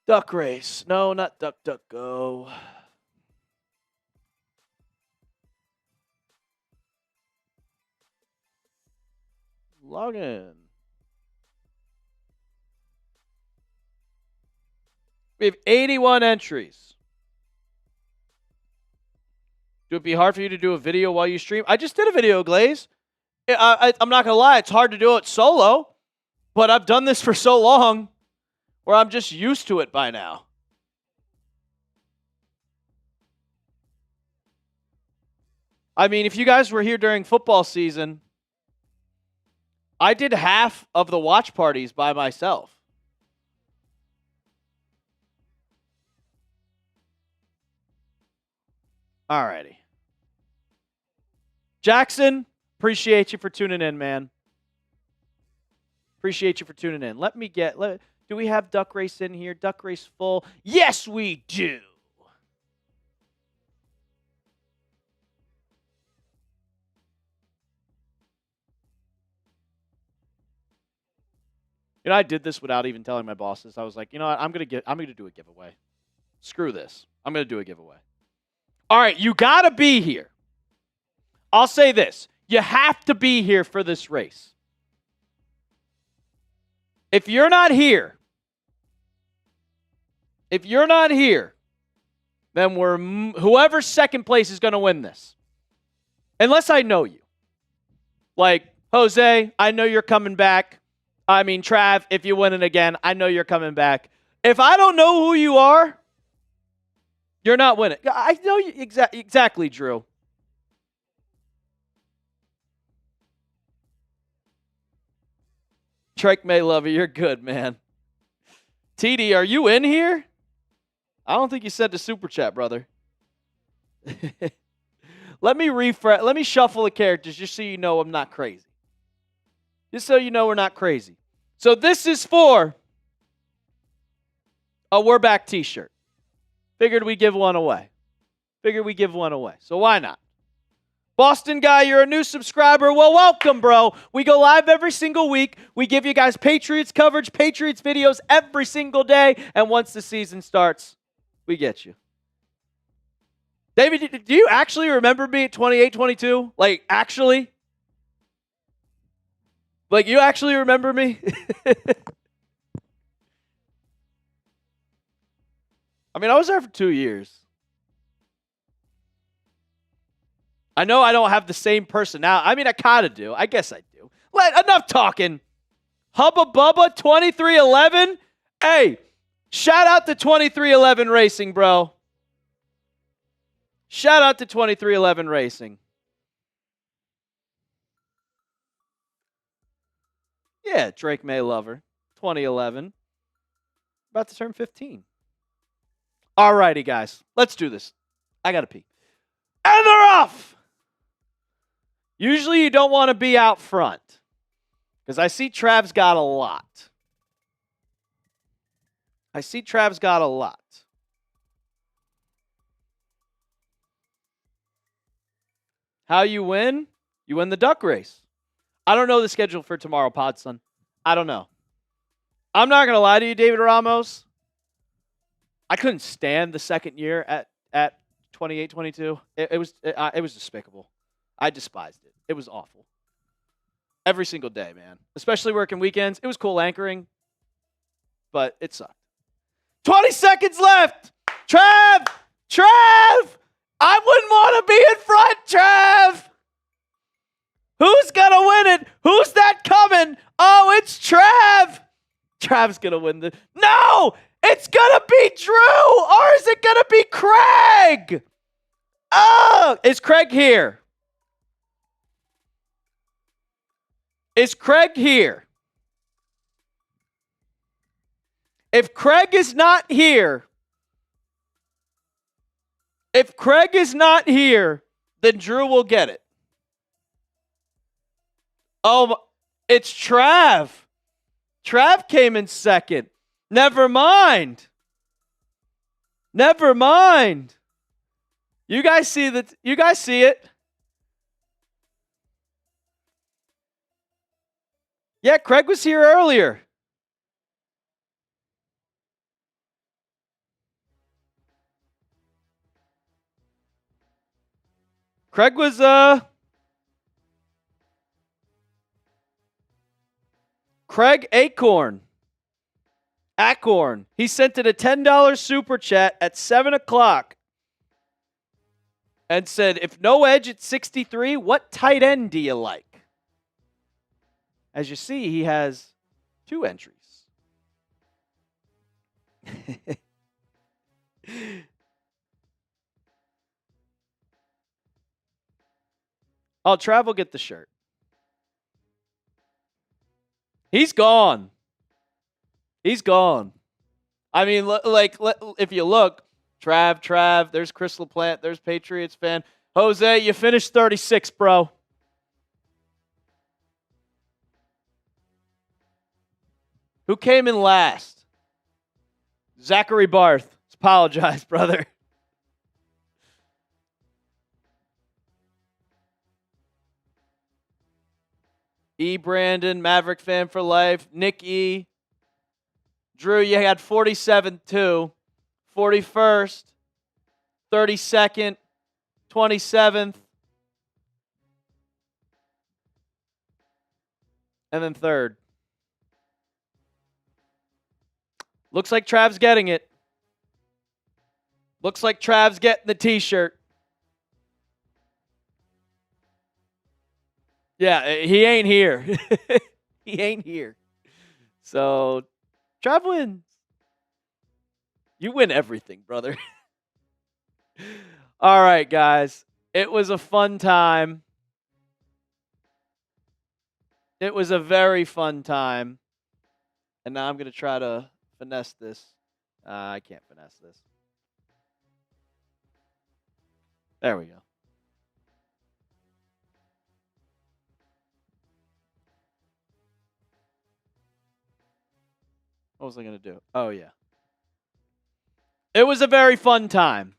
Duck race. No, not duck, duck, go. Log in. We have 81 entries. Do it be hard for you to do a video while you stream? I just did a video, Glaze. I'm not going to lie. It's hard to do it solo. But I've done this for so long where I'm just used to it by now. I mean, if you guys were here during football season, I did half of the watch parties by myself. Alrighty. Jackson, appreciate you for tuning in, man. Appreciate you for tuning in. Do we have duck race in here? Duck race full? Yes, we do. You know, I did this without even telling my bosses. I was like, you know what? I'm gonna do a giveaway. Screw this. I'm gonna do a giveaway. All right, you gotta be here. I'll say this. You have to be here for this race. If you're not here, then whoever's second place is going to win this. Unless I know you. Like, Jose, I know you're coming back. I mean, Trav, if you win it again, I know you're coming back. If I don't know who you are, you're not winning. I know you exactly, Drew. Drake May Lover, you're good, man. TD, are you in here? I don't think you said the super chat, brother. Let me refresh. Let me shuffle the characters just so you know I'm not crazy. Just so you know we're not crazy. So this is for a We're Back t-shirt. Figured we give one away. So why not? Boston guy, you're a new subscriber. Well, welcome, bro. We go live every single week. We give you guys Patriots coverage, Patriots videos every single day. And once the season starts, we get you. David, do you actually remember me at 28-22? Like, actually? Like, you actually remember me? I mean, I was there for 2 years. I know I don't have the same personality. I mean, I kind of do. I guess I do. Enough talking. Hubba Bubba 2311. Hey, shout out to 2311 Racing, bro. Shout out to 2311 Racing. Yeah, Drake May Lover. 2011. About to turn 15. All righty, guys. Let's do this. I got to pee. And they're off! Usually you don't want to be out front because I see Trav's got a lot. How you win? You win the duck race. I don't know the schedule for tomorrow, Podson. I don't know. I'm not going to lie to you, David Ramos. I couldn't stand the second year at 28, 22. It was despicable. I despised it. It was awful. Every single day, man. Especially working weekends. It was cool anchoring, but it sucked. 20 seconds left. Trav! I wouldn't want to be in front, Trav! Who's going to win it? Who's that coming? Oh, it's Trav! Trav's going to win the... No! It's going to be Drew! Or is it going to be Craig? Oh! Is Craig here? Is Craig here? If Craig is not here, then Drew will get it. Oh, it's Trav. Trav came in second. Never mind. You guys see that? You guys see it? Yeah, Craig was here earlier. Craig was Craig Acorn. He sent in a $10 super chat at 7 o'clock and said, if no edge at 63, what tight end do you like? As you see, he has 2 entries. Oh, Trav will get the shirt. He's gone. I mean, if you look, Trav, there's Chris LaPlante, there's Patriots fan. Jose, you finished 36, bro. Who came in last? Zachary Barth. Apologize, brother. E. Brandon, Maverick fan for life. Nick E. Drew, you had 47th too. 41st, 32nd, 27th, and then 3rd. Looks like Trav's getting it. Looks like Trav's getting the t-shirt. Yeah, he ain't here. He ain't here. So, Trav wins. You win everything, brother. All right, guys. It was a fun time. It was a very fun time. And now I'm going to try to finesse this. I can't finesse this. There we go. What was I going to do? Oh, yeah. It was a very fun time.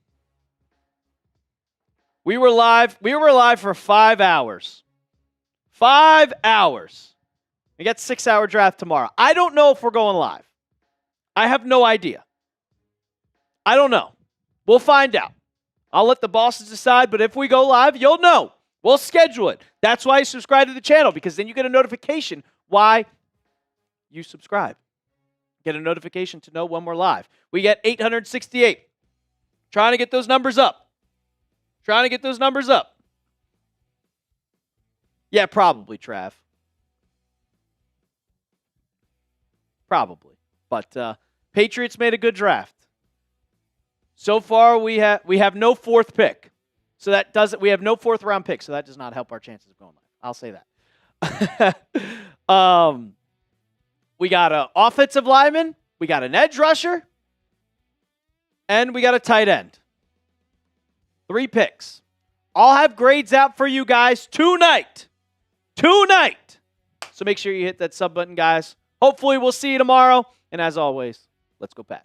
We were live for 5 hours. 5 hours. We got 6-hour draft tomorrow. I don't know if we're going live. I have no idea. I don't know. We'll find out. I'll let the bosses decide, but if we go live, you'll know. We'll schedule it. That's why you subscribe to the channel, because then you get a notification why you subscribe. Get a notification to know when we're live. We get 868. Trying to get those numbers up. Yeah, probably, Trav. Probably. But Patriots made a good draft. So far, we have no 4th pick. So that doesn't, we have no 4th round pick, so that does not help our chances of going live. I'll say that. We got an offensive lineman, we got an edge rusher, and we got a tight end. 3 picks. I'll have grades out for you guys tonight. So make sure you hit that sub button, guys. Hopefully we'll see you tomorrow. And as always, let's go Pats.